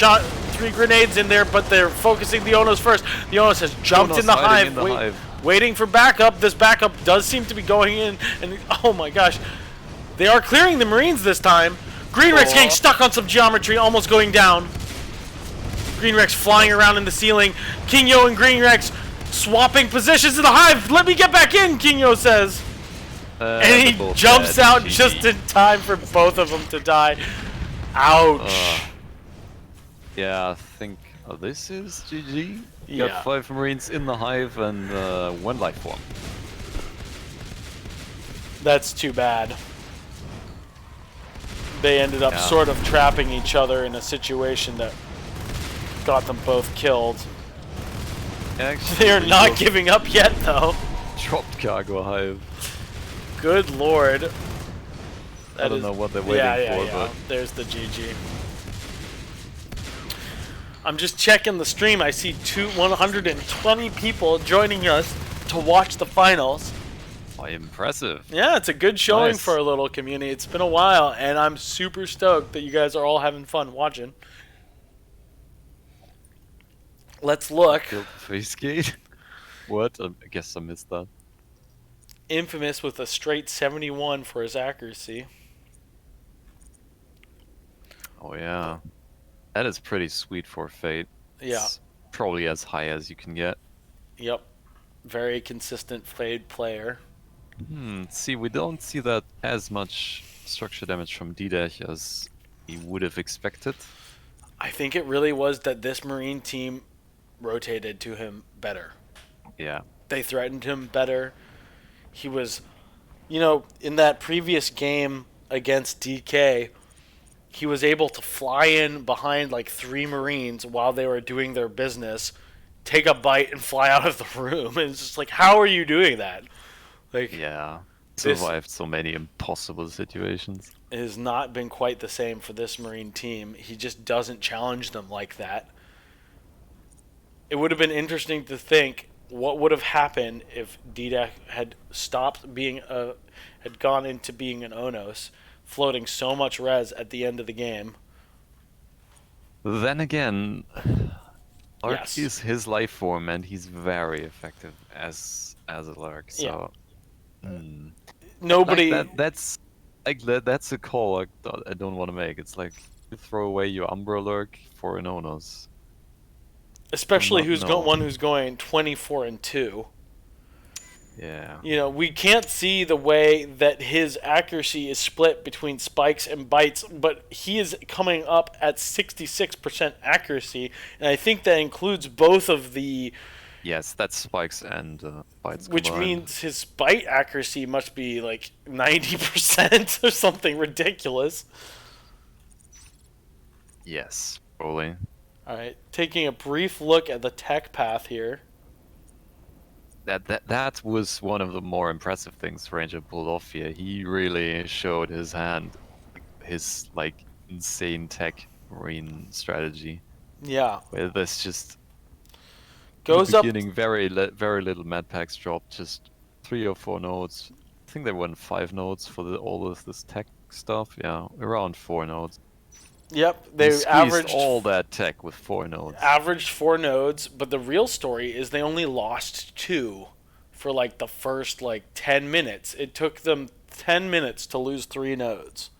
grenades in there, but they're focusing the Onos first. The Onos has jumped in the hive, waiting for backup. This backup does seem to be going in, and oh my gosh, they are clearing the Marines this time. Green Rex getting stuck on some geometry, almost going down. Green Rex flying around in the ceiling. King Yo and Green Rex swapping positions in the hive. Let me get back in, King Yo says. And he jumps out just in time for both of them to die. Ouch. Yeah, I think this is GG. Yeah. Got 5 Marines in the hive and 1 life form. That's too bad. They ended up sort of trapping each other in a situation that got them both killed. Actually, They're not giving up yet, though. Dropped cargo hive. Good lord. I don't know what they're waiting for, but there's the GG. I'm just checking the stream. I see 120 people joining us to watch the finals. oh, impressive. Yeah, it's a good showing Nice. for a little community. It's been a while, and I'm super stoked that you guys are all having fun watching. Let's look. Killed face gate. What? I guess I missed that. Infamous with a straight 71 for his accuracy. Oh yeah, that is pretty sweet for Fate. Yeah. It's probably as high as you can get. Yep. Very consistent fade player. See, we don't see that as much structure damage from D-Dash as we would have expected. I think it really was that this Marine team rotated to him better. Yeah. They threatened him better. He was, you know, in that previous game against DK, he was able to fly in behind like 3 Marines while they were doing their business, take a bite and fly out of the room. And it's just like, how are you doing that? Like, Yeah. This- Survived so many impossible situations. it has not been quite the same for this Marine team. He just doesn't challenge them like that. It would have been interesting to think what would have happened if DDAC had stopped being had gone into being an Onos, floating so much res at the end of the game. Then again, Lark Yes. is his life form and he's very effective as a Lark. So Nobody. that's a call I don't want to make. It's like you throw away your Umbra Lurk for an Onos. Especially not- one who's going 24-2. Yeah. You know, we can't see the way that his accuracy is split between spikes and bites, but he is coming up at 66% accuracy, and I think that includes both of the, Yes, that's spikes and bites. which combined. means his bite accuracy must be like 90% or something ridiculous. Yes, probably. All right, taking a brief look at the tech path here. That was one of the more impressive things Ranger pulled off here. He really showed his hand, his like insane tech marine strategy. Yeah, Where this just goes in the up. beginning very little mad packs dropped, just 3 or 4 nodes. I think they went 5 nodes for all of this tech stuff. Yeah, around 4 nodes. Yep, They they squeezed averaged all that tech with 4 nodes. averaged 4 nodes, but the real story is they only lost 2 for like the first like 10 minutes. It took them 10 minutes to lose 3 nodes.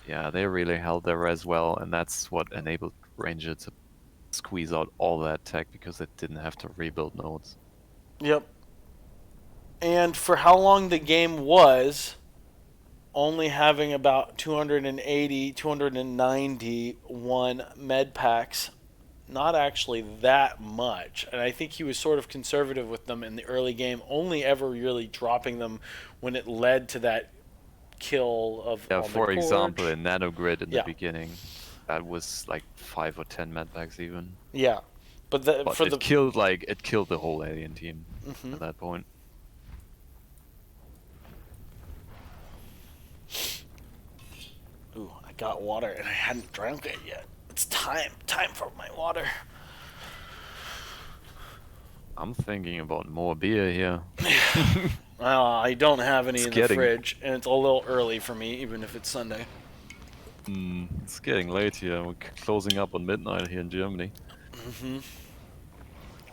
Yeah, they really held their res well, and that's what enabled Ranger to squeeze out all that tech because they didn't have to rebuild nodes. Yep. And for how long the game was, only having about 280, 291 med packs, not actually that much. And I think he was sort of conservative with them in the early game, only ever really dropping them when it led to that kill of Yeah, on the for example, Gorge. in Nanogrid in Yeah. the beginning, that was like 5 or 10 medpacks even. Yeah. But, But for it the killed the whole alien team at that point. Ooh, I got water and I hadn't drank it yet. It's time for my water. I'm thinking about more beer here. I don't have any It's in the getting- fridge, and it's a little early for me, even if it's Sunday. It's getting late here. We're closing up on midnight here in Germany.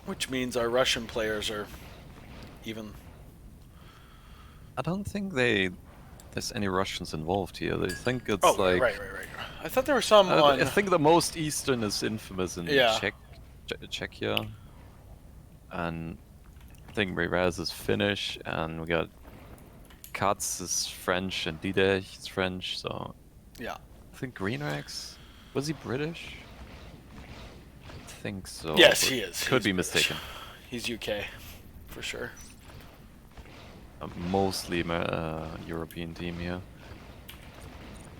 Which means our Russian players are even. I don't think there's any Russians involved here. They think it's Oh, like right. I thought there were some on. I think the most eastern is infamous in Yeah. Czechia, and I think Rivaz is Finnish, and we got Katz is French, and Didech is French. So Yeah. I think Greenrex, was he British? I think so. Yes, but he is. Could He's be British. mistaken. He's UK, for sure. Mostly European team here.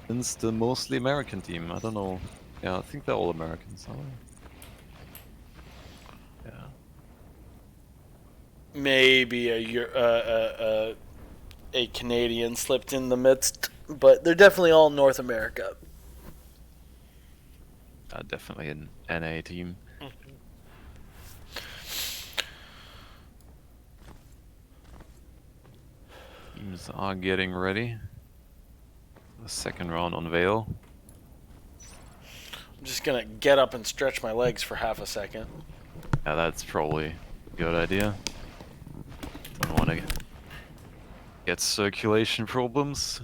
It's the mostly American team. I don't know. Yeah, I think they're all Americans. Are they? Yeah. Maybe a Canadian slipped in the midst, but they're definitely all North America. Definitely an NA team. Teams are getting ready. The second round on Vale. I'm just gonna get up and stretch my legs for half a second. Yeah, that's probably a good idea. Don't want to get circulation problems.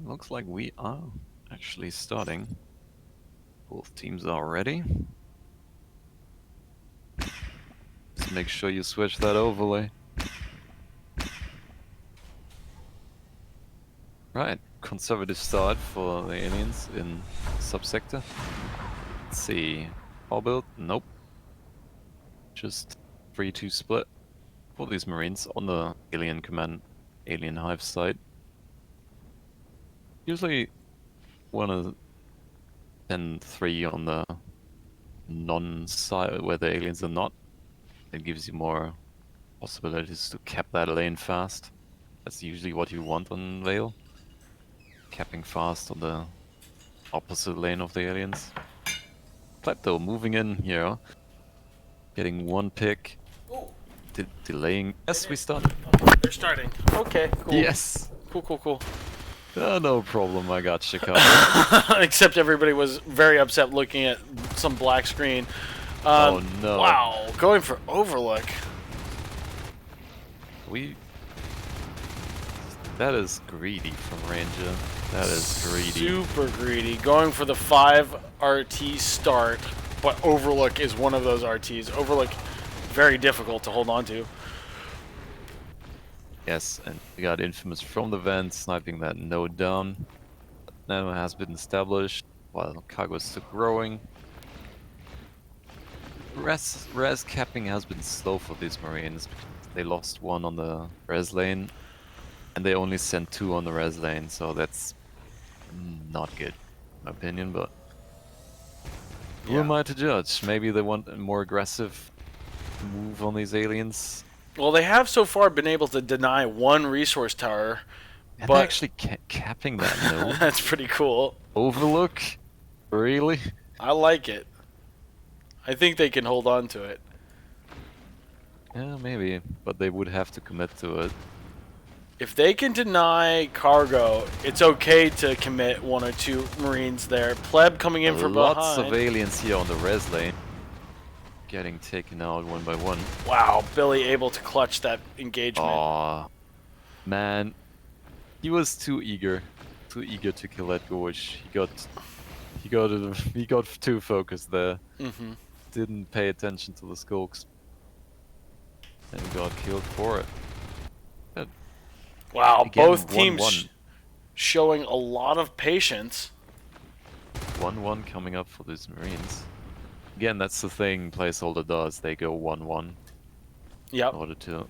Looks like we are actually starting. Both teams are ready. Just make sure you switch that overlay. Right, conservative start for the aliens in subsector. Let's see. All build? Nope. Just 3-2 split for these marines on the alien command, alien hive side. Usually one of 10-3 on the non-side where the aliens are not. It gives you more possibilities to cap that lane fast. That's usually what you want on Vale. Capping fast on the opposite lane of the aliens. Klepto moving in here. Getting one pick. Delaying. Yes, we started. They're starting. Okay, cool. Yes! Cool. No problem, I got you covered. Except everybody was very upset looking at some black screen. Oh no. Wow, going for Overlook. That is greedy from Ranger. That is greedy. Super greedy. Going for the 5 RT start, but Overlook is one of those RTs. Overlook, very difficult to hold on to. Yes, and we got Infamous from the vent, sniping that node down. Nano has been established, while cargo is still growing. Res capping has been slow for these marines, because they lost 1 on the res lane, and they only sent 2 on the res lane, so that's not good, in my opinion, but who am I to judge? Maybe they want a more aggressive move on these aliens. Well, they have so far been able to deny 1 resource tower, And but actually capping that node. that's pretty cool. Overlook? Really? I like it. I think they can hold on to it. Yeah, maybe, but they would have to commit to it. If they can deny cargo, it's okay to commit 1 or 2 Marines there. Pleb coming in from Lots behind. of aliens here on the res lane. Getting taken out one by one. Wow, Billy able to clutch that engagement. Aw, man, he was too eager to kill that gorge. He got too focused there. Mm-hmm. Didn't pay attention to the skulks, and got killed for it. But Wow, again, both teams 1-1. showing a lot of patience. 1-1 coming up for these Marines. Again, that's the thing placeholder does. They go 1-1 Yep. in order to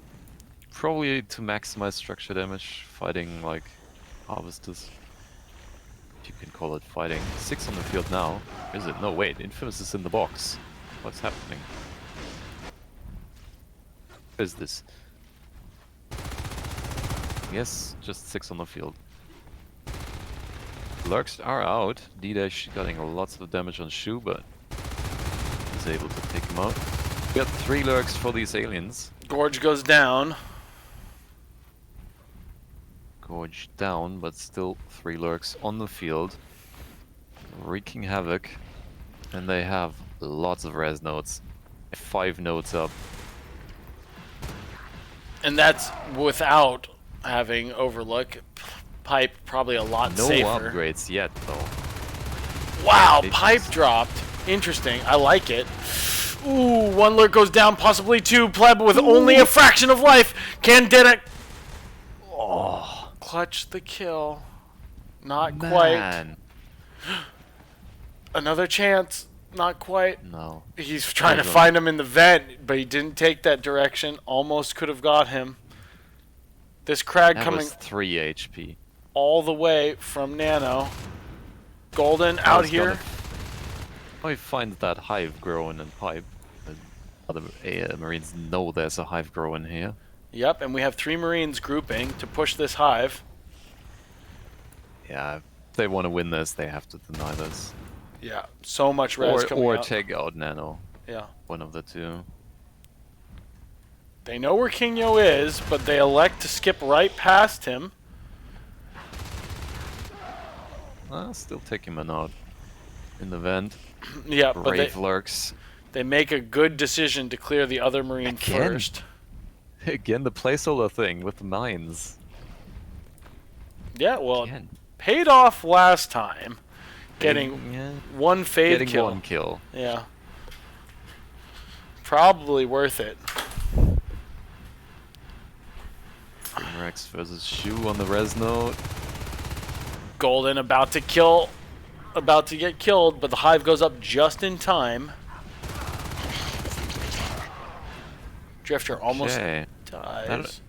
probably to maximize structure damage, fighting like harvesters. If you can call it fighting. 6 on the field now. Is it? No, wait. Infamous is in the box. What's happening? What is this? Yes, just 6 on the field. Lurks are out. D-Dash getting lots of damage on Shu, but he's able to take him out. We got 3 lurks for these aliens. Gorge goes down. Gorge down, but still 3 lurks on the field. Wreaking havoc. And they have lots of res nodes. 5 nodes up. And that's without having Overlook. Pipe probably a lot No safer. upgrades yet, though. Wow, Patience. pipe dropped. Interesting. I like it. Ooh, 1 lurk goes down, possibly 2. Pleb with only a fraction of life. Can Diddick clutch the kill? Not quite. Man. Another chance. Not quite. No. He's trying to Hold on. find him in the vent, but he didn't take that direction. Almost could have got him. This Crag That coming was 3 HP. all the way from Nano. Golden I out was here. I find that hive growing in pipe. The other Marines know there's a hive growing here. Yep, and we have 3 Marines grouping to push this hive. Yeah, if they want to win this, they have to deny this. Yeah, so much res coming Or out. take out Nano. Yeah. One of the two. They know where King Yo is, but they elect to skip right past him. Still taking him out. In the vent. Yeah, but Brave lurks. they make a good decision to clear the other Marine Again? first. Again, the placeholder thing with the mines. Yeah, well, Again. paid off last time. Getting Yeah, 1 fade getting kill. 1 kill. Yeah. Probably worth it. Rex versus Shu on the res node. Golden about to get killed, but the hive goes up just in time. Drifter almost Okay. dies.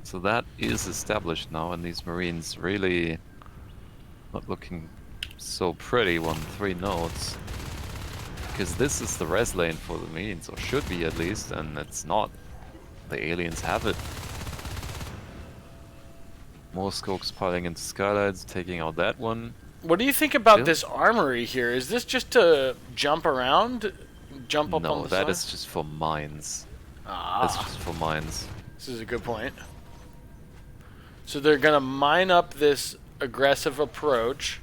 So that is established now, and these Marines really not looking so pretty on 3 nodes. Because this is the res lane for the Marines, or should be at least, and it's not. The aliens have it. More scopes piling into skylights, taking out that one. What do you think about Yeah. this armory here? Is this just to jump around? Jump up on No, the that side? is just for mines. Ah, That's just for mines. this is a good point. So they're going to mine up this aggressive approach.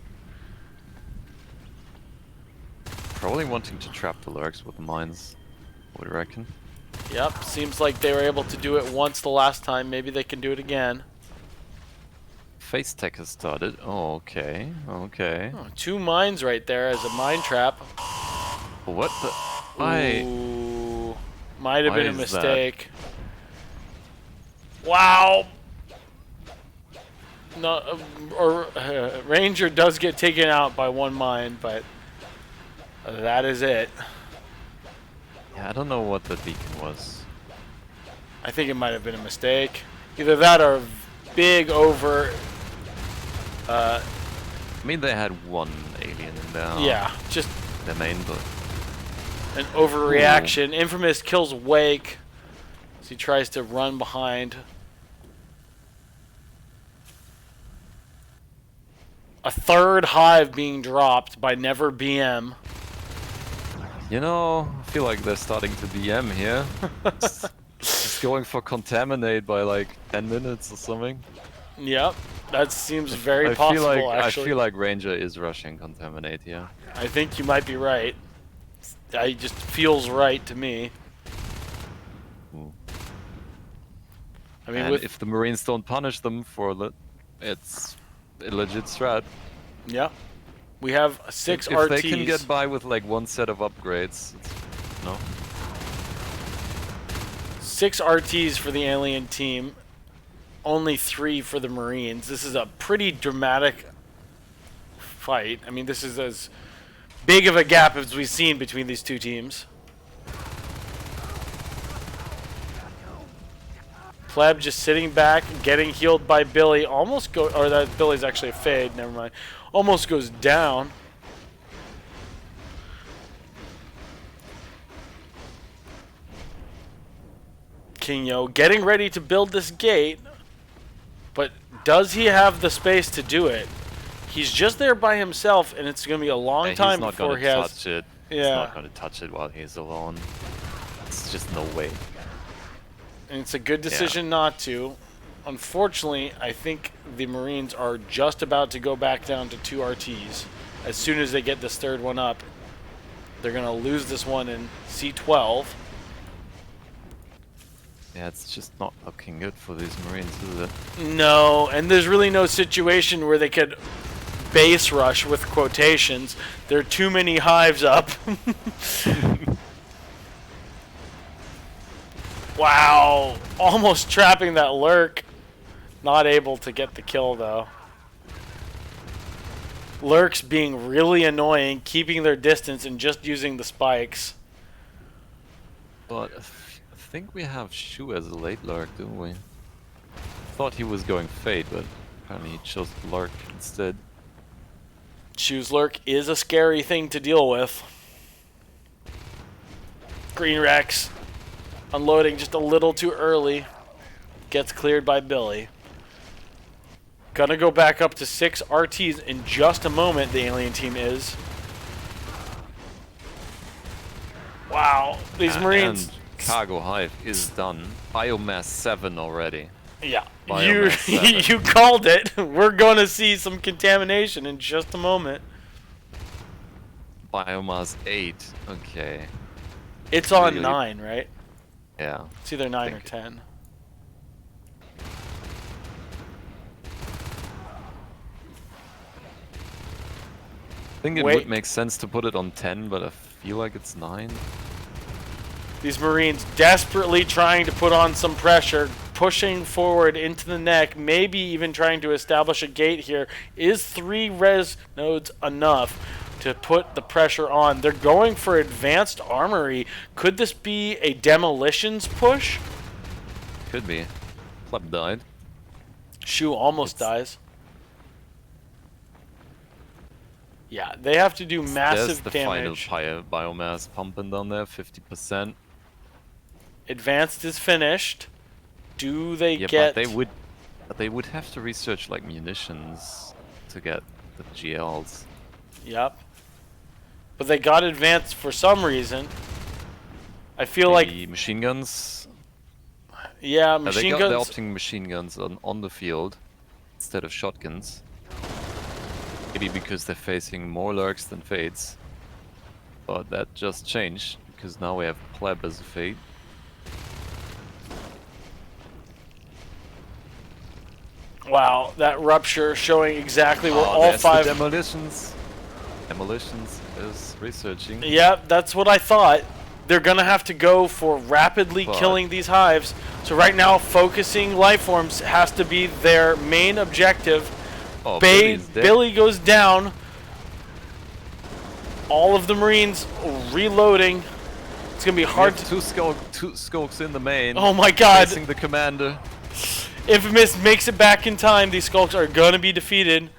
Probably wanting to trap the lurks with the mines, I would reckon. Yep, seems like they were able to do it once the last time. Maybe they can do it again. Face tech has started. Oh, okay. Okay. Oh, 2 mines right there as a mine trap. What the? Ooh, might have Why been a is that? mistake. Wow. No, Ranger does get taken out by 1 mine, but that is it. Yeah, I don't know what the beacon was. I think it might have been a mistake. Either that or big over. I mean, they had 1 alien in there. Yeah, just The main, but an overreaction. Infamous kills Wake as he tries to run behind. A 3rd hive being dropped by NeverBM. you know, I feel like they're starting to BM here. He's going for contaminate by like 10 minutes or something. Yep, that seems very I possible. feel like actually, I feel like Ranger is rushing contaminate here. I think you might be right. It just feels right to me. Ooh. I mean, And with if the Marines don't punish them for the, it's a legit strat. yeah, we have 6 If RTs. they can get by with like one set of upgrades, no. 6 RTs for the alien team, only 3 for the Marines. This is a pretty dramatic fight. I mean, this is as big of a gap as we've seen between these two teams. Pleb just sitting back, getting healed by Billy. Almost go, or that Billy's actually a fade. Never mind. Almost goes down. Kinyo getting ready to build this gate, but does he have the space to do it? He's just there by himself, and it's going to be a long time before he has. Touch it. Yeah. He's not gonna touch it while he's alone. It's just no way. And it's a good decision not to. Unfortunately, I think the Marines are just about to go back down to 2 RTs. As soon as they get this third one up, they're going to lose this one in C12. Yeah, it's just not looking good for these Marines, is it? No, and there's really no situation where they could base rush with quotations. There are too many hives up. Wow, almost trapping that lurk. Not able to get the kill though. Lurks being really annoying, keeping their distance and just using the spikes. But I think we have Shu as a late lurk, don't we? Thought he was going fade, but apparently he chose lurk instead. Shu's lurk is a scary thing to deal with. Green Rex unloading just a little too early. Gets cleared by Billy. Gonna go back up to 6 RTs in just a moment, the alien team is. Wow, these Marines. And Cargo Hive is done. Biomass 7 already. Yeah, Biomass you 7. you called it. We're gonna see some contamination in just a moment. Biomass 8. Okay. It's on Really? 9, right? Yeah. It's either 9 or Think- 10. I think it Wait. would make sense to put it on 10, but I feel like it's 9. These Marines desperately trying to put on some pressure, pushing forward into the neck, maybe even trying to establish a gate here. Is 3 res nodes enough to put the pressure on? They're going for advanced armory. Could this be a demolitions push? Could be. Pleb died. Shu almost dies. Yeah, they have to do There's massive the damage. final biomass pumping down there, 50%. Advanced is finished. Do they Yeah, get... but they would have to research like munitions to get the GLs. Yep. But they got advanced for some reason. I feel Maybe machine guns. yeah, They're machine guns. opting machine guns on the field instead of shotguns. Maybe because they're facing more lurks than fades. But that just changed because now we have pleb as a fade. Wow, that rupture showing exactly where all there's the 5. demolitions. Demolitions is researching. Yep, that's what I thought. They're gonna have to go for rapidly But- killing these hives. So right now, focusing life forms has to be their main objective. Oh, Billy's dead. Billy goes down. All of the Marines reloading. It's gonna be We hard have to. two skulks in the main. Oh my God! Facing the commander. Infamous makes it back in time. These skulks are gonna be defeated.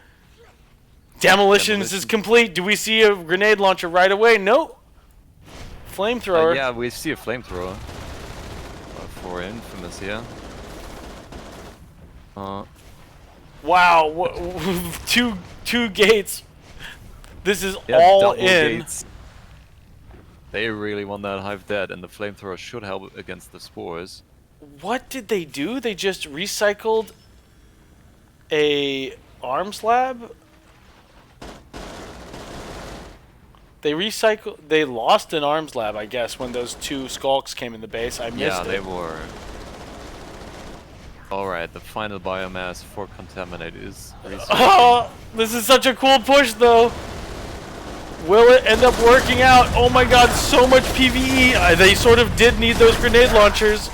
Demolitions is Demolition. complete. Do we see a grenade launcher right away? No. Flamethrower. Yeah, we see a flamethrower for Infamous here. Wow, two gates. This is Yeah, all double in. gates. They really want that hive dead, and the flamethrower should help against the spores. What did they do? They just recycled a arms lab? They lost an arms lab, I guess, when those 2 skulks came in the base. I missed Yeah, it. they were. Alright, the final biomass for Contaminate is researching. Oh, this is such a cool push, though. Will it end up working out? Oh my god, so much PvE. They sort of did need those grenade launchers.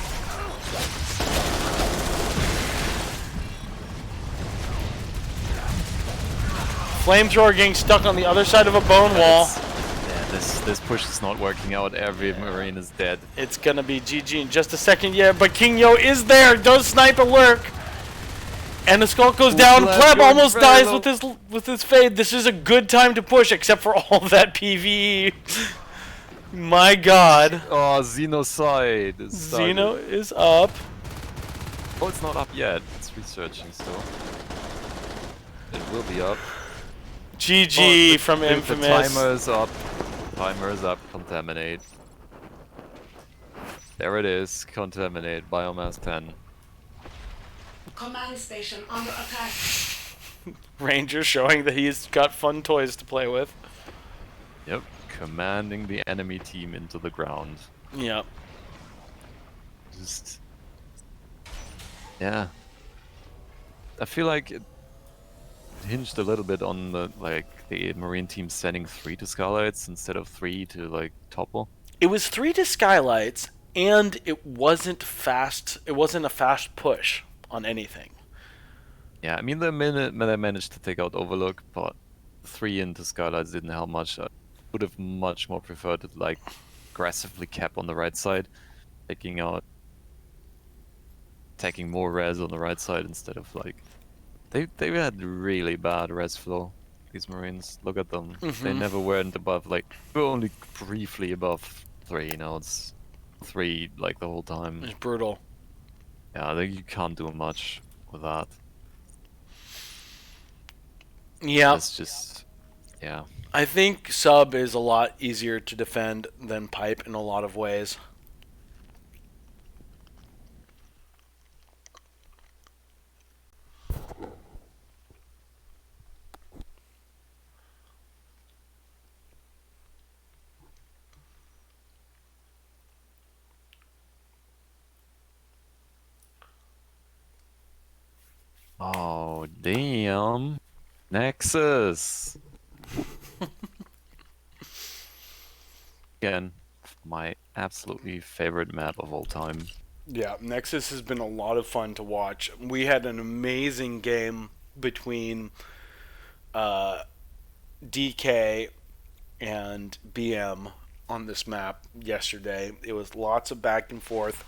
Flamethrower getting stuck on the other side of a bone wall. Yeah, this push is not working out. Every Marine is dead. It's gonna be GG in just a second, yeah, but King Yo is there, does snipe a lurk. And the skull goes down. Pleb almost dies with his fade. This is a good time to push, except for all that PvE. My god. Oh, Xenocide is started. Xeno is up. Oh, it's not up yet. It's researching still. It will be up. GG Oh, from the Infamous. timer is up. Timer is up. Contaminate. There it is. Contaminate. Biomass 10. Command station under attack. Ranger showing that he's got fun toys to play with. Yep. Commanding the enemy team into the ground. Yep. Just... yeah. I feel like it hinged a little bit on the Marine team sending 3 to Skylights instead of 3 to like Topple. It was 3 to Skylights, and it wasn't fast. It wasn't a fast push on anything. Yeah, I mean the minute they managed to take out Overlook, but 3 into Skylights didn't help much. I would have much more preferred to like aggressively cap on the right side, taking more res on the right side instead of like they had really bad res flow. These Marines, look at them. They never went above they were only briefly above 3. Now it's 3 like the whole time. It's brutal. Yeah, you can't do much with that. Yeah. It's just, yeah. I think sub is a lot easier to defend than pipe in a lot of ways. Oh, damn. Nexus. Again, my absolutely favorite map of all time. Yeah, Nexus has been a lot of fun to watch. We had an amazing game between DK and BM on this map yesterday. It was lots of back and forth.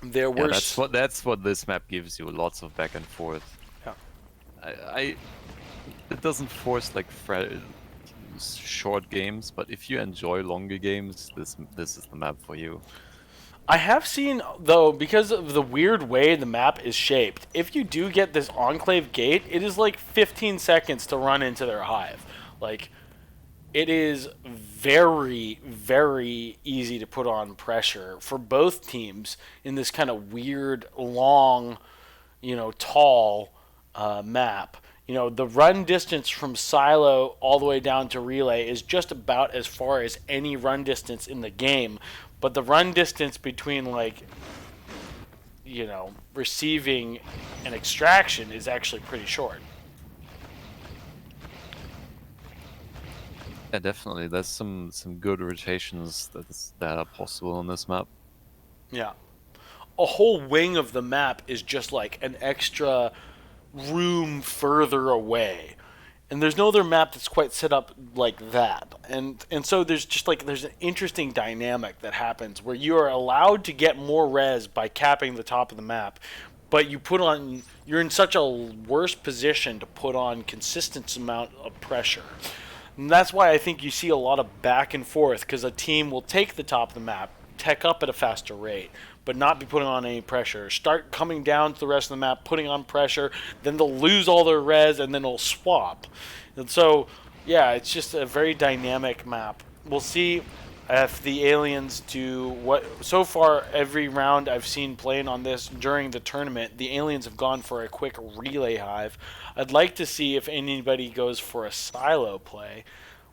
There were that's what this map gives you. Lots of back and forth. Yeah. It doesn't force like short games, but if you enjoy longer games, this is the map for you. I have seen, though, because of the weird way the map is shaped, if you do get this Enclave gate, it is like 15 seconds to run into their hive. Like, it is very, very easy to put on pressure for both teams in this kind of weird, long, tall map. The run distance from silo all the way down to relay is just about as far as any run distance in the game. But the run distance between, receiving and extraction is actually pretty short. Yeah, definitely. There's some good rotations that are possible on this map. Yeah. A whole wing of the map is just like an extra room further away. And there's no other map that's quite set up like that. And so there's just there's an interesting dynamic that happens where you are allowed to get more res by capping the top of the map, but you're in such a worse position to put on consistent amount of pressure. And that's why I think you see a lot of back and forth, because a team will take the top of the map, tech up at a faster rate, but not be putting on any pressure. Start coming down to the rest of the map, putting on pressure, then they'll lose all their res, and then they'll swap. And so, yeah, it's just a very dynamic map. We'll see if the aliens do what so far every round I've seen playing on this during the tournament, the aliens have gone for a quick relay hive. I'd like to see if anybody goes for a silo play.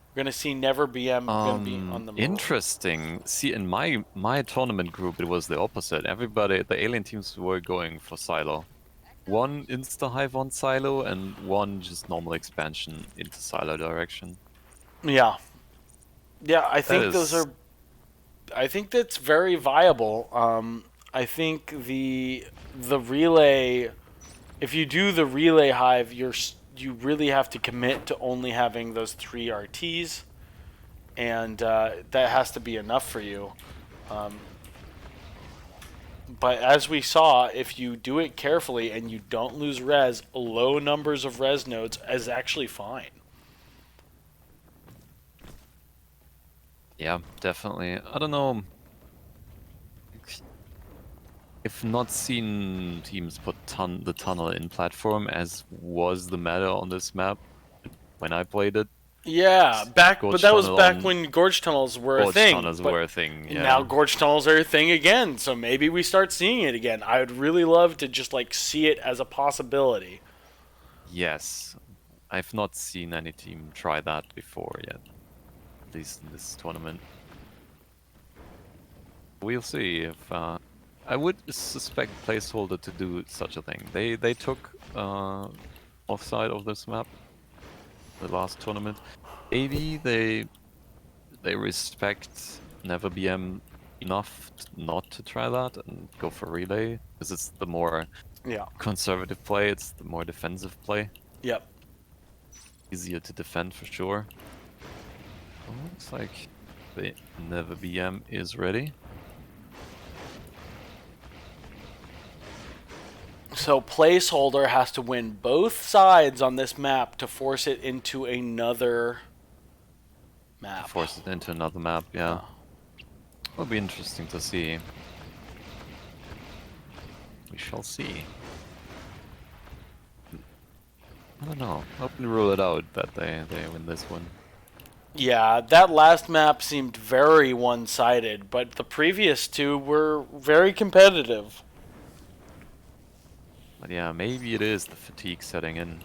We're gonna see NeverBM gonna be on the move. Interesting. See, in my tournament group, it was the opposite. Everybody, the alien teams were going for silo. One insta hive on silo and one just normal expansion into silo direction. Yeah. Yeah, I think those are. I think that's very viable. I think the relay, if you do the relay hive, you really have to commit to only having those 3 RTs, and that has to be enough for you. But as we saw, if you do it carefully and you don't lose res, low numbers of res nodes is actually fine. Yeah, definitely. I don't know. I've not seen teams put the tunnel in platform as was the meta on this map when I played it. Yeah, but that was back when gorge tunnels were a thing. Gorge tunnels were a thing, yeah. Now gorge tunnels are a thing again, so maybe we start seeing it again. I would really love to just like see it as a possibility. Yes, I've not seen any team try that before yet. At least in this tournament. We'll see if I would suspect Placeholder to do such a thing. They took offside of this map the last tournament. Maybe they respect NeverBM enough not to try that and go for relay because it's the more conservative play. It's the more defensive play. Yep. Easier to defend for sure. Looks like the NeverBM is ready. So Placeholder has to win both sides on this map to force it into another map. Force it into another map, yeah. Will be interesting to see. We shall see. I don't know. I wouldn't rule it out that they win this one. Yeah, that last map seemed very one-sided, but the previous 2 were very competitive. But yeah, maybe it is the fatigue setting in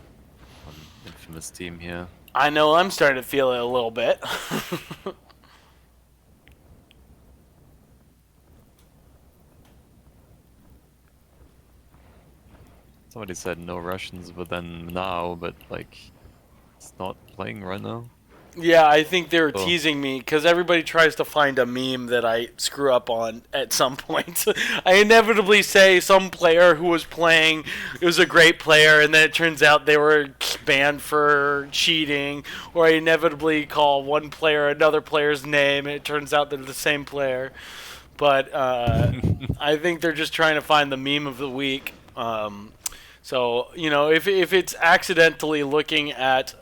on Infamous team here. I know I'm starting to feel it a little bit. Somebody said no Russians, but then now, but like, it's not playing right now. Yeah, I think they were teasing me because everybody tries to find a meme that I screw up on at some point. I inevitably say some player who was playing, it was a great player, and then it turns out they were banned for cheating, or I inevitably call one player another player's name, and it turns out they're the same player. But I think they're just trying to find the meme of the week. So, you know, if it's accidentally looking at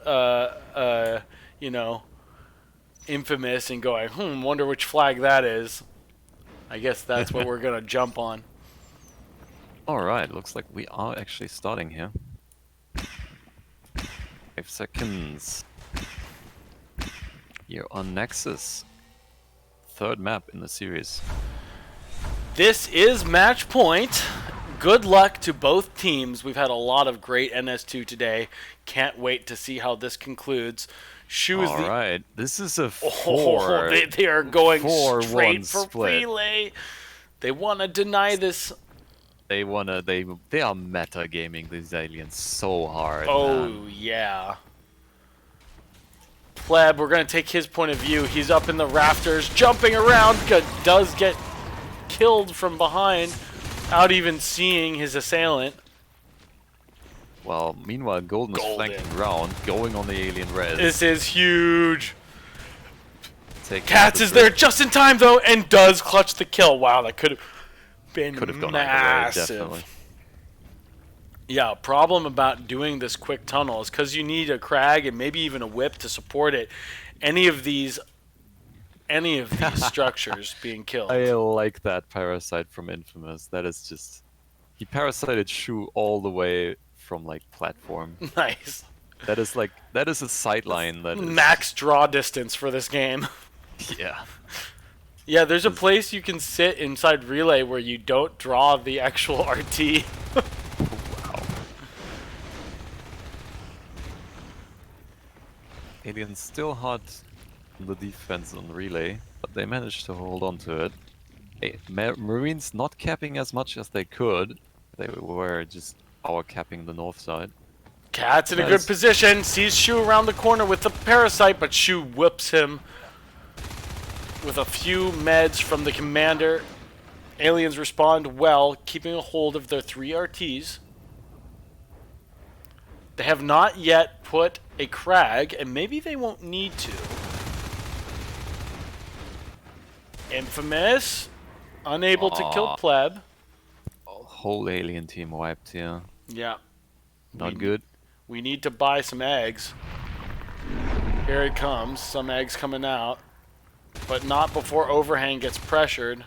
you know, Infamous and going, wonder which flag that is. I guess that's what we're going to jump on. Alright, looks like we are actually starting here. 5 seconds. Here on Nexus. 3rd map in the series. This is match point. Good luck to both teams. We've had a lot of great NS2 today. Can't wait to see how this concludes. Alright, this is a 4. They are going 4-1 straight for split. relay. They want to deny this. They are meta gaming these aliens so hard. Oh, man. yeah. Pleb, we're going to take his point of view. He's up in the rafters, jumping around. Does get killed from behind, without even seeing his assailant. Well, meanwhile, Golden is flanking around, going on the alien res. This is huge. Cats is there just in time, though, and does clutch the kill. Wow, that could have been gone massive. either way, definitely. Yeah, problem about doing this quick tunnel is because you need a crag and maybe even a whip to support it. Any of these structures being killed. I like that parasite from Infamous. That is just... He parasited Shu all the way from, like, platform. Nice. That is a sideline that is... Max draw distance for this game. Yeah. Yeah, there's a place you can sit inside relay where you don't draw the actual RT. Wow. Aliens still hard on the defense on relay, but they managed to hold on to it. Marines not capping as much as they could. They were just power capping the north side. Cat's in a good Nice. position. Sees Shu around the corner with the parasite, but Shu whips him with a few meds from the commander. Aliens respond well, keeping a hold of their 3 RTs. They have not yet put a crag, and maybe they won't need to. Infamous, unable to kill Pleb. Whole alien team wiped here. Yeah. Not good. We need to buy some eggs. Here it comes. Some eggs coming out. But not before Overhang gets pressured.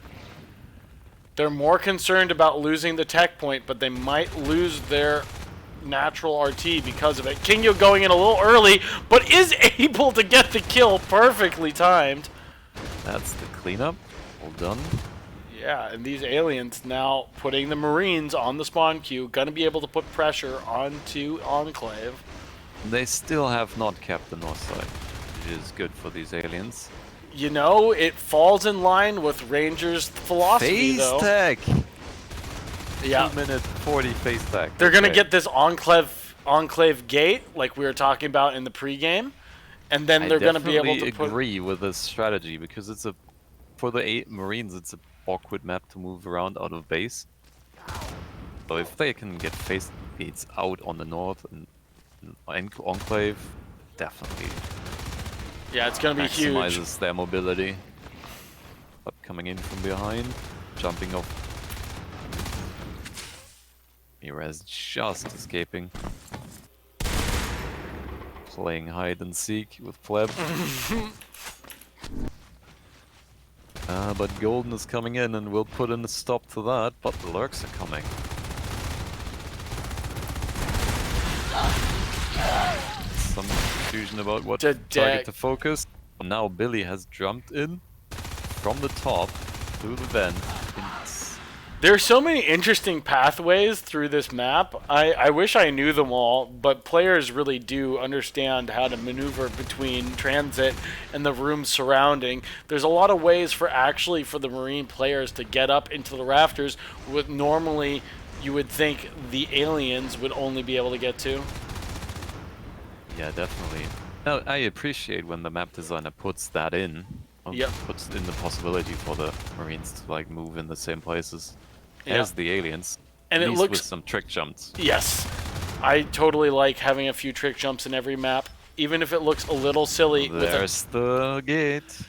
They're more concerned about losing the tech point, but they might lose their natural RT because of it. Kingyo going in a little early, but is able to get the kill, perfectly timed. That's the cleanup. Well done. Yeah, and these aliens now putting the Marines on the spawn queue, gonna be able to put pressure onto Enclave. They still have not kept the north side, which is good for these aliens. You know, it falls in line with Rangers' philosophy, Phase though. tech! Yeah. 2-minute 40 phase tech. They're gonna Okay. get this Enclave gate, like we were talking about in the pregame, and then they're gonna be able to I put. agree with this strategy because it's for the 8 Marines, it's a awkward map to move around out of base. So if they can get phase gates out on the north and Enclave, definitely Yeah, it's gonna be huge. maximizes their mobility. But coming in from behind, jumping off. Mirez just escaping. Playing hide and seek with Pleb. But Golden is coming in and will put in a stop to that, but the Lurks are coming. Some confusion about what target to focus. Now Billy has jumped in from the top through the vent. There's so many interesting pathways through this map. I wish I knew them all, but players really do understand how to maneuver between transit and the rooms surrounding. There's a lot of ways for the Marine players to get up into the rafters with normally you would think the aliens would only be able to get to. Yeah, definitely. Now, I appreciate when the map designer puts that in. Yep. Puts in the possibility for the Marines to like move in the same places Yeah. as the aliens. And at it least looks with some trick jumps. Yes. I totally like having a few trick jumps in every map, even if it looks a little silly. There's the gate.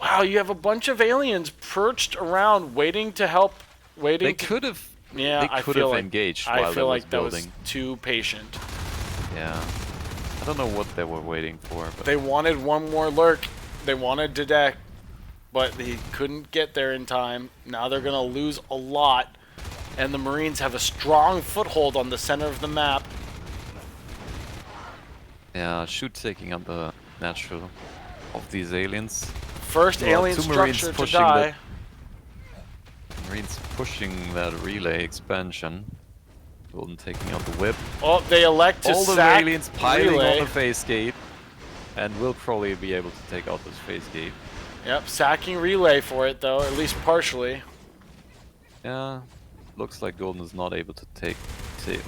Wow, you have a bunch of aliens perched around waiting to help. They could have. Yeah, they I could feel have like engaged I while feel they like was that was building. too patient. Yeah. I don't know what they were waiting for, but They wanted one more lurk. They wanted Dedek, but they couldn't get there in time. Now they're gonna lose a lot, and the Marines have a strong foothold on the center of the map. yeah, shoot taking up the natural of these aliens. First Well, alien 2 Marines structure to pushing die. Marines pushing that relay expansion. Golden taking out the whip. Oh, they elect to All the sack aliens piling relay. on the face gate. And will probably be able to take out this face gate. Yep, sacking relay for it though, at least partially. Yeah, looks like Golden is not able to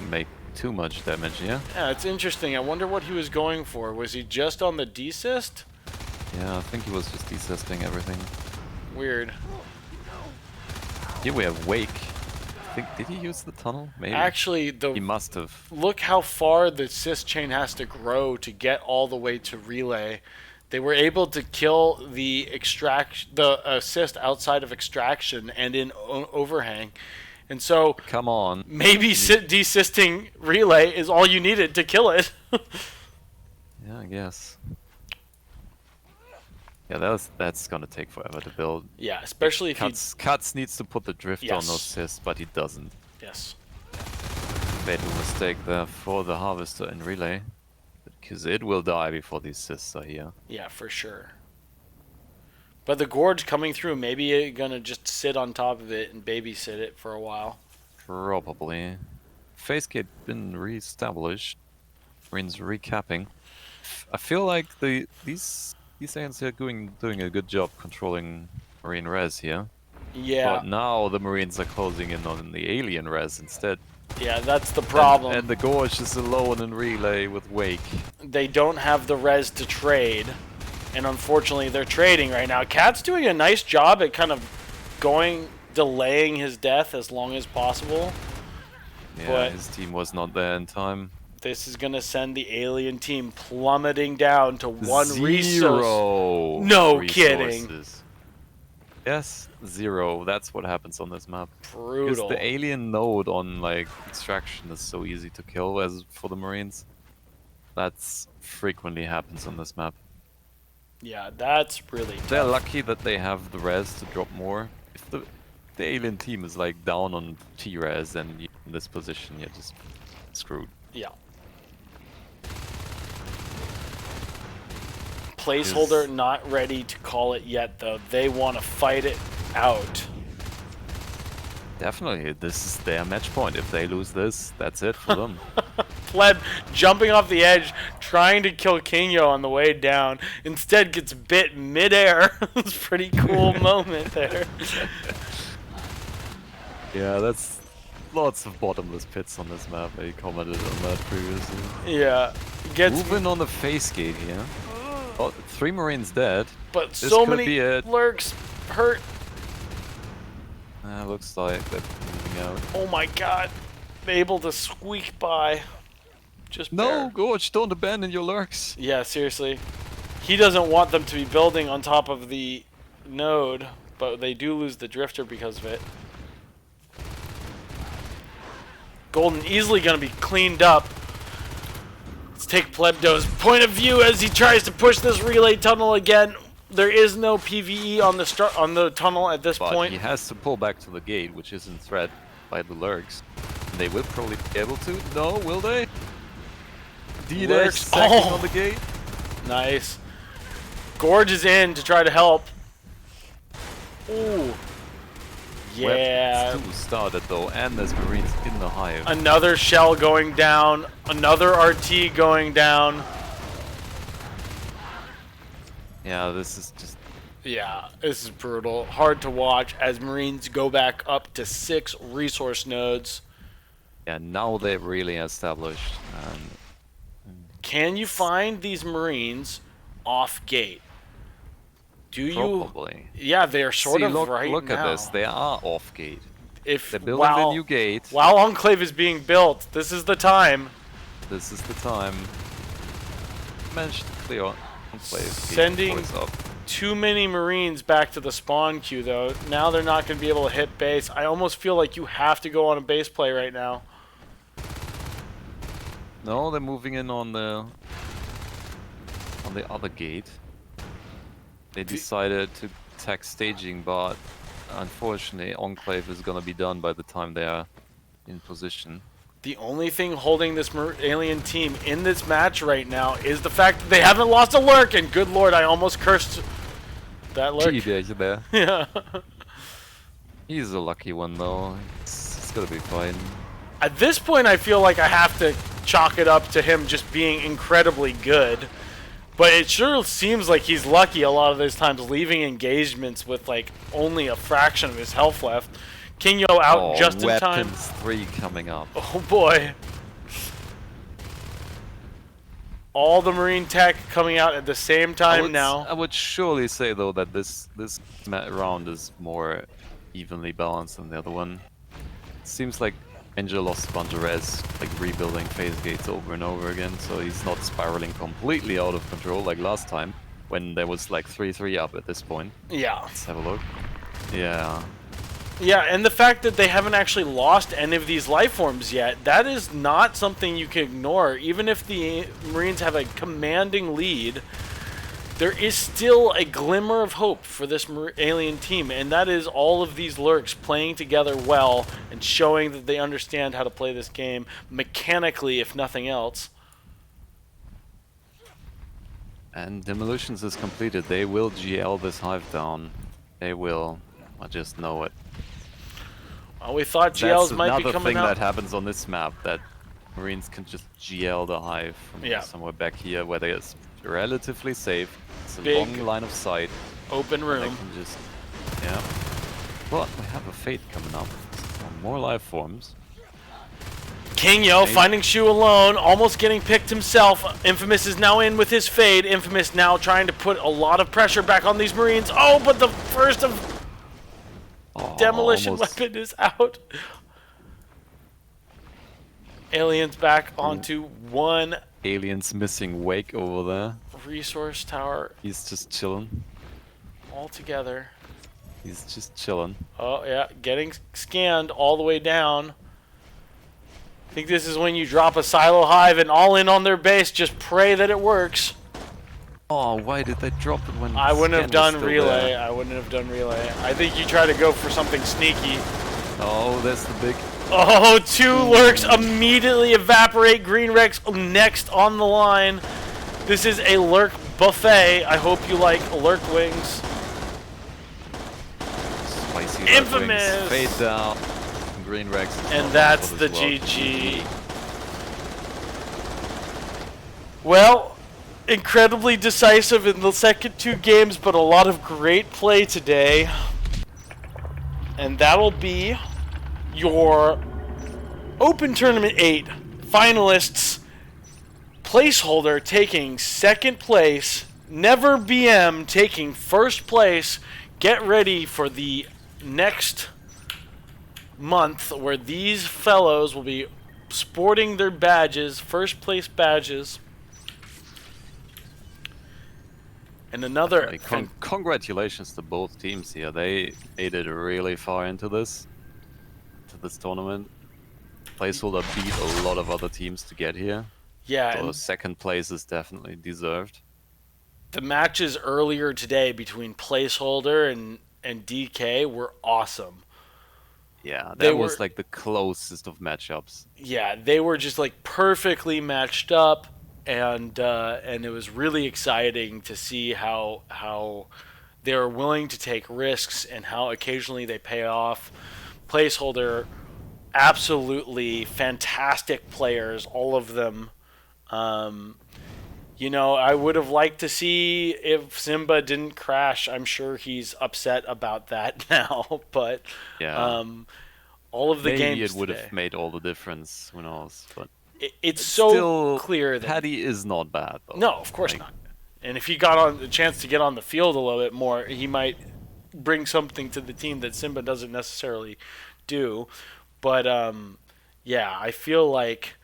make too much damage, yeah? Yeah, it's interesting. I wonder what he was going for. Was he just on the desist? Yeah, I think he was just desisting everything. Weird. Here we have Wake. I think, did he use the tunnel? Maybe. Actually, He must have. look how far the sys chain has to grow to get all the way to relay. They were able to kill the assist outside of extraction and in overhang. And so Come on. maybe desisting relay is all you needed to kill it. Yeah, I guess. Yeah, that's gonna take forever to build. Yeah, especially if Cuts needs to put the drift on Yes. those cysts, but he doesn't. Yes. Fatal mistake there for the harvester in relay. Because it will die before these cysts are here. Yeah, for sure. But the Gorge coming through, maybe you're going to just sit on top of it and babysit it for a while. Probably. Facegate been re-established. Marines recapping. I feel like these aliens are doing a good job controlling Marine res here. Yeah. But now the Marines are closing in on the alien res instead. Yeah, that's the problem. And the Gorge is alone in relay with Wake. They don't have the res to trade. And unfortunately, they're trading right now. Cat's doing a nice job at kind of delaying his death as long as possible. Yeah, But his team was not there in time. this is going to send the alien team plummeting down to one resource. Zero No resources. kidding. Yes, 0. That's what happens on this map. Brutal. Because the alien node on like extraction is so easy to kill as for the Marines. That's frequently happens on this map. Yeah, that's really tough. They're lucky that they have the res to drop more. If the alien team is like down on T-res and you're in this position, you're just screwed. Yeah. Placeholder not ready to call it yet, though. They want to fight it out. Definitely, this is their match point. If they lose this, that's it for them. Pleb jumping off the edge, trying to kill Kingo on the way down. Instead gets bit midair. It's a pretty cool moment there. Yeah, that's lots of bottomless pits on this map. I commented on that previously. Yeah. Gets Moving on the face gate here. Oh, 3 Marines dead. but This so could many be it. lurks hurt. Looks like they're moving out. Oh my god. Able to squeak by. Just No, bare. Gorge, don't abandon your lurks. Yeah, seriously. He doesn't want them to be building on top of the node, but they do lose the drifter because of it. Golden easily going to be cleaned up. Let's take Plebdo's point of view as he tries to push this relay tunnel again. There is no PvE on the tunnel at this But point. he has to pull back to the gate, which is in threat by the lurks. They will probably be able to. No, will they? D-Dash Lurks. second Oh. on the gate. Nice. Gorge is in to try to help. Ooh. Yeah. Web 2 started though, and there's Marines in the hive. Another shell going down. Another RT going down. Yeah, this is just... Yeah, this is brutal. Hard to watch as Marines go back up to 6 resource nodes. Yeah, now they're really established. And Can you find these Marines off gate? Do you? probably. Yeah, they're sort See, of look, right look now. at this. They are off gate. If They're building the new gate. while Enclave is being built, this is the time. This is the time. Managed to clear Enclave. Sending Boys up. too many Marines back to the spawn queue, though. Now they're not going to be able to hit base. I almost feel like you have to go on a base play right now. No, they're moving in on the other gate. They decided to attack staging, but unfortunately, Enclave is gonna be done by the time they are in position. The only thing holding this alien team in this match right now is the fact that they haven't lost a lurk. And good lord, I almost cursed that lurk. There. Yeah. He's a lucky one though. It's gonna be fine. At this point, I feel like I have to chalk it up to him just being incredibly good. But it sure seems like he's lucky a lot of those times, leaving engagements with like only a fraction of his health left. Kingo out just in time. Weapons 3 coming up. Oh boy. All the Marine tech coming out at the same time now. I would surely say though that this round is more evenly balanced than the other one. It seems like Angel lost a bunch of res, like rebuilding phase gates over and over again, so he's not spiraling completely out of control like last time, when there was like 3-3 up at this point. Yeah. Let's have a look. Yeah. Yeah, and the fact that they haven't actually lost any of these life forms yet, that is not something you can ignore. Even if the Marines have a commanding lead, there is still a glimmer of hope for this alien team, and that is all of these lurks playing together well and showing that they understand how to play this game mechanically, if nothing else. And Demolitions is completed. They will GL this hive down. They will. I just know it. Well, we thought That's GLs might be another coming thing out. that happens on this map, that Marines can just GL the hive from Yeah. somewhere back here where they is relatively safe. It's a Big long line of sight. Open They room. can just, yeah. But we have a Fate coming up. More life forms. King Yo finding Shu alone, almost getting picked himself. Infamous is now in with his fade. Infamous now trying to put a lot of pressure back on these Marines. Oh, but the first of Oh, demolition almost. weapon is out. Aliens back onto one Aliens missing Wake over there. resource tower He's just chilling. altogether. He's just chilling. Oh, yeah, getting scanned all the way down. I think this is when you drop a silo hive and all in on their base, just pray that it works. Oh, why did they drop it when I wouldn't have Scan was done still relay. there? I wouldn't have done relay. I think you try to go for something sneaky. Oh, that's the big... Oh, two lurks immediately evaporate. Green Rex next on the line. This is a lurk buffet. I hope you like lurk wings. Spicy Infamous! Fade down. Green Rex. is And not that's for the this world. GG. Well, incredibly decisive in the second two games, but a lot of great play today. And that'll be your Open Tournament 8 finalists. Placeholder taking second place. NeverBM taking first place. Get ready for the next month where these fellows will be sporting their badges, first place badges. And another Definitely. Congratulations to both teams here. They made it really far into this tournament. Placeholder beat a lot of other teams to get here. yeah, So and second place is definitely deserved. the matches earlier today between Placeholder and DK were awesome. Yeah, They that was were- like the closest of matchups. Yeah, they were just like perfectly matched up, and it was really exciting to see how they were willing to take risks and how occasionally they pay off. Placeholder, absolutely fantastic players, all of them. You know, I would have liked to see if Simba didn't crash. I'm sure he's upset about that now, but Yeah. all of the Maybe games it would today, have made all the difference. Who knows? But it's so still, clear that Paddy is not bad though. no, of course not. And if he got on the chance to get on the field a little bit more, he might bring something to the team that Simba doesn't necessarily do. But yeah, I feel like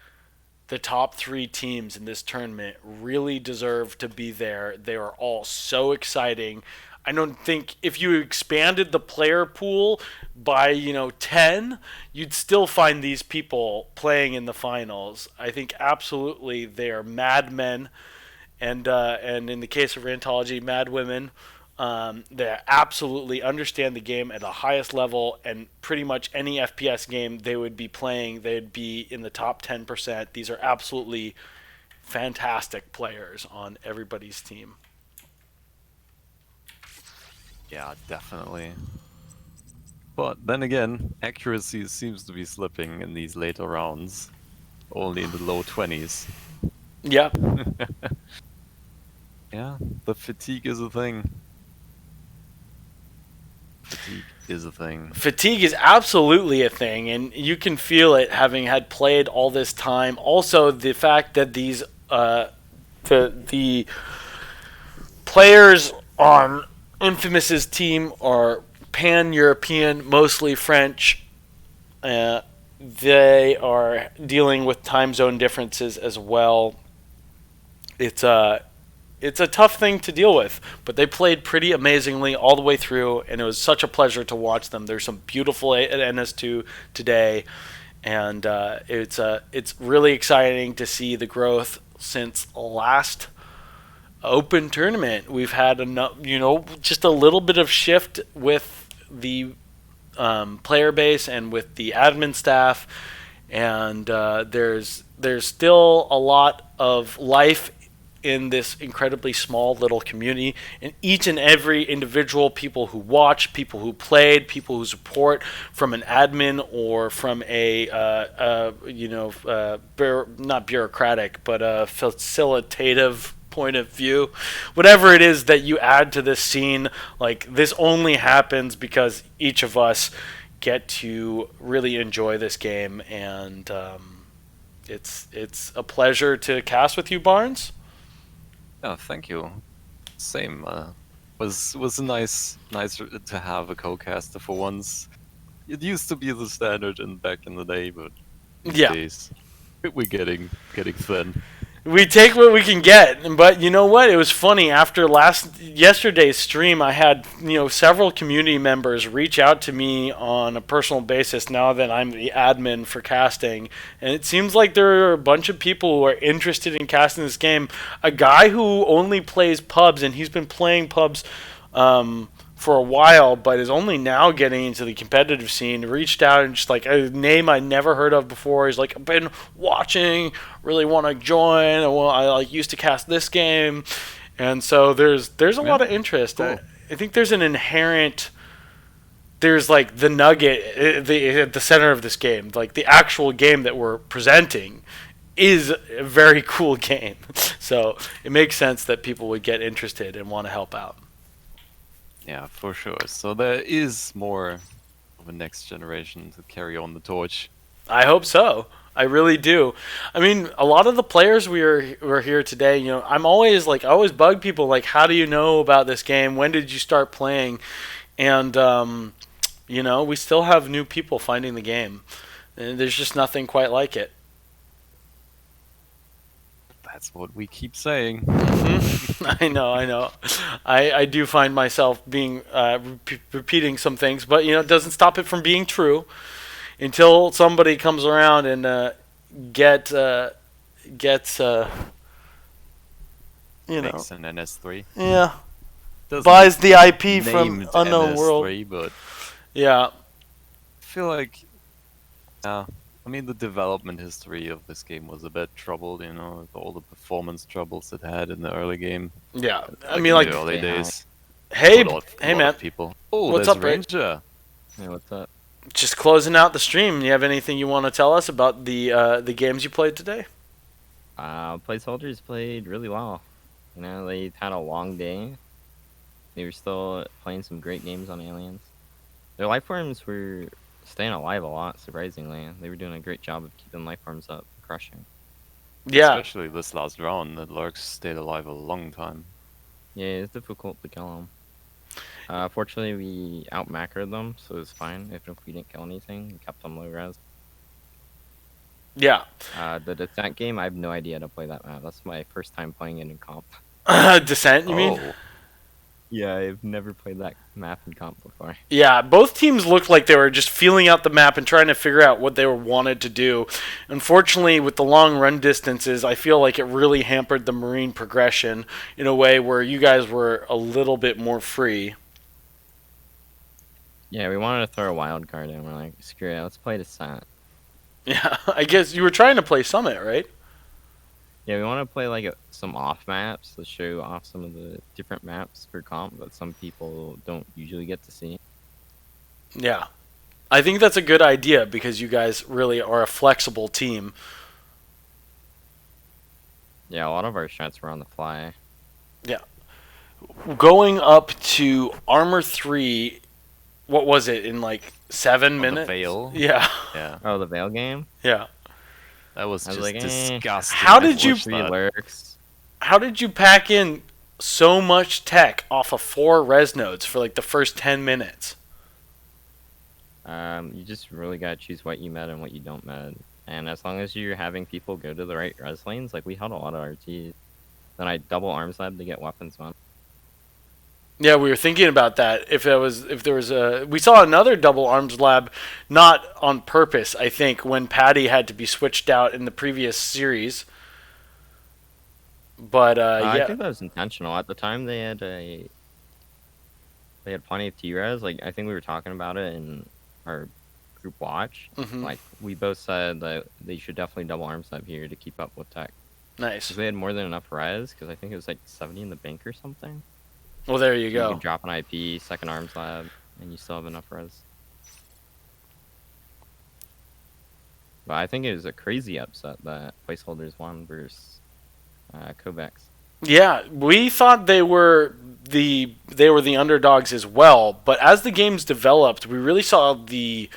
the top three teams in this tournament really deserve to be there. They are all so exciting. I don't think if you expanded the player pool by 10, you'd still find these people playing in the finals. I think absolutely they are madmen, and in the case of Rantology, mad women. They absolutely understand the game at the highest level, and pretty much any FPS game they would be playing, they'd be in the top 10%. These are absolutely fantastic players on everybody's team. Yeah, definitely. But then again, accuracy seems to be slipping in these later rounds. Only in the low 20s. Yeah. Yeah, the fatigue is a thing. Fatigue is a thing. Fatigue is absolutely a thing, and you can feel it having had played all this time. Also, the fact that these the players on Infamous's team are pan-European, mostly French. They are dealing with time zone differences as well. It's a tough thing to deal with, but they played pretty amazingly all the way through, and it was such a pleasure to watch them. There's some beautiful at NS2 today, and it's really exciting to see the growth since last Open Tournament. We've had just a little bit of shift with the player base and with the admin staff, and there's still a lot of life in this incredibly small little community, and each and every individual, people who watch, people who played, people who support, from an admin or from not bureaucratic, but a facilitative point of view, whatever it is that you add to this scene, like, this only happens because each of us get to really enjoy this game, and it's a pleasure to cast with you, Barnes. Yeah, thank you. Same. Was nice to have a co-caster for once. It used to be the standard back in the day, but these Yeah. days we're getting thin. We take what we can get, but you know what? It was funny. After yesterday's stream, I had several community members reach out to me on a personal basis. Now that I'm the admin for casting, and it seems like there are a bunch of people who are interested in casting this game. A guy who only plays pubs, and he's been playing pubs for a while, but is only now getting into the competitive scene, reached out and just like a name I never heard of before. He's like, I've been watching, really want to join. I used to cast this game, and so there's a lot of interest. Cool. I think there's an inherent, there's like the nugget, the center of this game, like the actual game that we're presenting is a very cool game. So it makes sense that people would get interested and want to help out. Yeah, for sure. So there is more of a next generation to carry on the torch. I hope so. I really do. I mean, a lot of the players were here today. I always bug people like, how do you know about this game? When did you start playing? And we still have new people finding the game. And there's just nothing quite like it. That's what we keep saying. I know. I do find myself being repeating some things, but it doesn't stop it from being true until somebody comes around and gets Makes an NS3. Yeah, Doesn't buys the IP from named Unknown NS3, World. But Yeah, I feel like, the development history of this game was a bit troubled, with all the performance troubles it had in the early game. yeah. In the early days. Hey, A lot man. of people. Oh, What's there's up, Ray? Ranger. Hey, what's up? Just closing out the stream. You have anything you want to tell us about the games you played today? Play Soldiers played really well. They had a long day. They were still playing some great games on Aliens. Their life forms were staying alive a lot, surprisingly. They were doing a great job of keeping life forms up, crushing. Yeah, Especially this last round, the Lurks stayed alive a long time. Yeah, it's difficult to kill them. Fortunately, we out-macroed them, so it was fine. If we didn't kill anything, we kept them low res. yeah. The Descent game, I have no idea how to play that map. That's my first time playing it in comp. Descent, you mean? Oh, Yeah, I've never played that map in comp before. Yeah, both teams looked like they were just feeling out the map and trying to figure out what they wanted to do. Unfortunately, with the long run distances, I feel like it really hampered the Marine progression in a way where you guys were a little bit more free. Yeah, we wanted to throw a wild card in. We're like, screw it, let's play Descent. Yeah, I guess you were trying to play Summit, right? Yeah, we want to play like some off maps to show off some of the different maps for comp that some people don't usually get to see. Yeah. I think that's a good idea because you guys really are a flexible team. Yeah, a lot of our shots were on the fly. Yeah. Going up to Armor 3, what was it, in like 7 minutes? The Veil. Yeah. Yeah, Oh, the Veil game? Yeah. that was I was just like, disgusting. How to did you- watch Three that. lurks. How did you pack in so much tech off of 4 res nodes for like the first 10 minutes? You just really gotta choose what you med and what you don't med. And as long as you're having people go to the right res lanes, like we held a lot of RTs. Then I double arms lab to get weapons on. Yeah, we were thinking about that. If there was we saw another double arms lab, not on purpose, I think, when Patty had to be switched out in the previous series. But I yeah, think that was intentional. At the time, they had plenty of T-res. Like I think we were talking about it in our group watch. Mhm. Like we both said that they should definitely double arms lab here to keep up with tech. Nice. 'Cause they had more than enough res, because I think it was like 70 in the bank or something. Well, there you You go. can drop an IP, second arms lab, and you still have enough res. But I think it was a crazy upset that placeholders won versus Ko-VAC'd. Yeah, we thought they were the underdogs as well, but as the games developed, we really saw the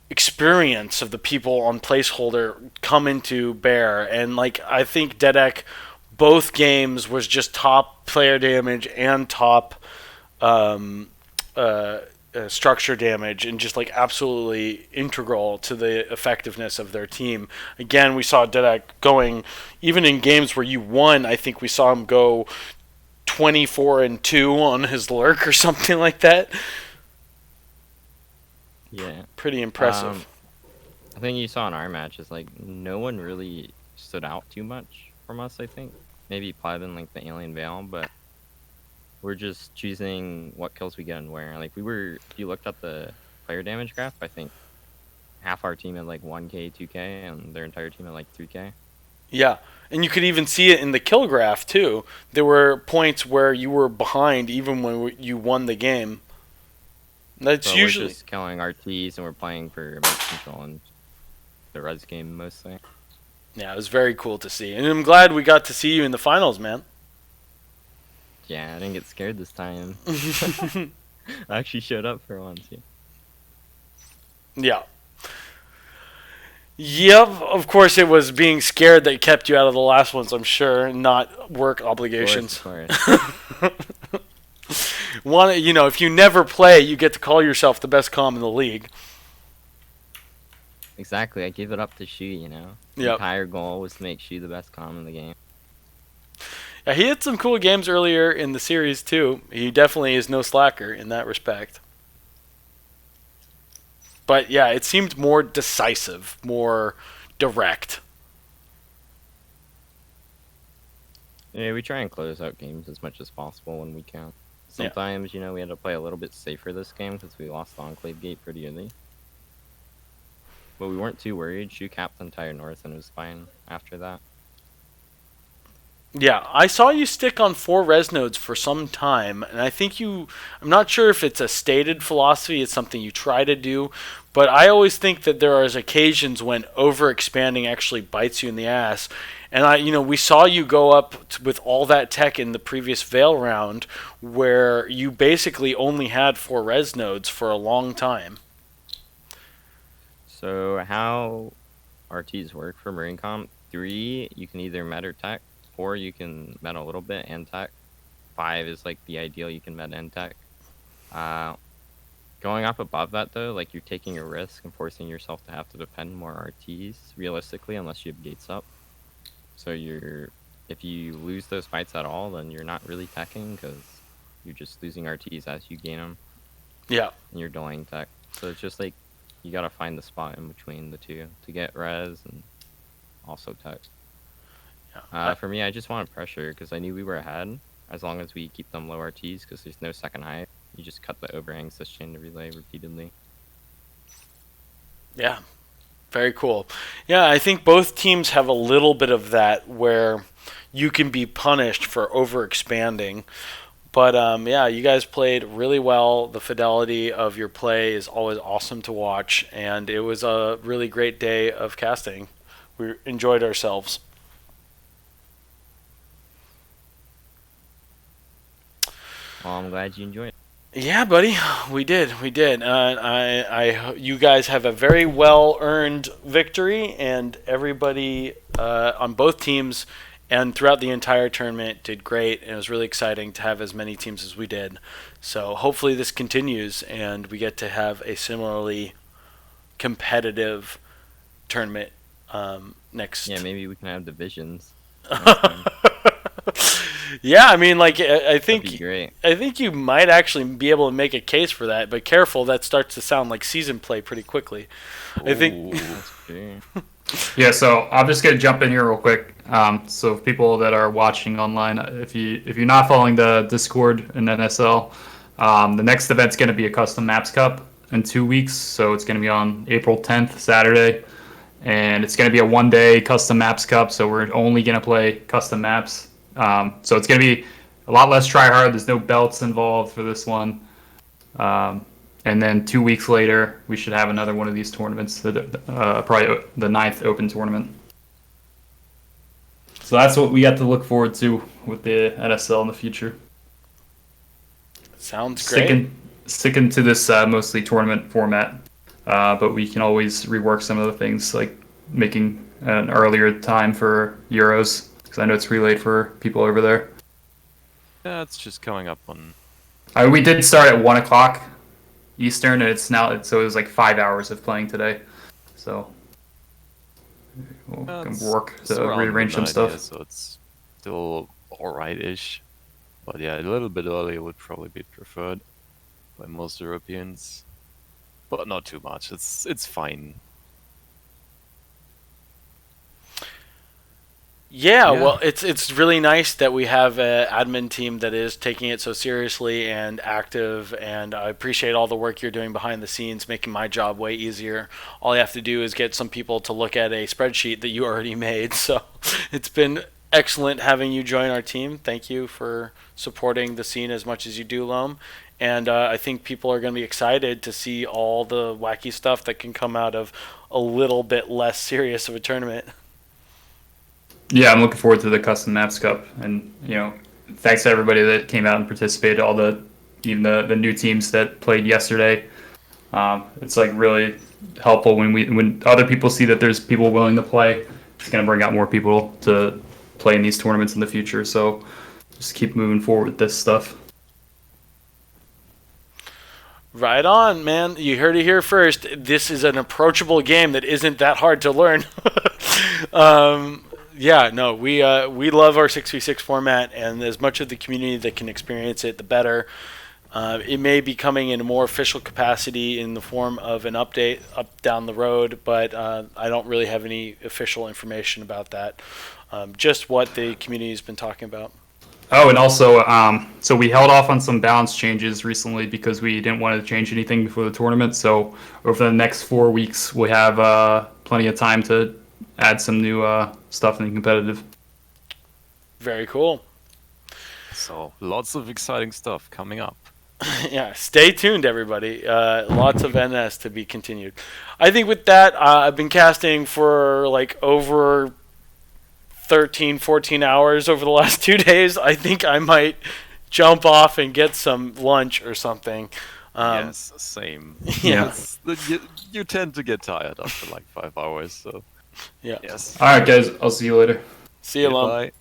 experience of the people on placeholder come into bear, and like I think Dedek both games was just top player damage and top structure damage, and just like absolutely integral to the effectiveness of their team. Again, we saw Dedek going, even in games where you won, I think we saw him go 24-2 on his lurk or something like that. Yeah. Pretty impressive. I think you saw in our matches, like, no one really stood out too much from us, I think. Maybe Plebin, like the Alien Veil, but we're just choosing what kills we get and where. Like, if you looked at the player damage graph, I think half our team had like 1k, 2k, and their entire team had like 3k. Yeah, and you could even see it in the kill graph, too. There were points where you were behind even when you won the game. That's So usually... we're just killing RTs, and we're playing for map control and the res game mostly. Yeah, it was very cool to see. And I'm glad we got to see you in the finals, man. Yeah, I didn't get scared this time. I actually showed up for once. Yeah. Yeah. Yep, of course it was being scared that kept you out of the last ones, I'm sure, not work obligations. Of course. If you never play, you get to call yourself the best comm in the league. Exactly, I gave it up to Shu, you know? The Yep. entire goal was to make Shu the best comm in the game. Yeah, he had some cool games earlier in the series, too. He definitely is no slacker in that respect. But, yeah, it seemed more decisive, more direct. Yeah, we try and close out games as much as possible when we can. Sometimes, we had to play a little bit safer this game because we lost the Enclave Gate pretty early. But we weren't too worried. Shu capped the entire north and it was fine after that. Yeah, I saw you stick on 4 res nodes for some time, and I think I'm not sure if it's a stated philosophy, it's something you try to do, but I always think that there are occasions when overexpanding actually bites you in the ass. And we saw you go up with all that tech in the previous Veil round, where you basically only had 4 res nodes for a long time. So how RTs work for Marine Comp, 3, you can either med or tech. 4, you can med a little bit and tech. 5 is like the ideal, you can med and tech. Going up above that though, like you're taking a risk and forcing yourself to have to defend more RTs realistically, unless you have gates up. So if you lose those fights at all, then you're not really teching because you're just losing RTs as you gain them. Yeah. And you're delaying tech. So it's just like you gotta find the spot in between the two to get res and also tech. For me, I just wanted pressure because I knew we were ahead. As long as we keep them low RTs, because there's no second height, you just cut the overhang sustain to relay repeatedly. Yeah, very cool. Yeah, I think both teams have a little bit of that where you can be punished for overexpanding. But yeah, you guys played really well. The fidelity of your play is always awesome to watch, and it was a really great day of casting. We enjoyed ourselves. Well, I'm glad you enjoyed it. Yeah, buddy, we did. You guys have a very well-earned victory, and everybody on both teams and throughout the entire tournament did great, and it was really exciting to have as many teams as we did. So hopefully this continues, and we get to have a similarly competitive tournament next. Yeah, maybe we can have divisions. Yeah, I mean, like I think That'd be great. I think you might actually be able to make a case for that, but careful, that starts to sound like season play pretty quickly. I think. Yeah, so I'm just gonna jump in here real quick. So people that are watching online, if you're not following the Discord in NSL, the next event's gonna be a custom maps cup in 2 weeks. So it's gonna be on April 10th, Saturday, and it's going to be a 1-day custom maps cup. So we're only going to play custom maps. So it's going to be a lot less try hard. There's no belts involved for this one. And then 2 weeks later, we should have another one of these tournaments, probably the 9th open tournament. So that's what we got to look forward to with the NSL in the future. Sounds great. Sticking to this mostly tournament format, but we can always rework some of the things, like making an earlier time for Euros, because I know it's relayed for people over there. Yeah, it's just coming up on. We did start at 1 o'clock Eastern, and it was like 5 hours of playing today. So we'll work to rearrange some stuff. So it's still alright-ish. But yeah, a little bit earlier would probably be preferred by most Europeans. But not too much. It's fine. Yeah, well, it's really nice that we have an admin team that is taking it so seriously and active, and I appreciate all the work you're doing behind the scenes, making my job way easier. All you have to do is get some people to look at a spreadsheet that you already made, so it's been excellent having you join our team. Thank you for supporting the scene as much as you do, Loam. And I think people are going to be excited to see all the wacky stuff that can come out of a little bit less serious of a tournament. Yeah, I'm looking forward to the Custom Maps Cup, and thanks to everybody that came out and participated. Even the new teams that played yesterday. It's like really helpful when other people see that there's people willing to play. It's gonna bring out more people to play in these tournaments in the future. So just keep moving forward with this stuff. Right on, man. You heard it here first. This is an approachable game that isn't that hard to learn. Yeah, no, we love our 6v6 format, and as much of the community that can experience it, the better. It may be coming in a more official capacity in the form of an update up down the road, but I don't really have any official information about that. Just what the community has been talking about. Oh, and also, so we held off on some balance changes recently because we didn't want to change anything before the tournament. So over the next 4 weeks, we have plenty of time to add some new stuff in the competitive. Very cool. So lots of exciting stuff coming up. Yeah, stay tuned, everybody. Lots of NS to be continued. I think with that, I've been casting for like over 13, 14 hours over the last 2 days. I think I might jump off and get some lunch or something. Yes, same. Yeah. You tend to get tired after like 5 hours, so yeah. Yes. All right, guys. I'll see you later. See you, Lum. Bye.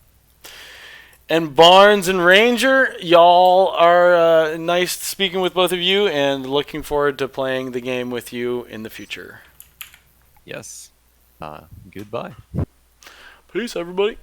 And Barnes and Ranger, y'all are nice speaking with both of you, and looking forward to playing the game with you in the future. Yes. Goodbye. Peace, everybody.